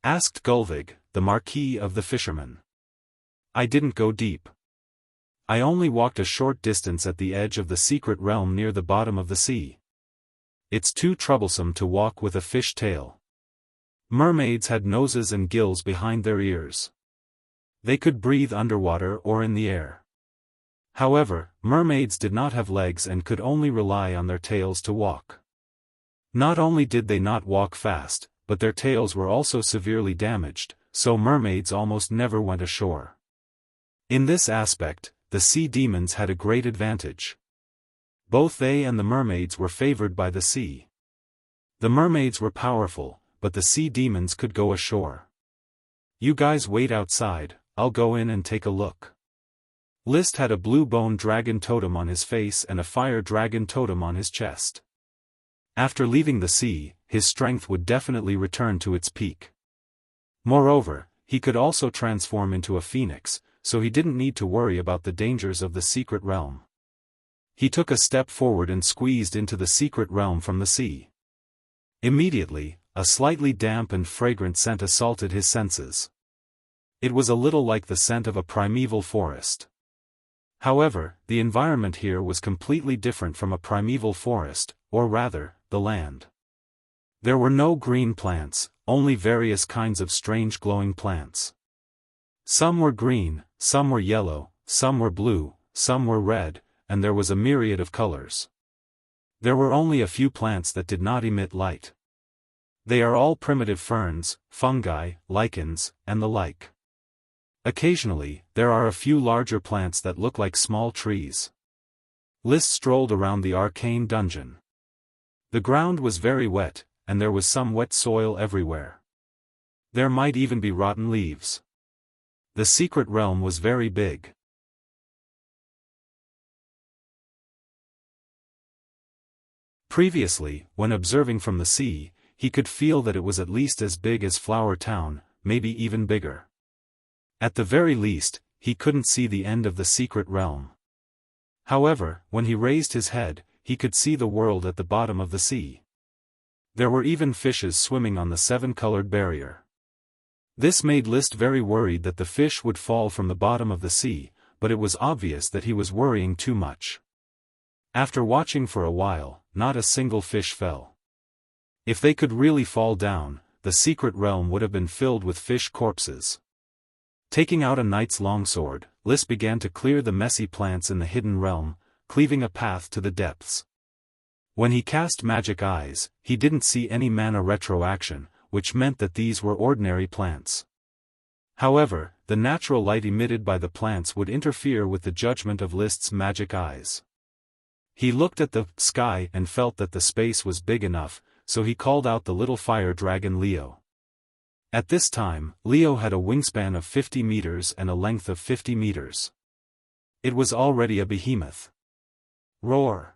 Asked Gulvig, the Marquis of the Fishermen. I didn't go deep. I only walked a short distance at the edge of the secret realm near the bottom of the sea. It's too troublesome to walk with a fish tail. Mermaids had noses and gills behind their ears. They could breathe underwater or in the air. However, mermaids did not have legs and could only rely on their tails to walk. Not only did they not walk fast, but their tails were also severely damaged, so mermaids almost never went ashore. In this aspect, the sea demons had a great advantage. Both they and the mermaids were favored by the sea. The mermaids were powerful, but the sea demons could go ashore. You guys wait outside, I'll go in and take a look. List had a blue bone dragon totem on his face and a fire dragon totem on his chest. After leaving the sea, his strength would definitely return to its peak. Moreover, he could also transform into a phoenix, so he didn't need to worry about the dangers of the secret realm. He took a step forward and squeezed into the secret realm from the sea. Immediately, a slightly damp and fragrant scent assaulted his senses. It was a little like the scent of a primeval forest. However, the environment here was completely different from a primeval forest, or rather, the land. There were no green plants, only various kinds of strange glowing plants. Some were green, some were yellow, some were blue, some were red, and there was a myriad of colors. There were only a few plants that did not emit light. They are all primitive ferns, fungi, lichens, and the like. Occasionally, there are a few larger plants that look like small trees. List strolled around the arcane dungeon. The ground was very wet, and there was some wet soil everywhere. There might even be rotten leaves. The secret realm was very big. Previously, when observing from the sea, he could feel that it was at least as big as Flower Town, maybe even bigger. At the very least, he couldn't see the end of the secret realm. However, when he raised his head, he could see the world at the bottom of the sea. There were even fishes swimming on the seven-colored barrier. This made List very worried that the fish would fall from the bottom of the sea, but it was obvious that he was worrying too much. After watching for a while, not a single fish fell. If they could really fall down, the secret realm would have been filled with fish corpses. Taking out a knight's longsword, List began to clear the messy plants in the hidden realm, cleaving a path to the depths. When he cast magic eyes, he didn't see any mana retroaction, which meant that these were ordinary plants. However, the natural light emitted by the plants would interfere with the judgment of List's magic eyes. He looked at the sky and felt that the space was big enough, so he called out the little fire dragon Leo. At this time, Leo had a wingspan of 50 meters and a length of 50 meters. It was already a behemoth. Roar!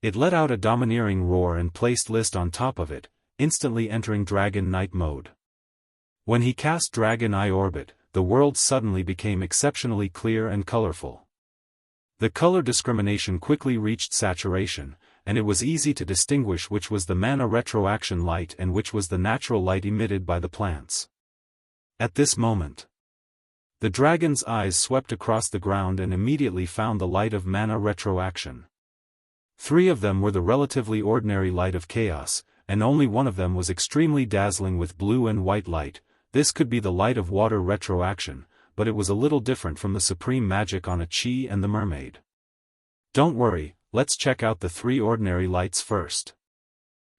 It let out a domineering roar and placed List on top of it, instantly entering Dragon Knight mode. When he cast Dragon Eye Orbit, the world suddenly became exceptionally clear and colorful. The color discrimination quickly reached saturation, and it was easy to distinguish which was the mana retroaction light and which was the natural light emitted by the plants. At this moment, the dragon's eyes swept across the ground and immediately found the light of mana retroaction. 3 of them were the relatively ordinary light of chaos, and only one of them was extremely dazzling with blue and white light. This could be the light of water retroaction, but it was a little different from the supreme magic on a chi and the mermaid. Don't worry, let's check out the 3 ordinary lights first.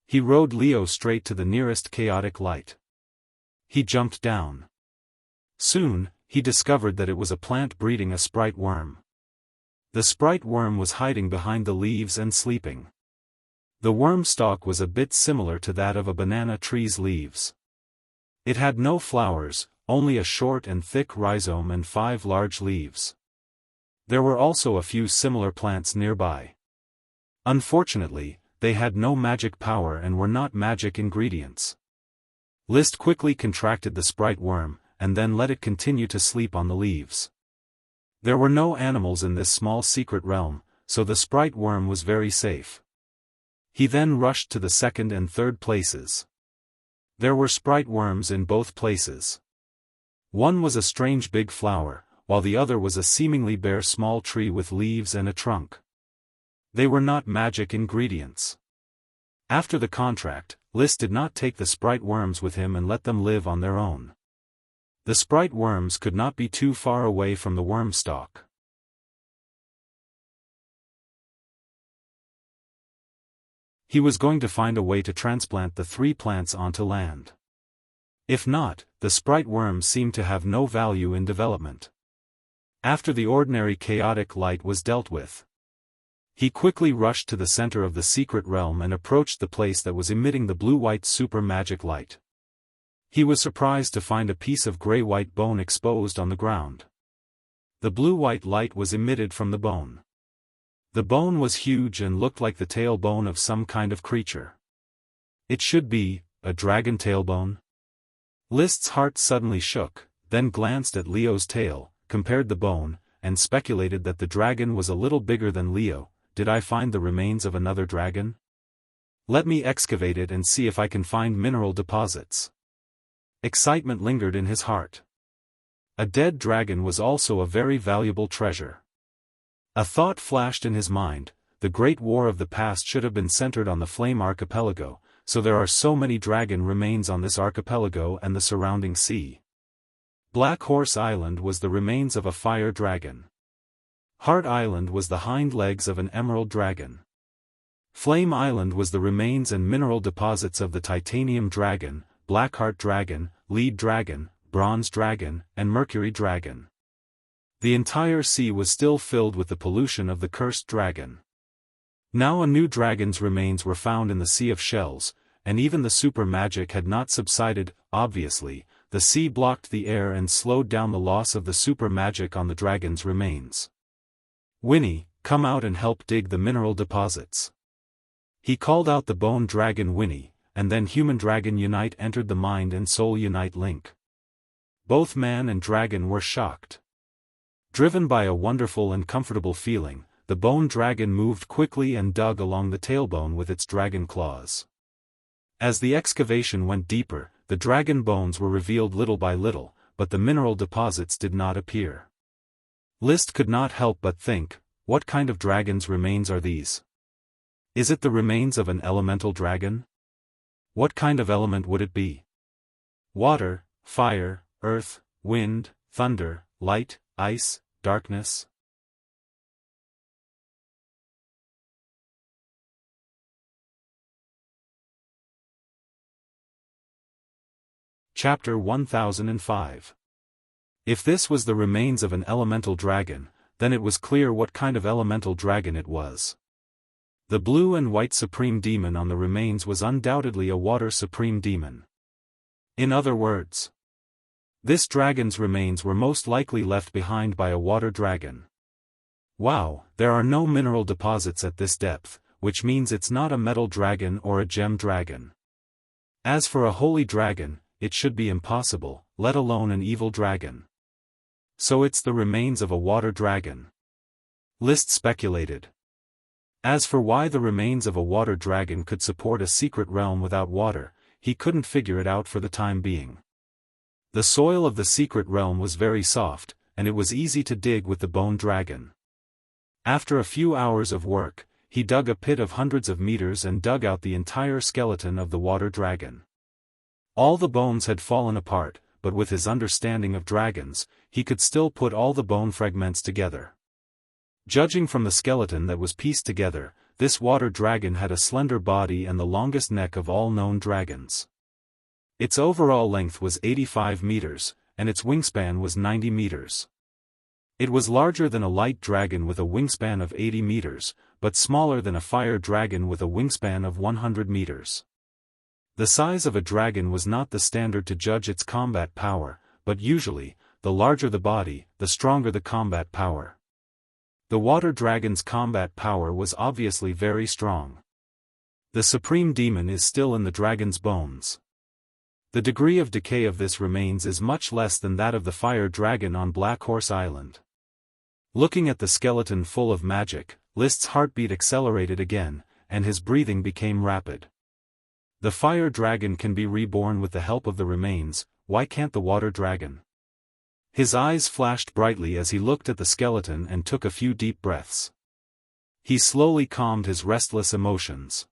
He rode Leo straight to the nearest chaotic light. He jumped down. Soon, he discovered that it was a plant breeding a sprite worm. The sprite worm was hiding behind the leaves and sleeping. The worm stalk was a bit similar to that of a banana tree's leaves. It had no flowers, only a short and thick rhizome and 5 large leaves. There were also a few similar plants nearby. Unfortunately, they had no magic power and were not magic ingredients. List quickly contracted the sprite worm, and then let it continue to sleep on the leaves. There were no animals in this small secret realm, so the sprite worm was very safe. He then rushed to the 2nd and 3rd places. There were sprite worms in both places. One was a strange big flower, while the other was a seemingly bare small tree with leaves and a trunk. They were not magic ingredients. After the contract, List did not take the sprite worms with him and let them live on their own. The sprite worms could not be too far away from the worm stalk. He was going to find a way to transplant the 3 plants onto land. If not, the sprite worms seemed to have no value in development. After the ordinary chaotic light was dealt with, he quickly rushed to the center of the secret realm and approached the place that was emitting the blue-white super magic light. He was surprised to find a piece of gray-white bone exposed on the ground. The blue-white light was emitted from the bone. The bone was huge and looked like the tailbone of some kind of creature. It should be a dragon tailbone. List's heart suddenly shook, then glanced at Leo's tail, compared the bone, and speculated that the dragon was a little bigger than Leo. Did I find the remains of another dragon? Let me excavate it and see if I can find mineral deposits. Excitement lingered in his heart. A dead dragon was also a very valuable treasure. A thought flashed in his mind: the great war of the past should have been centered on the Flame Archipelago, so there are so many dragon remains on this archipelago and the surrounding sea. Black Horse Island was the remains of a fire dragon. Heart Island was the hind legs of an emerald dragon. Flame Island was the remains and mineral deposits of the titanium dragon, blackheart dragon, lead dragon, bronze dragon, and mercury dragon. The entire sea was still filled with the pollution of the cursed dragon. Now a new dragon's remains were found in the Sea of Shells, and even the super magic had not subsided. Obviously, the sea blocked the air and slowed down the loss of the super magic on the dragon's remains. Winnie, come out and help dig the mineral deposits. He called out the bone dragon Winnie, and then human dragon Unite entered the mind and soul Unite link. Both man and dragon were shocked. Driven by a wonderful and comfortable feeling, the bone dragon moved quickly and dug along the tailbone with its dragon claws. As the excavation went deeper, the dragon bones were revealed little by little, but the mineral deposits did not appear. List could not help but think, what kind of dragon's remains are these? Is it the remains of an elemental dragon? What kind of element would it be? Water, fire, earth, wind, thunder, light, ice, darkness? Chapter 1005. If this was the remains of an elemental dragon, then it was clear what kind of elemental dragon it was. The blue and white supreme demon on the remains was undoubtedly a water supreme demon. In other words, this dragon's remains were most likely left behind by a water dragon. Wow, there are no mineral deposits at this depth, which means it's not a metal dragon or a gem dragon. As for a holy dragon, it should be impossible, let alone an evil dragon. So it's the remains of a water dragon. List speculated. As for why the remains of a water dragon could support a secret realm without water, he couldn't figure it out for the time being. The soil of the secret realm was very soft, and it was easy to dig with the bone dragon. After a few hours of work, he dug a pit of hundreds of meters and dug out the entire skeleton of the water dragon. All the bones had fallen apart, but with his understanding of dragons, he could still put all the bone fragments together. Judging from the skeleton that was pieced together, this water dragon had a slender body and the longest neck of all known dragons. Its overall length was 85 meters, and its wingspan was 90 meters. It was larger than a light dragon with a wingspan of 80 meters, but smaller than a fire dragon with a wingspan of 100 meters. The size of a dragon was not the standard to judge its combat power, but usually, the larger the body, the stronger the combat power. The water dragon's combat power was obviously very strong. The supreme demon is still in the dragon's bones. The degree of decay of this remains is much less than that of the fire dragon on Black Horse Island. Looking at the skeleton full of magic, List's heartbeat accelerated again, and his breathing became rapid. The fire dragon can be reborn with the help of the remains, why can't the water dragon? His eyes flashed brightly as he looked at the skeleton and took a few deep breaths. He slowly calmed his restless emotions.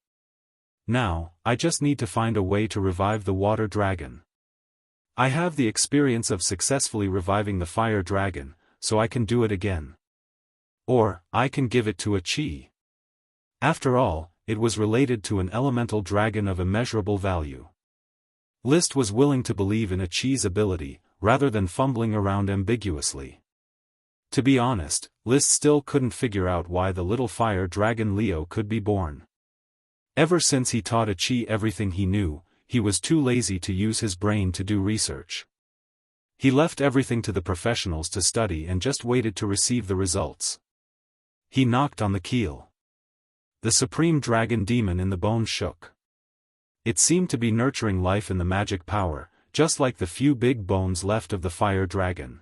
Now, I just need to find a way to revive the water dragon. I have the experience of successfully reviving the fire dragon, so I can do it again. Or, I can give it to a chi. After all, it was related to an elemental dragon of immeasurable value. List was willing to believe in a chi's ability, rather than fumbling around ambiguously. To be honest, List still couldn't figure out why the little fire dragon Leo could be born. Ever since he taught a chi everything he knew, he was too lazy to use his brain to do research. He left everything to the professionals to study and just waited to receive the results. He knocked on the keel. The supreme dragon demon in the bones shook. It seemed to be nurturing life in the magic power, just like the few big bones left of the fire dragon.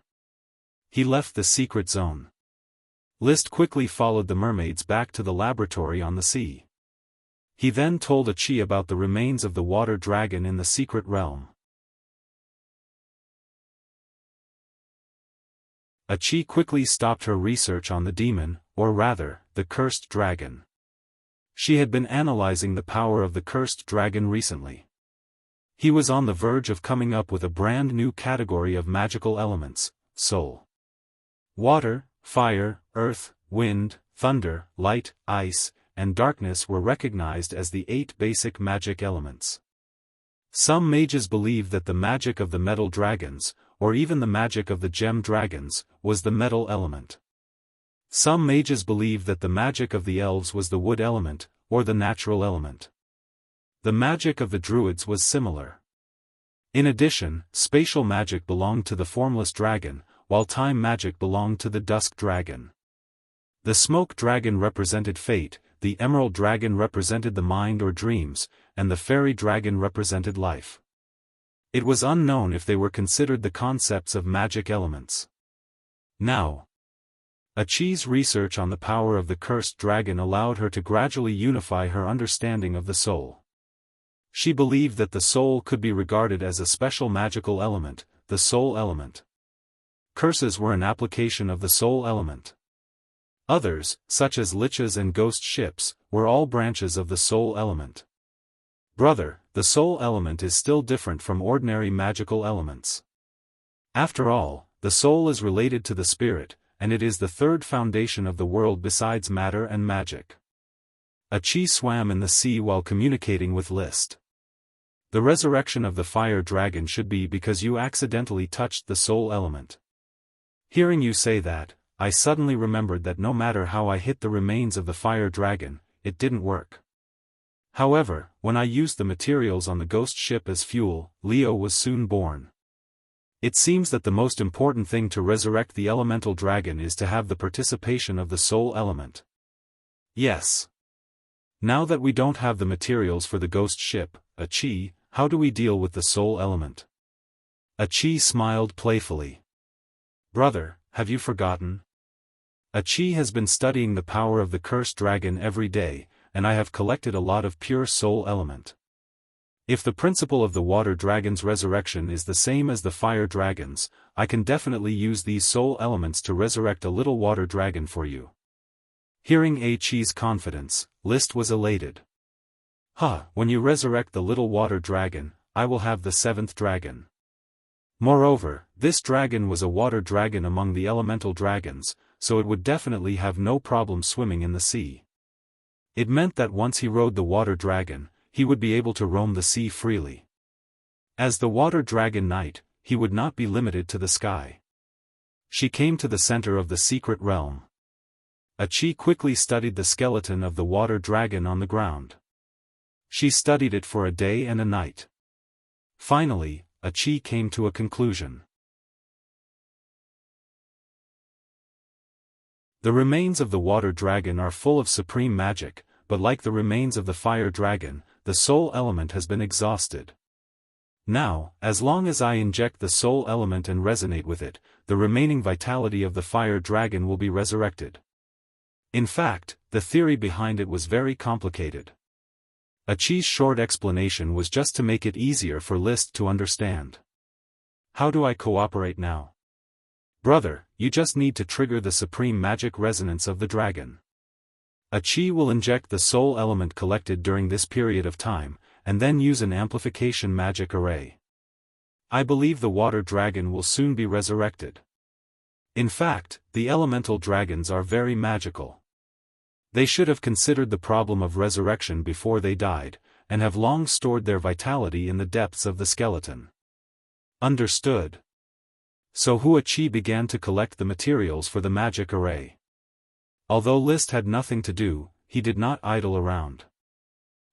He left the secret zone. List quickly followed the mermaids back to the laboratory on the sea. He then told a chi about the remains of the water dragon in the secret realm. A chi quickly stopped her research on the demon, or rather, the cursed dragon. She had been analyzing the power of the cursed dragon recently. He was on the verge of coming up with a brand new category of magical elements, soul. Water, fire, earth, wind, thunder, light, ice, and darkness were recognized as the 8 basic magic elements. Some mages believed that the magic of the metal dragons, or even the magic of the gem dragons, was the metal element. Some mages believed that the magic of the elves was the wood element, or the natural element. The magic of the druids was similar. In addition, spatial magic belonged to the formless dragon, while time magic belonged to the dusk dragon. The smoke dragon represented fate, the emerald dragon represented the mind or dreams, and the fairy dragon represented life. It was unknown if they were considered the concepts of magic elements. Now, Achi's research on the power of the cursed dragon allowed her to gradually unify her understanding of the soul. She believed that the soul could be regarded as a special magical element, the soul element. Curses were an application of the soul element. Others, such as liches and ghost ships, were all branches of the soul element. Brother, the soul element is still different from ordinary magical elements. After all, the soul is related to the spirit, and it is the third foundation of the world besides matter and magic. Achi swam in the sea while communicating with List. The resurrection of the fire dragon should be because you accidentally touched the soul element. Hearing you say that, I suddenly remembered that no matter how I hit the remains of the fire dragon, it didn't work. However, when I used the materials on the ghost ship as fuel, Leo was soon born. It seems that the most important thing to resurrect the elemental dragon is to have the participation of the soul element. Yes. Now that we don't have the materials for the ghost ship, Achi, how do we deal with the soul element? Achi smiled playfully. Brother, have you forgotten? Achi has been studying the power of the cursed dragon every day, and I have collected a lot of pure soul element. If the principle of the water dragon's resurrection is the same as the fire dragon's, I can definitely use these soul elements to resurrect a little water dragon for you. Hearing Achi's confidence, List was elated. When you resurrect the little water dragon, I will have the 7th dragon. Moreover, this dragon was a water dragon among the elemental dragons, so it would definitely have no problem swimming in the sea. It meant that once he rode the water dragon, he would be able to roam the sea freely. As the water dragon knight, he would not be limited to the sky. She came to the center of the secret realm. Achi quickly studied the skeleton of the water dragon on the ground. She studied it for a day and a night. Finally, Achi came to a conclusion. The remains of the water dragon are full of supreme magic, but like the remains of the fire dragon, the soul element has been exhausted. Now, as long as I inject the soul element and resonate with it, the remaining vitality of the fire dragon will be resurrected. In fact, the theory behind it was very complicated. Achi's short explanation was just to make it easier for List to understand. How do I cooperate now? Brother, you just need to trigger the supreme magic resonance of the dragon. Achi will inject the soul element collected during this period of time, and then use an amplification magic array. I believe the water dragon will soon be resurrected. In fact, the elemental dragons are very magical. They should have considered the problem of resurrection before they died, and have long stored their vitality in the depths of the skeleton. Understood. So Achi began to collect the materials for the magic array. Although List had nothing to do, he did not idle around.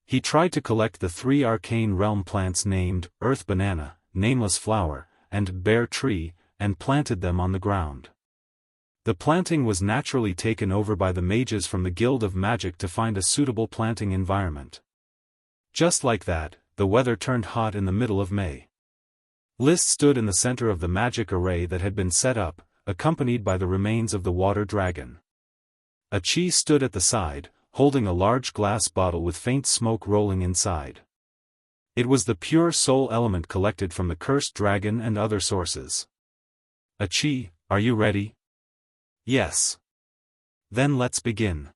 He tried to collect the 3 arcane realm plants named Earth Banana, Nameless Flower, and Bear Tree, and planted them on the ground. The planting was naturally taken over by the mages from the Guild of Magic to find a suitable planting environment. Just like that, the weather turned hot in the middle of May. List stood in the center of the magic array that had been set up, accompanied by the remains of the water dragon. Achi stood at the side, holding a large glass bottle with faint smoke rolling inside. It was the pure soul element collected from the cursed dragon and other sources. Achi, are you ready? Yes. Then let's begin.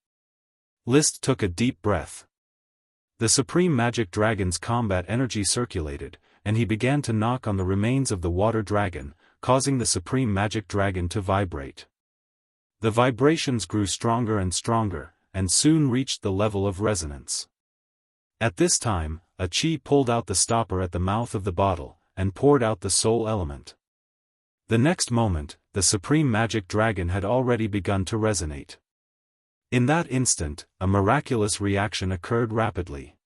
List took a deep breath. The supreme magic dragon's combat energy circulated, and he began to knock on the remains of the water dragon, causing the supreme magic dragon to vibrate. The vibrations grew stronger and stronger, and soon reached the level of resonance. At this time, a chi pulled out the stopper at the mouth of the bottle, and poured out the soul element. The next moment, the supreme magic dragon had already begun to resonate. In that instant, a miraculous reaction occurred rapidly.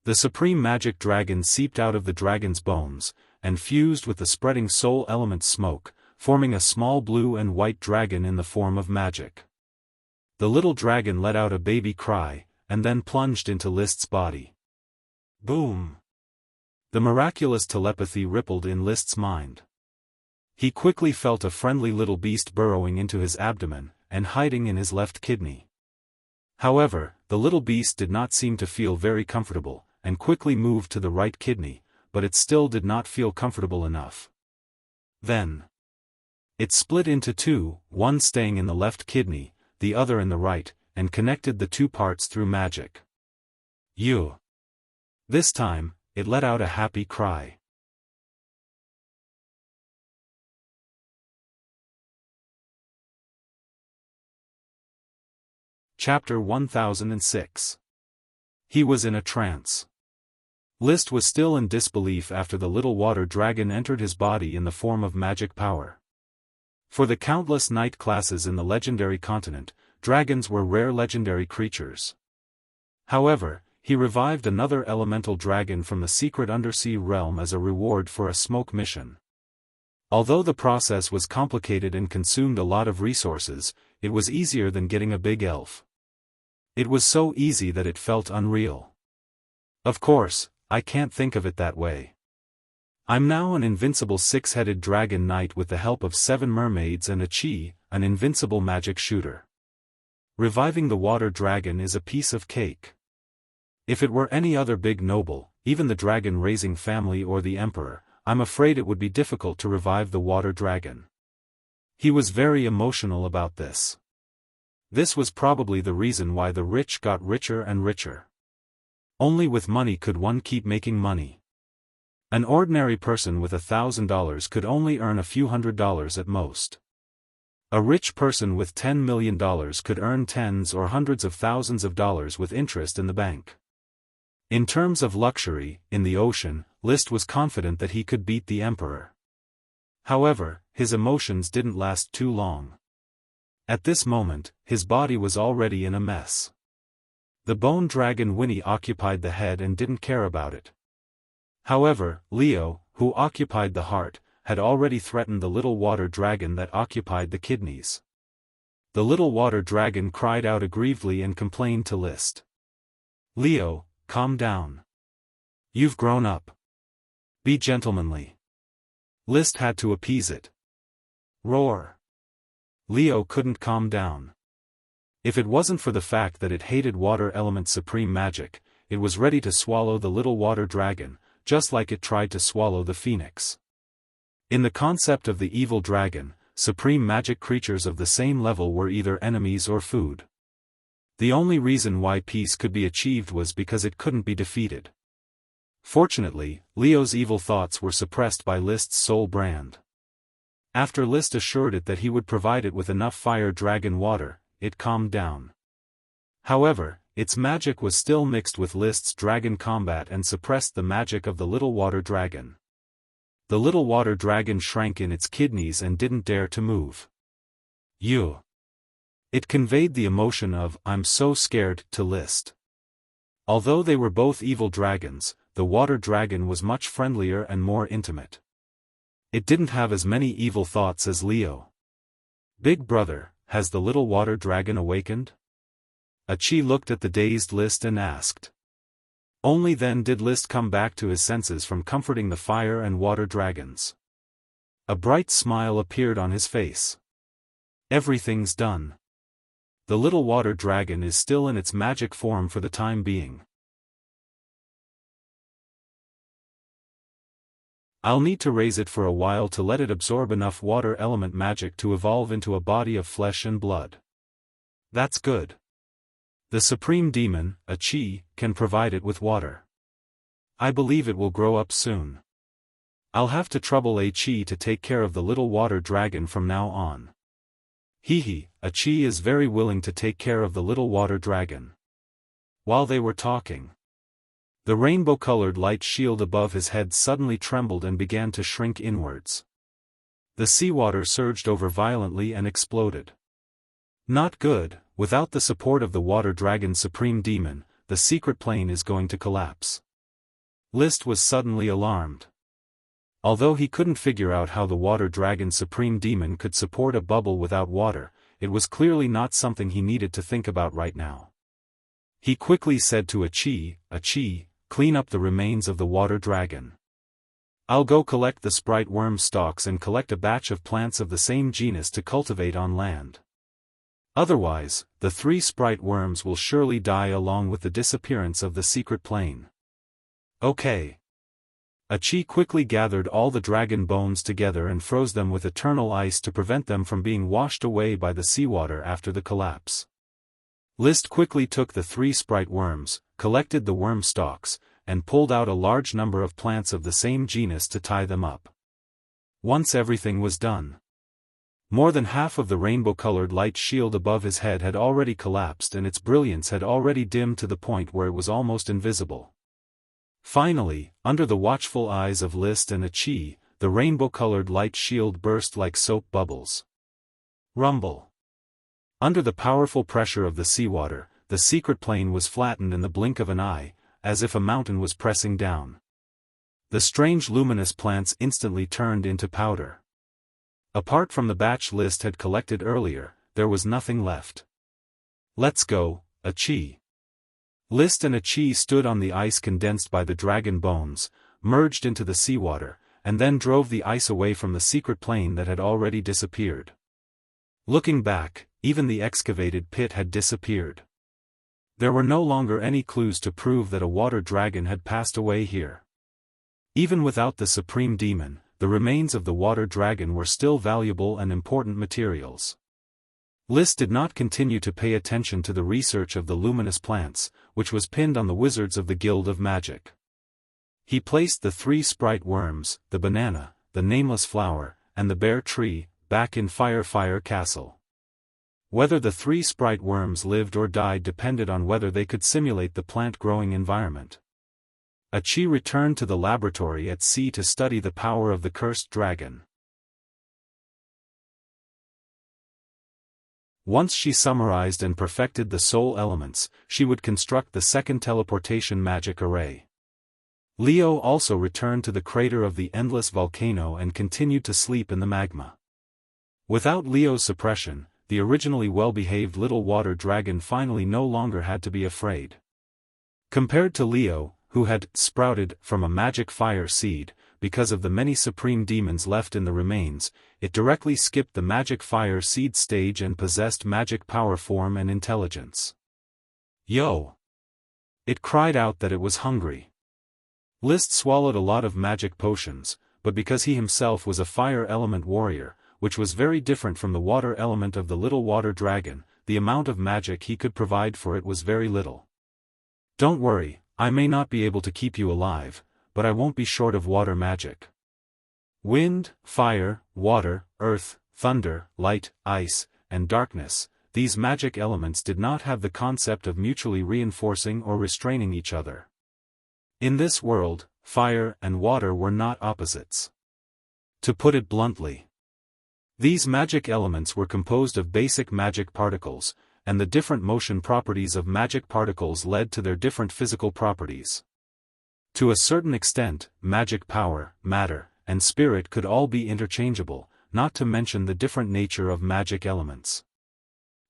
The supreme magic dragon seeped out of the dragon's bones, and fused with the spreading soul element smoke, forming a small blue and white dragon in the form of magic. The little dragon let out a baby cry, and then plunged into List's body. Boom! The miraculous telepathy rippled in List's mind. He quickly felt a friendly little beast burrowing into his abdomen, and hiding in his left kidney. However, the little beast did not seem to feel very comfortable, and quickly moved to the right kidney, but it still did not feel comfortable enough. Then, it split into two, one staying in the left kidney, the other in the right, and connected the two parts through magic. This time, it let out a happy cry. Chapter 1006. He was in a trance. List was still in disbelief after the little water dragon entered his body in the form of magic power. For the countless night classes in the legendary continent, dragons were rare legendary creatures. However, he revived another elemental dragon from the secret undersea realm as a reward for a smoke mission. Although the process was complicated and consumed a lot of resources, it was easier than getting a big elf. It was so easy that it felt unreal. Of course, I can't think of it that way. I'm now an invincible six-headed dragon knight with the help of 7 mermaids and a chi, an invincible magic shooter. Reviving the water dragon is a piece of cake. If it were any other big noble, even the dragon-raising family or the emperor, I'm afraid it would be difficult to revive the water dragon. He was very emotional about this. This was probably the reason why the rich got richer and richer. Only with money could one keep making money. An ordinary person with $1,000 could only earn a few $100s at most. A rich person with $10 million could earn tens or hundreds of thousands of dollars with interest in the bank. In terms of luxury, in the ocean, List was confident that he could beat the emperor. However, his emotions didn't last too long. At this moment, his body was already in a mess. The bone dragon Winnie occupied the head and didn't care about it. However, Leo, who occupied the heart, had already threatened the little water dragon that occupied the kidneys. The little water dragon cried out aggrievedly and complained to List. Leo, calm down. You've grown up. Be gentlemanly. List had to appease it. Roar. Leo couldn't calm down. If it wasn't for the fact that it hated water element supreme magic, it was ready to swallow the little water dragon, just like it tried to swallow the phoenix. In the concept of the evil dragon, supreme magic creatures of the same level were either enemies or food. The only reason why peace could be achieved was because it couldn't be defeated. Fortunately, Leo's evil thoughts were suppressed by List's soul brand. After List assured it that he would provide it with enough fire dragon water, it calmed down. However, its magic was still mixed with List's dragon combat and suppressed the magic of the little water dragon. The little water dragon shrank in its kidneys and didn't dare to move. It conveyed the emotion of, "I'm so scared," to List. Although they were both evil dragons, the water dragon was much friendlier and more intimate. It didn't have as many evil thoughts as Leo. Big brother, has the little water dragon awakened? A chi looked at the dazed List and asked. Only then did List come back to his senses from comforting the fire and water dragons. A bright smile appeared on his face. Everything's done. The little water dragon is still in its magic form for the time being. I'll need to raise it for a while to let it absorb enough water element magic to evolve into a body of flesh and blood. That's good. The supreme demon, a chi, can provide it with water. I believe it will grow up soon. I'll have to trouble a chi to take care of the little water dragon from now on. Hehe, Achi is very willing to take care of the little water dragon. While they were talking, the rainbow-colored light shield above his head suddenly trembled and began to shrink inwards. The seawater surged over violently and exploded. Not good. Without the support of the water dragon's supreme demon, the secret plane is going to collapse. List was suddenly alarmed. Although he couldn't figure out how the water dragon's supreme demon could support a bubble without water, it was clearly not something he needed to think about right now. He quickly said to Achi, clean up the remains of the water dragon. I'll go collect the sprite worm stalks and collect a batch of plants of the same genus to cultivate on land. Otherwise, the 3 sprite worms will surely die along with the disappearance of the secret plane. Okay. Achi quickly gathered all the dragon bones together and froze them with eternal ice to prevent them from being washed away by the seawater after the collapse. List quickly took the 3 sprite worms, collected the worm stalks, and pulled out a large number of plants of the same genus to tie them up. Once everything was done, more than half of the rainbow-colored light shield above his head had already collapsed and its brilliance had already dimmed to the point where it was almost invisible. Finally, under the watchful eyes of List and Achi, the rainbow-colored light shield burst like soap bubbles. Rumble. Under the powerful pressure of the seawater, the secret plane was flattened in the blink of an eye, as if a mountain was pressing down. The strange luminous plants instantly turned into powder. Apart from the batch List had collected earlier, there was nothing left. Let's go, Achi. List and Achi stood on the ice condensed by the dragon bones, merged into the seawater, and then drove the ice away from the secret plane that had already disappeared. Looking back, even the excavated pit had disappeared. There were no longer any clues to prove that a water dragon had passed away here. Even without the supreme demon, the remains of the water dragon were still valuable and important materials. List did not continue to pay attention to the research of the luminous plants, which was pinned on the wizards of the Guild of Magic. He placed the 3 sprite worms, the banana, the nameless flower, and the bear tree, back in Fire Castle. Whether the 3 sprite worms lived or died depended on whether they could simulate the plant-growing environment. Achi returned to the laboratory at sea to study the power of the cursed dragon. Once she summarized and perfected the soul elements, she would construct the second teleportation magic array. Leo also returned to the crater of the endless volcano and continued to sleep in the magma. Without Leo's suppression, the originally well-behaved little water dragon finally no longer had to be afraid. Compared to Leo, who had sprouted from a magic fire seed, because of the many supreme demons left in the remains, it directly skipped the magic fire seed stage and possessed magic power form and intelligence. Yo! It cried out that it was hungry. List swallowed a lot of magic potions, but because he himself was a fire element warrior, which was very different from the water element of the little water dragon, the amount of magic he could provide for it was very little. Don't worry, I may not be able to keep you alive, but I won't be short of water magic. Wind, fire, water, earth, thunder, light, ice, and darkness, these magic elements did not have the concept of mutually reinforcing or restraining each other. In this world, fire and water were not opposites. To put it bluntly, these magic elements were composed of basic magic particles, and the different motion properties of magic particles led to their different physical properties. To a certain extent, magic power, matter, and spirit could all be interchangeable, not to mention the different nature of magic elements.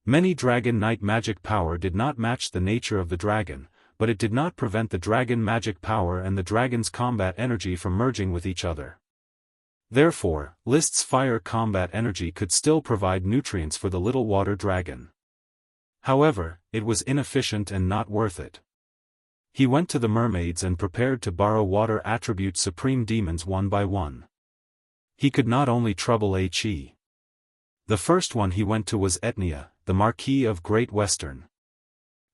Many Dragon Knight magic power did not match the nature of the dragon, but it did not prevent the dragon magic power and the dragon's combat energy from merging with each other. Therefore, List's fire combat energy could still provide nutrients for the little water dragon. However, it was inefficient and not worth it. He went to the mermaids and prepared to borrow water attribute supreme demons one by one. He could not only trouble Achi. The first one he went to was Etnia, the Marquis of Great Western.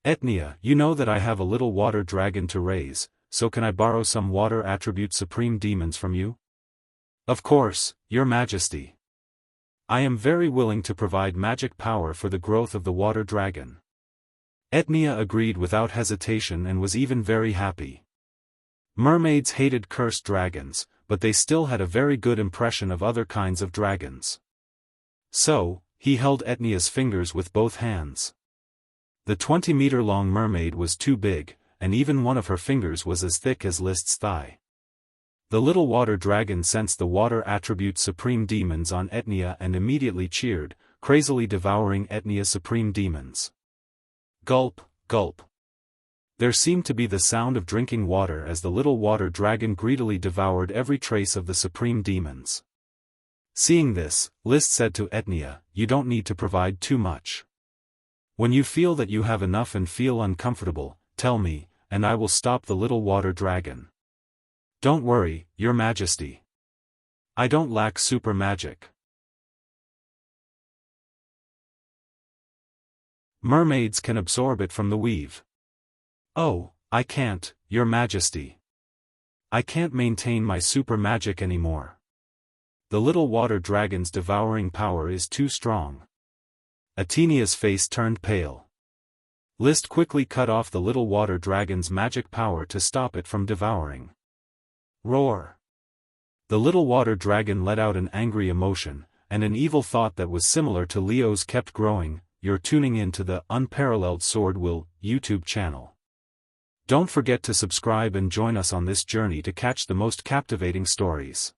Etnia, you know that I have a little water dragon to raise, so can I borrow some water attribute supreme demons from you? Of course, your majesty. I am very willing to provide magic power for the growth of the water dragon. Etnia agreed without hesitation and was even very happy. Mermaids hated cursed dragons, but they still had a very good impression of other kinds of dragons. So, he held Etnia's fingers with both hands. The 20-meter-long mermaid was too big, and even one of her fingers was as thick as List's thigh. The little water dragon sensed the water attribute supreme demons on Etnia and immediately cheered, crazily devouring Etnia's supreme demons. Gulp, gulp. There seemed to be the sound of drinking water as the little water dragon greedily devoured every trace of the supreme demons. Seeing this, List said to Etnia, "You don't need to provide too much. When you feel that you have enough and feel uncomfortable, tell me, and I will stop the little water dragon. Don't worry, Your Majesty. I don't lack super magic." Mermaids can absorb it from the weave. "Oh, I can't, Your Majesty. I can't maintain my super magic anymore. The little water dragon's devouring power is too strong." Etnia's face turned pale. List quickly cut off the little water dragon's magic power to stop it from devouring. Roar! The little water dragon let out an angry emotion, and an evil thought that was similar to Leo's kept growing. You're tuning in to the Unparalleled SwordWill YouTube channel. Don't forget to subscribe and join us on this journey to catch the most captivating stories.